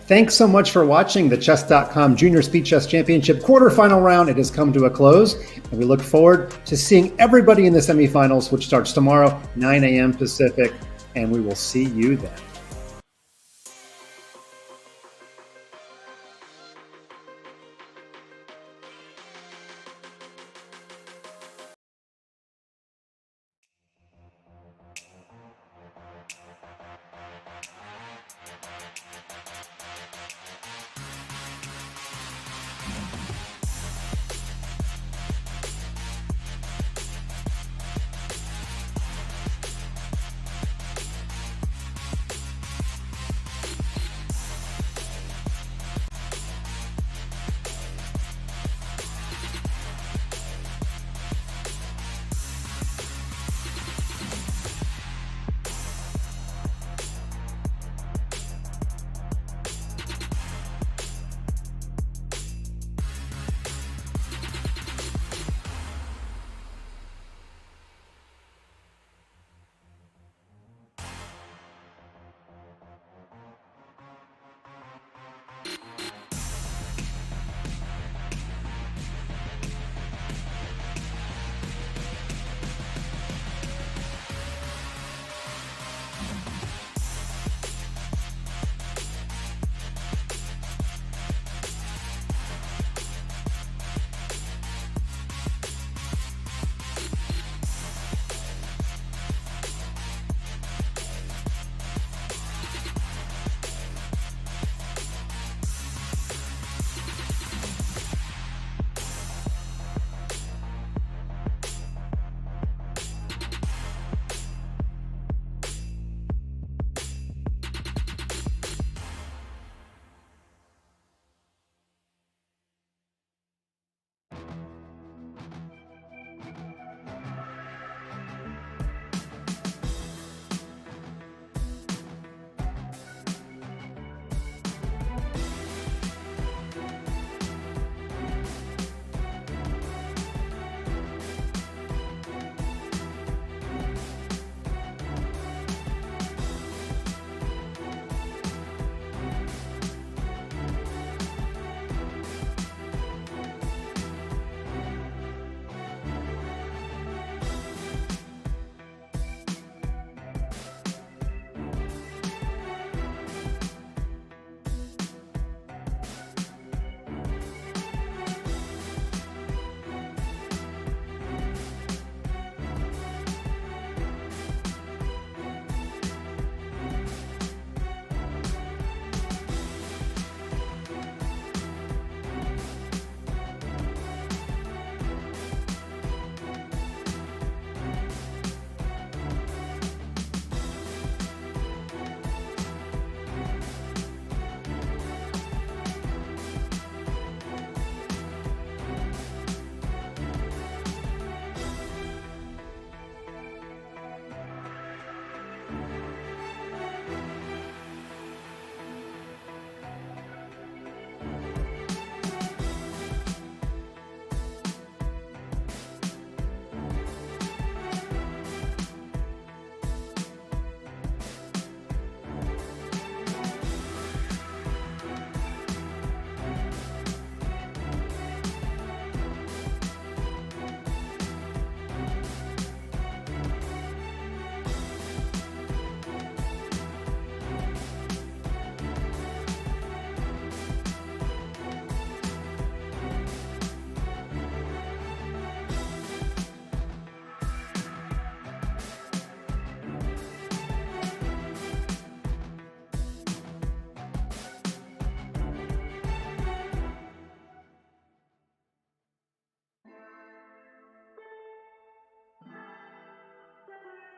Speaker 1: Thanks so much for watching the Chess.com Junior Speed Chess Championship quarterfinal round. It has come to a close, and we look forward to seeing everybody in the semifinals, which starts tomorrow, 9 a.m. Pacific, and we will see you then.